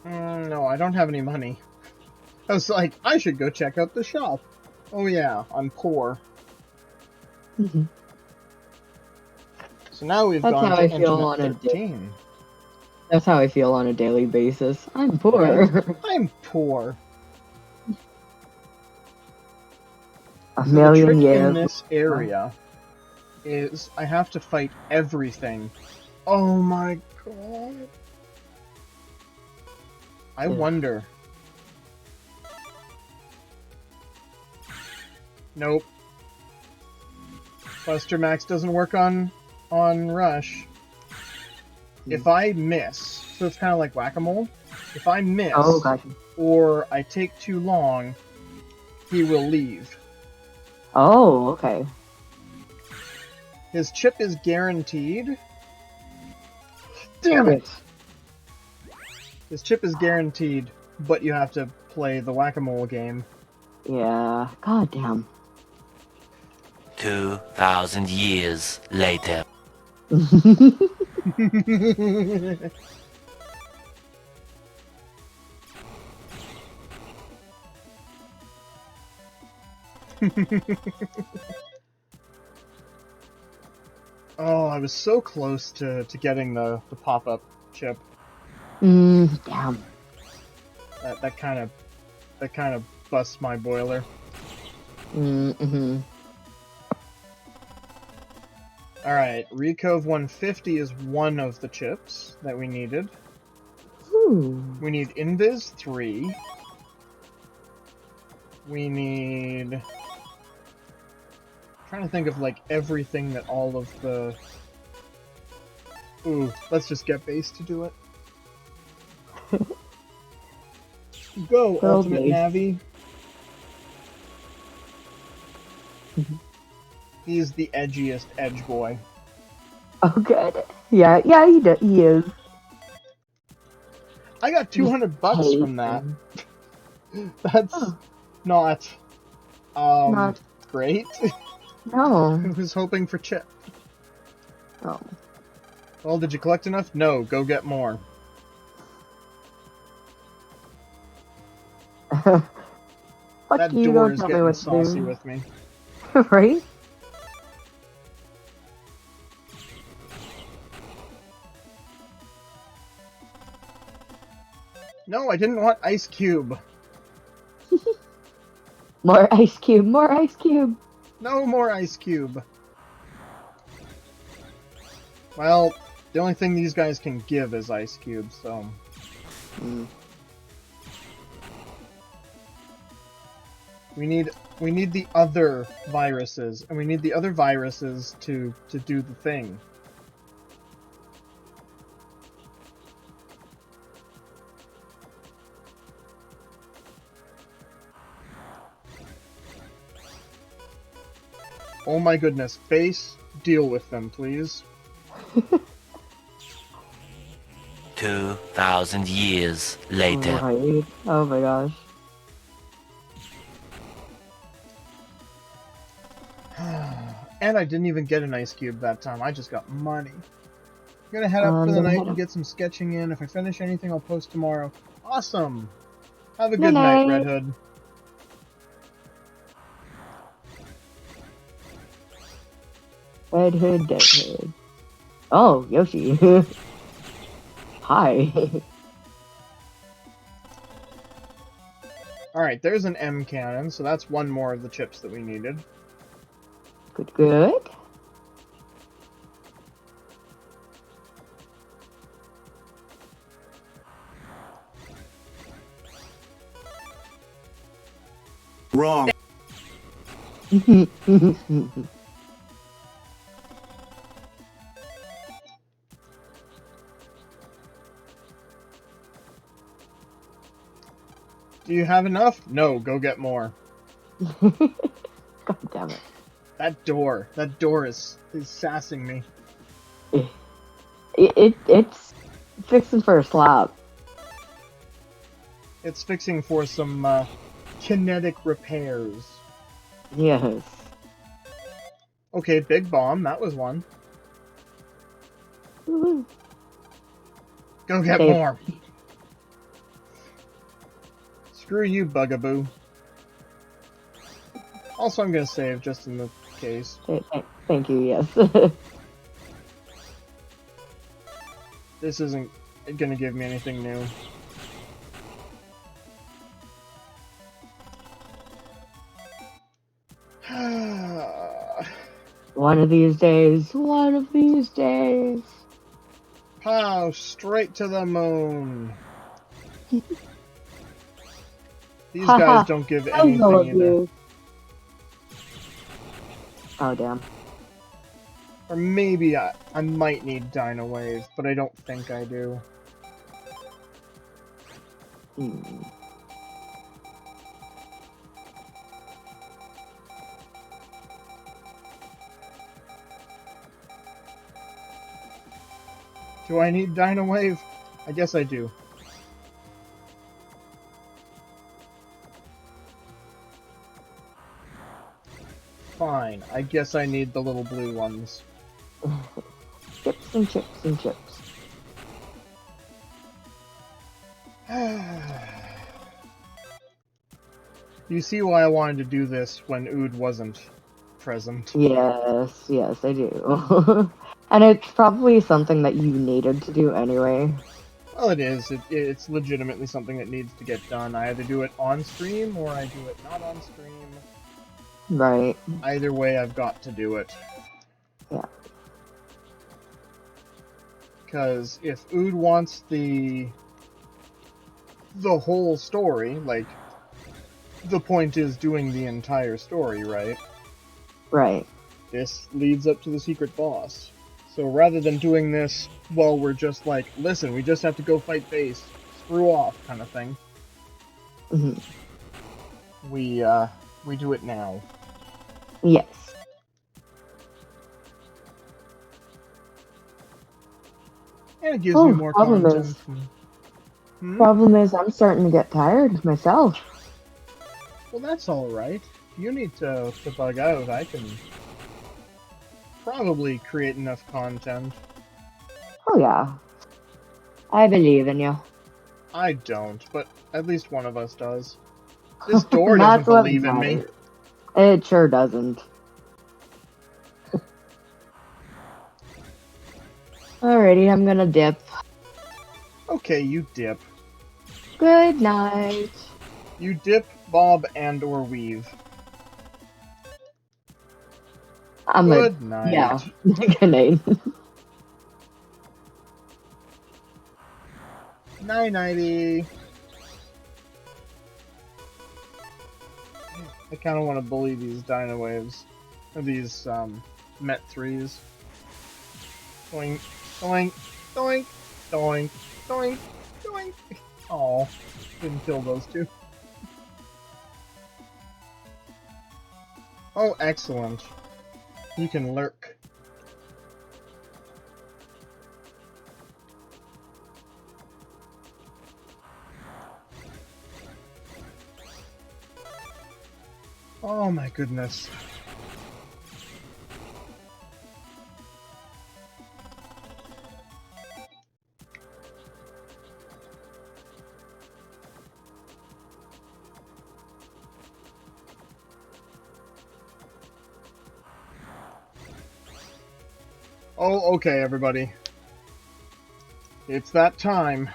[SPEAKER 1] No, I don't have any money. I was like, I should go check out the shop. Oh yeah, I'm poor. So now we've
[SPEAKER 8] That's
[SPEAKER 1] gone
[SPEAKER 8] how
[SPEAKER 1] to
[SPEAKER 8] I feel
[SPEAKER 1] Internet
[SPEAKER 8] on a
[SPEAKER 1] 13.
[SPEAKER 8] That's how I feel on a daily basis. I'm poor.
[SPEAKER 1] I'm poor.
[SPEAKER 8] A
[SPEAKER 1] The
[SPEAKER 8] million
[SPEAKER 1] trick
[SPEAKER 8] years.
[SPEAKER 1] in this area is I have to fight everything Oh my god. I
[SPEAKER 8] Yeah.
[SPEAKER 1] wonder. Nope. Buster Max doesn't work on Rush. If I miss, so it's kind of like whack-a-mole. If I miss,
[SPEAKER 8] Oh, gotcha.
[SPEAKER 1] or I take too long, he will leave.
[SPEAKER 8] Oh, okay.
[SPEAKER 1] His chip is guaranteed. Damn it!
[SPEAKER 8] Yes.
[SPEAKER 1] His chip is guaranteed, but you have to play the whack-a-mole game.
[SPEAKER 8] Yeah. God damn.
[SPEAKER 7] 2,000 years later.
[SPEAKER 1] Oh, I was so close to getting the pop-up chip.
[SPEAKER 8] Damn.
[SPEAKER 1] That kind of busts my boiler.
[SPEAKER 8] Mm-hmm.
[SPEAKER 1] Alright, Recove 150 is one of the chips that we needed.
[SPEAKER 8] Ooh.
[SPEAKER 1] We need Invis 3. We need... I'm trying to think of, like, everything that all of the... Ooh, let's just get base to do it. Go,
[SPEAKER 8] Well,
[SPEAKER 1] Ultimate
[SPEAKER 8] base.
[SPEAKER 1] Navi. He's the edgiest edge boy.
[SPEAKER 8] Oh, good. Yeah, he is.
[SPEAKER 1] I got 200 bucks
[SPEAKER 8] Hate
[SPEAKER 1] from that.
[SPEAKER 8] him.
[SPEAKER 1] That's
[SPEAKER 8] Huh.
[SPEAKER 1] not
[SPEAKER 8] Not-
[SPEAKER 1] great.
[SPEAKER 8] No.
[SPEAKER 1] I was hoping for chip.
[SPEAKER 8] Oh.
[SPEAKER 1] Well, did you collect enough? No, go get more.
[SPEAKER 8] Fuck
[SPEAKER 1] That
[SPEAKER 8] you,
[SPEAKER 1] door
[SPEAKER 8] don't
[SPEAKER 1] is
[SPEAKER 8] tell me
[SPEAKER 1] getting
[SPEAKER 8] what to
[SPEAKER 1] saucy
[SPEAKER 8] do.
[SPEAKER 1] with me.
[SPEAKER 8] Right?
[SPEAKER 1] No, I didn't want Ice Cube.
[SPEAKER 8] More ice cube, more ice cube.
[SPEAKER 1] No more Ice Cube. Well, the only thing these guys can give is Ice Cube, so...
[SPEAKER 8] Mm.
[SPEAKER 1] We need the other viruses, and we need the other viruses to do the thing. Oh my goodness, base, deal with them, please.
[SPEAKER 7] 2,000 years later.
[SPEAKER 8] Right. Oh my gosh.
[SPEAKER 1] And I didn't even get an Ice Cube that time, I just got money. I'm gonna head up for the
[SPEAKER 8] Gonna
[SPEAKER 1] night
[SPEAKER 8] head
[SPEAKER 1] and
[SPEAKER 8] up.
[SPEAKER 1] get some sketching in. If I finish anything, I'll post tomorrow. Awesome! Have a
[SPEAKER 8] Good
[SPEAKER 1] good night,
[SPEAKER 8] night.
[SPEAKER 1] Red Hood.
[SPEAKER 8] Red Hood, Dead Hood. Oh, Yoshi. Hi.
[SPEAKER 1] Alright, there's an M cannon, so that's one more of the chips that we needed.
[SPEAKER 8] Good, good.
[SPEAKER 3] Wrong.
[SPEAKER 1] Do you have enough? No, go get more.
[SPEAKER 8] God damn it.
[SPEAKER 1] That door is sassing me.
[SPEAKER 8] It's fixing for a slap.
[SPEAKER 1] It's fixing for some kinetic repairs.
[SPEAKER 8] Yes.
[SPEAKER 1] Okay, big bomb, that was one.
[SPEAKER 8] Woo-hoo.
[SPEAKER 1] Go get
[SPEAKER 8] Save.
[SPEAKER 1] more. Screw you, Bugaboo. Also, I'm gonna save just in the case.
[SPEAKER 8] Thank you, yes.
[SPEAKER 1] This isn't gonna give me anything new.
[SPEAKER 8] One of these days.
[SPEAKER 1] Pow! Straight to the moon. These guys don't give anything either.
[SPEAKER 8] Oh, damn.
[SPEAKER 1] Or maybe I might need Dino Wave, but I don't think I do. Do I need Dino Wave? I guess I do. Fine, I guess I need the little blue ones.
[SPEAKER 8] Chips and chips and chips.
[SPEAKER 1] You see why I wanted to do this when Ood wasn't present.
[SPEAKER 8] Yes, yes, I do. And it's probably something that you needed to do anyway.
[SPEAKER 1] Well, it is. It's legitimately something that needs to get done. I either do it on stream or I do it not on stream.
[SPEAKER 8] Right.
[SPEAKER 1] Either way, I've got to do it.
[SPEAKER 8] Yeah.
[SPEAKER 1] Because if Ood wants the whole story, like, the point is doing the entire story, right?
[SPEAKER 8] Right.
[SPEAKER 1] This leads up to the secret boss. So rather than doing this while we're just like, listen, we just have to go fight base, screw off kind of thing, we do it now.
[SPEAKER 8] Yes.
[SPEAKER 1] And it gives me more content.
[SPEAKER 8] Problem is, I'm starting to get tired myself.
[SPEAKER 1] Well, that's alright. If you need to bug out, I can probably create enough content.
[SPEAKER 8] Oh yeah. I believe in you.
[SPEAKER 1] I don't, but at least one of us does. This door doesn't believe in me.
[SPEAKER 8] It sure doesn't. Alrighty, I'm gonna dip.
[SPEAKER 1] Okay, you dip.
[SPEAKER 8] Good night.
[SPEAKER 1] You dip, bob, and or weave. Good night.
[SPEAKER 8] Yeah. Good night.
[SPEAKER 1] Nighty. I kind of want to bully these Dino Waves. Or these, Met 3s. Doink, doink, doink, doink, doink, doink. Aw, didn't kill those two. Oh, excellent. You can lurk. Oh my goodness. Oh, okay, everybody. It's that time.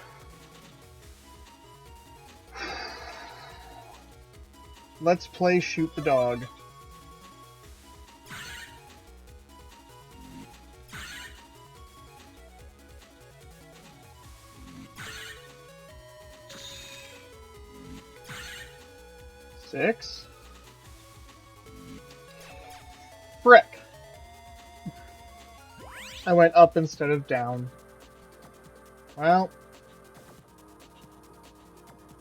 [SPEAKER 1] Let's play Shoot the Dog. Six. Frick. I went up instead of down. Well.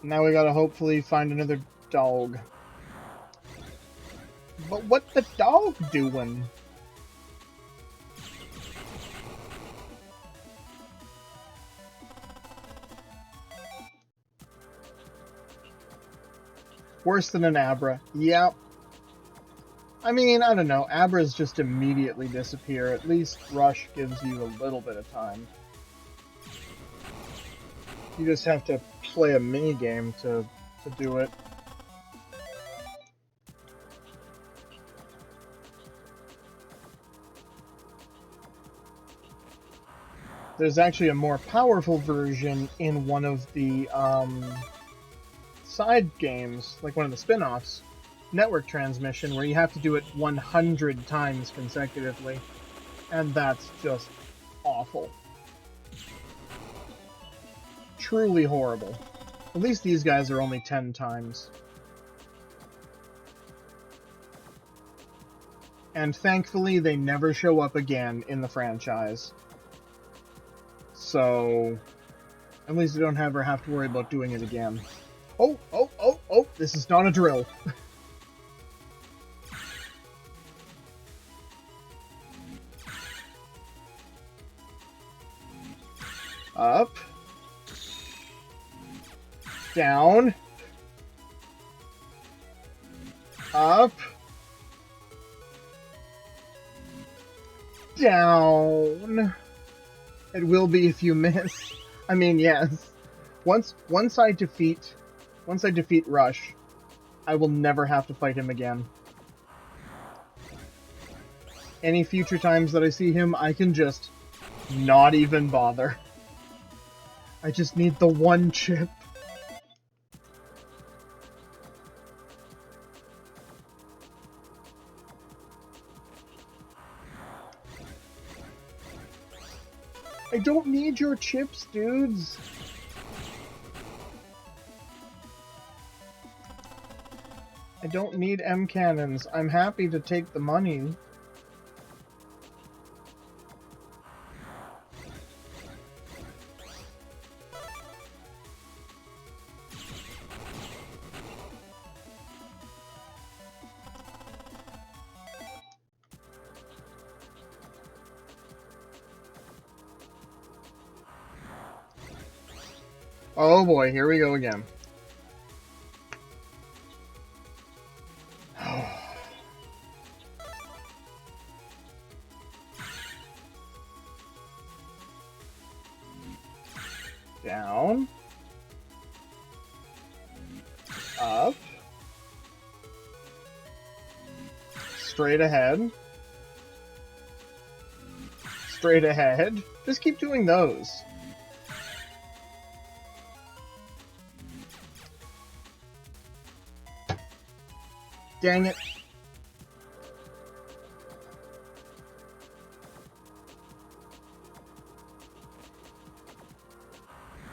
[SPEAKER 1] Now we gotta hopefully find another dog. But what the dog doing? Worse than an Abra. Yep. I mean, I don't know. Abras just immediately disappear. At least Rush gives you a little bit of time. You just have to play a minigame to do it. There's actually a more powerful version in one of the side games, like one of the spin-offs, Network Transmission, where you have to do it 100 times consecutively. And that's just awful. truly horrible. At least these guys are only 10 times. And thankfully, they never show up again in the franchise. So, at least I don't ever have to worry about doing it again. Oh, this is not a drill. Up. Down. Up. Down. It will be if you miss. I mean, yes. Once I defeat Rush, I will never have to fight him again. Any future times that I see him, I can just not even bother. I just need the one chip. I don't need your chips, dudes. I don't need M cannons. I'm happy to take the money. Oh boy, here we go again. Down. Up. Straight ahead. Straight ahead. Just keep doing those. Dang it.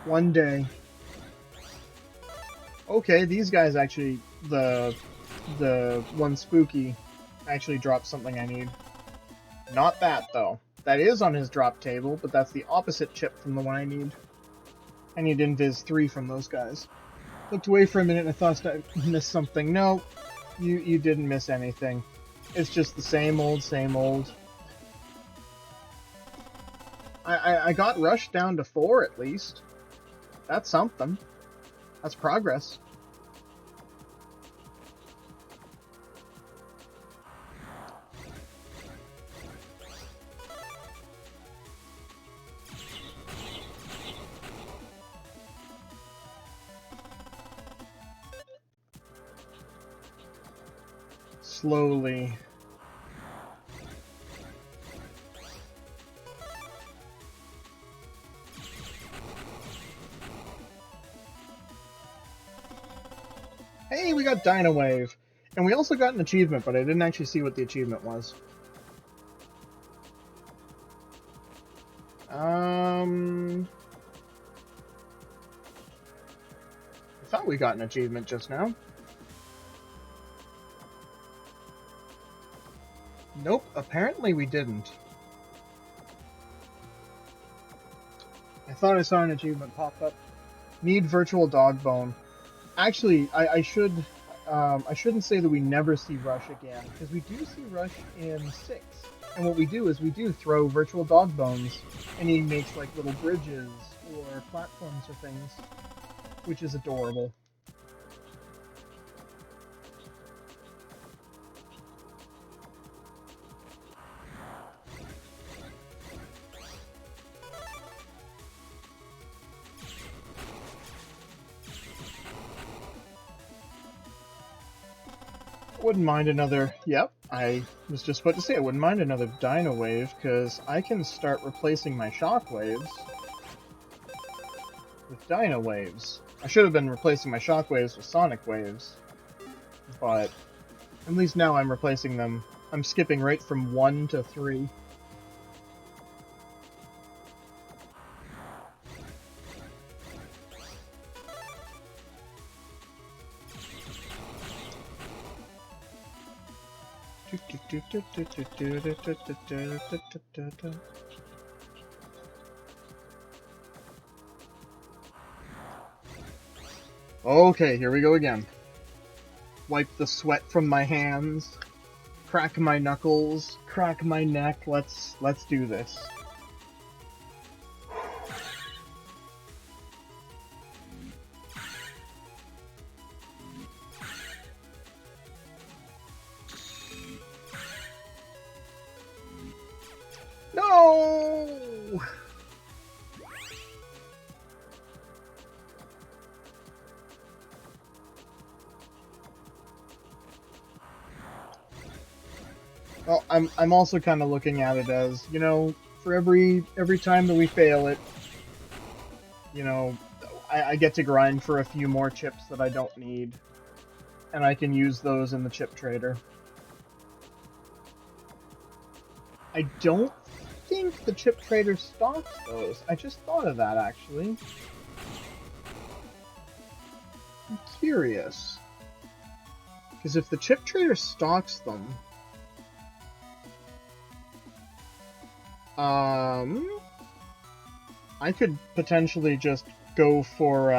[SPEAKER 1] One day. Okay, these guys actually, the one spooky actually dropped something I need. Not that, though. That is on his drop table, but that's the opposite chip from the one I need. I need Invis 3 from those guys. Looked away for a minute and I thought I missed something. No, you didn't miss anything. It's just the same old, same old. I got rushed down to 4 at least. That's something. That's progress. Slowly. Hey, we got Dino Wave. And we also got an achievement, but I didn't actually see what the achievement was. I thought we got an achievement just now. Nope, apparently we didn't. I thought I saw an achievement pop up. Need virtual dog bone. Actually, I shouldn't say that we never see Rush again, because we do see Rush in 6. And what we do is we do throw virtual dog bones, and he makes like little bridges or platforms or things, which is adorable. Wouldn't mind another. Yep, I was just about to say I wouldn't mind another Dino Wave, because I can start replacing my Shockwaves with Dino Waves. I should have been replacing my Shockwaves with Sonic Waves, but at least now I'm replacing them. I'm skipping right from 1 to 3. Okay, here we go again. Wipe the sweat from my hands, crack my knuckles, crack my neck. Let's do this. No! Well, I'm also kind of looking at it as, you know, for every time that we fail it, you know, I get to grind for a few more chips that I don't need, and I can use those in the chip trader. I don't think the chip trader stocks those. I just thought of that, actually. I'm curious. Because if the chip trader stocks them, I could potentially just go for,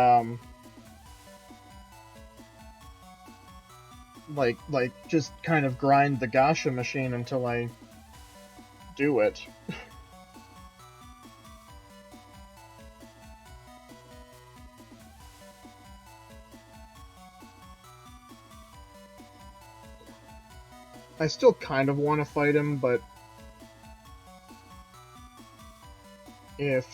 [SPEAKER 1] like just kind of grind the gacha machine until I do it. I still kind of want to fight him, but if,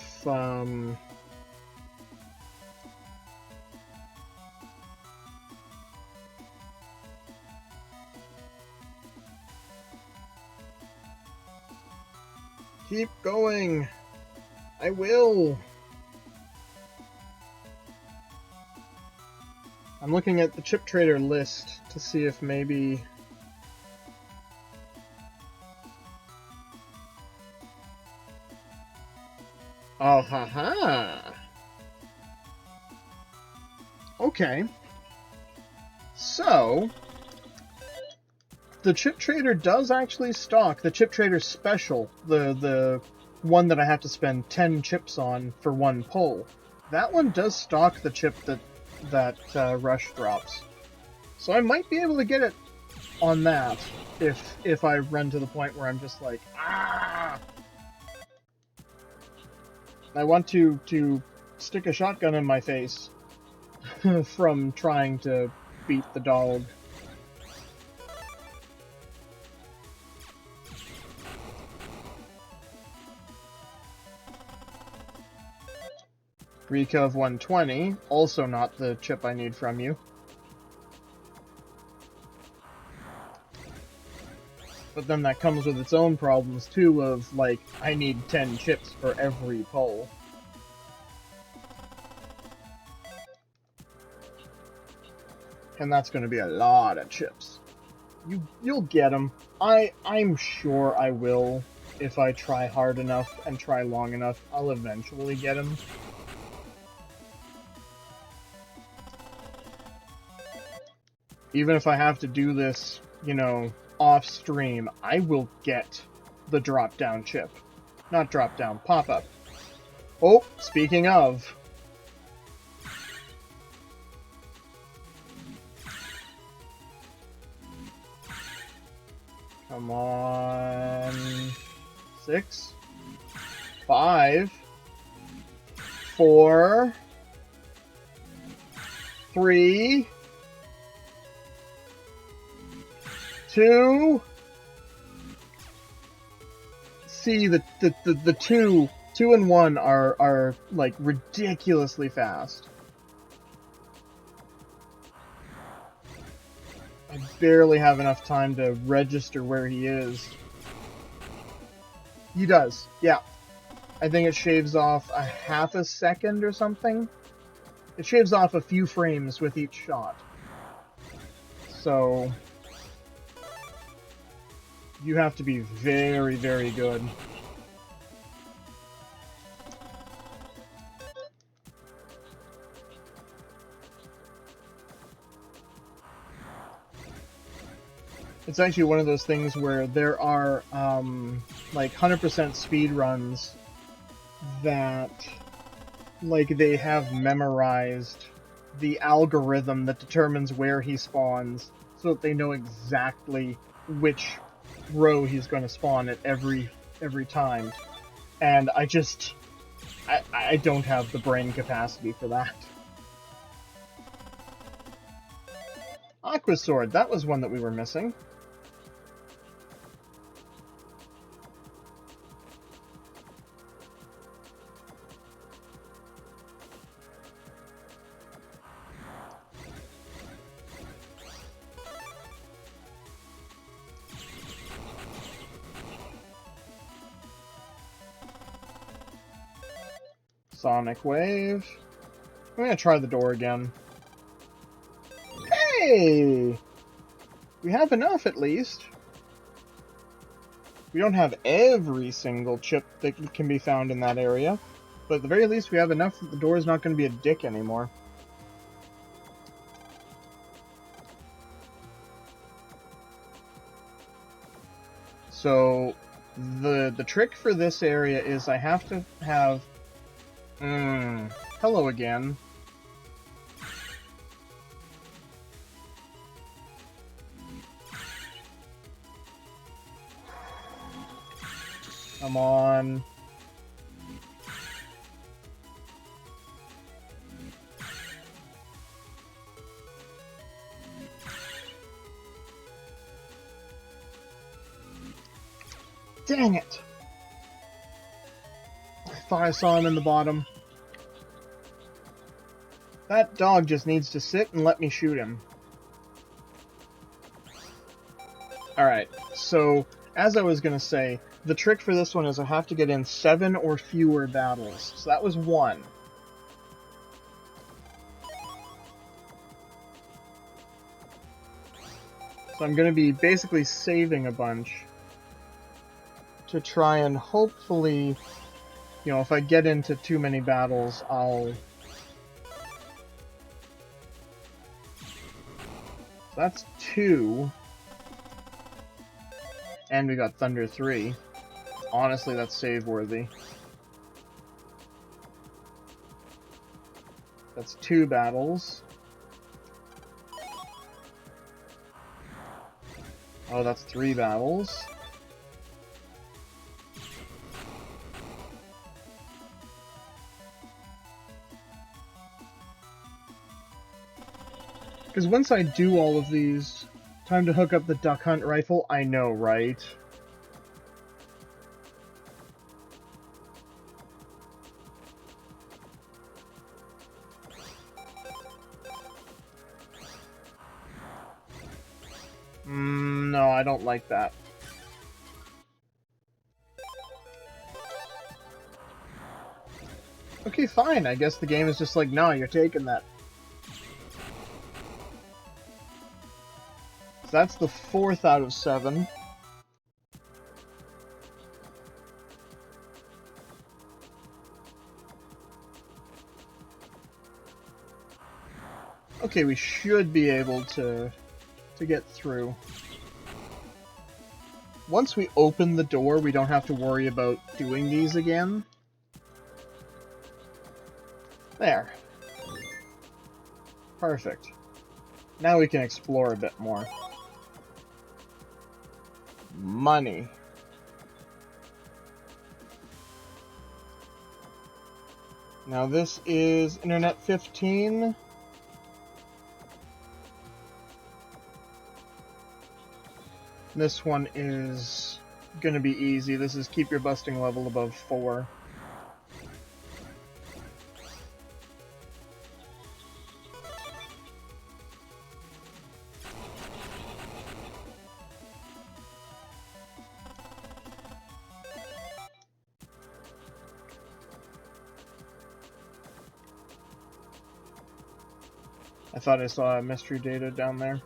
[SPEAKER 1] keep going! I will! I'm looking at the chip trader list to see if maybe... Oh, haha! Okay. So, the chip trader does actually stock the chip trader special, the one that I have to spend 10 chips on for one pull. That one does stock the chip that Rush drops. So I might be able to get it on that if I run to the point where I'm just like, ah! I want to stick a shotgun in my face from trying to beat the dog. Recov 120, also not the chip I need from you. But then that comes with its own problems too of, like, I need 10 chips for every pull. And that's going to be a lot of chips. You'll get them. I'm sure I will. If I try hard enough and try long enough, I'll eventually get them. Even if I have to do this, you know, off stream, I will get the drop-down chip. Not drop-down, pop-up. Oh, speaking of... Come on... 6, 5, 4, 3... 2. See, the 2 and 1 are like ridiculously fast. I barely have enough time to register where he is. He does, yeah. I think it shaves off a half a second or something. It shaves off a few frames with each shot. So... you have to be very, very good. It's actually one of those things where there are like 100% speed runs that like they have memorized the algorithm that determines where he spawns so that they know exactly which row he's going to spawn at every time. And I don't have the brain capacity for that. Aqua Sword, that was one that we were missing. Sonic Wave. I'm gonna try the door again. Hey! We have enough, at least. We don't have every single chip that can be found in that area, but at the very least we have enough that the door is not going to be a dick anymore. So, the trick for this area is I have to have... hello again. Come on. Dang it! I thought I saw him in the bottom. That dog just needs to sit and let me shoot him. Alright, so, as I was gonna say, the trick for this one is I have to get in 7 or fewer battles. So that was 1. So I'm gonna be basically saving a bunch to try and hopefully, you know, if I get into too many battles, I'll... That's 2. And we got Thunder 3. Honestly, that's save-worthy. That's 2 battles. Oh, that's 3 battles. Because once I do all of these, time to hook up the Duck Hunt rifle, I know, right? No, I don't like that. Okay, fine. I guess the game is just like, no, you're taking that. So that's the 4th out of 7. Okay, we should be able to get through. Once we open the door, we don't have to worry about doing these again. There. Perfect. Now we can explore a bit more. Money. Now this is Internet 15. This one is gonna be easy. This is keep your busting level above 4. I thought I saw a mystery data down there.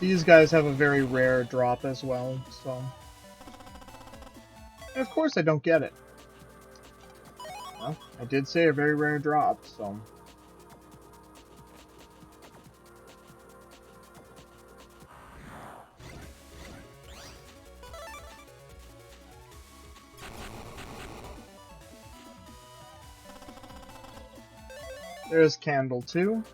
[SPEAKER 1] These guys have a very rare drop as well, so... And of course I don't get it. Well, I did say a very rare drop, so... There's Candle 2.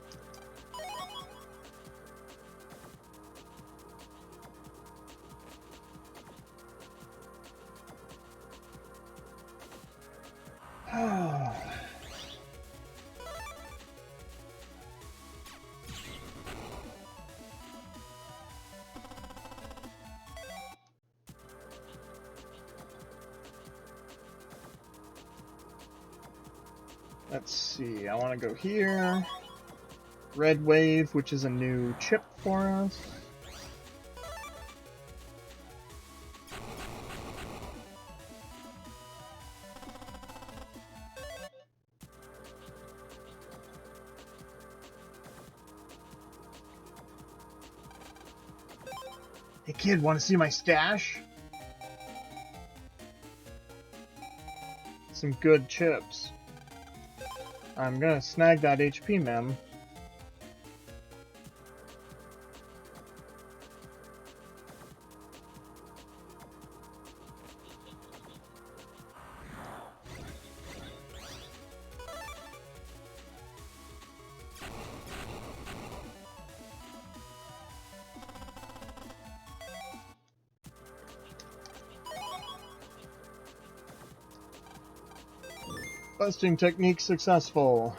[SPEAKER 1] Let's see, I want to go here. Red Wave, which is a new chip for us. Hey kid, want to see my stash? Some good chips. I'm gonna snag that HP mem. Busting technique successful.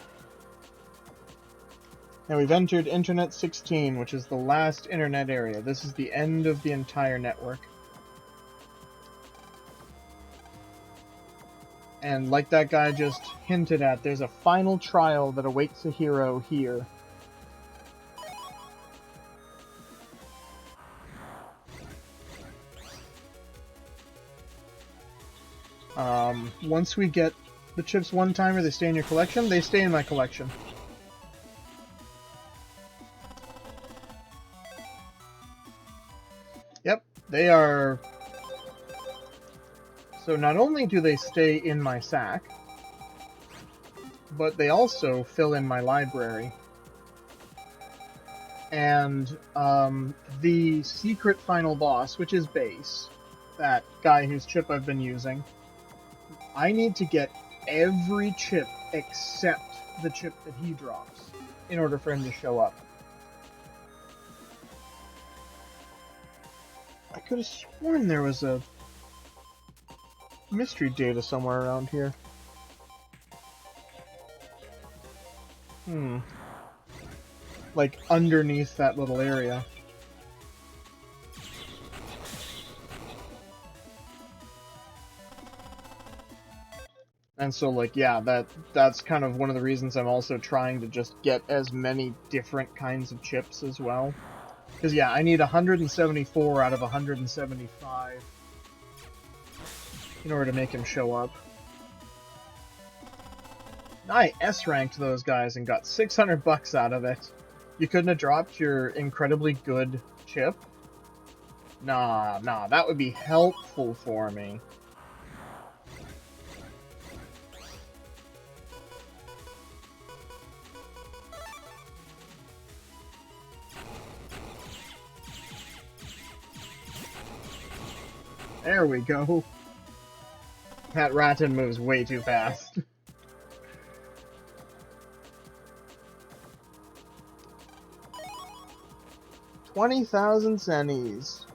[SPEAKER 1] And we've entered Internet 16, which is the last internet area. This is the end of the entire network. And like that guy just hinted at, there's a final trial that awaits a hero here. Once we get the chips one timer, they stay in your collection. They stay in my collection. Yep, they are... So not only do they stay in my sack, but they also fill in my library. And the secret final boss, which is Base, that guy whose chip I've been using, I need to get every chip except the chip that he drops in order for him to show up. I could have sworn there was a mystery data somewhere around here. Like underneath that little area. And so, like, yeah, that's kind of one of the reasons I'm also trying to just get as many different kinds of chips as well. Because, yeah, I need 174 out of 175 in order to make him show up. I S-ranked those guys and got 600 bucks out of it. You couldn't have dropped your incredibly good chip? Nah, that would be helpful for me. There we go. That Ratton moves way too fast. $20,000 cennies.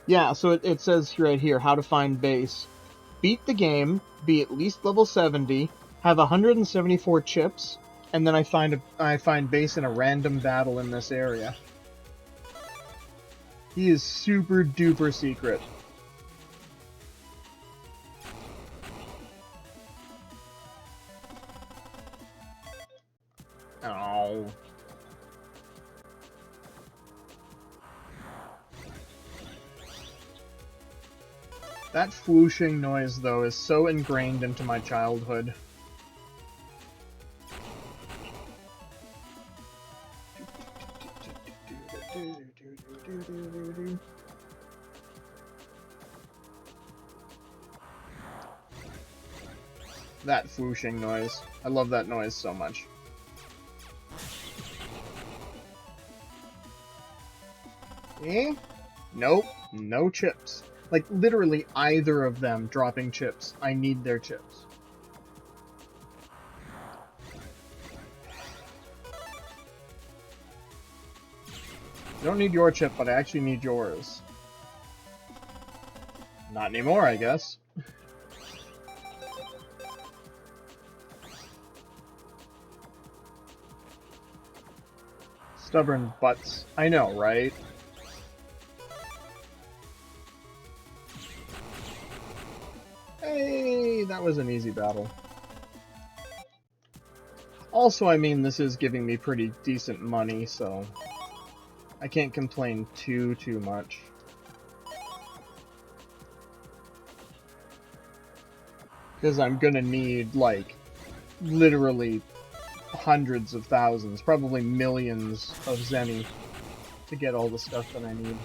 [SPEAKER 1] Yeah, so it says right here how to find Base. Beat the game, be at least level 70, have 174 chips, and then I find Base in a random battle in this area. He is super duper secret. Oh. That flooshing noise, though, is so ingrained into my childhood. That flooshing noise. I love that noise so much. Eh? Nope. No chips. Like, literally either of them dropping chips. I need their chips. I don't need your chip, but I actually need yours. Not anymore, I guess. Stubborn butts. I know, right? Hey, that was an easy battle. Also, I mean, this is giving me pretty decent money, so I can't complain too much. Because I'm gonna need, like, literally hundreds of thousands, probably millions of zenny to get all the stuff that I need.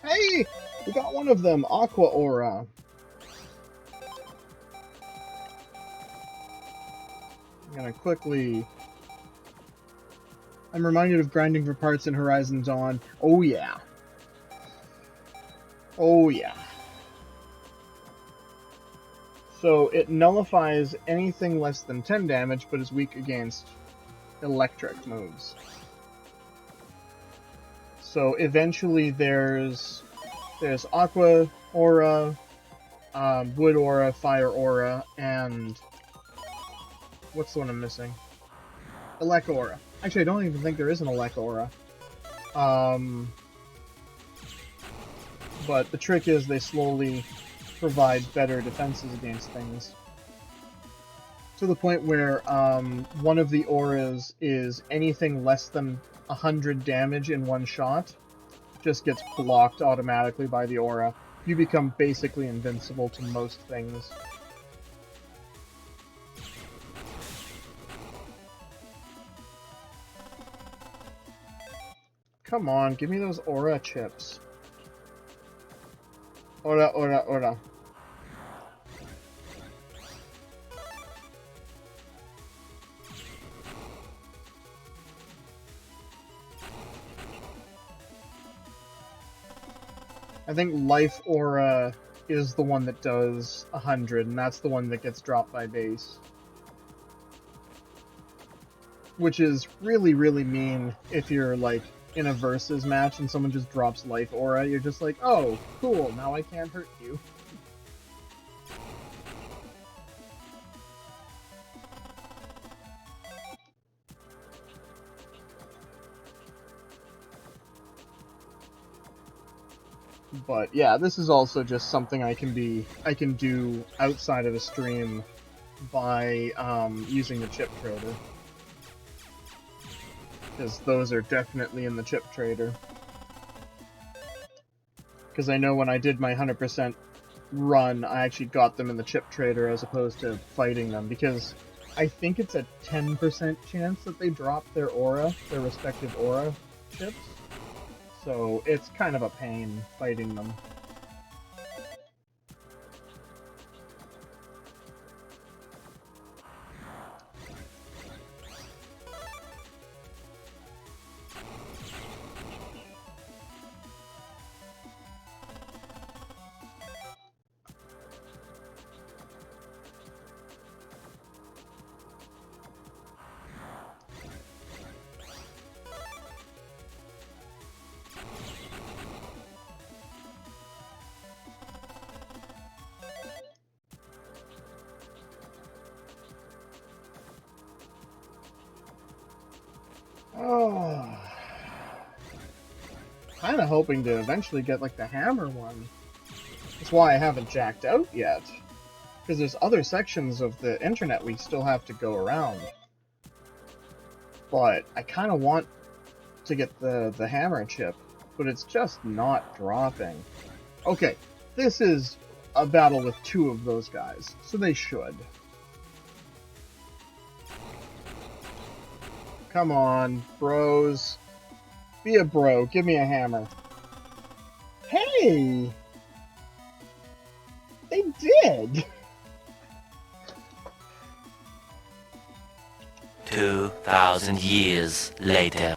[SPEAKER 1] Hey! We got one of them, Aqua Aura. I'm gonna quickly... I'm reminded of grinding for parts in Horizon Dawn. Oh yeah. Oh yeah. So it nullifies anything less than 10 damage, but is weak against electric moves. So eventually there's Aqua Aura, Wood Aura, Fire Aura, and what's the one I'm missing? Elec Aura. Actually, I don't even think there is an Elec Aura. But the trick is they slowly provide better defenses against things. To the point where one of the auras is anything less than 100 damage in one shot just gets blocked automatically by the aura. You become basically invincible to most things. Come on, give me those aura chips. Aura, aura, aura. I think Life Aura is the one that does 100, and that's the one that gets dropped by base. Which is really, really mean if you're, like, in a versus match and someone just drops Life Aura. You're just like, oh, cool, now I can't hurt you. But yeah, this is also just something I can do outside of a stream by using the chip trader. Because those are definitely in the chip trader. Because I know when I did my 100% run, I actually got them in the chip trader as opposed to fighting them. Because I think it's a 10% chance that they drop their aura, their respective aura chips. So it's kind of a pain fighting them. Oh, kind of hoping to eventually get like the hammer one. That's why I haven't jacked out yet, because there's other sections of the internet we still have to go around. But I kind of want to get the hammer chip, but it's just not dropping. Okay, this is a battle with two of those guys, so they should. Come on, bros. Be a bro. Give me a hammer. Hey! They did!
[SPEAKER 7] 2,000 years later.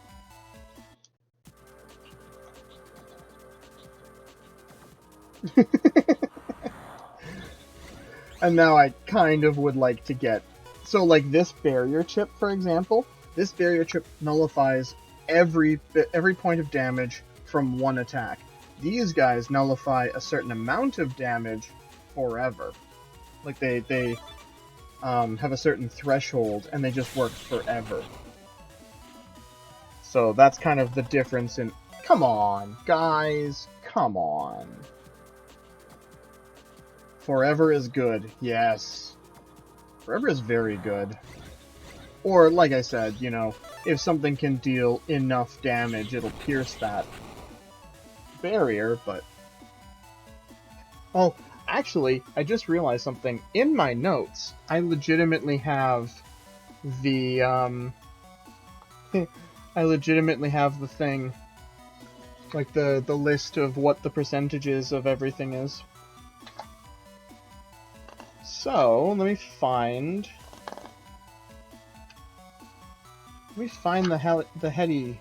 [SPEAKER 1] And now I kind of would like to get... So, like, this barrier chip, for example, This barrier chip nullifies every point of damage from one attack. These guys nullify a certain amount of damage forever. Like they have a certain threshold and they just work forever. So that's kind of the difference in... Come on, guys, come on. Forever is good, yes. Forever is very good. Or, like I said, you know, if something can deal enough damage, it'll pierce that barrier, but... Oh, actually, I just realized something. In my notes, I legitimately have the, I legitimately have the thing, like the list of what the percentages of everything is. So, let me find the heady.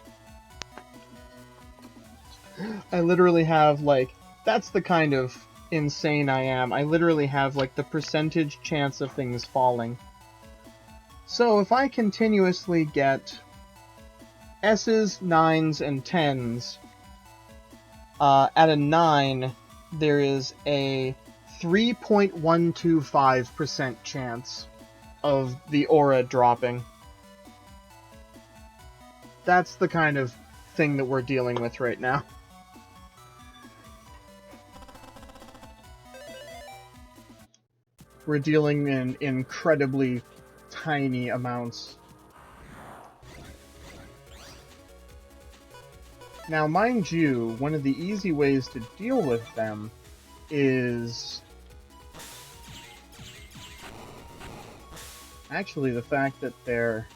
[SPEAKER 1] I literally have, like, that's the kind of insane I am. I literally have, like, the percentage chance of things falling. So, if I continuously get S's, 9s, and 10s, at a 9, there is a 3.125% chance of the aura dropping. That's the kind of thing that we're dealing with right now. We're dealing in incredibly tiny amounts. Now, mind you, one of the easy ways to deal with them is actually the fact that their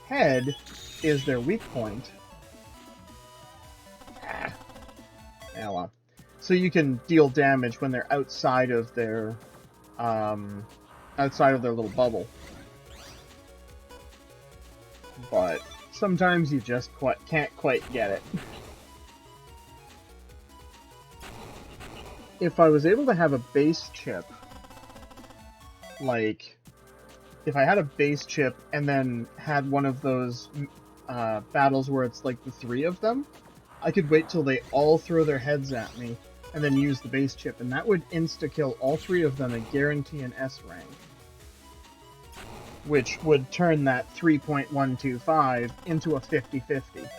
[SPEAKER 1] head is their weak point. Well, so you can deal damage when they're outside of their little bubble. But sometimes you just can't quite get it. If I was able to have a base chip, like, if I had a base chip and then had one of those battles where it's like the 3 of them, I could wait till they all throw their heads at me and then use the base chip, and that would insta-kill all 3 of them and guarantee an S rank. Which would turn that 3.125 into a 50-50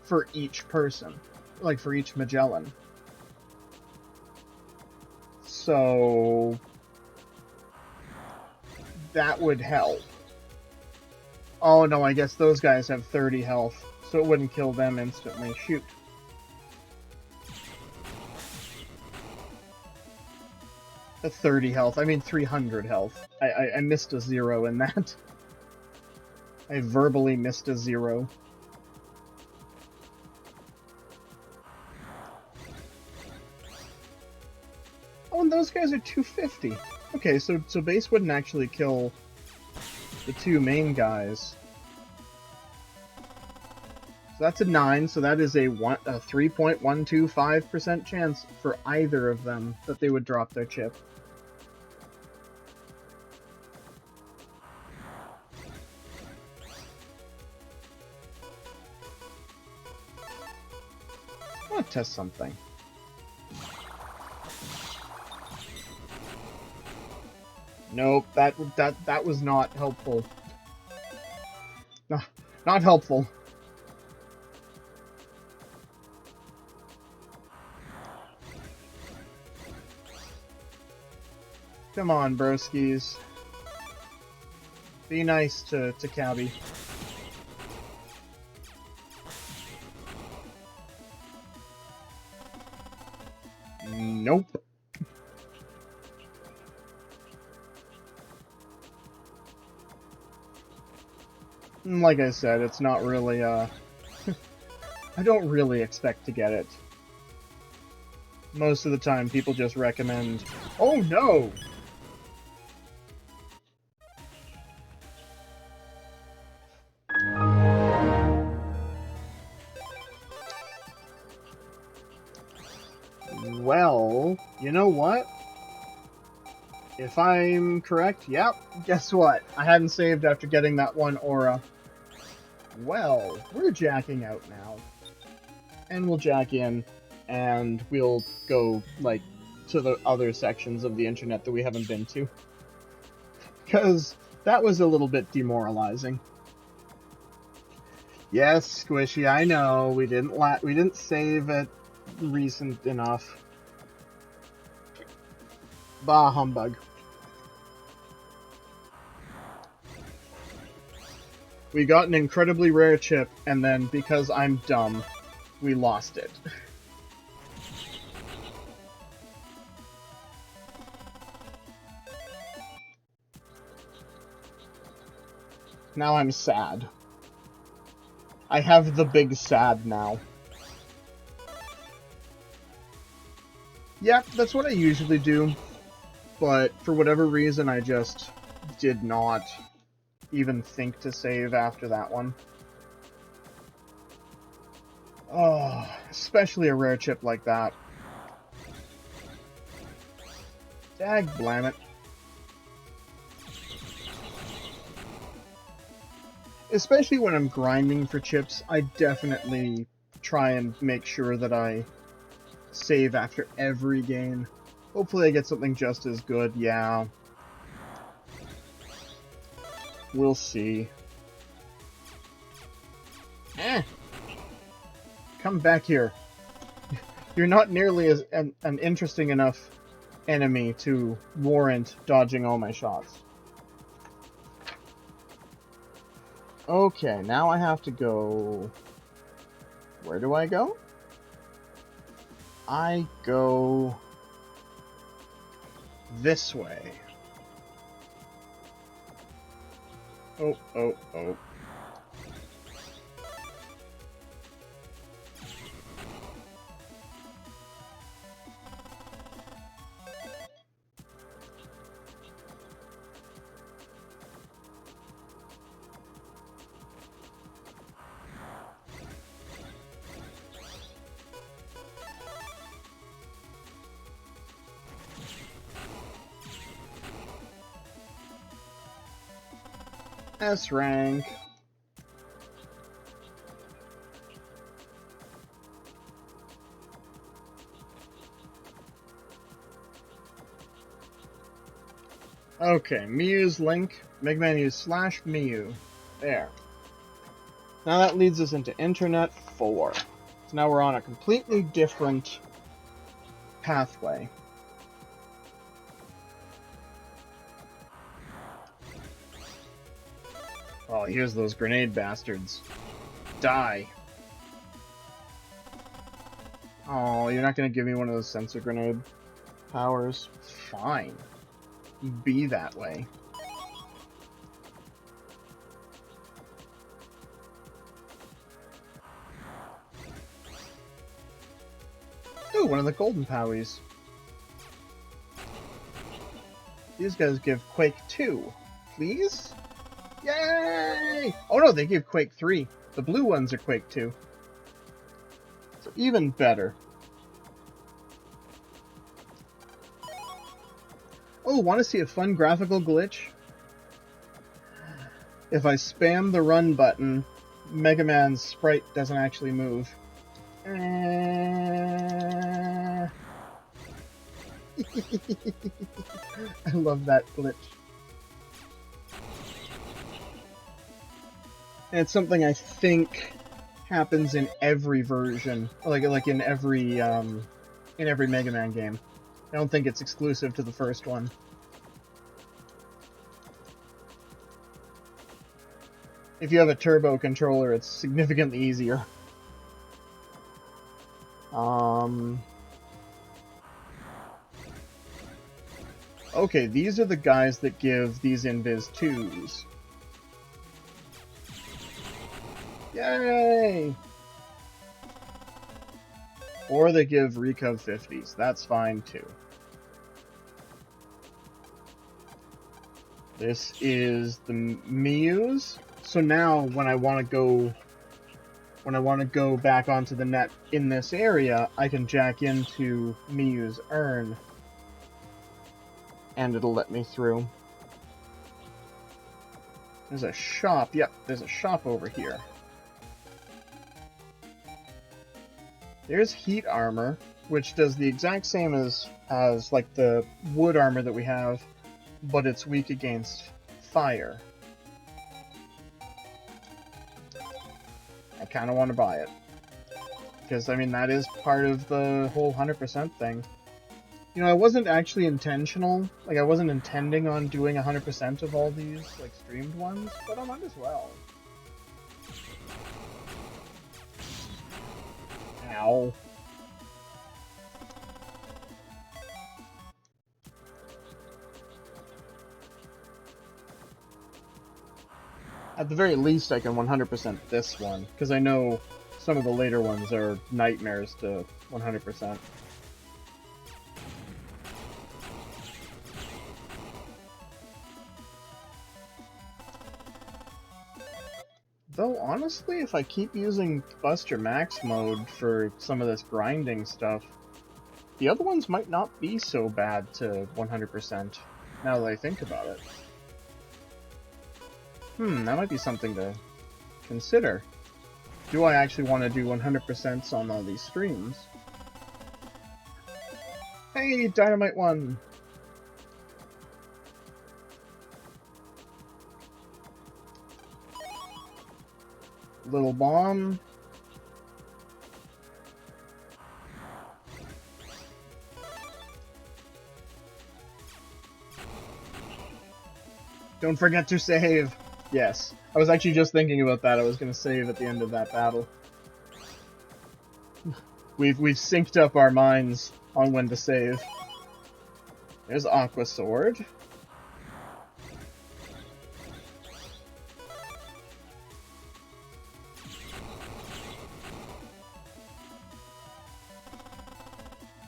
[SPEAKER 1] for each person, like for each Magellan. So that would help. Oh no, I guess those guys have 30 health, so it wouldn't kill them instantly. Shoot. At 30 health, I mean 300 health. I missed a 0 in that. I verbally missed a 0. Oh, and those guys are 250. Okay, so base wouldn't actually kill the 2 main guys. So that's a 9, so that is a 3.125% chance for either of them that they would drop their chip. I want to test something. Nope, that was not helpful. No, not helpful. Come on, broskies. Be nice to Cabby. Nope. Like I said, it's not really, I don't really expect to get it. Most of the time, people just recommend... Oh, no! Well, you know what? If I'm correct, yep. Guess what? I hadn't saved after getting that one aura. Well, we're jacking out now. And we'll jack in, and we'll go, like, to the other sections of the internet that we haven't been to. Because that was a little bit demoralizing. Yes, Squishy, I know. We didn't save it recent enough. Bah humbug. We got an incredibly rare chip, and then, because I'm dumb, we lost it. Now I'm sad. I have the big sad now. Yep, that's what I usually do. But for whatever reason, I just did not even think to save after that one. Oh, especially a rare chip like that. Dag blam it. Especially when I'm grinding for chips, I definitely try and make sure that I save after every game. Hopefully I get something just as good, yeah. We'll see. Come back here. You're not nearly as an interesting enough enemy to warrant dodging all my shots. Okay, now I have to go... Where do I go? I go... this way. Oh, oh, oh. S rank. Okay, Mew's Link. Mega Man use /Mew. There. Now that leads us into Internet 4. So now we're on a completely different pathway. Oh, here's those grenade bastards. Die. Oh, you're not gonna give me one of those sensor grenade powers? Fine. Be that way. Ooh, one of the golden powies. These guys give Quake 2. Please? Yay! Oh no, they give Quake 3. The blue ones are Quake 2. So even better. Oh, want to see a fun graphical glitch? If I spam the run button, Mega Man's sprite doesn't actually move. I love that glitch. And it's something I think happens in every version, like in every Mega Man game. I don't think it's exclusive to the first one. If you have a turbo controller, it's significantly easier. Okay, these are the guys that give these Invis 2s. Yay! Or they give Recov 50s. That's fine too. This is the Mews. So now when I want to go back onto the net in this area, I can jack into Mew's urn. And it'll let me through. There's a shop. Yep, there's a shop over here. There's heat armor, which does the exact same as like the wood armor that we have, but it's weak against fire. I kind of want to buy it. Because, I mean, that is part of the whole 100% thing. You know, I wasn't actually intentional. Like, I wasn't intending on doing 100% of all these, like, streamed ones, but I might as well. Ow. At the very least, I can 100% this one, because I know some of the later ones are nightmares to 100%. Though, honestly, if I keep using Buster Max mode for some of this grinding stuff, the other ones might not be so bad to 100%, now that I think about it. That might be something to consider. Do I actually want to do 100% on all these streams? Hey, Dynamite 1! Little bomb. Don't forget to save! Yes. I was actually just thinking about that. I was going to save at the end of that battle. We've synced up our minds on when to save. There's Aqua Sword.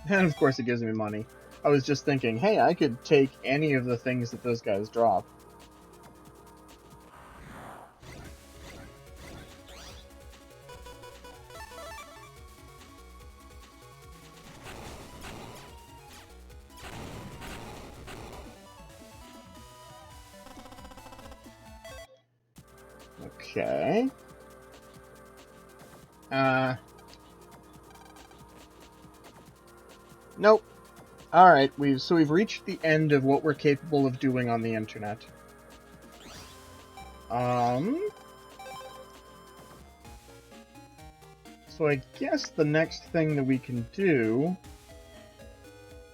[SPEAKER 1] And of course it gives me money. I was just thinking, hey, I could take any of the things that those guys drop. Okay. Nope. Alright, we've reached the end of what we're capable of doing on the internet. So I guess the next thing that we can do...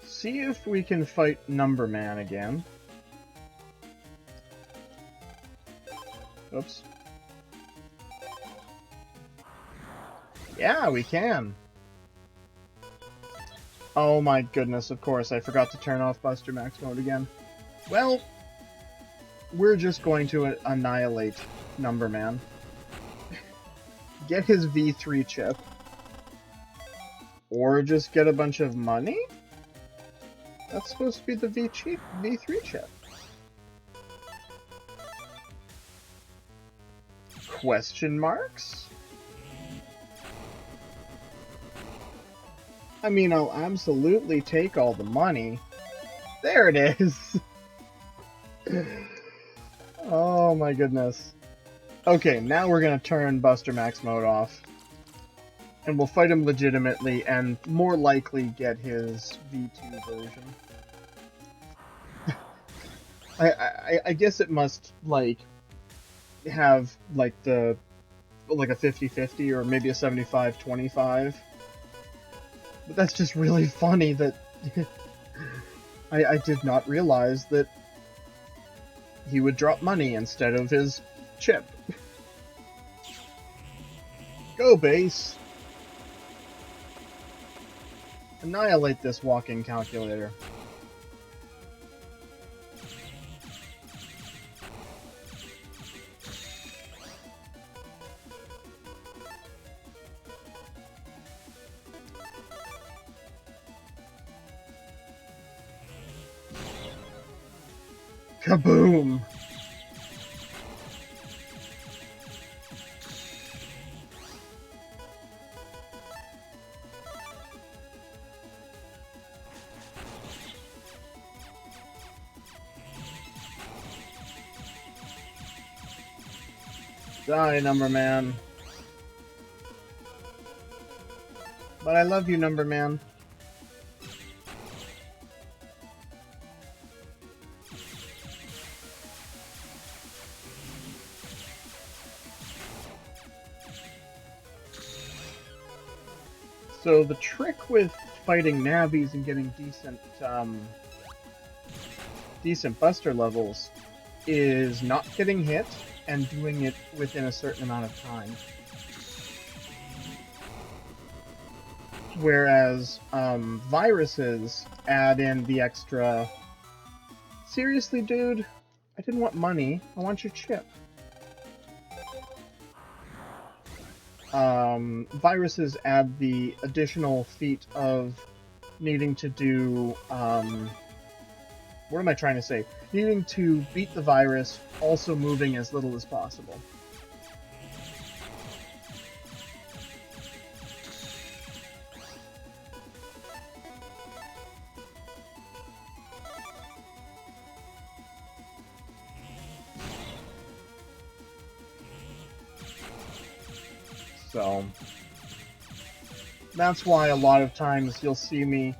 [SPEAKER 1] See if we can fight Number Man again. Oops. Yeah, we can. Oh my goodness, of course, I forgot to turn off Buster Max mode again. Well, we're just going to annihilate Number Man. Get his V3 chip. Or just get a bunch of money? That's supposed to be the V3 chip. Question marks? I mean, I'll absolutely take all the money. There it is! Oh my goodness. Okay, now we're gonna turn Buster Max mode off. And we'll fight him legitimately, and more likely get his V2 version. I guess it must, like, have, like, a 50-50, or maybe a 75-25. But that's just really funny that I did not realize that he would drop money instead of his chip. Go, base! Annihilate this walking calculator. Kaboom! Die, Number Man. But I love you, Number Man. So the trick with fighting Navis and getting decent Buster levels is not getting hit and doing it within a certain amount of time. Whereas viruses add in the extra. Seriously, dude? I didn't want money. I want your chip. Viruses add the additional feat of needing to do, what am I trying to say? Needing to beat the virus, also moving as little as possible. So, that's why a lot of times you'll see me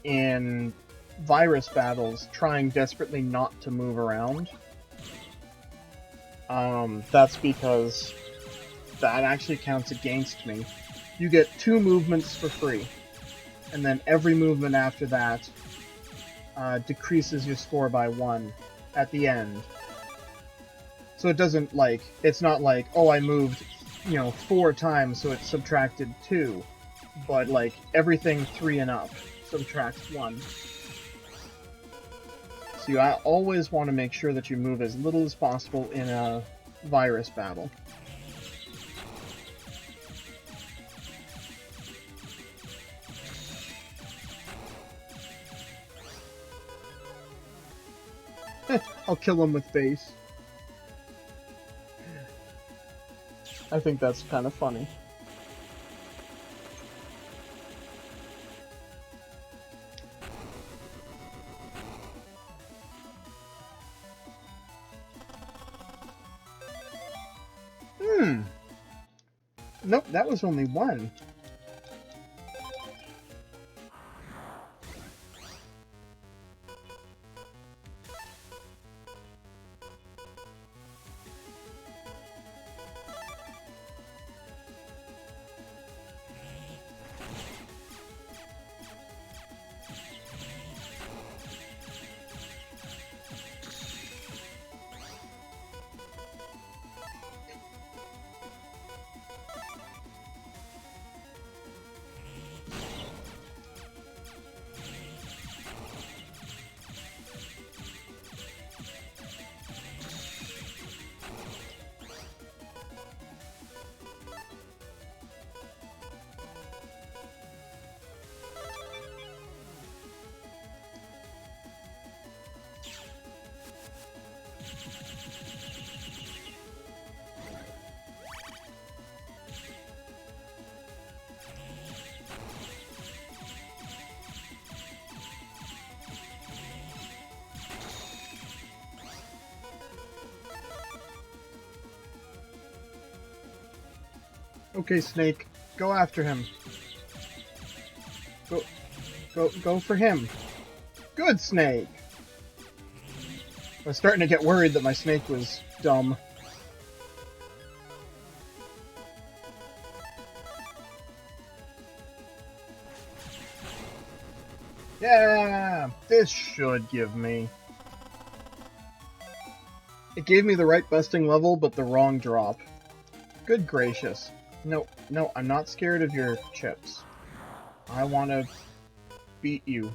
[SPEAKER 1] in virus battles trying desperately not to move around. That's because that actually counts against me. You get 2 movements for free, and then every movement after that decreases your score by 1 at the end. So it doesn't it's not like, oh, I moved 4 times, so it subtracted 2. But, everything 3 and up subtracts 1. So you always want to make sure that you move as little as possible in a virus battle. I'll kill him with base. I think that's kind of funny. Nope, that was only 1. Okay, Snake, go after him. Go for him. Good, Snake! I was starting to get worried that my Snake was dumb. Yeah! This should give me. It gave me the right busting level, but the wrong drop. Good gracious. No, I'm not scared of your chips. I want to beat you.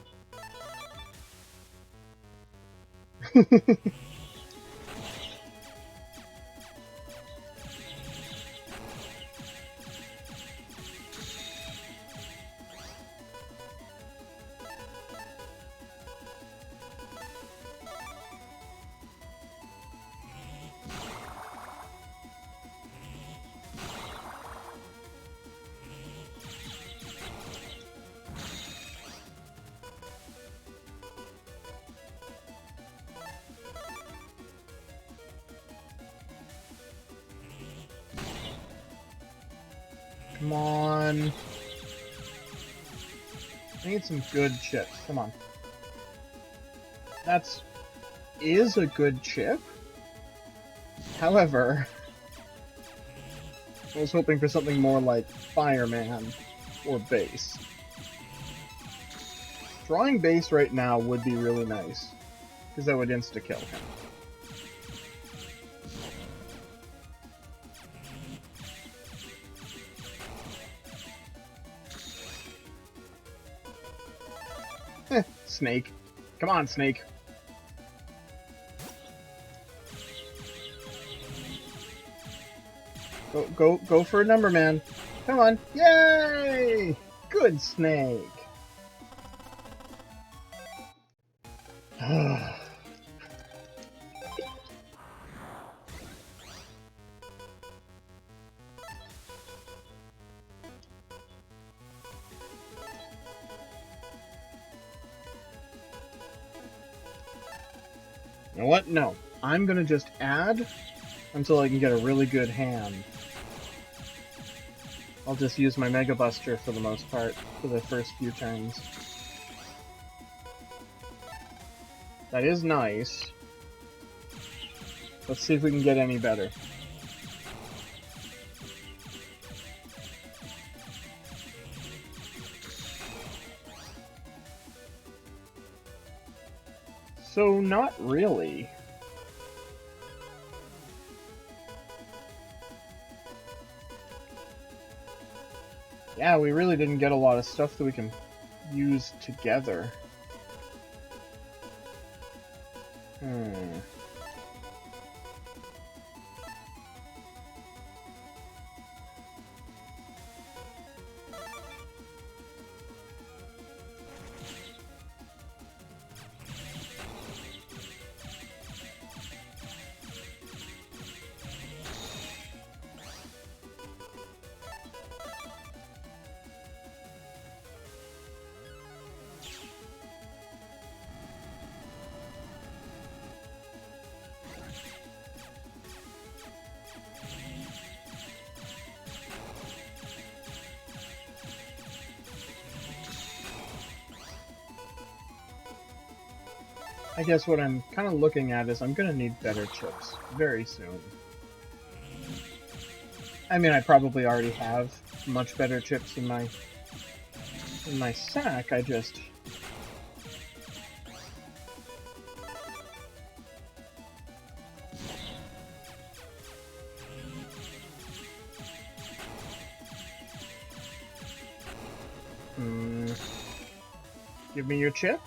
[SPEAKER 1] Come on. I need some good chips. Come on. Is a good chip. However, I was hoping for something more like Fireman or Base. Drawing Base right now would be really nice, because that would insta-kill him. Snake. Come on, Snake. Go for a number, man. Come on. Yay! Good Snake. You know what? No. I'm gonna just add until I can get a really good hand. I'll just use my Mega Buster for the most part for the first few turns. That is nice. Let's see if we can get any better. So, not really. Yeah, we really didn't get a lot of stuff that we can use together. I guess what I'm kind of looking at is I'm going to need better chips very soon. I mean, I probably already have much better chips in my sack. I just... Give me your chip.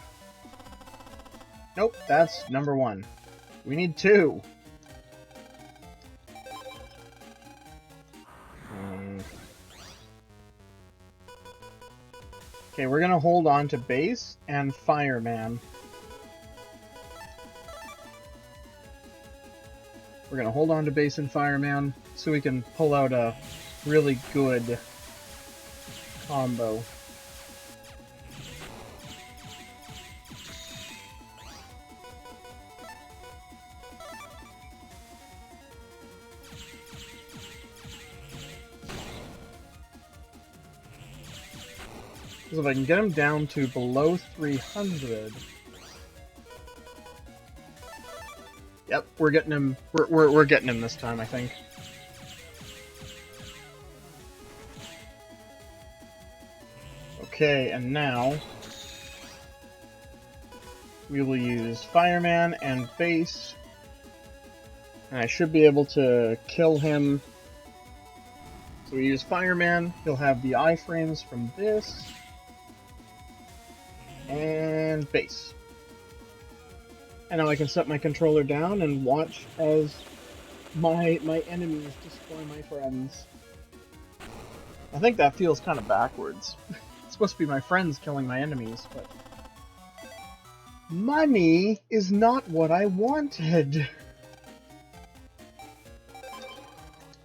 [SPEAKER 1] Nope, that's number one. We need two. Okay, we're gonna hold on to Base and Fireman. We're gonna hold on to Base and Fireman so we can pull out a really good combo. So if I can get him down to below 300... Yep, we're getting him. We're getting him this time, I think. Okay, and now we will use Fireman and Base, and I should be able to kill him. So we use Fireman. He'll have the iframes from this. And Base. And now I can set my controller down and watch as my enemies destroy my friends. I think that feels kind of backwards. It's supposed to be my friends killing my enemies, but... money is not what I wanted!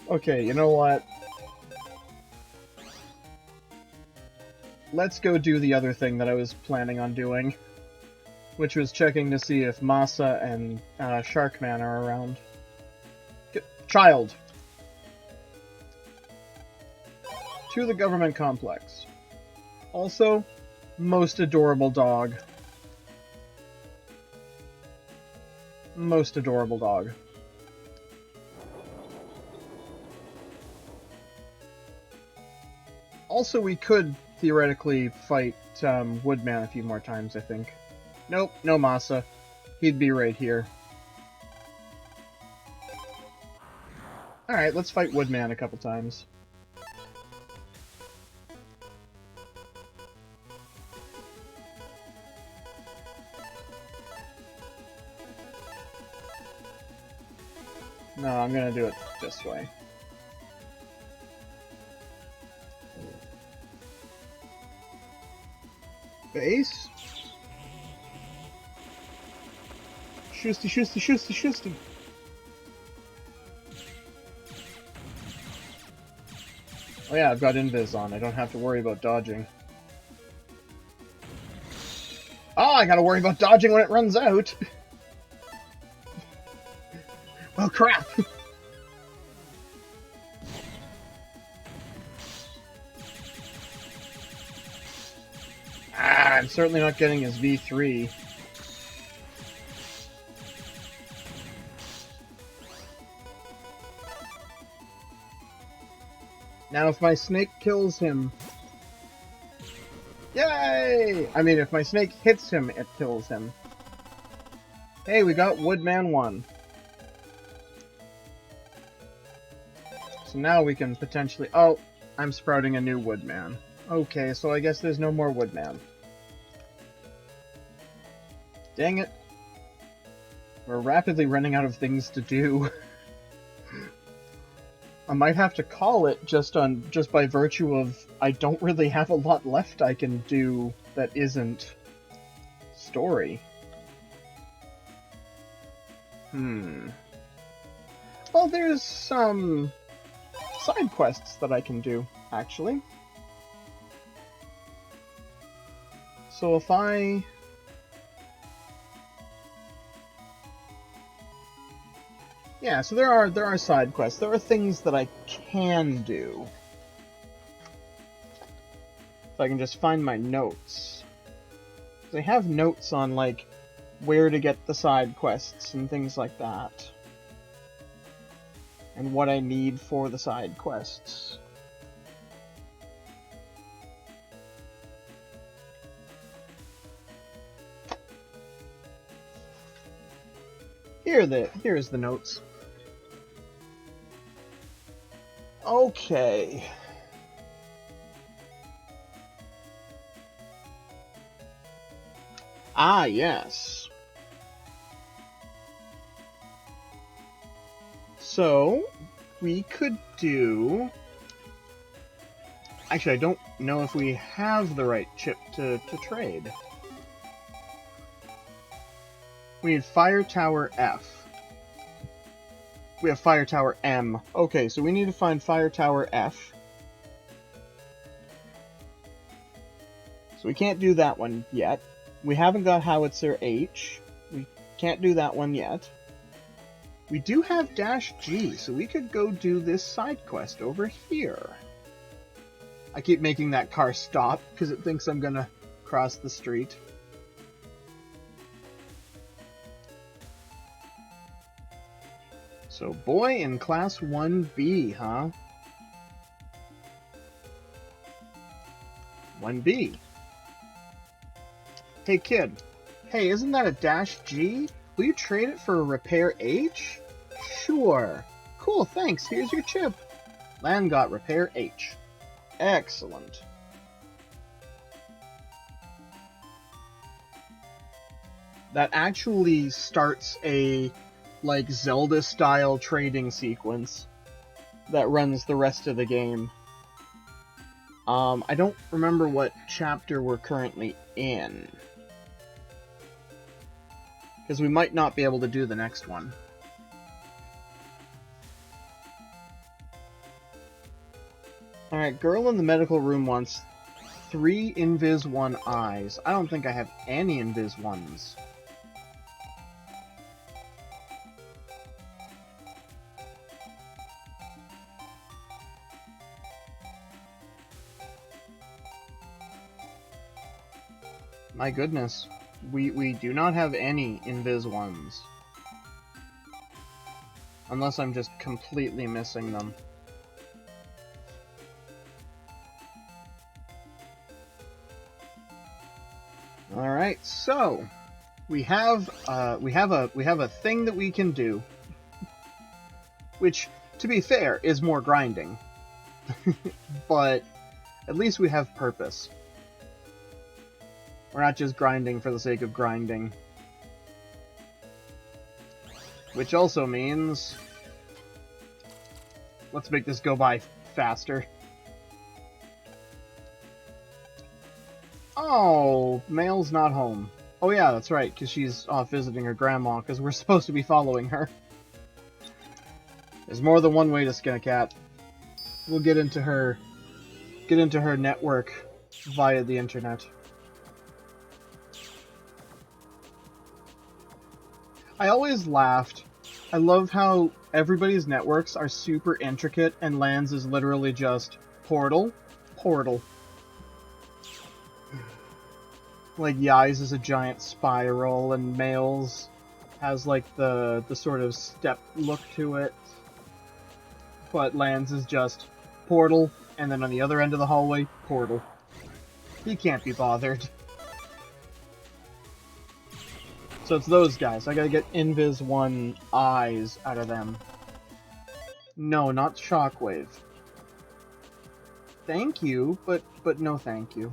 [SPEAKER 1] Okay, you know what? Let's go do the other thing that I was planning on doing, which was checking to see if Masa and Sharkman are around. Child! To the government complex. Also, most adorable dog. Most adorable dog. Also, we could theoretically fight Woodman a few more times, I think. Nope, no Masa. He'd be right here. Alright, let's fight Woodman a couple times. No, I'm gonna do it this way. Base. Shusty, shusty, shusty, shusty. Oh yeah, I've got invis on. I don't have to worry about dodging. Oh, I gotta worry about dodging when it runs out. Oh crap! I'm certainly not getting his V3. Now if my snake kills him... Yay! I mean, if my snake hits him, it kills him. Hey, we got Woodman 1. So now we can potentially... Oh, I'm sprouting a new Woodman. Okay, so I guess there's no more Woodman. Dang it. We're rapidly running out of things to do. I might have to call it just by virtue of I don't really have a lot left I can do that isn't story. Well, there's some side quests that I can do, actually. So if I... Yeah, so there are side quests. There are things that I can do. If I can just find my notes. They have notes on, like, where to get the side quests and things like that. And what I need for the side quests. Here's the notes. Okay. Ah, yes. So, we could do... Actually, I don't know if we have the right chip to trade. We need Fire Tower F. We have Fire Tower M. Okay, so we need to find Fire Tower F. So we can't do that one yet. We haven't got Howitzer H. We can't do that one yet. We do have Dash G, so we could go do this side quest over here. I keep making that car stop because it thinks I'm gonna cross the street. So, boy in Class 1B, huh? 1B. Hey, kid. Hey, isn't that a Dash G? Will you trade it for a Repair H? Sure. Cool, thanks. Here's your chip. Land got Repair H. Excellent. That actually starts a... like Zelda-style trading sequence that runs the rest of the game. I don't remember what chapter we're currently in. Because we might not be able to do the next one. Alright, girl in the medical room wants 3 Invis 1 eyes. I don't think I have any Invis 1s. My goodness. We do not have any Invis ones. Unless I'm just completely missing them. Alright, so we have a thing that we can do. Which, to be fair, is more grinding. But at least we have purpose. We're not just grinding for the sake of grinding. Which also means... let's make this go by faster. Oh, Mail's not home. Oh yeah, that's right, because she's off visiting her grandma, because we're supposed to be following her. There's more than one way to skin a cat. We'll get into her network via the internet. I always laughed. I love how everybody's networks are super intricate and Lands is literally just portal, portal. Like Yai's is a giant spiral and Mail's has like the sort of step look to it. But Lands is just portal, and then on the other end of the hallway, portal. He can't be bothered. So it's those guys. I gotta get Invis 1 eyes out of them. No, not Shockwave. Thank you, but no thank you.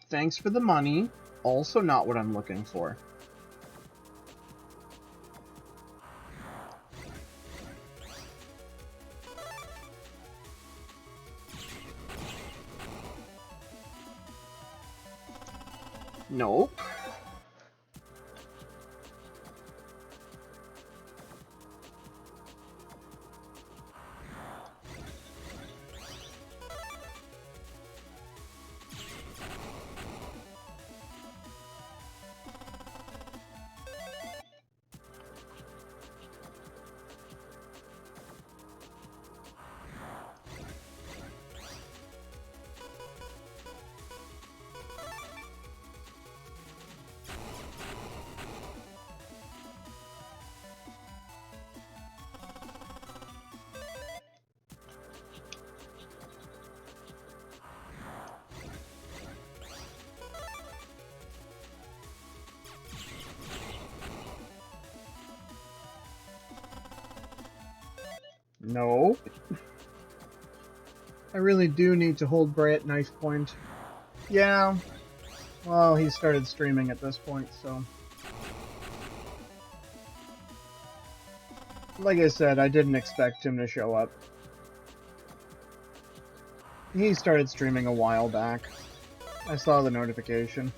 [SPEAKER 1] Thanks for the money. Also not what I'm looking for. Nope. No. I really do need to hold Bray at knife point. Yeah. Well, he started streaming at this point, so... like I said, I didn't expect him to show up. He started streaming a while back. I saw the notification.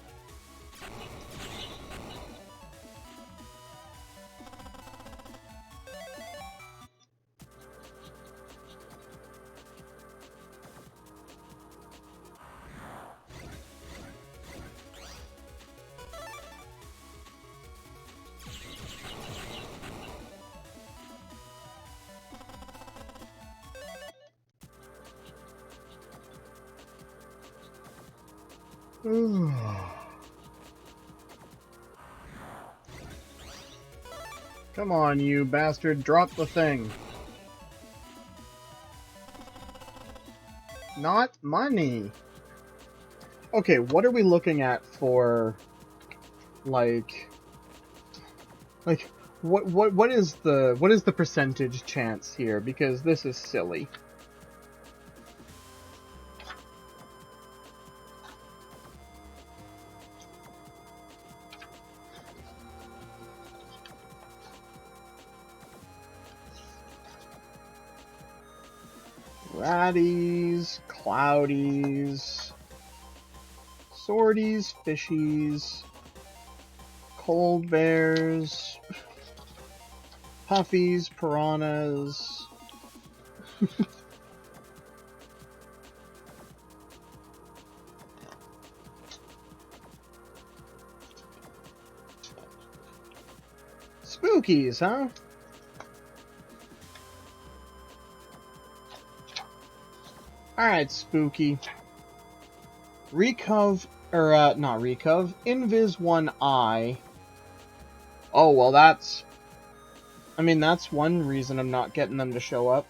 [SPEAKER 1] Come on, you bastard, drop the thing. Not money. Okay, what are we looking at for, like what is the percentage chance here? Because this is silly. Ratties, cloudies, swordies, fishies, cold bears, puffies, piranhas. Spookies, huh? Alright, Spooky. Not Recov. Invis 1 eye. Oh, well, that's one reason I'm not getting them to show up.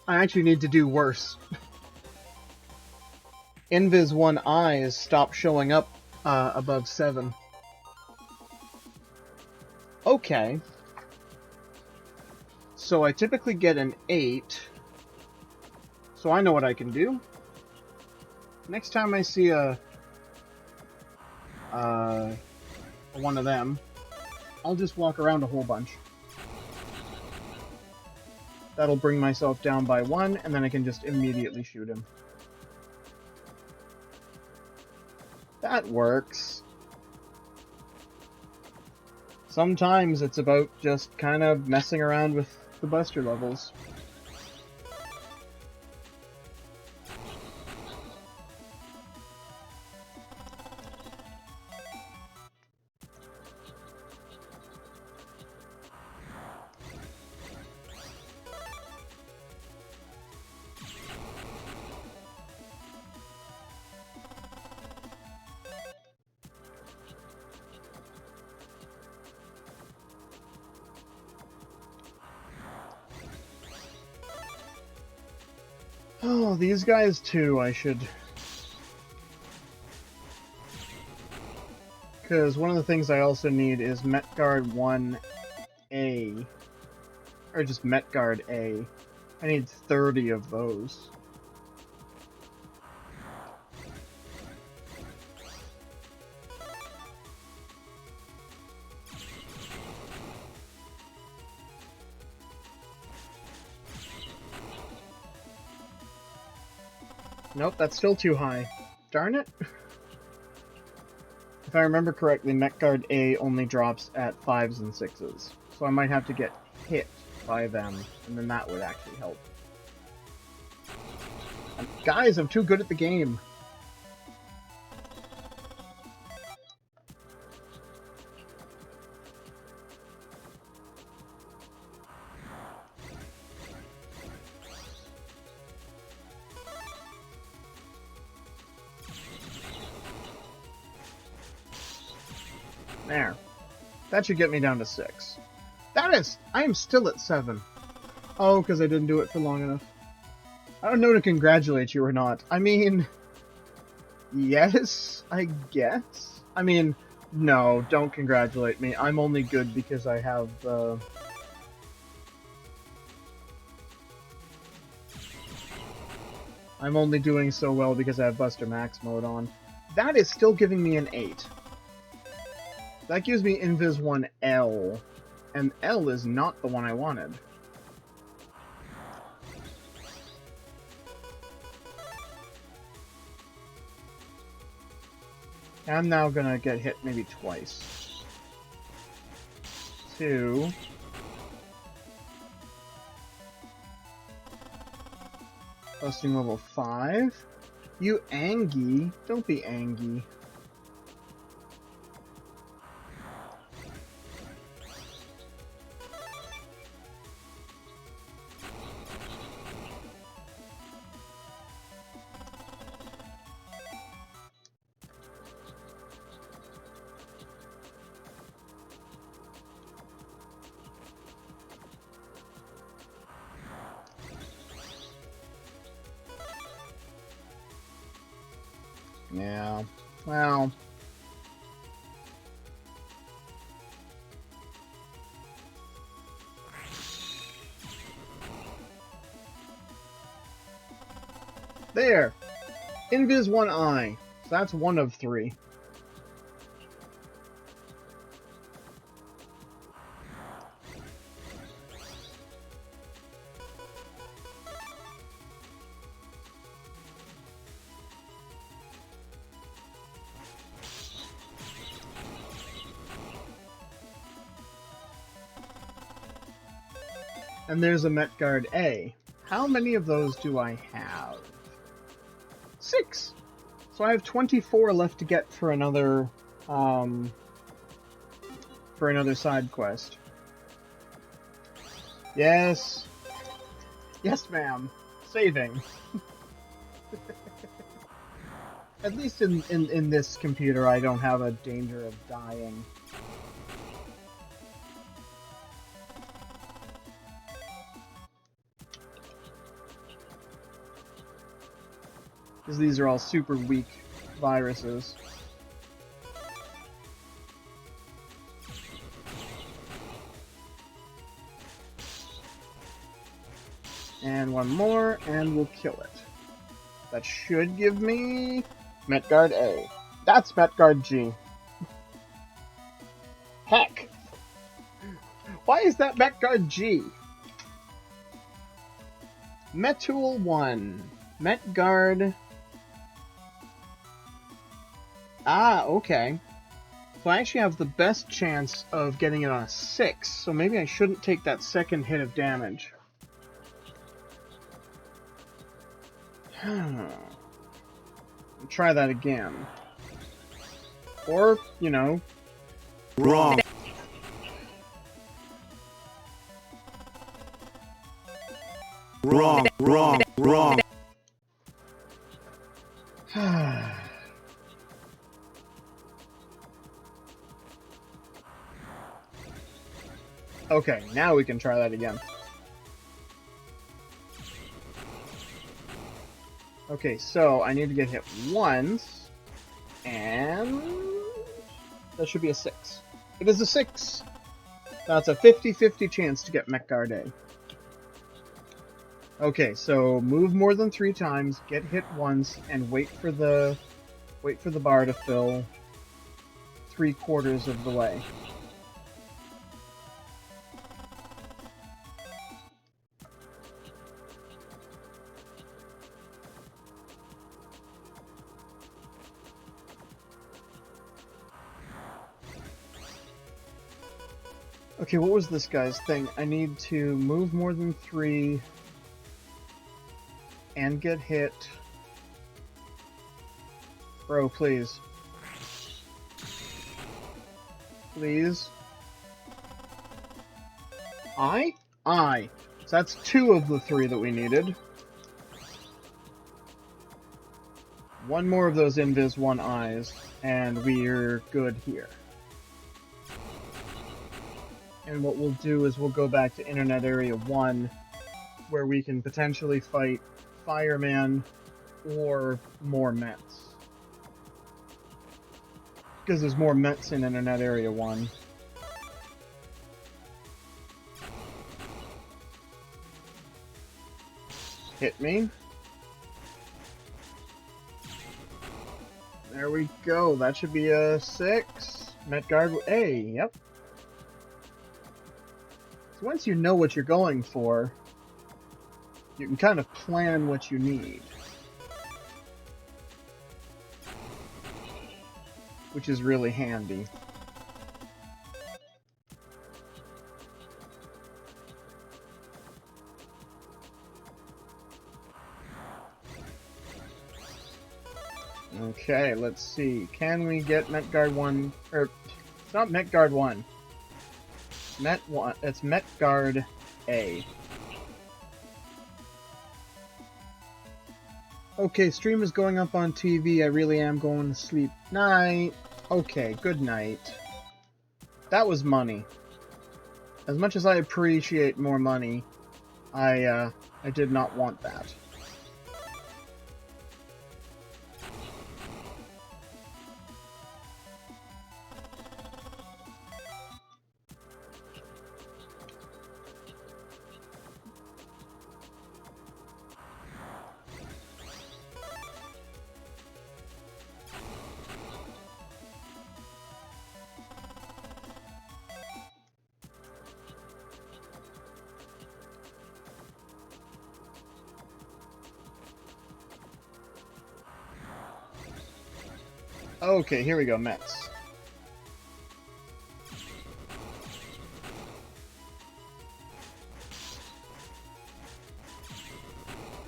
[SPEAKER 1] I actually need to do worse. Invis 1 eyes stopped showing up above 7. Okay. So I typically get an 8. So I know what I can do. Next time I see one of them, I'll just walk around a whole bunch. That'll bring myself down by 1, and then I can just immediately shoot him. That works. Sometimes it's about just kind of messing around with the buster levels. Oh, these guys too, I should... Because one of the things I also need is Metguard 1A. Or just Metguard A. I need 30 of those. Nope, that's still too high. Darn it. If I remember correctly, Metguard A only drops at 5s and 6s. So I might have to get hit by them, and then that would actually help. Guys, I'm too good at the game. There. That should get me down to 6. I am still at 7. Oh, because I didn't do it for long enough. I don't know to congratulate you or not. I mean, yes, I guess. I mean, no, don't congratulate me. I'm only good because I have, I'm only doing so well because I have Buster Max mode on. That is still giving me an 8. That gives me Invis 1L, and L is not the one I wanted. I'm now gonna get hit maybe twice. 2. Busting level 5. You Angie. Don't be Angie. Yeah, well... There! Invis 1 eye. So that's 1 of 3. And there's a Metguard A. How many of those do I have? 6! So I have 24 left to get for another side quest. Yes. Yes, ma'am. saving. At least in this computer, I don't have a danger of dying. Because these are all super weak viruses. And one more, and we'll kill it. That should give me Metguard A. That's Metguard G. Heck! Why is that Metguard G? Metul 1. Metguard... Ah, okay. So I actually have the best chance of getting it on a 6, so maybe I shouldn't take that second hit of damage. Try that again. Or, you know...
[SPEAKER 3] Wrong. Wrong. Wrong. Wrong.
[SPEAKER 1] Okay, now we can try that again. Okay, so I need to get hit once, and that should be a 6. It is a 6! That's a 50-50 chance to get Metguard A. Okay, so move more than 3 times, get hit once, and wait for the bar to fill 3/4 of the way. Okay, what was this guy's thing? I need to move more than 3 and get hit. Bro, please. Please. I? So that's 2 of the 3 that we needed. 1 more of those Invis 1 eyes, and we're good here. And what we'll do is we'll go back to Internet Area 1, where we can potentially fight Fireman or more Mets. Because there's more Mets in Internet Area 1. Hit me. There we go. That should be a 6. Metguard A, yep. So once you know what you're going for, you can kind of plan what you need. Which is really handy. Okay, let's see. Can we get Metguard 1? Or, it's not Metguard 1. It's Metguard A. Okay, stream is going up on TV. I really am going to sleep. Night. Okay, good night. That was money. As much as I appreciate more money, I did not want that. Okay, here we go, Mets.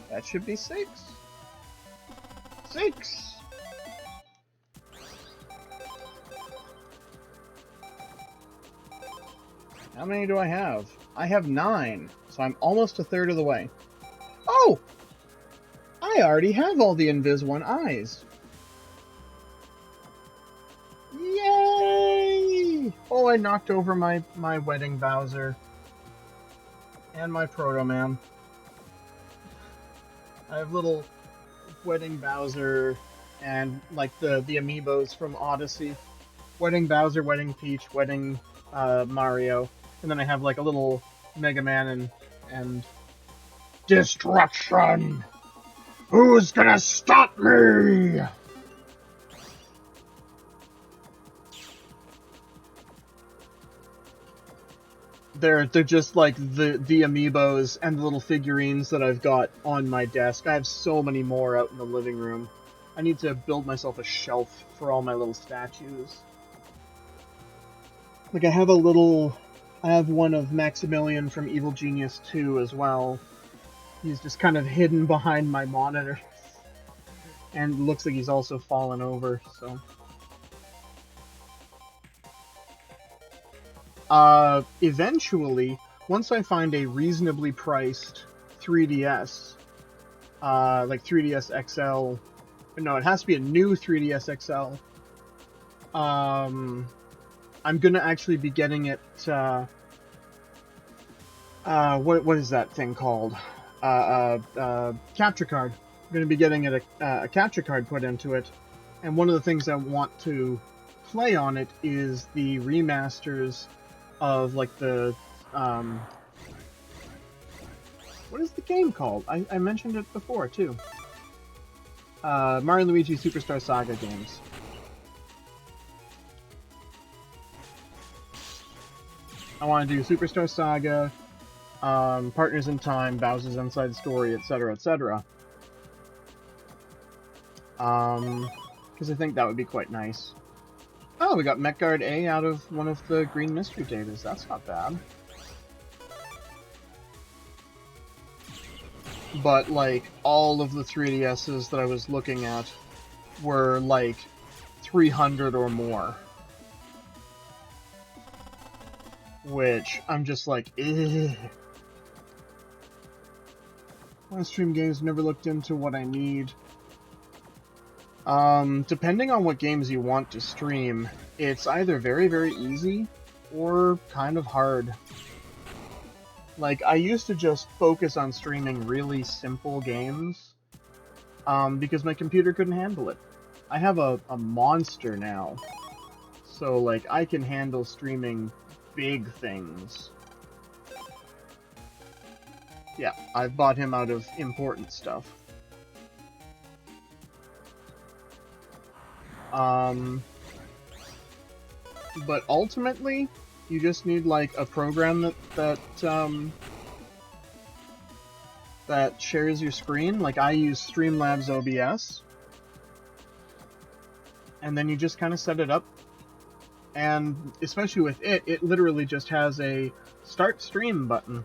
[SPEAKER 1] That should be 6. 6! How many do I have? I have 9, so I'm almost a third of the way. Oh! I already have all the Invis 1 eyes. Yay! Oh, I knocked over my Wedding Bowser. And my Proto Man. I have little Wedding Bowser and like the amiibos from Odyssey. Wedding Bowser, Wedding Peach, Wedding Mario. And then I have like a little Mega Man and Destruction! Who's gonna stop me? They're just like the amiibos and the little figurines that I've got on my desk. I have so many more out in the living room. I need to build myself a shelf for all my little statues. Like I have one of Maximilian from Evil Genius 2 as well. He's just kind of hidden behind my monitor. And looks like he's also fallen over, so. Eventually, once I find a reasonably priced 3DS, like 3DS XL, no, it has to be a new 3DS XL, I'm gonna actually be getting it, what is that thing called? Capture card. I'm gonna be getting it a capture card put into it, and one of the things I want to play on it is the remasters of like the what is the game called? I mentioned it before too. Mario & Luigi Superstar Saga games. I want to do Superstar Saga, Partners in Time, Bowser's Inside Story, etc., etc. Because I think that would be quite nice. Oh, we got Metguard A out of one of the green mystery datas. That's not bad. But, like, all of the 3DSs that I was looking at were, like, 300 or more. Which, I'm just like, ugh. Stream games, never looked into what I need. Depending on what games you want to stream, it's either very, very easy or kind of hard. Like, I used to just focus on streaming really simple games, because my computer couldn't handle it. I have a monster now, so, like, I can handle streaming big things. Yeah, I've bought him out of important stuff. But ultimately, you just need like a program that shares your screen. Like I use Streamlabs OBS, and then you just kind of set it up. And especially with it, it literally just has a start stream button.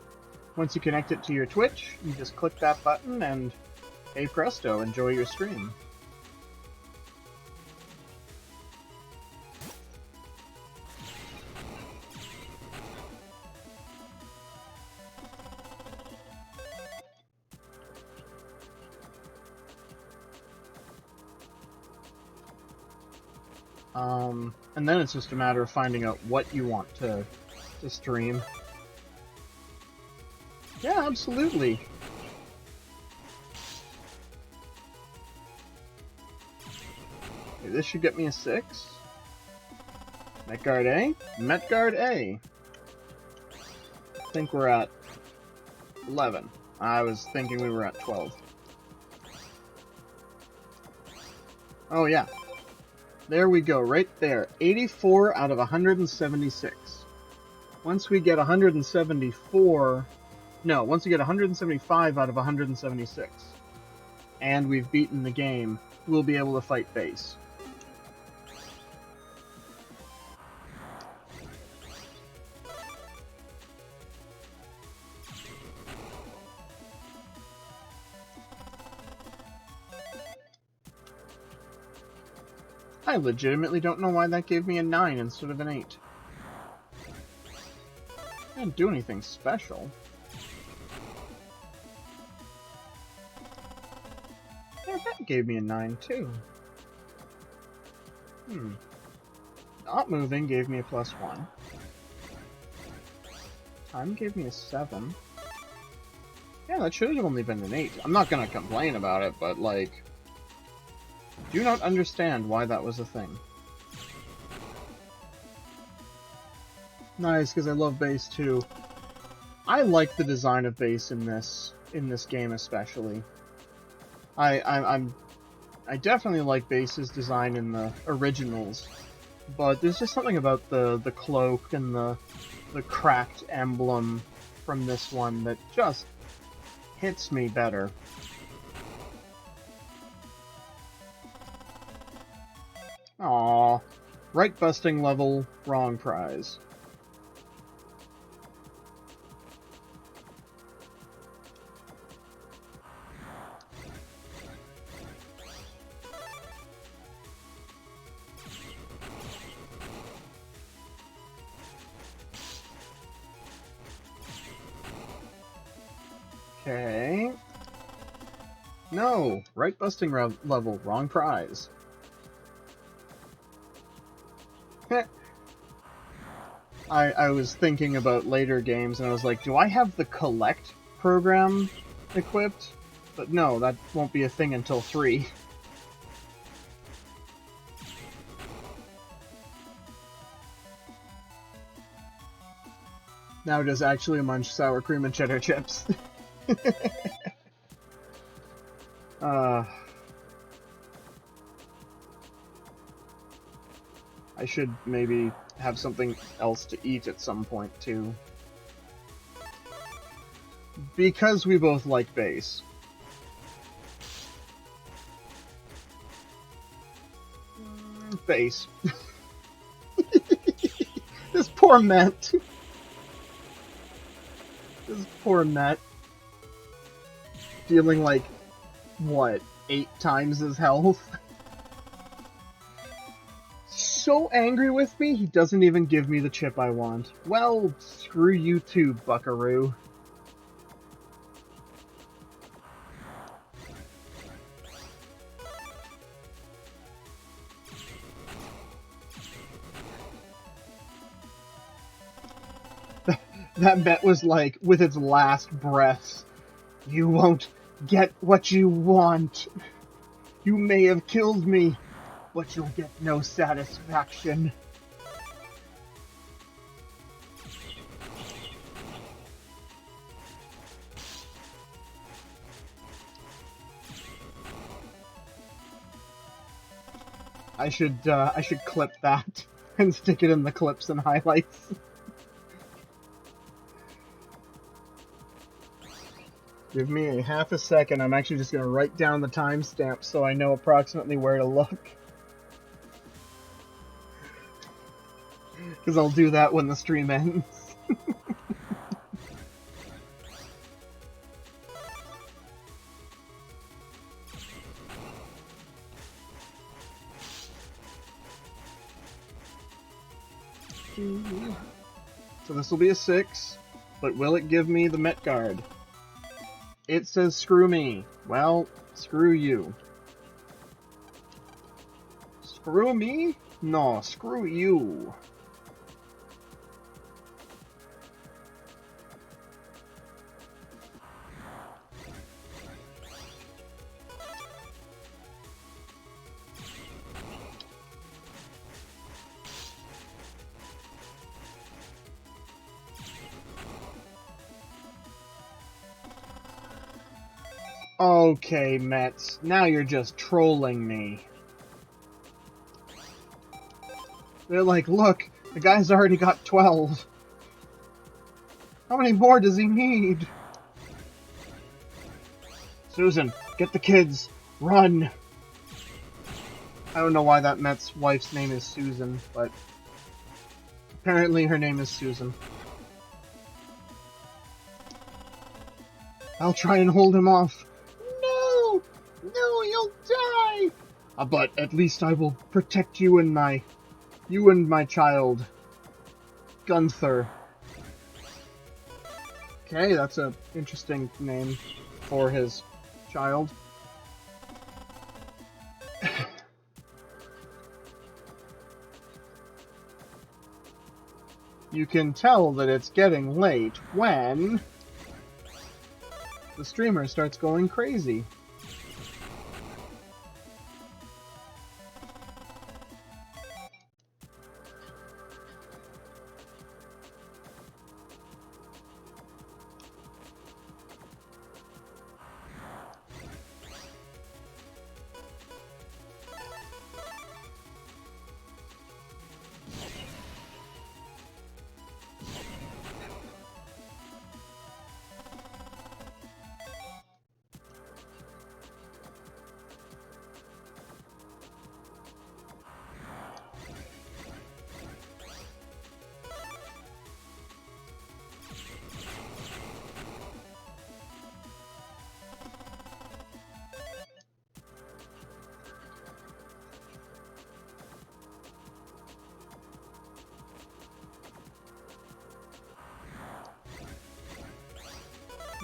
[SPEAKER 1] Once you connect it to your Twitch, you just click that button and hey presto, enjoy your stream. And then it's just a matter of finding out what you want to stream. Yeah, absolutely. Okay, this should get me a 6. Metguard A? Metguard A. I think we're at 11. I was thinking we were at 12. Oh yeah. There we go, right there. 84 out of 176. Once we get 174... No, once we get 175 out of 176, and we've beaten the game, we'll be able to fight base. I legitimately don't know why that gave me a 9 instead of an 8. I didn't do anything special. gave me a 9 too. Not moving gave me a +1. Time gave me a 7. Yeah, that should have only been an 8. I'm not gonna complain about it, but like, do not understand why that was a thing. Nice, because I love bass too. I like the design of bass in this game especially. I definitely like bass's design in the originals, but there's just something about the cloak and the cracked emblem from this one that just hits me better. Aww. Right busting level, wrong prize. Okay. No! Right busting level, wrong prize. I was thinking about later games and I was like, do I have the collect program equipped? But no, that won't be a thing until 3. Now just actually munch sour cream and cheddar chips. I should maybe have something else to eat at some point too. Because we both like bass. Bass. This poor Matt. This poor Matt. Feeling like, what, 8 times his health? So angry with me, he doesn't even give me the chip I want. Well, screw you too, buckaroo. That bet was like, with its last breaths, you won't get what you want. You may have killed me, but you'll get no satisfaction. I should clip that and stick it in the clips and highlights. Give me a half a second. I'm actually just going to write down the timestamp so I know approximately where to look. Because I'll do that when the stream ends. So this will be a 6, but will it give me the Met Guard? It says screw me. Well, screw you. Screw me? No, screw you. Okay, Mets, now you're just trolling me. They're like, look, the guy's already got 12. How many more does he need? Susan, get the kids. Run. I don't know why that Met's wife's name is Susan, but apparently her name is Susan. I'll try and hold him off. No, you'll die! But at least I will protect you and my child, Gunther. Okay, that's an interesting name for his child. You can tell that it's getting late when the streamer starts going crazy.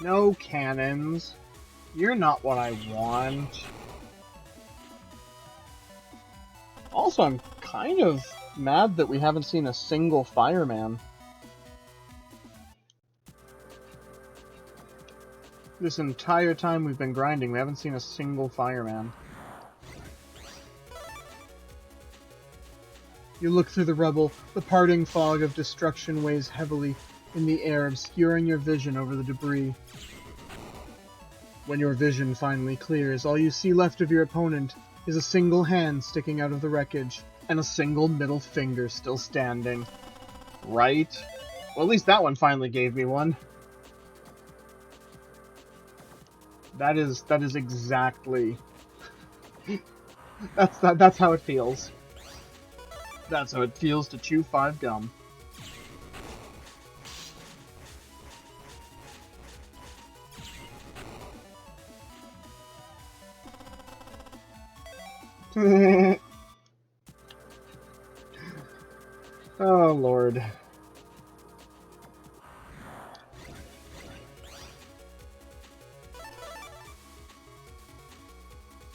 [SPEAKER 1] No cannons. You're not what I want. Also, I'm kind of mad that we haven't seen a single fireman. This entire time we've been grinding, we haven't seen a single fireman. You look through the rubble. The parting fog of destruction weighs heavily in the air, obscuring your vision over the debris. When your vision finally clears, all you see left of your opponent is a single hand sticking out of the wreckage, and a single middle finger still standing. Right? Well, at least that one finally gave me one. That is exactly... That's how it feels. That's how it feels to chew 5 gum. Oh, Lord.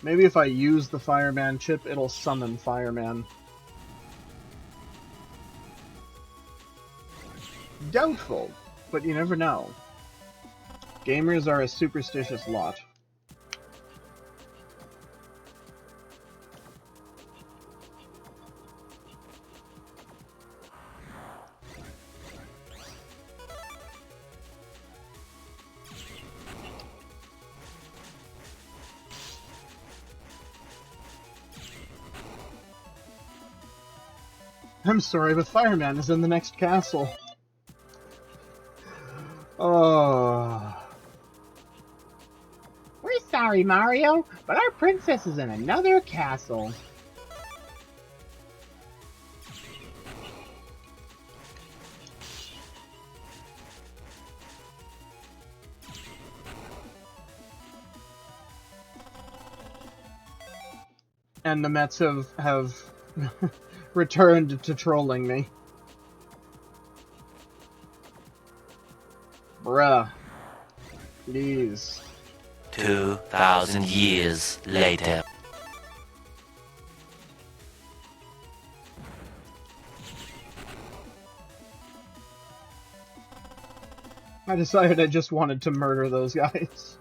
[SPEAKER 1] Maybe if I use the fireman chip, it'll summon fireman. Doubtful, but you never know. Gamers are a superstitious lot. I'm sorry, but Fireman is in the next castle. Oh.
[SPEAKER 5] We're sorry, Mario, but our princess is in another castle.
[SPEAKER 1] And the Mets have returned to trolling me. Bruh. Please.
[SPEAKER 7] 2,000 years later.
[SPEAKER 1] I decided I just wanted to murder those guys.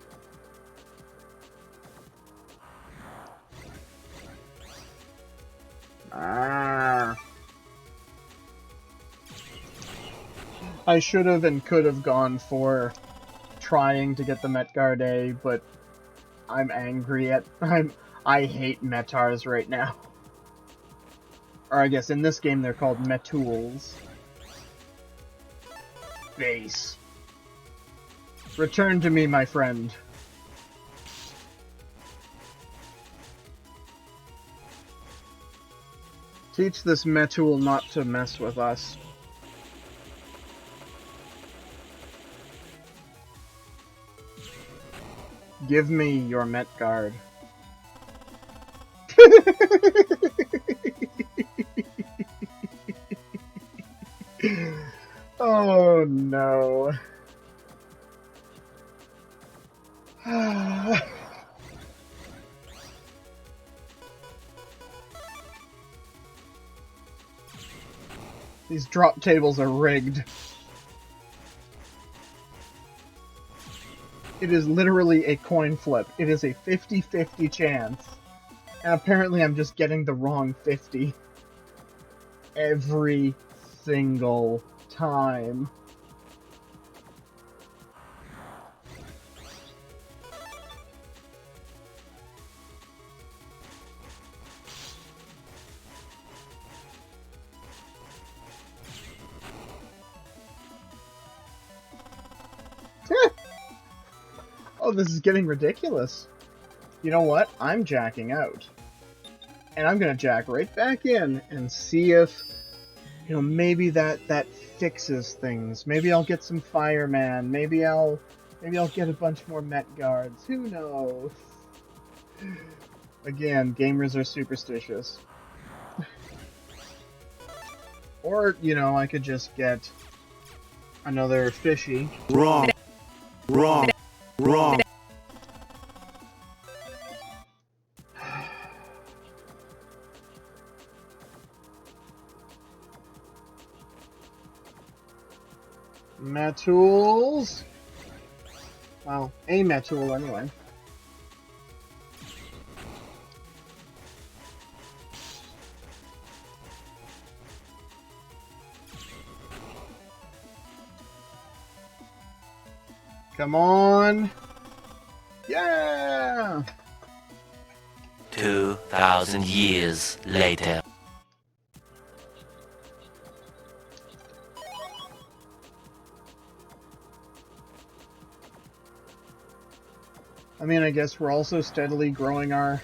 [SPEAKER 1] I should have and could have gone for trying to get the Metgarde, but I'm angry at... I hate Metars right now. Or I guess in this game they're called Metools. Base. Return to me, my friend. Teach this Metool not to mess with us. Give me your Metguard. Oh no. These drop tables are rigged. It is literally a coin flip. It is a 50-50 chance. And apparently I'm just getting the wrong 50. Every single time. Oh, this is getting ridiculous. You know what? I'm jacking out. And I'm gonna jack right back in and see if, maybe that fixes things. Maybe I'll get some fireman. Maybe I'll get a bunch more Met guards. Who knows? Again, gamers are superstitious. Or, I could just get another fishy.
[SPEAKER 3] Wrong. Wrong. Wrong.
[SPEAKER 1] Metools. Well, a Metool anyway. Come on. Yeah!
[SPEAKER 7] 2,000 years later.
[SPEAKER 1] I mean, I guess we're also steadily growing our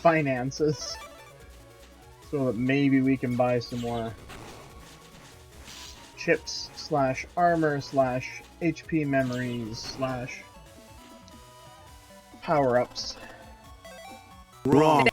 [SPEAKER 1] finances. So that maybe we can buy some more chips / armor / HP memories / power-ups.
[SPEAKER 3] Wrong.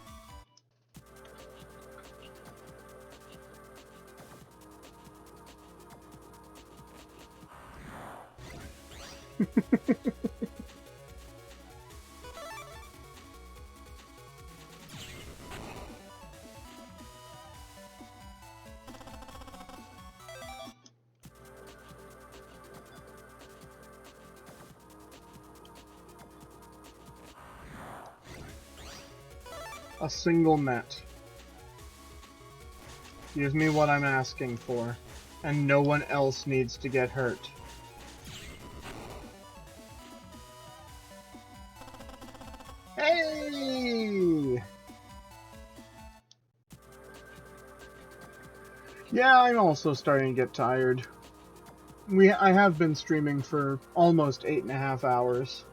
[SPEAKER 1] A single net. Gives me what I'm asking for, and no one else needs to get hurt. Hey! Yeah, I'm also starting to get tired. I have been streaming for almost 8.5 hours.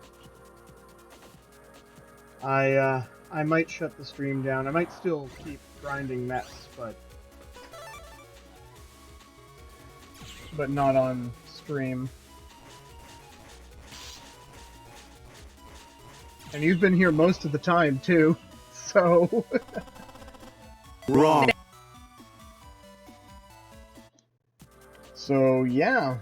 [SPEAKER 1] I might shut the stream down. I might still keep grinding mets, but not on stream. And you've been here most of the time too, so
[SPEAKER 3] Wrong.
[SPEAKER 1] so yeah.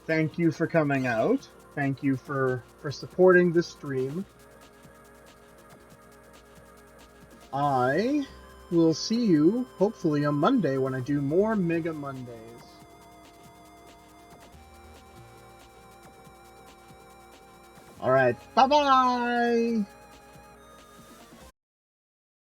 [SPEAKER 1] Thank you for coming out. Thank you for supporting the stream. I will see you, hopefully, on Monday when I do more Mega Mondays. Alright, bye-bye!